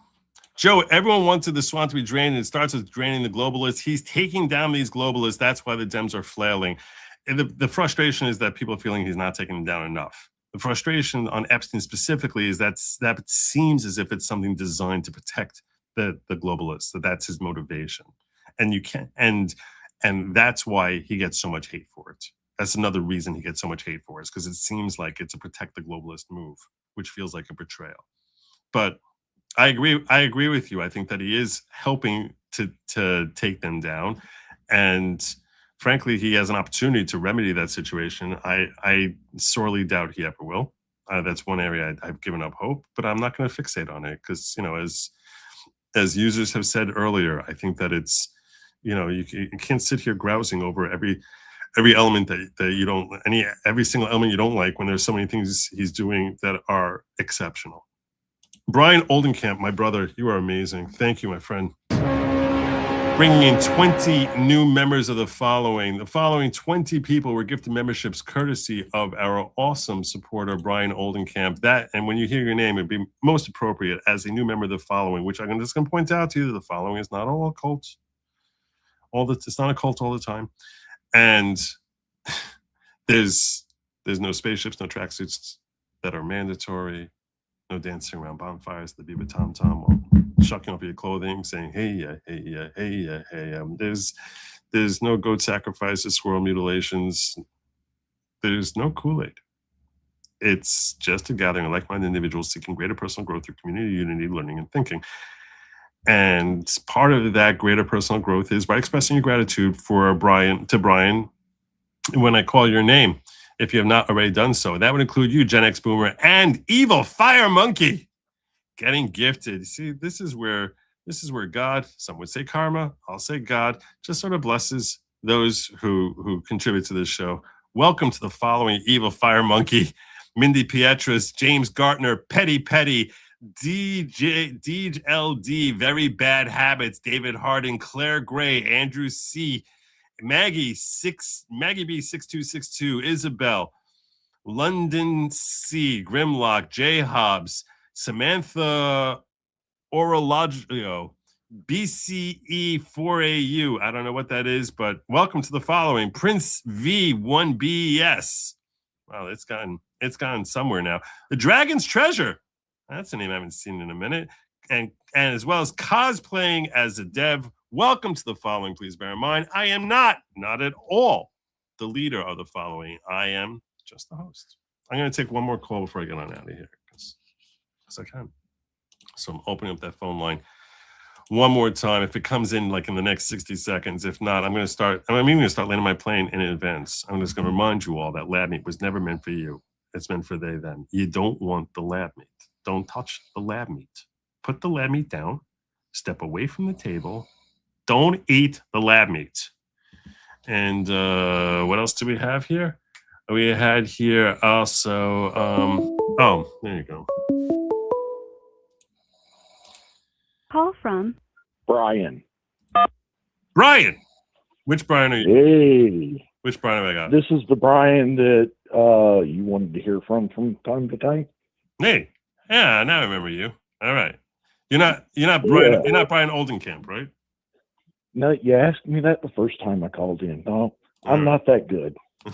Speaker 4: Joe, everyone wanted the swamp to be drained, and it starts with draining the globalists. He's taking down these globalists. That's why the Dems are flailing. And the frustration is that people are feeling he's not taking them down enough. The frustration on Epstein specifically is that it seems as if it's something designed to protect the globalists, that's his motivation. And you can't, and that's why he gets so much hate for it. That's another reason he gets so much hate for it, is because it seems like it's a protect the globalist move, which feels like a betrayal. But I agree with you. I think that he is helping to take them down. And frankly, he has an opportunity to remedy that situation. I sorely doubt he ever will. That's one area I've given up hope, but I'm not going to fixate on it because, as users have said earlier, I think that you can't sit here grousing over every element that you don't, every single element you don't like, when there's so many things he's doing that are exceptional. Brian Oldenkamp, my brother, you are amazing. Thank you, my friend. Bringing in 20 new members of the following. The following 20 people were gifted memberships courtesy of our awesome supporter, Brian Oldenkamp. That, and when you hear your name, it'd be most appropriate as a new member of the following, which I'm just going to point out to you that the following is not all a cult. It's not a cult all the time. And there's no spaceships, no tracksuits that are mandatory, no dancing around bonfires, the Viva Tom Tom, while shucking off your clothing, saying, hey, yeah, hey, yeah, hey, yeah, hey. There's no goat sacrifices, squirrel mutilations. There's no Kool-Aid. It's just a gathering of like-minded individuals seeking greater personal growth through community, unity, learning, and thinking. And part of that greater personal growth is by expressing your gratitude to Brian when I call your name, if you have not already done so. That would include you, Gen X Boomer, and Evil Fire Monkey, getting gifted. See, this is where God, some would say karma, I'll say God, just sort of blesses those who contribute to this show. Welcome to the following: Evil Fire Monkey, Mindy Pietras, James Gartner, Petty, DJ LD, Very Bad Habits, David Harding, Claire Gray, Andrew C, Maggie B6262, Isabel, London C, Grimlock, J Hobbs, Samantha Orologio, BCE4AU. I don't know what that is, but welcome to the following: Prince V1BS. Wow, it's gone somewhere now. The Dragon's Treasure. That's a name I haven't seen in a minute. And as well as cosplaying as a dev. Welcome to the following. Please bear in mind, I am not at all, the leader of the following. I am just the host. I'm going to take one more call before I get on out of here, because I can. So I'm opening up that phone line one more time. If it comes in like in the next 60 seconds, if not, I'm going to start landing my plane in advance. I'm just going to remind you all that lab meat was never meant for you. It's meant for they, them. You don't want the lab meat. Don't touch the lab meat. Put the lab meat down. Step away from the table. Don't eat the lab meat. And what else do we have here? We had here also, oh, there you go.
Speaker 3: Call from
Speaker 17: Brian.
Speaker 4: Brian! Which Brian are you?
Speaker 17: Hey.
Speaker 4: Which Brian have I got?
Speaker 17: This is the Brian that you wanted to hear from time to time.
Speaker 4: Hey. Yeah, now I remember you. All right. You're not Brian.
Speaker 17: Yeah.
Speaker 4: You're not Brian Oldenkamp, right?
Speaker 17: No, you asked me that the first time I called in. No, I'm not that good.
Speaker 4: Now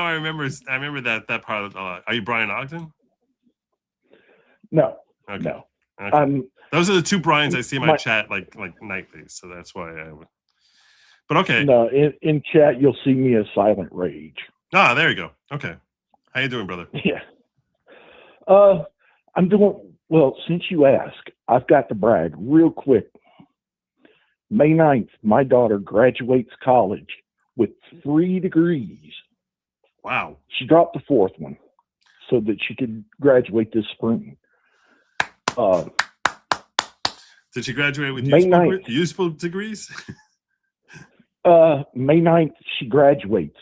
Speaker 4: I remember that part of are you Brian Ogden?
Speaker 17: No.
Speaker 4: Okay.
Speaker 17: No.
Speaker 4: Okay. Those are the two Brians I see in my chat like nightly, so that's why I would. But okay.
Speaker 17: No, in chat you'll see me as Silent Rage.
Speaker 4: Ah, there you go. Okay. How you doing, brother?
Speaker 17: Yeah. I'm doing well. Since you asked, I've got to brag real quick. May 9th, my daughter graduates college with 3 degrees.
Speaker 4: Wow.
Speaker 17: She dropped the 4th one so that she could graduate this spring.
Speaker 4: Did she graduate with useful degrees?
Speaker 17: May 9th, she graduates.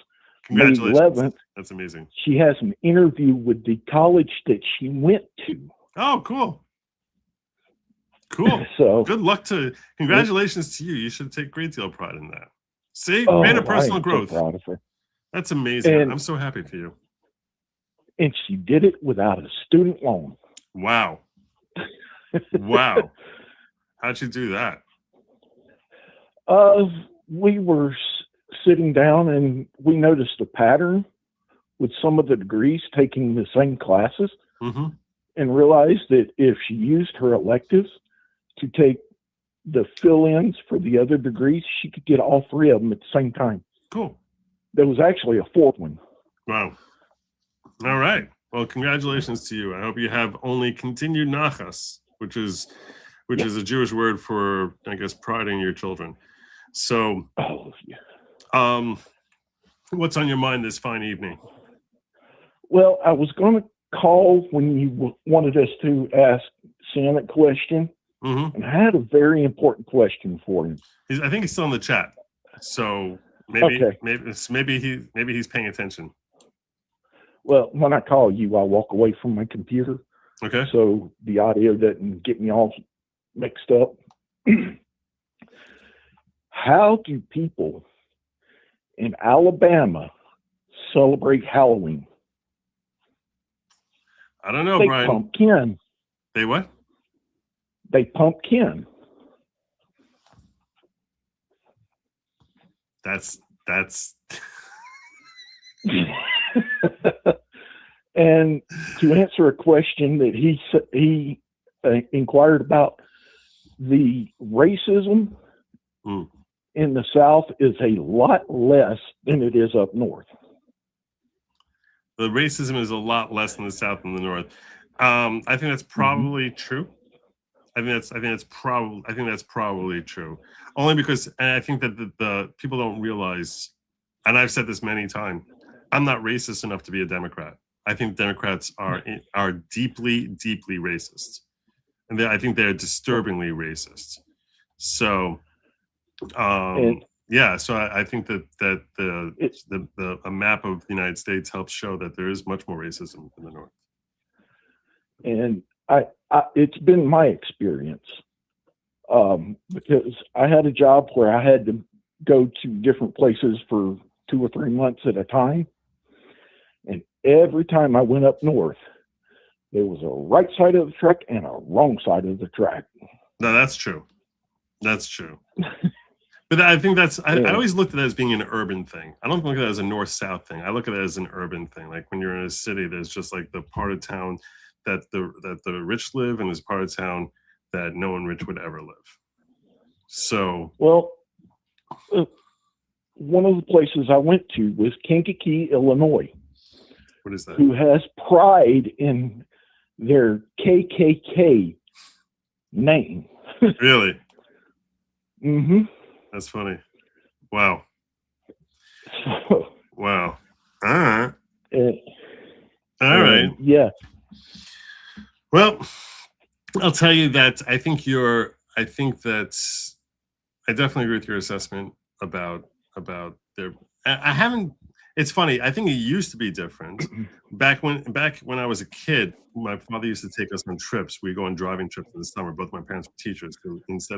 Speaker 4: Congratulations.
Speaker 17: May 11th,
Speaker 4: that's amazing.
Speaker 17: She has an interview with the college that she went to.
Speaker 4: Oh, cool. Cool.
Speaker 17: So
Speaker 4: congratulations to you. You should take great deal of pride in that. See, greater personal growth.
Speaker 17: So proud of her.
Speaker 4: That's amazing. I'm so happy for you.
Speaker 17: And she did it without a student loan.
Speaker 4: Wow. Wow. How'd you do that?
Speaker 17: We were sitting down and we noticed a pattern with some of the degrees taking the same classes, and realized that if she used her electives to take the fill-ins for the other degrees, she could get all 3 of them at the same time.
Speaker 4: Cool.
Speaker 17: There was actually a 4th one.
Speaker 4: Wow. All right. Well, congratulations to you. I hope you have only continued nachas, which is a Jewish word for, I guess, pride in your children. So, what's on your mind this fine evening?
Speaker 17: Well, I was going to call when you wanted us to ask Sam a question. And I had a very important question for him.
Speaker 4: I think he's still in the chat, so maybe
Speaker 17: Okay.
Speaker 4: maybe he's paying attention.
Speaker 17: Well, when I call you, I walk away from my computer.
Speaker 4: Okay.
Speaker 17: So the audio doesn't get me all mixed up. How do people in Alabama celebrate Halloween?
Speaker 4: I don't know,
Speaker 17: They
Speaker 4: Brian.
Speaker 17: pumpkin.
Speaker 4: They what?
Speaker 17: They pumpkin.
Speaker 4: That's
Speaker 17: And to answer a question that he inquired about, the racism in the South is a lot less than it is up north.
Speaker 4: The racism is a lot less in the South than the North. I think that's probably true. I think that's probably true. Only because, and I think that the people don't realize, and I've said this many times, I'm not racist enough to be a Democrat. I think Democrats are deeply, deeply racist, and I think they're disturbingly racist. So, yeah. So I think that a map of the United States helps show that there is much more racism in the North.
Speaker 17: And it's been my experience because I had a job where I had to go to different places for 2 or 3 months at a time. And every time I went up north, there was a right side of the track and a wrong side of the track.
Speaker 4: No, that's true. That's true. But I think I always looked at it as being an urban thing. I don't look at it as a north-south thing. I look at it as an urban thing. Like when you're in a city, there's just like the part of town that the rich live, and there's part of town that no one rich would ever live. So,
Speaker 17: well, one of the places I went to was Kankakee, Illinois.
Speaker 4: What is that?
Speaker 17: Who has pride in their KKK name.
Speaker 4: Really?
Speaker 17: Mm-hmm.
Speaker 4: That's funny. Wow. Wow. All right. All right.
Speaker 17: Yeah.
Speaker 4: Well, I'll tell you that I definitely agree with your assessment about their. I haven't. It's funny. I think it used to be different. Back when I was a kid, my father used to take us on trips. We go on driving trips in the summer. Both my parents were teachers, and they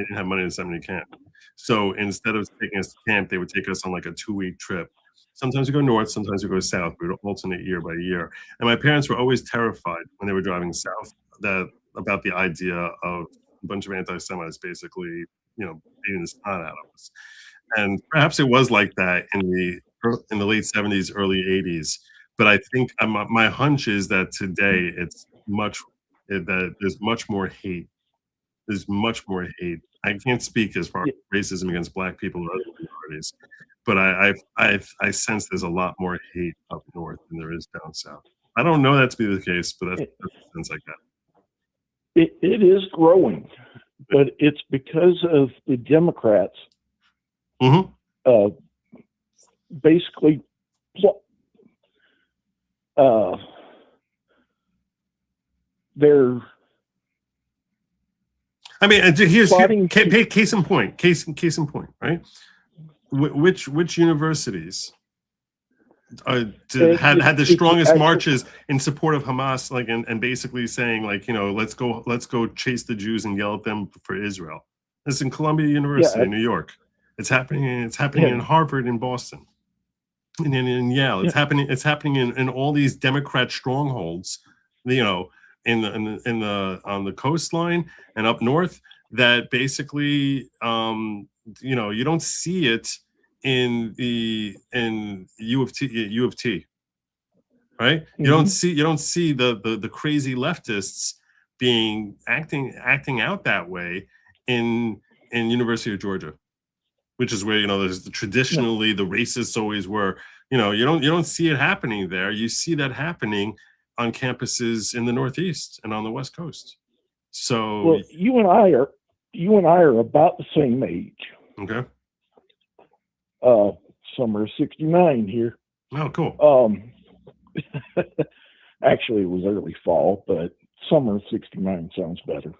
Speaker 4: didn't have money to send me to camp. So instead of taking us to camp, they would take us on like a 2-week trip. Sometimes we go north, sometimes we go south. We would alternate year by year. And my parents were always terrified when they were driving south about the idea of a bunch of anti-Semites basically, beating the snot out of us. And perhaps it was like that in the late 70s, early 80s. But I think my hunch is that today that there's much more hate. There's much more hate. I can't speak as far as racism against Black people or other minorities, but I sense there's a lot more hate up north than there is down south. I don't know that to be the case, but that's the sense I got.
Speaker 17: It is growing, but it's because of the Democrats. Basically, they're.
Speaker 4: I mean, here's case in point. Case in point, right? Which universities had the strongest marches in support of Hamas, like and basically saying like let's go chase the Jews and yell at them for Israel. It's in Columbia University in New York. It's happening in Harvard, in Boston, and in Yale. It's happening in all these Democrat strongholds, on the coastline and up north. That basically, you don't see it in U of T, right? You don't see the crazy leftists acting out that way in University of Georgia, which is where there's traditionally the racists always were. You don't see it happening there. You see that happening on campuses in the Northeast and on the West Coast. So,
Speaker 17: well, you and I are about the same age.
Speaker 4: Okay.
Speaker 17: Summer of '69 here.
Speaker 4: Oh, cool.
Speaker 17: Actually, it was early fall, but summer of '69 sounds better.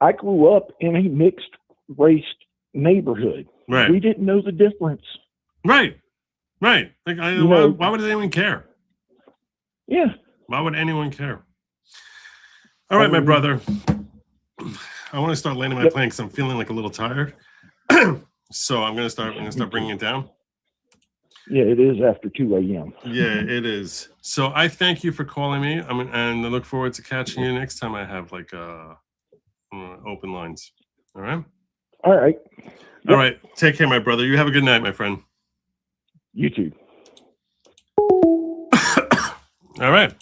Speaker 17: I grew up in a mixed race neighborhood.
Speaker 4: Right.
Speaker 17: We didn't know the difference.
Speaker 4: Right. Like, why would anyone care?
Speaker 17: Yeah.
Speaker 4: Why would anyone care? All right, my brother. I want to start landing my plane because I'm feeling like a little tired. So I'm gonna start bringing it down.
Speaker 17: Yeah, it is after 2 a.m.
Speaker 4: Yeah, it is. So I thank you for calling me. And I look forward to catching you next time I have like open lines. All right.
Speaker 17: All right.
Speaker 4: All right. Take care, my brother. You have a good night, my friend.
Speaker 17: You too.
Speaker 4: All right.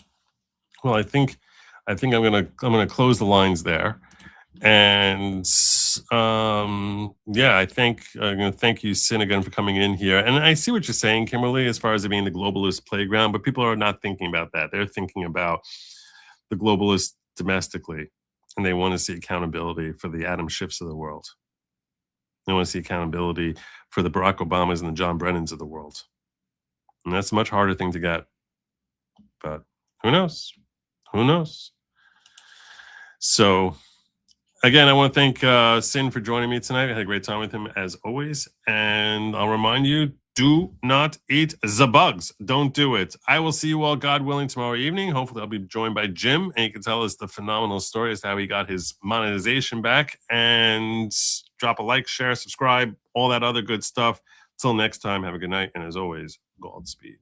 Speaker 4: Well, I think I'm gonna close the lines there. And I'm gonna thank you, Sin, again for coming in here. And I see what you're saying, Kimberly, as far as it being the globalist playground, but people are not thinking about that. They're thinking about the globalists domestically, and they want to see accountability for the Adam Schiffs of the world. They want to see accountability for the Barack Obamas and the John Brennans of the world. And that's a much harder thing to get. But who knows? Who knows? So again, I want to thank Sin for joining me tonight. I had a great time with him as always. And I'll remind you, do not eat the bugs. Don't do it. I will see you all, God willing, tomorrow evening. Hopefully I'll be joined by Jim, and he can tell us the phenomenal story as to how he got his monetization back. And drop a like, share, subscribe, all that other good stuff. Till next time, have a good night. And as always, Godspeed.